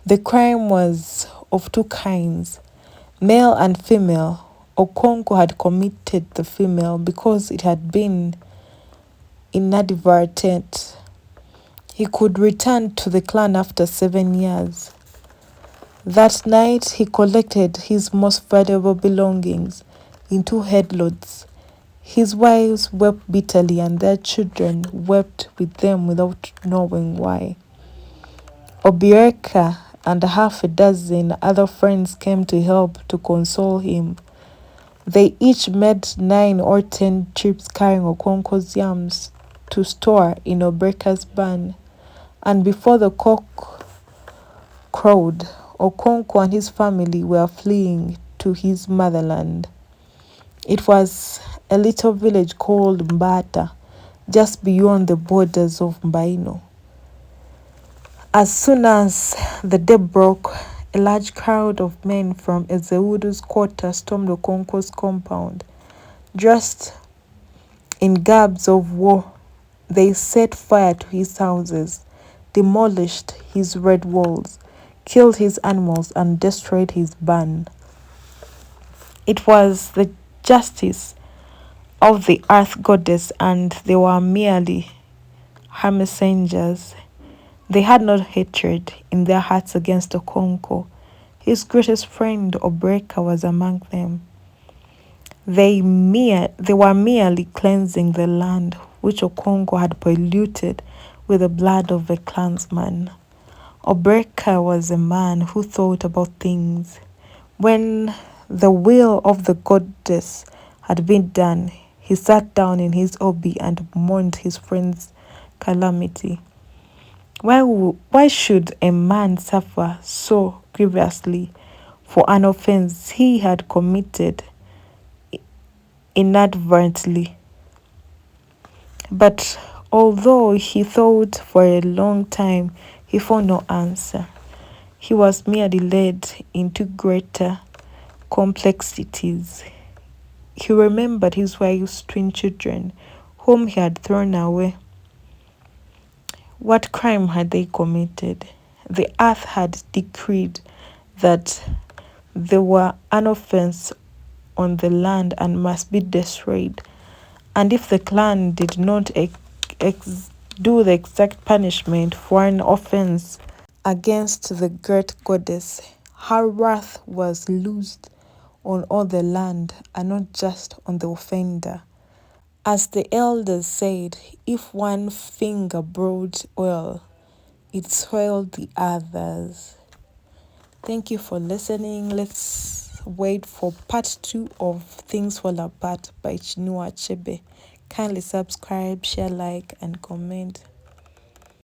A: The crime was of two kinds, male and female. Okonko had committed the female because it had been inadvertent. He could return to the clan after 7 years. That night, he collected his most valuable belongings in 2 headloads. His wives wept bitterly, and their children wept with them without knowing why. Obireka and half a dozen other friends came to help to console him. They each made 9 or 10 trips carrying Okonko's yams to store in Obireka's barn, and before the cock crowed, Okonko and his family were fleeing to his motherland. It was a little village called Mbata, just beyond the borders of Mbaino. As soon as the day broke, a large crowd of men from Ezeudu's quarter stormed Okonko's compound. Dressed in garbs of war, they set fire to his houses, demolished his red walls, killed his animals, and destroyed his barn. It was the justice of the earth goddess, and they were merely her messengers. They had no hatred in their hearts against Okonko. His greatest friend Obreka was among them. They were merely cleansing the land which Okonko had polluted with the blood of a clansman. Obreka was a man who thought about things. When the will of the goddess had been done, he sat down in his obi and mourned his friend's calamity. Why should a man suffer so grievously for an offense he had committed inadvertently? But although he thought for a long time, he found no answer. He was merely led into greater complexities. He remembered his wife's twin children, whom he had thrown away. What crime had they committed? The earth had decreed that they were an offense on the land and must be destroyed. And if the clan did not do the exact punishment for an offense against the great goddess, her wrath was loosed on all the land and not just on the offender. As the elders said, if one finger brought oil, it soiled the others. Thank you for listening. Let's wait for part 2 of Things Fall Apart by CHINUA ACHEBE. Kindly subscribe, share, like, and comment.